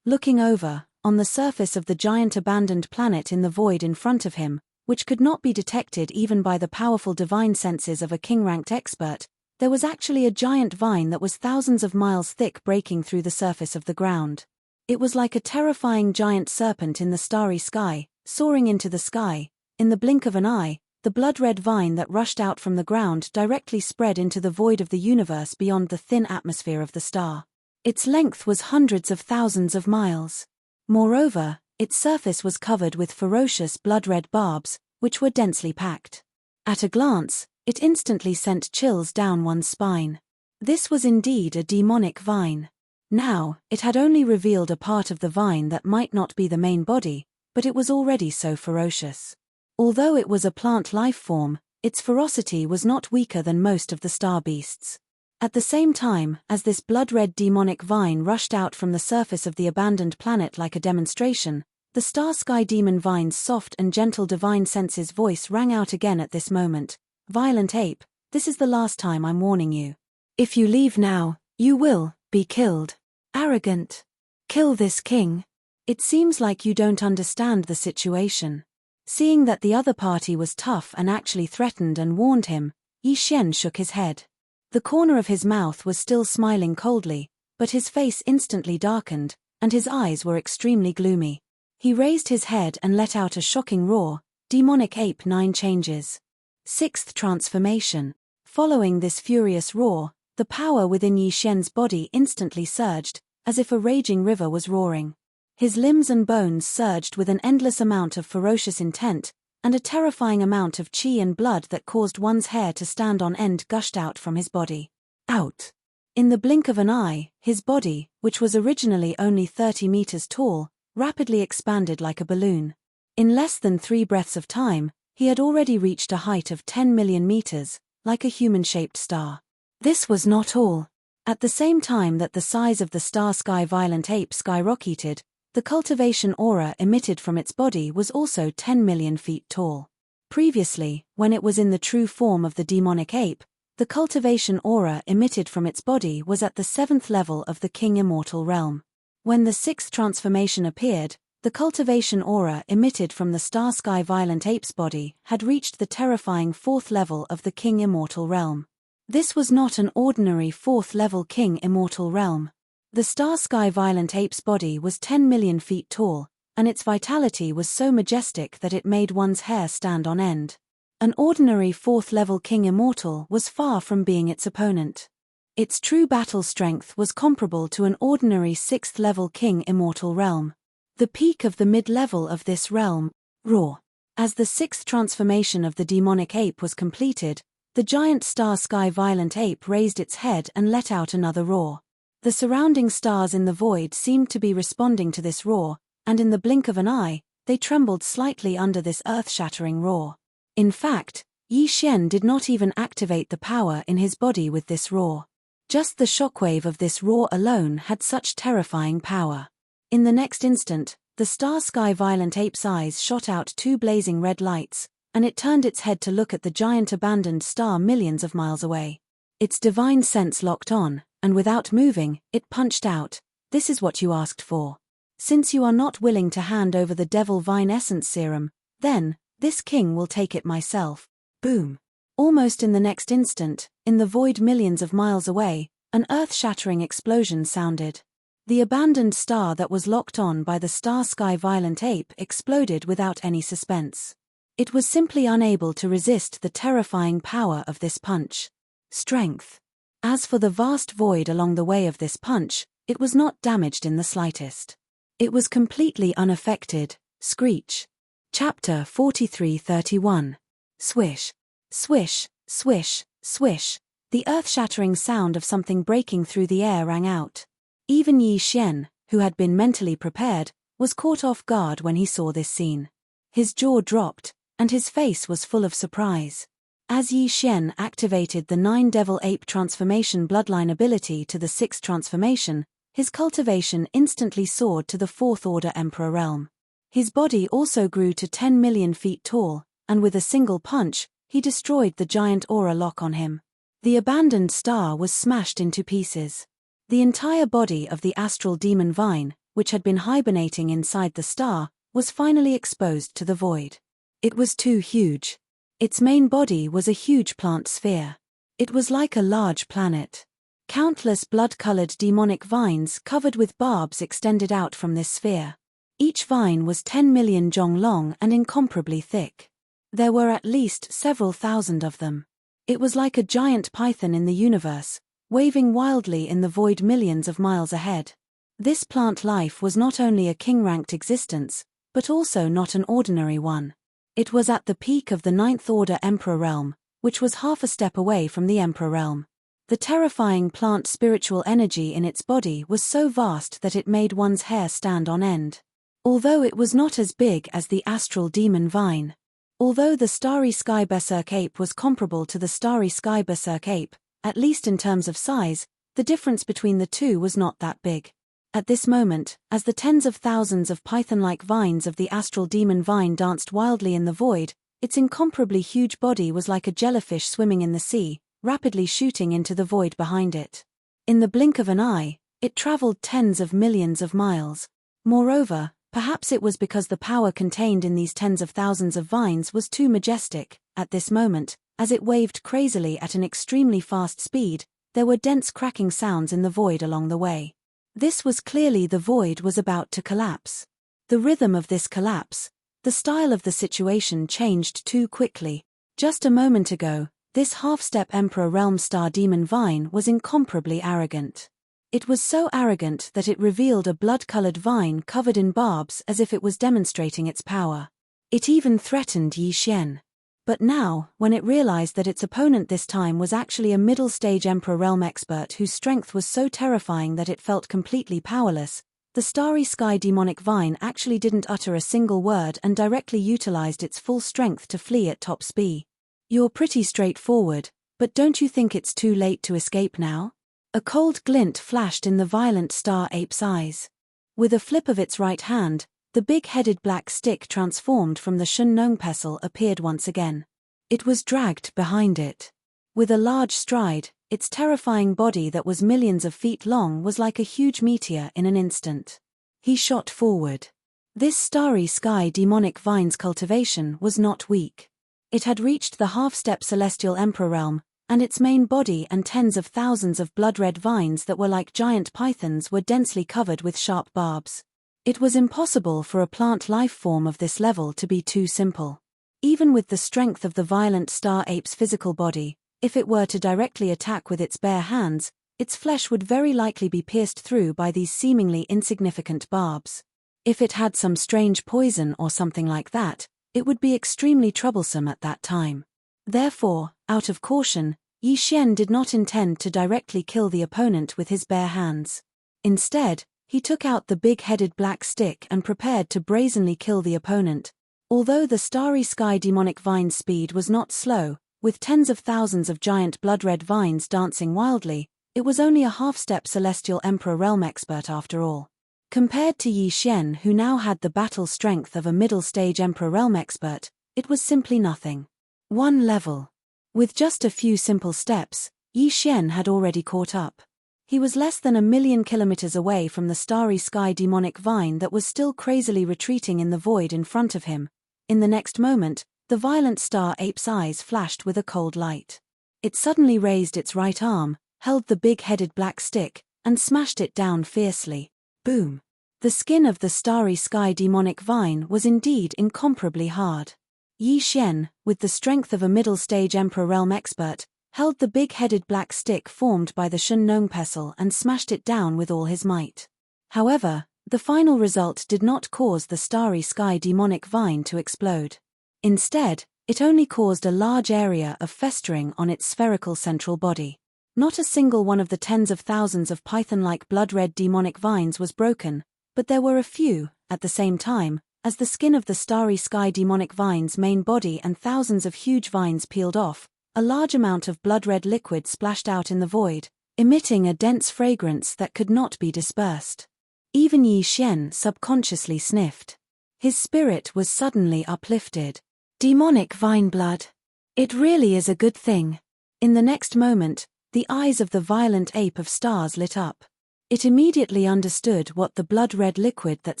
Looking over, on the surface of the giant abandoned planet in the void in front of him, which could not be detected even by the powerful divine senses of a king-ranked expert, there was actually a giant vine that was thousands of miles thick breaking through the surface of the ground. It was like a terrifying giant serpent in the starry sky, soaring into the sky. In the blink of an eye, the blood-red vine that rushed out from the ground directly spread into the void of the universe beyond the thin atmosphere of the star. Its length was hundreds of thousands of miles. Moreover, its surface was covered with ferocious blood-red barbs, which were densely packed. At a glance, it instantly sent chills down one's spine. This was indeed a demonic vine. Now, it had only revealed a part of the vine that might not be the main body, but it was already so ferocious. Although it was a plant life form, its ferocity was not weaker than most of the star beasts. At the same time, as this blood-red demonic vine rushed out from the surface of the abandoned planet like a demonstration, the star sky demon vine's soft and gentle divine senses voice rang out again at this moment. Violent ape, This is the last time I'm warning you. If you leave now, you will be killed. Arrogant. Kill this king. It seems like you don't understand the situation. Seeing that the other party was tough and actually threatened and warned him, Yi Xian shook his head. The corner of his mouth was still smiling coldly, but his face instantly darkened, and his eyes were extremely gloomy. He raised his head and let out a shocking roar. Demonic Ape 9 changes. 6th transformation. Following this furious roar, the power within Yi Xian's body instantly surged, as if a raging river was roaring. His limbs and bones surged with an endless amount of ferocious intent, and a terrifying amount of qi and blood that caused one's hair to stand on end gushed out from his body. Out! In the blink of an eye, his body, which was originally only 30 meters tall, rapidly expanded like a balloon. In less than 3 breaths of time, he had already reached a height of 10 million meters, like a human-shaped star. This was not all. At the same time that the size of the star sky violent ape skyrocketed, the cultivation aura emitted from its body was also 10 million feet tall. Previously, when it was in the true form of the demonic ape, the cultivation aura emitted from its body was at the 7th level of the King Immortal realm. When the 6th transformation appeared, the cultivation aura emitted from the star sky violent ape's body had reached the terrifying 4th level of the King Immortal realm. This was not an ordinary 4th level King Immortal realm. The star sky violent ape's body was 10 million feet tall, and its vitality was so majestic that it made one's hair stand on end. An ordinary 4th level King Immortal was far from being its opponent. Its true battle strength was comparable to an ordinary 6th level King Immortal realm. The peak of the mid-level of this realm, roar. As the 6th transformation of the demonic ape was completed, the giant star sky violent ape raised its head and let out another roar. The surrounding stars in the void seemed to be responding to this roar, and in the blink of an eye, they trembled slightly under this earth-shattering roar. In fact, Yi Xian did not even activate the power in his body with this roar. Just the shockwave of this roar alone had such terrifying power. In the next instant, the star sky violent ape's eyes shot out 2 blazing red lights, and it turned its head to look at the giant abandoned star millions of miles away. Its divine sense locked on, and without moving, it punched out, "This is what you asked for. Since you are not willing to hand over the Devil Vine Essence Serum, then, this king will take it myself." Boom! Almost in the next instant, in the void millions of miles away, an earth-shattering explosion sounded. The abandoned star that was locked on by the star sky violent ape exploded without any suspense. It was simply unable to resist the terrifying power of this punch. Strength. As for the vast void along the way of this punch, it was not damaged in the slightest. It was completely unaffected. Screech. Chapter 43:31. Swish. Swish, swish, swish. The earth-shattering sound of something breaking through the air rang out. Even Yi Xian, who had been mentally prepared, was caught off guard when he saw this scene. His jaw dropped, and his face was full of surprise. As Yi Xian activated the 9 Devil Ape transformation bloodline ability to the 6th transformation, his cultivation instantly soared to the 4th Order Emperor realm. His body also grew to 10 million feet tall, and with a single punch, he destroyed the giant aura lock on him. The abandoned star was smashed into pieces. The entire body of the astral demon vine, which had been hibernating inside the star, was finally exposed to the void. It was too huge. Its main body was a huge plant sphere. It was like a large planet. Countless blood-colored demonic vines covered with barbs extended out from this sphere. Each vine was 10 million zhong long and incomparably thick. There were at least several thousand of them. It was like a giant python in the universe, waving wildly in the void millions of miles ahead. This plant life was not only a king-ranked existence, but also not an ordinary one. It was at the peak of the 9th Order Emperor realm, which was half a step away from the Emperor realm. The terrifying plant spiritual energy in its body was so vast that it made one's hair stand on end. Although it was not as big as the astral demon vine. Although the starry sky berserk ape was comparable to the starry sky berserk ape, at least in terms of size, the difference between the two was not that big. At this moment, as the tens of thousands of python-like vines of the astral demon vine danced wildly in the void, its incomparably huge body was like a jellyfish swimming in the sea, rapidly shooting into the void behind it. In the blink of an eye, it traveled tens of millions of miles. Moreover, perhaps it was because the power contained in these tens of thousands of vines was too majestic. At this moment, as it waved crazily at an extremely fast speed, there were dense cracking sounds in the void along the way. This was clearly the void was about to collapse. The rhythm of this collapse, the style of the situation changed too quickly. Just a moment ago, this half-step Emperor Realm Star Demon Vine was incomparably arrogant. It was so arrogant that it revealed a blood-colored vine covered in barbs as if it was demonstrating its power. It even threatened Yi Xian. But now, when it realized that its opponent this time was actually a middle-stage Emperor Realm expert whose strength was so terrifying that it felt completely powerless, the Starry Sky Demonic Vine actually didn't utter a single word and directly utilized its full strength to flee at top speed. "You're pretty straightforward, but don't you think it's too late to escape now?" A cold glint flashed in the violent star ape's eyes. With a flip of its right hand, the big-headed black stick transformed from the Shun Nong pestle appeared once again. It was dragged behind it. With a large stride, its terrifying body that was millions of feet long was like a huge meteor in an instant. He shot forward. This Starry Sky Demonic Vine's cultivation was not weak. It had reached the half-step Celestial Emperor realm, and its main body and tens of thousands of blood-red vines that were like giant pythons were densely covered with sharp barbs. It was impossible for a plant life form of this level to be too simple. Even with the strength of the violent star ape's physical body, if it were to directly attack with its bare hands, its flesh would very likely be pierced through by these seemingly insignificant barbs. If it had some strange poison or something like that, it would be extremely troublesome at that time. Therefore, out of caution, Yi Xian did not intend to directly kill the opponent with his bare hands. Instead, he took out the big-headed black stick and prepared to brazenly kill the opponent. Although the Starry Sky Demonic Vine's speed was not slow, with tens of thousands of giant blood-red vines dancing wildly, it was only a half-step Celestial Emperor Realm expert after all. Compared to Yi Xian, who now had the battle strength of a middle-stage Emperor Realm expert, it was simply nothing. One level. With just a few simple steps, Yi Xian had already caught up. He was less than 1,000,000 kilometers away from the Starry Sky Demonic Vine that was still crazily retreating in the void in front of him. In the next moment, the violent star ape's eyes flashed with a cold light. It suddenly raised its right arm, held the big-headed black stick, and smashed it down fiercely. Boom! The skin of the Starry Sky Demonic Vine was indeed incomparably hard. Yi Xian, with the strength of a middle-stage Emperor Realm expert, held the big-headed black stick formed by the Shun Nong pestle and smashed it down with all his might. However, the final result did not cause the Starry Sky Demonic Vine to explode. Instead, it only caused a large area of festering on its spherical central body. Not a single one of the tens of thousands of python-like blood-red demonic vines was broken, but there were a few, at the same time, as the skin of the Starry Sky Demonic Vine's main body and thousands of huge vines peeled off. A large amount of blood-red liquid splashed out in the void, emitting a dense fragrance that could not be dispersed. Even Yi Xian subconsciously sniffed. His spirit was suddenly uplifted. Demonic vine blood. It really is a good thing. In the next moment, the eyes of the violent ape of stars lit up. It immediately understood what the blood-red liquid that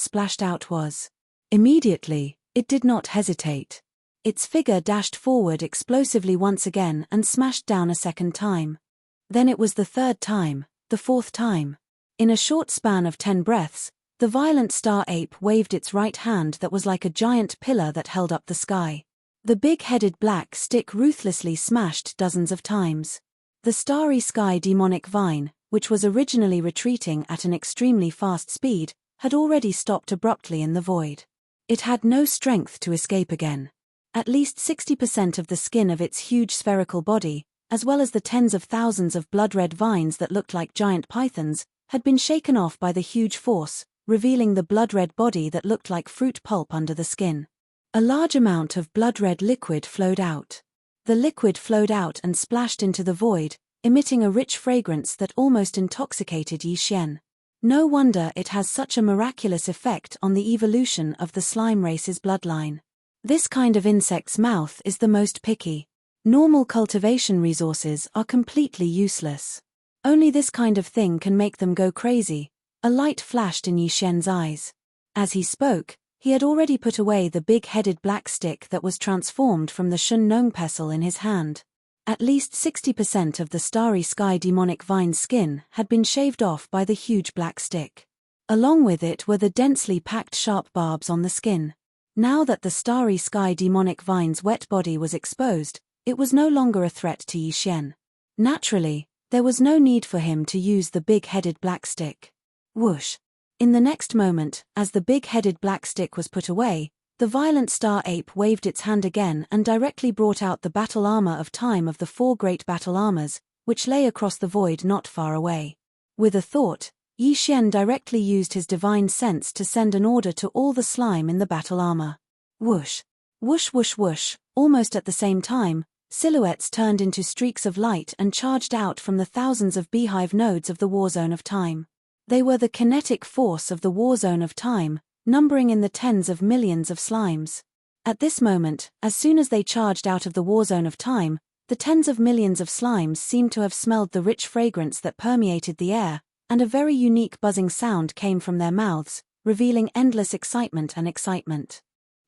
splashed out was. Immediately, it did not hesitate. Its figure dashed forward explosively once again and smashed down a second time. Then it was the third time, the fourth time. In a short span of 10 breaths, the violent star ape waved its right hand that was like a giant pillar that held up the sky. The big-headed black stick ruthlessly smashed dozens of times. The Starry Sky Demonic Vine, which was originally retreating at an extremely fast speed, had already stopped abruptly in the void. It had no strength to escape again. At least 60% of the skin of its huge spherical body, as well as the tens of thousands of blood-red vines that looked like giant pythons, had been shaken off by the huge force, revealing the blood-red body that looked like fruit pulp under the skin. A large amount of blood-red liquid flowed out. The liquid flowed out and splashed into the void, emitting a rich fragrance that almost intoxicated Yi Xian. No wonder it has such a miraculous effect on the evolution of the slime race's bloodline. This kind of insect's mouth is the most picky. Normal cultivation resources are completely useless. Only this kind of thing can make them go crazy. A light flashed in Yi Xian's eyes. As he spoke, he had already put away the big-headed black stick that was transformed from the Shun Nong pestle in his hand. At least 60% of the starry sky demonic vine's skin had been shaved off by the huge black stick. Along with it were the densely packed sharp barbs on the skin. Now that the starry sky demonic vine's wet body was exposed, it was no longer a threat to Yi Xian. Naturally, there was no need for him to use the big-headed black stick. Whoosh! In the next moment, as the big-headed black stick was put away, the violent star ape waved its hand again and directly brought out the battle armor of time of the 4 great battle armors, which lay across the void not far away. With a thought, Yi Xian directly used his divine sense to send an order to all the slime in the battle armor. Whoosh! Whoosh whoosh whoosh! Almost at the same time, silhouettes turned into streaks of light and charged out from the thousands of beehive nodes of the war zone of time. They were the kinetic force of the war zone of time, numbering in the tens of millions of slimes. At this moment, as soon as they charged out of the war zone of time, the tens of millions of slimes seemed to have smelled the rich fragrance that permeated the air, and a very unique buzzing sound came from their mouths, revealing endless excitement and excitement.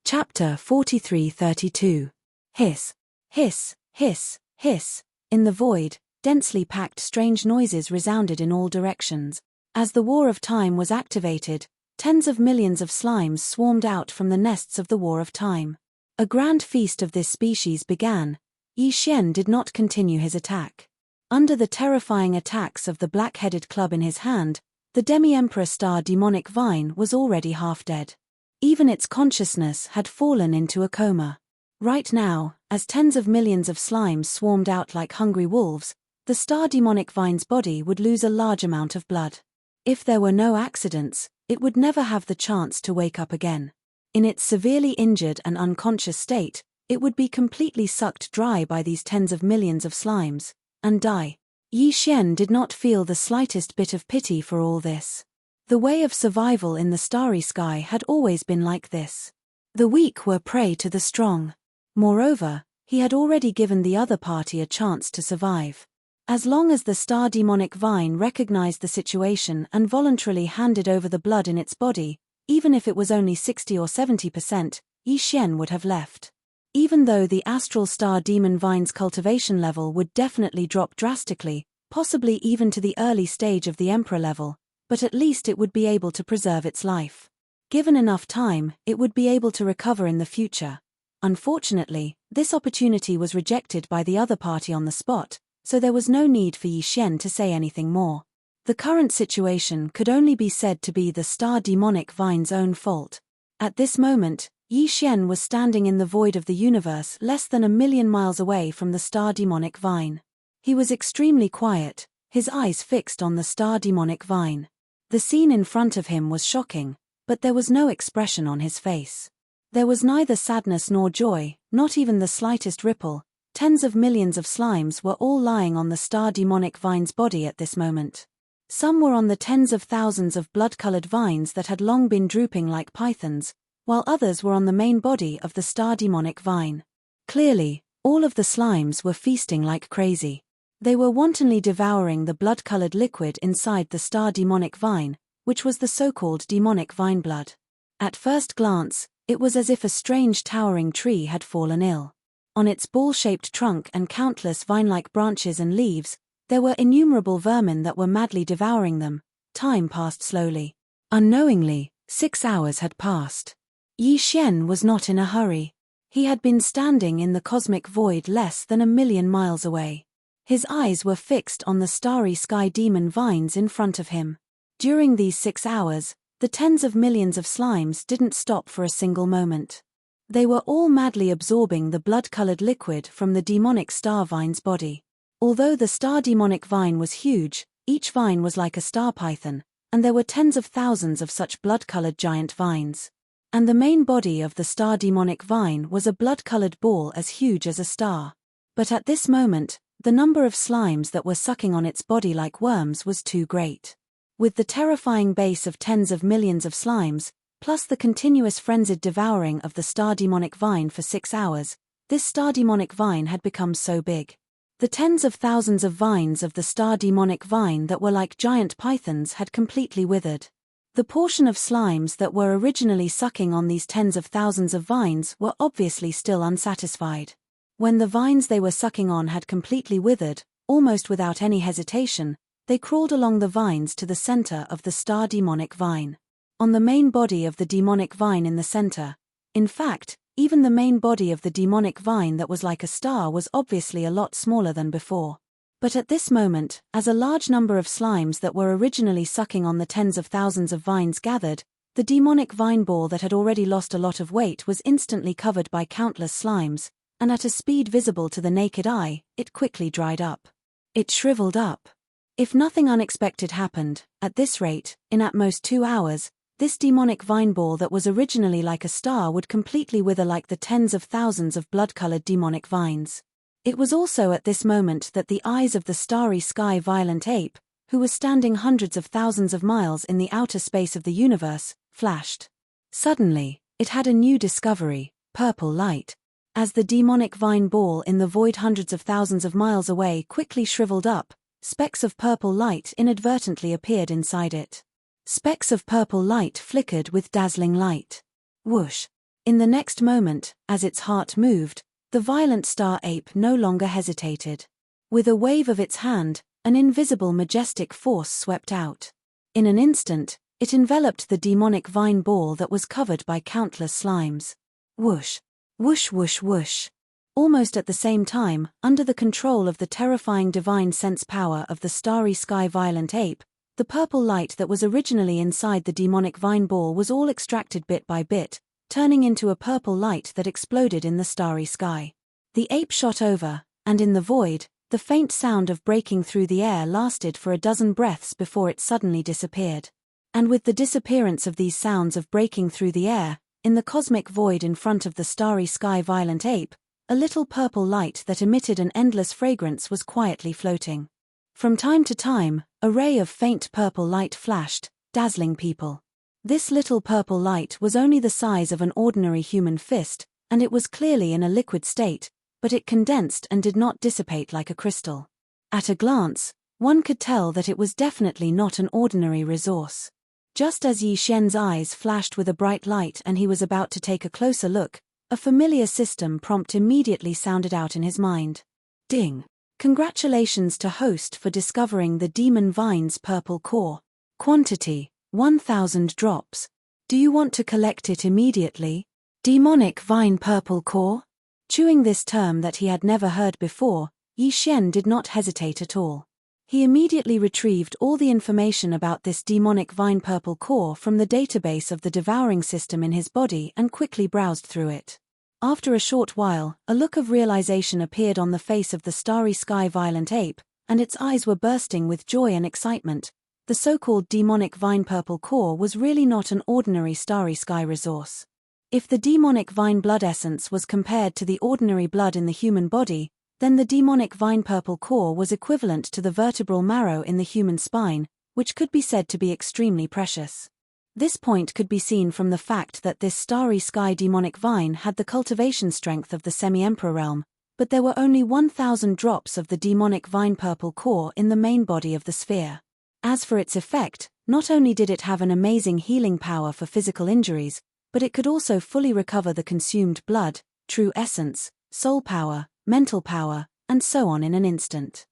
Chapter 43-32. Hiss. Hiss, hiss, hiss. In the void, densely packed strange noises resounded in all directions. As the War of Time was activated, tens of millions of slimes swarmed out from the nests of the War of Time. A grand feast of this species began. Yi Xian did not continue his attack. Under the terrifying attacks of the black-headed club in his hand, the Demi-Emperor Star demonic vine was already half dead. Even its consciousness had fallen into a coma. Right now, as tens of millions of slimes swarmed out like hungry wolves, the star demonic vine's body would lose a large amount of blood. If there were no accidents, it would never have the chance to wake up again. In its severely injured and unconscious state, it would be completely sucked dry by these tens of millions of slimes, and die. Yi Xian did not feel the slightest bit of pity for all this. The way of survival in the starry sky had always been like this. The weak were prey to the strong. Moreover, he had already given the other party a chance to survive. As long as the star demonic vine recognized the situation and voluntarily handed over the blood in its body, even if it was only 60 or 70%, Yi Xian would have left. Even though the astral star demon vine's cultivation level would definitely drop drastically, possibly even to the early stage of the emperor level, but at least it would be able to preserve its life. Given enough time, it would be able to recover in the future. Unfortunately, this opportunity was rejected by the other party on the spot, so there was no need for Yi Xian to say anything more. The current situation could only be said to be the star demonic vine's own fault. At this moment, Yi Xian was standing in the void of the universe less than 1,000,000 miles away from the star demonic vine. He was extremely quiet, his eyes fixed on the star demonic vine. The scene in front of him was shocking, but there was no expression on his face. There was neither sadness nor joy, not even the slightest ripple. Tens of millions of slimes were all lying on the star demonic vine's body at this moment. Some were on the tens of thousands of blood-colored vines that had long been drooping like pythons, while others were on the main body of the star demonic vine. Clearly, all of the slimes were feasting like crazy. They were wantonly devouring the blood-colored liquid inside the star demonic vine, which was the so-called demonic vine blood. At first glance, it was as if a strange towering tree had fallen ill. On its ball-shaped trunk and countless vine-like branches and leaves, there were innumerable vermin that were madly devouring them. Time passed slowly. Unknowingly, 6 hours had passed. Yi Xian was not in a hurry. He had been standing in the cosmic void less than 1,000,000 miles away. His eyes were fixed on the starry sky demon vines in front of him. During these 6 hours, the tens of millions of slimes didn't stop for a single moment. They were all madly absorbing the blood-colored liquid from the demonic star vine's body. Although the star demonic vine was huge, each vine was like a star python, and there were tens of thousands of such blood-colored giant vines. And the main body of the star demonic vine was a blood-colored ball as huge as a star. But at this moment, the number of slimes that were sucking on its body like worms was too great. With the terrifying base of tens of millions of slimes, plus the continuous frenzied devouring of the star demonic vine for 6 hours, this star demonic vine had become so big. The tens of thousands of vines of the star demonic vine that were like giant pythons had completely withered. The portion of slimes that were originally sucking on these tens of thousands of vines were obviously still unsatisfied. When the vines they were sucking on had completely withered, almost without any hesitation, they crawled along the vines to the center of the star demonic vine. On the main body of the demonic vine in the center, in fact, even the main body of the demonic vine that was like a star was obviously a lot smaller than before. But at this moment, as a large number of slimes that were originally sucking on the tens of thousands of vines gathered, the demonic vine ball that had already lost a lot of weight was instantly covered by countless slimes, and at a speed visible to the naked eye, it quickly dried up. It shriveled up. If nothing unexpected happened, at this rate, in at most 2 hours, this demonic vine ball that was originally like a star would completely wither like the tens of thousands of blood-colored demonic vines. It was also at this moment that the eyes of the starry sky violent ape, who was standing hundreds of thousands of miles in the outer space of the universe, flashed. Suddenly, it had a new discovery: purple light. As the demonic vine ball in the void hundreds of thousands of miles away quickly shriveled up, specks of purple light inadvertently appeared inside it. Specks of purple light flickered with dazzling light. Whoosh! In the next moment, as its heart moved, the violent star ape no longer hesitated. With a wave of its hand, an invisible majestic force swept out. In an instant, it enveloped the demonic vine ball that was covered by countless slimes. Whoosh! Whoosh whoosh whoosh! Almost at the same time, under the control of the terrifying divine sense power of the starry sky violent ape, the purple light that was originally inside the demonic vine ball was all extracted bit by bit, turning into a purple light that exploded in the starry sky. The ape shot over, and in the void, the faint sound of breaking through the air lasted for a dozen breaths before it suddenly disappeared. And with the disappearance of these sounds of breaking through the air, in the cosmic void in front of the starry sky violent ape, a little purple light that emitted an endless fragrance was quietly floating. From time to time, a ray of faint purple light flashed, dazzling people. This little purple light was only the size of an ordinary human fist, and it was clearly in a liquid state, but it condensed and did not dissipate like a crystal. At a glance, one could tell that it was definitely not an ordinary resource. Just as Yi Xian's eyes flashed with a bright light and he was about to take a closer look, a familiar system prompt immediately sounded out in his mind. Ding! Congratulations to host for discovering the demon vine's purple core. Quantity: 1,000 drops. Do you want to collect it immediately? Demonic vine purple core? Chewing this term that he had never heard before, Yi Xian did not hesitate at all. He immediately retrieved all the information about this demonic vine purple core from the database of the devouring system in his body and quickly browsed through it. After a short while, a look of realization appeared on the face of the starry sky violent ape, and its eyes were bursting with joy and excitement. The so-called demonic vine purple core was really not an ordinary starry sky resource. If the demonic vine blood essence was compared to the ordinary blood in the human body, then the demonic vine purple core was equivalent to the vertebral marrow in the human spine, which could be said to be extremely precious. This point could be seen from the fact that this starry sky demonic vine had the cultivation strength of the semi-emperor realm, but there were only 1,000 drops of the demonic vine purple core in the main body of the sphere. As for its effect, not only did it have an amazing healing power for physical injuries, but it could also fully recover the consumed blood, true essence, soul power, mental power, and so on in an instant.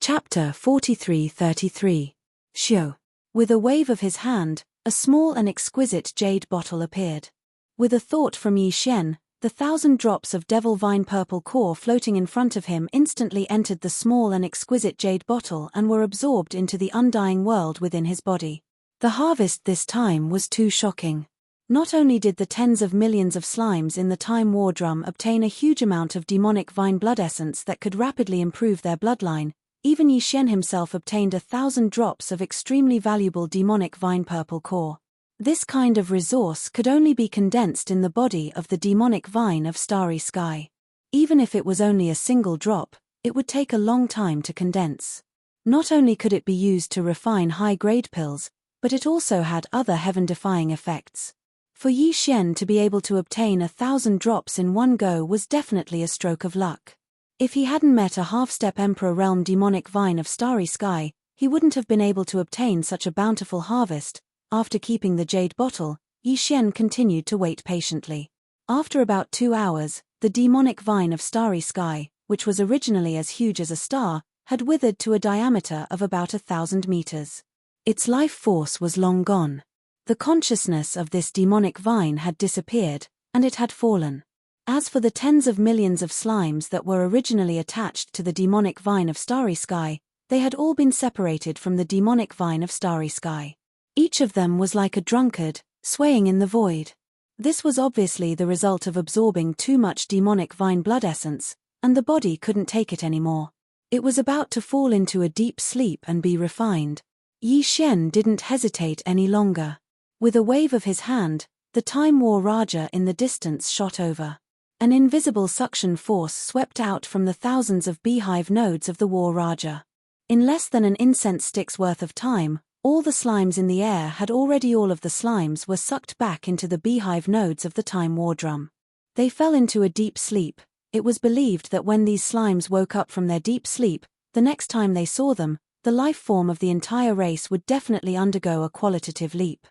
Chapter 43:33. Xiu. With a wave of his hand, a small and exquisite jade bottle appeared. With a thought from Yi Xian, the 1,000 drops of devil vine purple core floating in front of him instantly entered the small and exquisite jade bottle and were absorbed into the undying world within his body. The harvest this time was too shocking. Not only did the tens of millions of slimes in the Time War Drum obtain a huge amount of demonic vine blood essence that could rapidly improve their bloodline, even Yi Xian himself obtained 1,000 drops of extremely valuable demonic vine purple core. This kind of resource could only be condensed in the body of the demonic vine of starry sky. Even if it was only a single drop, it would take a long time to condense. Not only could it be used to refine high-grade pills, but it also had other heaven-defying effects. For Yi Xian to be able to obtain 1,000 drops in one go was definitely a stroke of luck. If he hadn't met a half-step Emperor Realm demonic vine of starry sky, he wouldn't have been able to obtain such a bountiful harvest. After keeping the jade bottle, Yi Xian continued to wait patiently. After about 2 hours, the demonic vine of starry sky, which was originally as huge as a star, had withered to a diameter of about 1,000 meters. Its life force was long gone. The consciousness of this demonic vine had disappeared, and it had fallen. As for the tens of millions of slimes that were originally attached to the demonic vine of starry sky, they had all been separated from the demonic vine of starry sky. Each of them was like a drunkard, swaying in the void. This was obviously the result of absorbing too much demonic vine blood essence, and the body couldn't take it anymore. It was about to fall into a deep sleep and be refined. Yi Xian didn't hesitate any longer. With a wave of his hand, the Time War Raja in the distance shot over. An invisible suction force swept out from the thousands of beehive nodes of the War Raja. In less than an incense stick's worth of time, all the slimes in the air had already all of the slimes were sucked back into the beehive nodes of the Time War Drum. They fell into a deep sleep. It was believed that when these slimes woke up from their deep sleep, the next time they saw them, the life form of the entire race would definitely undergo a qualitative leap.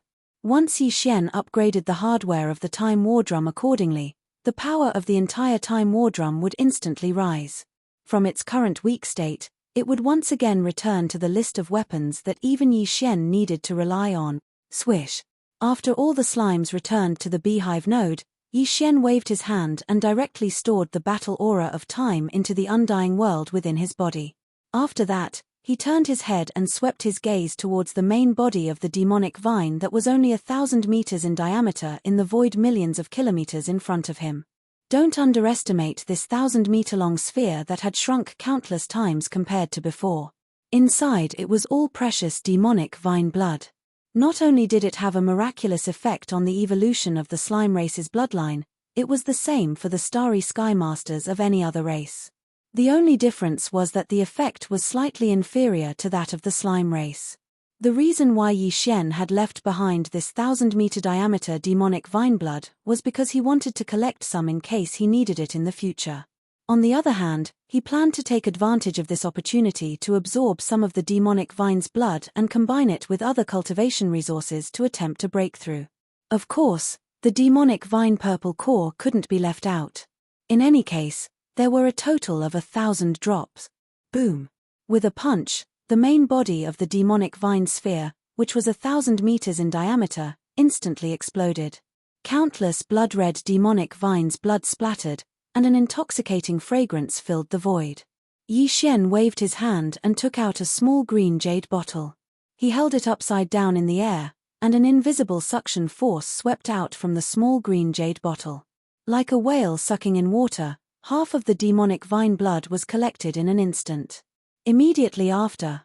Once Yi Xian upgraded the hardware of the Time War Drum accordingly, the power of the entire Time War Drum would instantly rise. From its current weak state, it would once again return to the list of weapons that even Yi Xian needed to rely on. Swish. After all the slimes returned to the beehive node, Yi Xian waved his hand and directly stored the battle aura of time into the undying world within his body. After that, he turned his head and swept his gaze towards the main body of the demonic vine that was only 1,000 meters in diameter in the void millions of kilometers in front of him. Don't underestimate this 1,000-meter-long sphere that had shrunk countless times compared to before. Inside it was all precious demonic vine blood. Not only did it have a miraculous effect on the evolution of the slime race's bloodline, it was the same for the starry sky masters of any other race. The only difference was that the effect was slightly inferior to that of the slime race. The reason why Yi Xian had left behind this 1,000-meter diameter demonic vine blood was because he wanted to collect some in case he needed it in the future. On the other hand, he planned to take advantage of this opportunity to absorb some of the demonic vine's blood and combine it with other cultivation resources to attempt a breakthrough. Of course, the demonic vine purple core couldn't be left out. In any case, there were a total of 1,000 drops. Boom! With a punch, the main body of the demonic vine sphere, which was 1,000 meters in diameter, instantly exploded. Countless blood-red demonic vines blood splattered, and an intoxicating fragrance filled the void. Yi Xian waved his hand and took out a small green jade bottle. He held it upside down in the air, and an invisible suction force swept out from the small green jade bottle. Like a whale sucking in water, half of the demonic vine blood was collected in an instant. Immediately after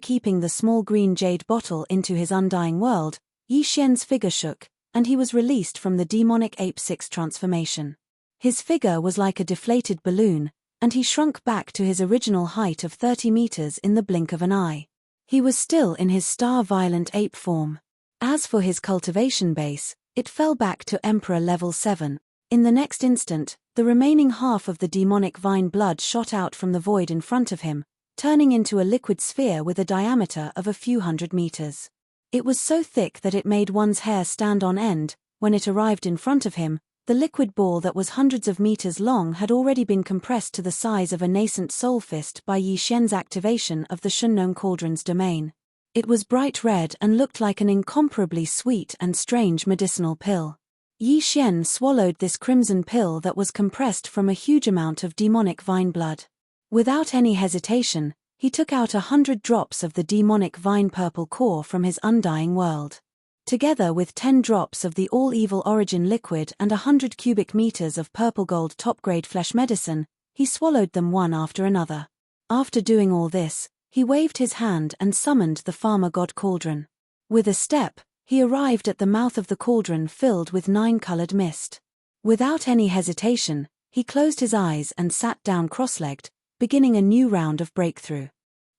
keeping the small green jade bottle into his undying world, Yi Xian's figure shook, and he was released from the demonic ape 6 transformation. His figure was like a deflated balloon, and he shrunk back to his original height of 30 meters in the blink of an eye. He was still in his star-violent ape form. As for his cultivation base, it fell back to Emperor level 7. In the next instant, the remaining half of the demonic vine blood shot out from the void in front of him, turning into a liquid sphere with a diameter of a few hundred meters. It was so thick that it made one's hair stand on end. When it arrived in front of him, the liquid ball that was hundreds of meters long had already been compressed to the size of a nascent soul fist by Yi Xian's activation of the Shunnong Cauldron's domain. It was bright red and looked like an incomparably sweet and strange medicinal pill. Yi Xian swallowed this crimson pill that was compressed from a huge amount of demonic vine blood. Without any hesitation, he took out 100 drops of the demonic vine purple core from his undying world. Together with 10 drops of the all-evil origin liquid and 100 cubic meters of purple gold top-grade flesh medicine, he swallowed them one after another. After doing all this, he waved his hand and summoned the farmer god cauldron. With a step, he arrived at the mouth of the cauldron filled with 9-colored mist. Without any hesitation, he closed his eyes and sat down cross-legged, beginning a new round of breakthrough.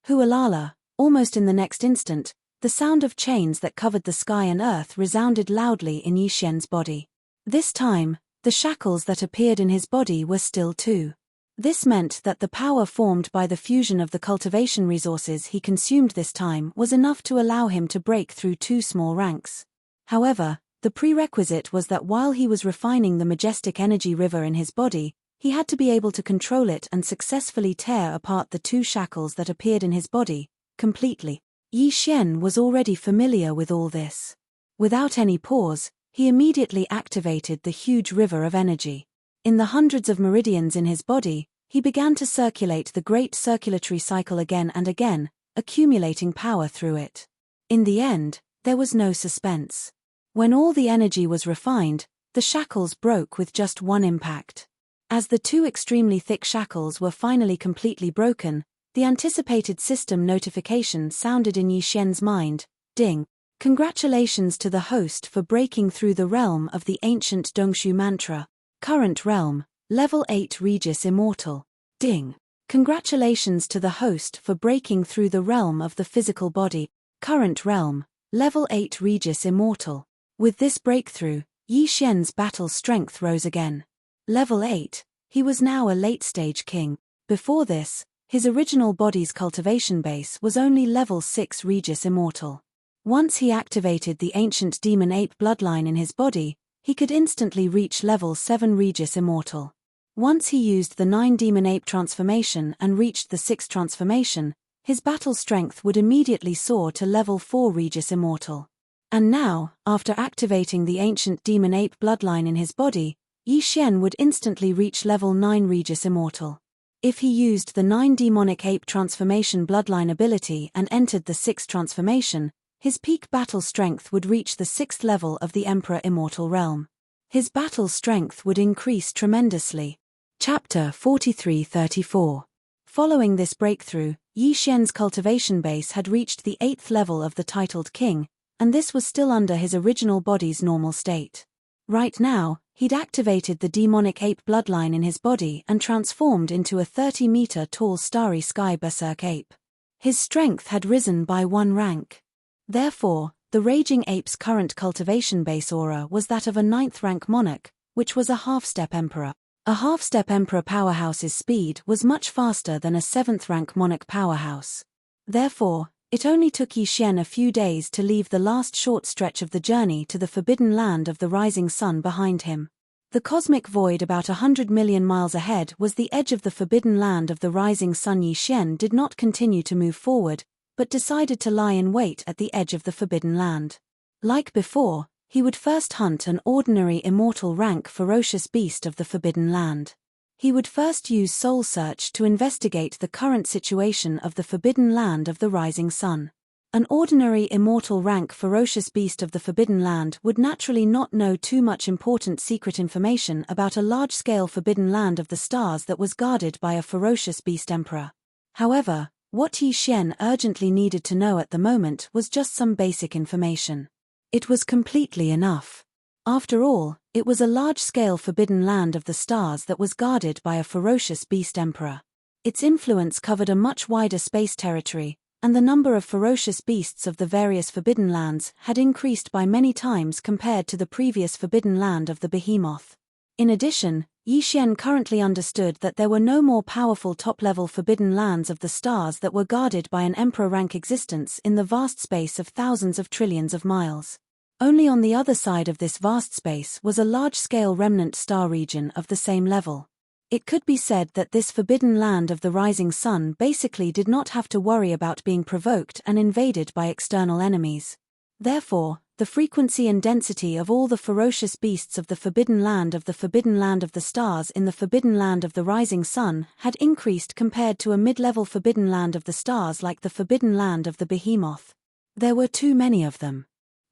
Hualala, almost in the next instant, the sound of chains that covered the sky and earth resounded loudly in Yi Xian's body. This time, the shackles that appeared in his body were still too. This meant that the power formed by the fusion of the cultivation resources he consumed this time was enough to allow him to break through 2 small ranks. However, the prerequisite was that while he was refining the majestic energy river in his body, he had to be able to control it and successfully tear apart the 2 shackles that appeared in his body, completely. Yi Xian was already familiar with all this. Without any pause, he immediately activated the huge river of energy. In the hundreds of meridians in his body, he began to circulate the great circulatory cycle again and again, accumulating power through it. In the end, there was no suspense. When all the energy was refined, the shackles broke with just one impact. As the 2 extremely thick shackles were finally completely broken, the anticipated system notification sounded in Yi Xian's mind. Ding! Congratulations to the host for breaking through the realm of the ancient Dongshu mantra. Current realm, level 8 Regis Immortal. Ding! Congratulations to the host for breaking through the realm of the physical body. Current realm, level 8 Regis Immortal. With this breakthrough, Yi Xian's battle strength rose again. Level 8, he was now a late-stage king. Before this, his original body's cultivation base was only level 6 Regis Immortal. Once he activated the ancient demon ape bloodline in his body, he could instantly reach level 7 Regis Immortal. Once he used the 9 demon ape transformation and reached the 6th transformation, his battle strength would immediately soar to level 4 Regis Immortal. And now, after activating the ancient demon ape bloodline in his body, Yi Xian would instantly reach level 9 Regis Immortal. If he used the 9 demonic ape transformation bloodline ability and entered the 6th transformation, his peak battle strength would reach the 6th level of the Emperor Immortal Realm. His battle strength would increase tremendously. Chapter 43-34. Following this breakthrough, Yi Xian's cultivation base had reached the 8th level of the titled king, and this was still under his original body's normal state. Right now, he'd activated the demonic ape bloodline in his body and transformed into a 30-meter tall starry sky berserk ape. His strength had risen by 1 rank. Therefore, the raging ape's current cultivation base aura was that of a 9th rank monarch, which was a half-step emperor. A half-step emperor powerhouse's speed was much faster than a 7th rank monarch powerhouse. Therefore, it only took Yi Xian a few days to leave the last short stretch of the journey to the forbidden land of the rising sun behind him. The cosmic void about 100 million miles ahead was the edge of the forbidden land of the rising sun. Yi Xian did not continue to move forward, but decided to lie in wait at the edge of the forbidden land. Like before, he would first hunt an ordinary immortal rank ferocious beast of the forbidden land. He would first use soul search to investigate the current situation of the forbidden land of the rising sun. An ordinary immortal rank ferocious beast of the forbidden land would naturally not know too much important secret information about a large-scale forbidden land of the stars that was guarded by a ferocious beast emperor. However, what Yi Xian urgently needed to know at the moment was just some basic information. It was completely enough. After all, it was a large-scale forbidden land of the stars that was guarded by a ferocious beast emperor. Its influence covered a much wider space territory, and the number of ferocious beasts of the various forbidden lands had increased by many times compared to the previous forbidden land of the behemoth. In addition, Yi Xian currently understood that there were no more powerful top-level forbidden lands of the stars that were guarded by an emperor-rank existence in the vast space of thousands of trillions of miles. Only on the other side of this vast space was a large-scale remnant star region of the same level. It could be said that this forbidden land of the rising sun basically did not have to worry about being provoked and invaded by external enemies. Therefore, the frequency and density of all the ferocious beasts of the forbidden land of the stars in the forbidden land of the rising sun had increased compared to a mid-level forbidden land of the stars like the forbidden land of the behemoth. There were too many of them.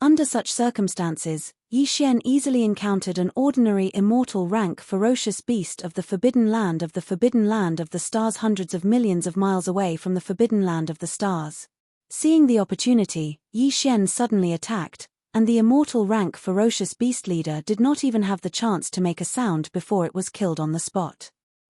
Under such circumstances, Yi Xian easily encountered an ordinary immortal rank ferocious beast of the forbidden land of the stars hundreds of millions of miles away from the forbidden land of the stars. Seeing the opportunity, Yi Xian suddenly attacked, and the immortal rank ferocious beast leader did not even have the chance to make a sound before it was killed on the spot.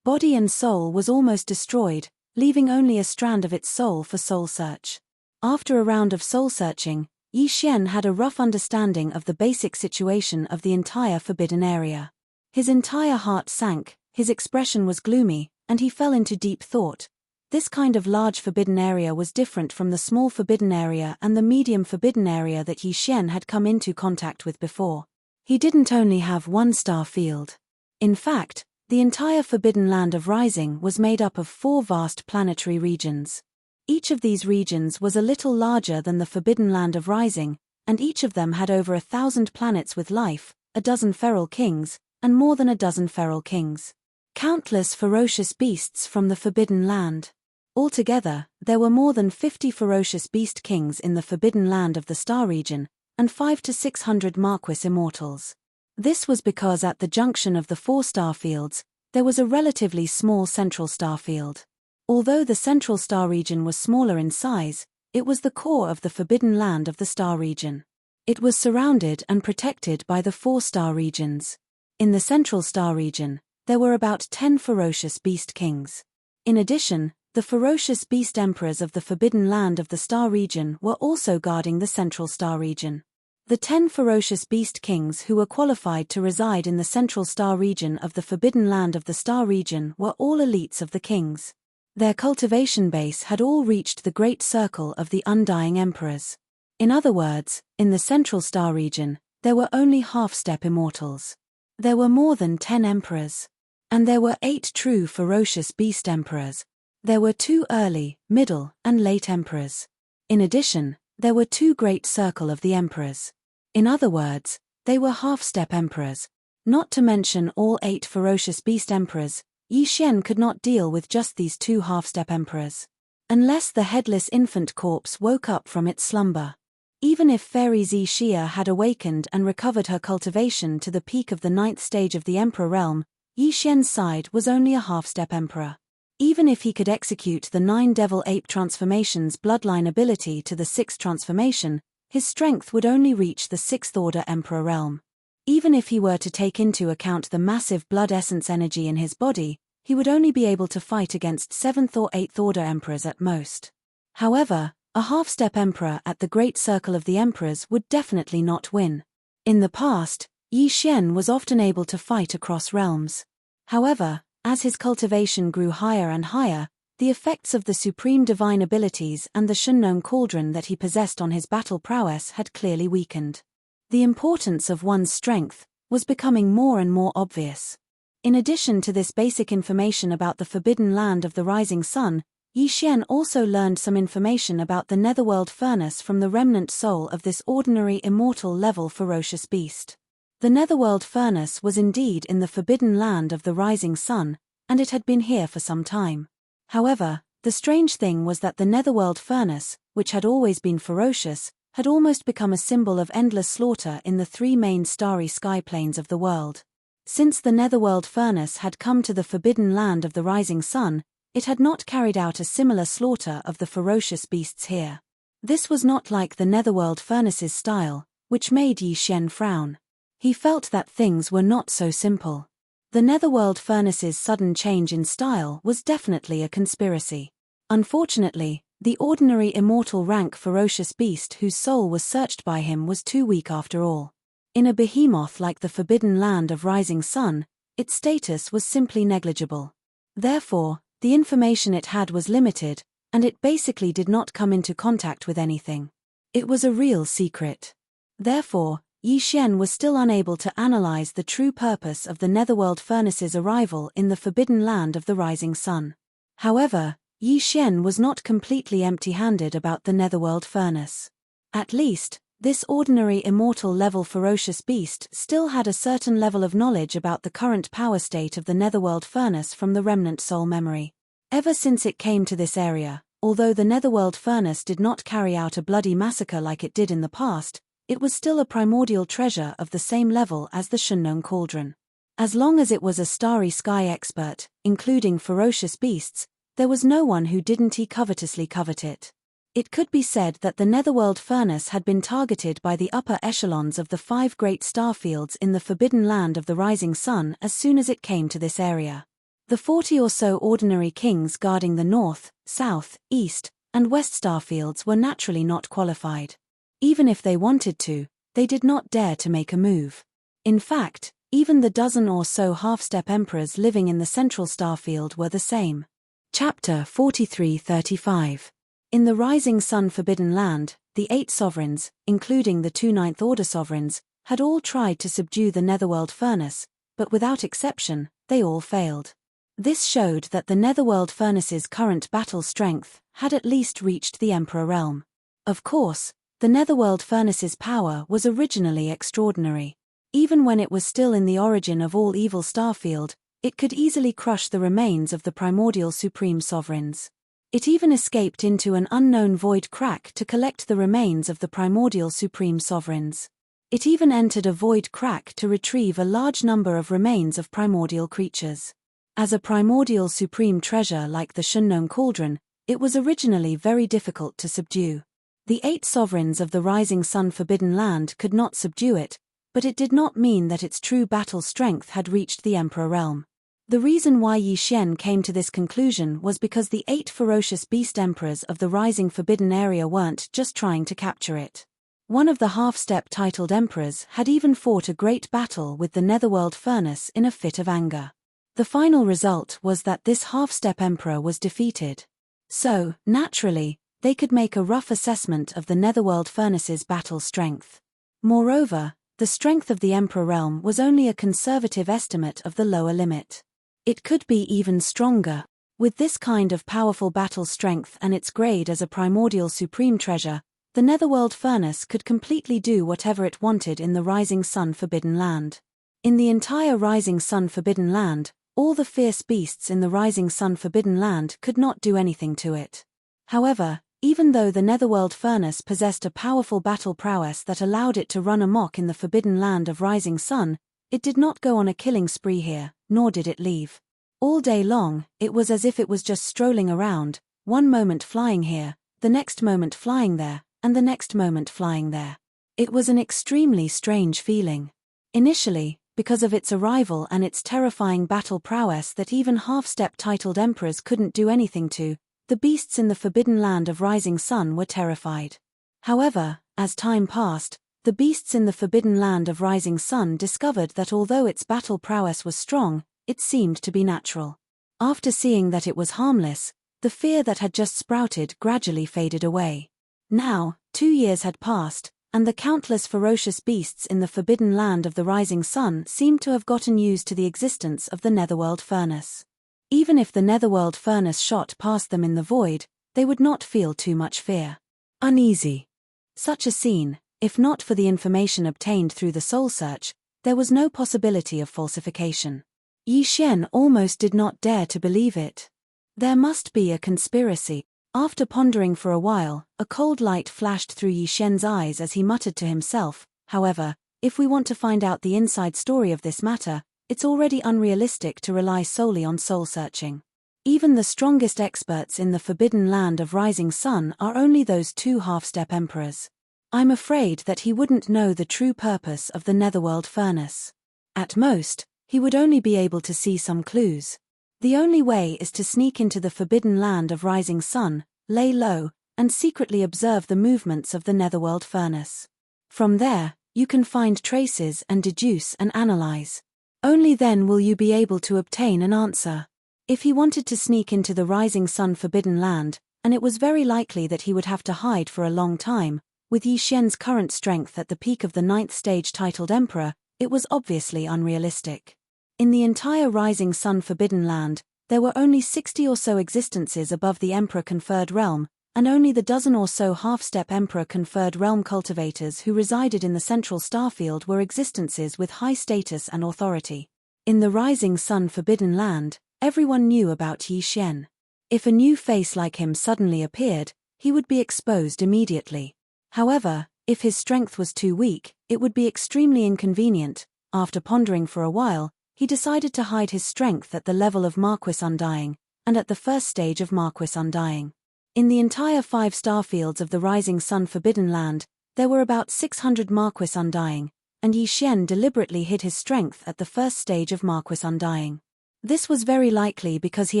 Body and soul was almost destroyed, leaving only a strand of its soul for soul search. After a round of soul-searching, Yi Xian had a rough understanding of the basic situation of the entire forbidden area. His entire heart sank, his expression was gloomy, and he fell into deep thought. This kind of large forbidden area was different from the small forbidden area and the medium forbidden area that Yi Xian had come into contact with before. He didn't only have one star field. In fact, the entire forbidden land of Rising was made up of 4 vast planetary regions. Each of these regions was a little larger than the forbidden land of Rising, and each of them had over 1,000 planets with life, a dozen feral kings, and more than a dozen feral kings. Countless ferocious beasts from the forbidden land. Altogether, there were more than 50 ferocious beast kings in the forbidden land of the star region, and 500 to 600 Marquis immortals. This was because at the junction of the 4 star fields, there was a relatively small central star field. Although the central star region was smaller in size, it was the core of the forbidden land of the star region. It was surrounded and protected by the 4 star regions. In the central star region, there were about 10 ferocious beast kings. In addition, the ferocious beast emperors of the forbidden land of the star region were also guarding the central star region. The 10 ferocious beast kings who were qualified to reside in the central star region of the forbidden land of the star region were all elites of the kings. Their cultivation base had all reached the great circle of the undying emperors. In other words, in the central star region, there were only half-step immortals. There were more than 10 emperors. And there were 8 true ferocious beast emperors. There were 2 early, middle, and late emperors. In addition, there were 2 great circle of the emperors. In other words, they were half-step emperors. Not to mention all 8 ferocious beast emperors, Yi Xian could not deal with just these 2 half-step emperors. Unless the headless infant corpse woke up from its slumber. Even if Fairy Zi Xia had awakened and recovered her cultivation to the peak of the 9th stage of the emperor realm, Yi Xian's side was only a half-step emperor. Even if he could execute the 9 devil ape transformations bloodline ability to the 6th transformation, his strength would only reach the 6th order emperor realm. Even if he were to take into account the massive blood essence energy in his body, he would only be able to fight against 7th or 8th order emperors at most. However, a half-step emperor at the great circle of the emperors would definitely not win. In the past, Yi Xian was often able to fight across realms. However, as his cultivation grew higher and higher, the effects of the supreme divine abilities and the Shunnong cauldron that he possessed on his battle prowess had clearly weakened. The importance of one's strength was becoming more and more obvious. In addition to this basic information about the forbidden land of the rising sun, Yi Xian also learned some information about the netherworld furnace from the remnant soul of this ordinary immortal level ferocious beast. The netherworld furnace was indeed in the forbidden land of the rising sun, and it had been here for some time. However, the strange thing was that the netherworld furnace, which had always been ferocious, had almost become a symbol of endless slaughter in the 3 main starry sky planes of the world. Since the netherworld furnace had come to the forbidden land of the rising sun, it had not carried out a similar slaughter of the ferocious beasts here. This was not like the netherworld furnace's style, which made Yi Xian frown. He felt that things were not so simple. The netherworld furnace's sudden change in style was definitely a conspiracy. Unfortunately, the ordinary immortal rank ferocious beast whose soul was searched by him was too weak after all. In a behemoth like the forbidden land of rising sun, its status was simply negligible. Therefore, the information it had was limited, and it basically did not come into contact with anything. It was a real secret. Therefore, Yi Xian was still unable to analyze the true purpose of the netherworld furnace's arrival in the forbidden land of the rising sun. However, Yi Xian was not completely empty-handed about the netherworld furnace. At least, this ordinary immortal level ferocious beast still had a certain level of knowledge about the current power state of the netherworld furnace from the remnant soul memory. Ever since it came to this area, although the netherworld furnace did not carry out a bloody massacre like it did in the past, it was still a primordial treasure of the same level as the Shunnong cauldron. As long as it was a starry sky expert, including ferocious beasts, there was no one who didn't covetously covet it. It could be said that the netherworld furnace had been targeted by the upper echelons of the 5 great star fields in the forbidden land of the rising sun as soon as it came to this area. The 40 or so ordinary kings guarding the north, south, east, and west starfields were naturally not qualified. Even if they wanted to, they did not dare to make a move. In fact, even the dozen or so half-step emperors living in the central starfield were the same. Chapter 43-35. In the Rising Sun Forbidden Land, the 8 sovereigns, including the 2 Ninth Order sovereigns, had all tried to subdue the Netherworld Furnace, but without exception, they all failed. This showed that the Netherworld Furnace's current battle strength had at least reached the Emperor realm. Of course, the Netherworld Furnace's power was originally extraordinary. Even when it was still in the origin of all evil starfield, it could easily crush the remains of the primordial supreme sovereigns. It even escaped into an unknown void crack to collect the remains of the primordial supreme sovereigns. It even entered a void crack to retrieve a large number of remains of primordial creatures. As a primordial supreme treasure like the Shunnome Cauldron, it was originally very difficult to subdue. The 8 sovereigns of the Rising Sun Forbidden Land could not subdue it, but it did not mean that its true battle strength had reached the Emperor realm. The reason why Yi Xian came to this conclusion was because the 8 ferocious beast emperors of the Rising Forbidden Area weren't just trying to capture it. One of the half-step titled emperors had even fought a great battle with the Netherworld Furnace in a fit of anger. The final result was that this half-step emperor was defeated. So, naturally, they could make a rough assessment of the Netherworld Furnace's battle strength. Moreover, the strength of the Emperor realm was only a conservative estimate of the lower limit. It could be even stronger. With this kind of powerful battle strength and its grade as a primordial supreme treasure, the Netherworld Furnace could completely do whatever it wanted in the Rising Sun Forbidden Land. In the entire Rising Sun Forbidden Land, all the fierce beasts in the Rising Sun Forbidden Land could not do anything to it. However, even though the Netherworld Furnace possessed a powerful battle prowess that allowed it to run amok in the Forbidden Land of Rising Sun, it did not go on a killing spree here, nor did it leave. All day long, it was as if it was just strolling around, one moment flying here, the next moment flying there, and the next moment flying there. It was an extremely strange feeling. Initially, because of its arrival and its terrifying battle prowess that even half-step titled emperors couldn't do anything to, the beasts in the Forbidden Land of Rising Sun were terrified. However, as time passed, the beasts in the Forbidden Land of Rising Sun discovered that although its battle prowess was strong, it seemed to be natural. After seeing that it was harmless, the fear that had just sprouted gradually faded away. Now, 2 years had passed, and the countless ferocious beasts in the Forbidden Land of the Rising Sun seemed to have gotten used to the existence of the Netherworld Furnace. Even if the Netherworld Furnace shot past them in the void, they would not feel too much fear. Uneasy. Such a scene, if not for the information obtained through the soul search, there was no possibility of falsification. Yi Xian almost did not dare to believe it. There must be a conspiracy. After pondering for a while, a cold light flashed through Yi Xian's eyes as he muttered to himself, however, if we want to find out the inside story of this matter, it's already unrealistic to rely solely on soul searching. Even the strongest experts in the Forbidden Land of Rising Sun are only those 2 half-step emperors. I'm afraid that he wouldn't know the true purpose of the Netherworld Furnace. At most, he would only be able to see some clues. The only way is to sneak into the Forbidden Land of Rising Sun, lay low, and secretly observe the movements of the Netherworld Furnace. From there, you can find traces and deduce and analyze. Only then will you be able to obtain an answer. If he wanted to sneak into the Rising Sun Forbidden Land, and it was very likely that he would have to hide for a long time, with Yi Xian's current strength at the peak of the 9th stage titled Emperor, it was obviously unrealistic. In the entire Rising Sun Forbidden Land, there were only 60 or so existences above the Emperor-conferred realm, and only the dozen or so half-step Emperor-conferred realm cultivators who resided in the central starfield were existences with high status and authority. In the Rising Sun Forbidden Land, everyone knew about Yi Xian. If a new face like him suddenly appeared, he would be exposed immediately. However, if his strength was too weak, it would be extremely inconvenient. After pondering for a while, he decided to hide his strength at the level of Marquis Undying, and at the first stage of Marquis Undying. In the entire 5 starfields of the Rising Sun Forbidden Land, there were about 600 Marquis Undying, and Yi Xian deliberately hid his strength at the first stage of Marquis Undying. This was very likely because he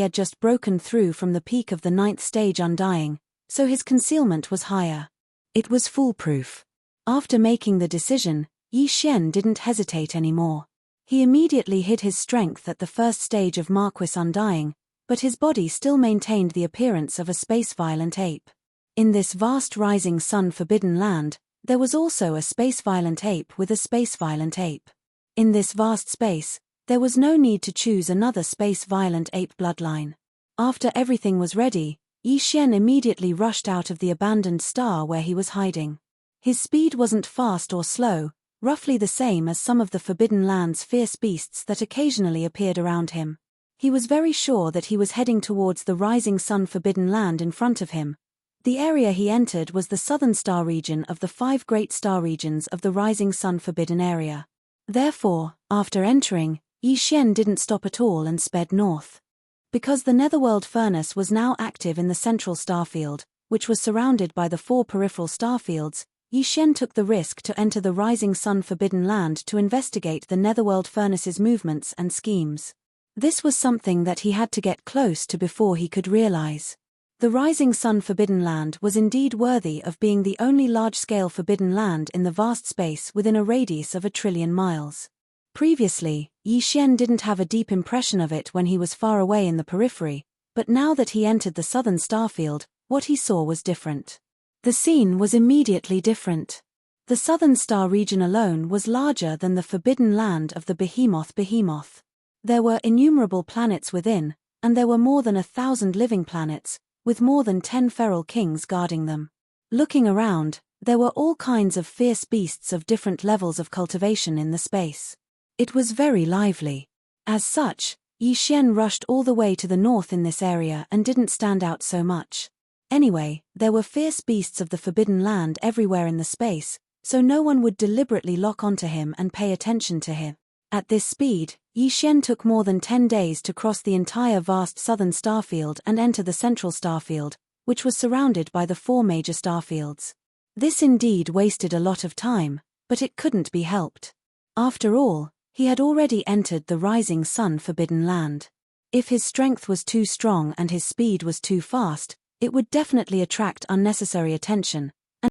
had just broken through from the peak of the 9th stage Undying, so his concealment was higher. It was foolproof. After making the decision, Yi Xian didn't hesitate anymore. He immediately hid his strength at the first stage of Marquis Undying, but his body still maintained the appearance of a space-violent ape. In this vast rising sun forbidden land, there was also a space-violent ape with a space-violent ape. In this vast space, there was no need to choose another space-violent ape bloodline. After everything was ready, Yi Xian immediately rushed out of the abandoned star where he was hiding. His speed wasn't fast or slow, roughly the same as some of the Forbidden Land's fierce beasts that occasionally appeared around him. He was very sure that he was heading towards the rising sun Forbidden Land in front of him. The area he entered was the southern star region of the 5 great star regions of the rising sun Forbidden area. Therefore, after entering, Yi Xian didn't stop at all and sped north. Because the Netherworld furnace was now active in the central starfield, which was surrounded by the 4 peripheral starfields, Yi Xian took the risk to enter the rising sun Forbidden Land to investigate the Netherworld furnace's movements and schemes. This was something that he had to get close to before he could realize. The rising sun Forbidden Land was indeed worthy of being the only large-scale forbidden land in the vast space within a radius of 1 trillion miles. Previously, Yi Xian didn't have a deep impression of it when he was far away in the periphery, but now that he entered the southern starfield, what he saw was different. The scene was immediately different. The southern star region alone was larger than the forbidden land of the behemoth. There were innumerable planets within, and there were more than 1,000 living planets, with more than 10 feral kings guarding them. Looking around, there were all kinds of fierce beasts of different levels of cultivation in the space. It was very lively. As such, Yi Xian rushed all the way to the north in this area and didn't stand out so much. Anyway, there were fierce beasts of the Forbidden Land everywhere in the space, so no one would deliberately lock onto him and pay attention to him. At this speed, Yi Xian took more than 10 days to cross the entire vast southern starfield and enter the central starfield, which was surrounded by the 4 major starfields. This indeed wasted a lot of time, but it couldn't be helped. After all, he had already entered the rising sun Forbidden Land. If his strength was too strong and his speed was too fast, it would definitely attract unnecessary attention,